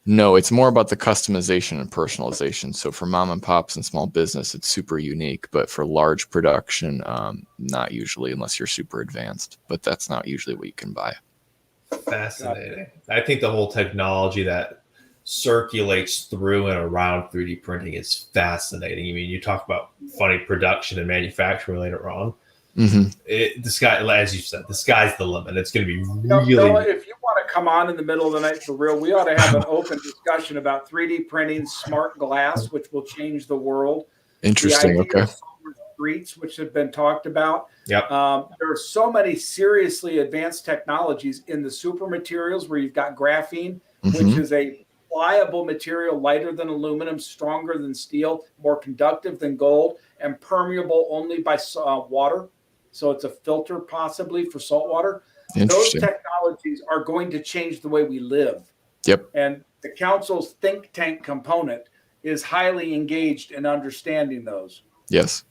No, it's more about the customization and personalization. So for mom and pops and small business, it's super unique. But for large production, not usually, unless you're super advanced. But that's not usually what you can buy. Fascinating. I think the whole technology that circulates through and around 3D printing is fascinating. I mean, you talk about funny production and manufacturing later on. Mm-hmm. The sky, as you said, the sky's the limit. It's going to be really. Noah, if you want to come on in the middle of the night for real, we ought to have an open discussion about 3D printing smart glass, which will change the world. Interesting. Okay. Streets, which have been talked about. Yep. There are so many seriously advanced technologies in the super materials where you've got graphene, which is a pliable material, lighter than aluminum, stronger than steel, more conductive than gold, and permeable only by water. So it's a filter possibly for salt water. Those technologies are going to change the way we live. Yep. And the council's think tank component is highly engaged in understanding those. Yes.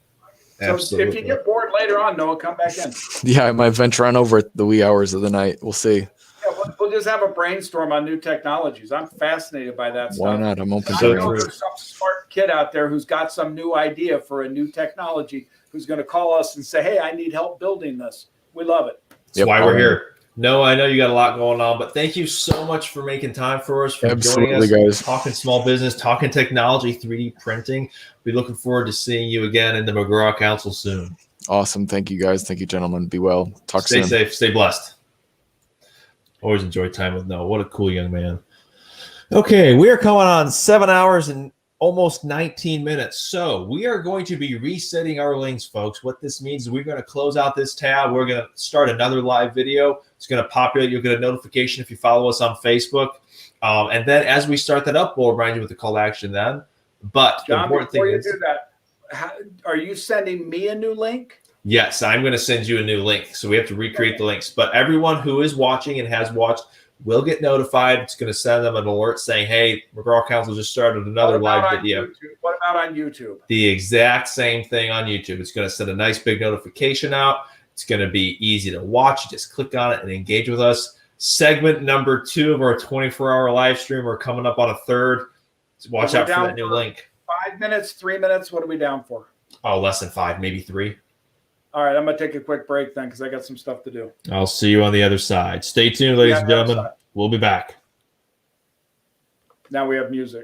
So Absolutely. if you get bored later on, Noah, come back in. Yeah, I might venture on over at the wee hours of the night. We'll see. Yeah, we'll just have a brainstorm on new technologies. I'm fascinated by that stuff. Why not? I'm open I to know it. there's some smart kid out there who's got some new idea for a new technology who's going to call us and say, hey, I need help building this. We love it. That's why we're here. No, I know you got a lot going on, but thank you so much for making time for us, for joining us, guys. Talking small business, talking technology, 3D printing. We're looking forward to seeing you again in the McGraw Council soon. Awesome. Thank you, guys. Thank you, gentlemen. Be well. Talk soon. Stay safe. Stay blessed. Always enjoy time with Noah. What a cool young man. Okay, we are coming on 7 hours and almost 19 minutes. So we are going to be resetting our links, folks. What this means is we're going to close out this tab. We're going to start another live video. It's going to populate. You'll get a notification if you follow us on Facebook. And then as we start that up, we'll remind you with the call to action then. But John, the important before thing you is, do that, are you sending me a new link? yes, I'm going to send you a new link. So we have to recreate the links. But everyone who is watching and has watched will get notified. It's going to send them an alert saying, hey, McGraw Council just started another live video. What about on YouTube? The exact same thing on YouTube. It's going to send a nice big notification out. It's going to be easy to watch. You just click on it and engage with us. Segment number 2 of our 24-hour live stream. We're coming up on a third. So watch out for that new link. 5 minutes, 3 minutes. What are we down for? Oh, less than 5, maybe 3. All right, I'm going to take a quick break then because I got some stuff to do. I'll see you on the other side. Stay tuned, ladies and gentlemen. We'll be back. Now we have music.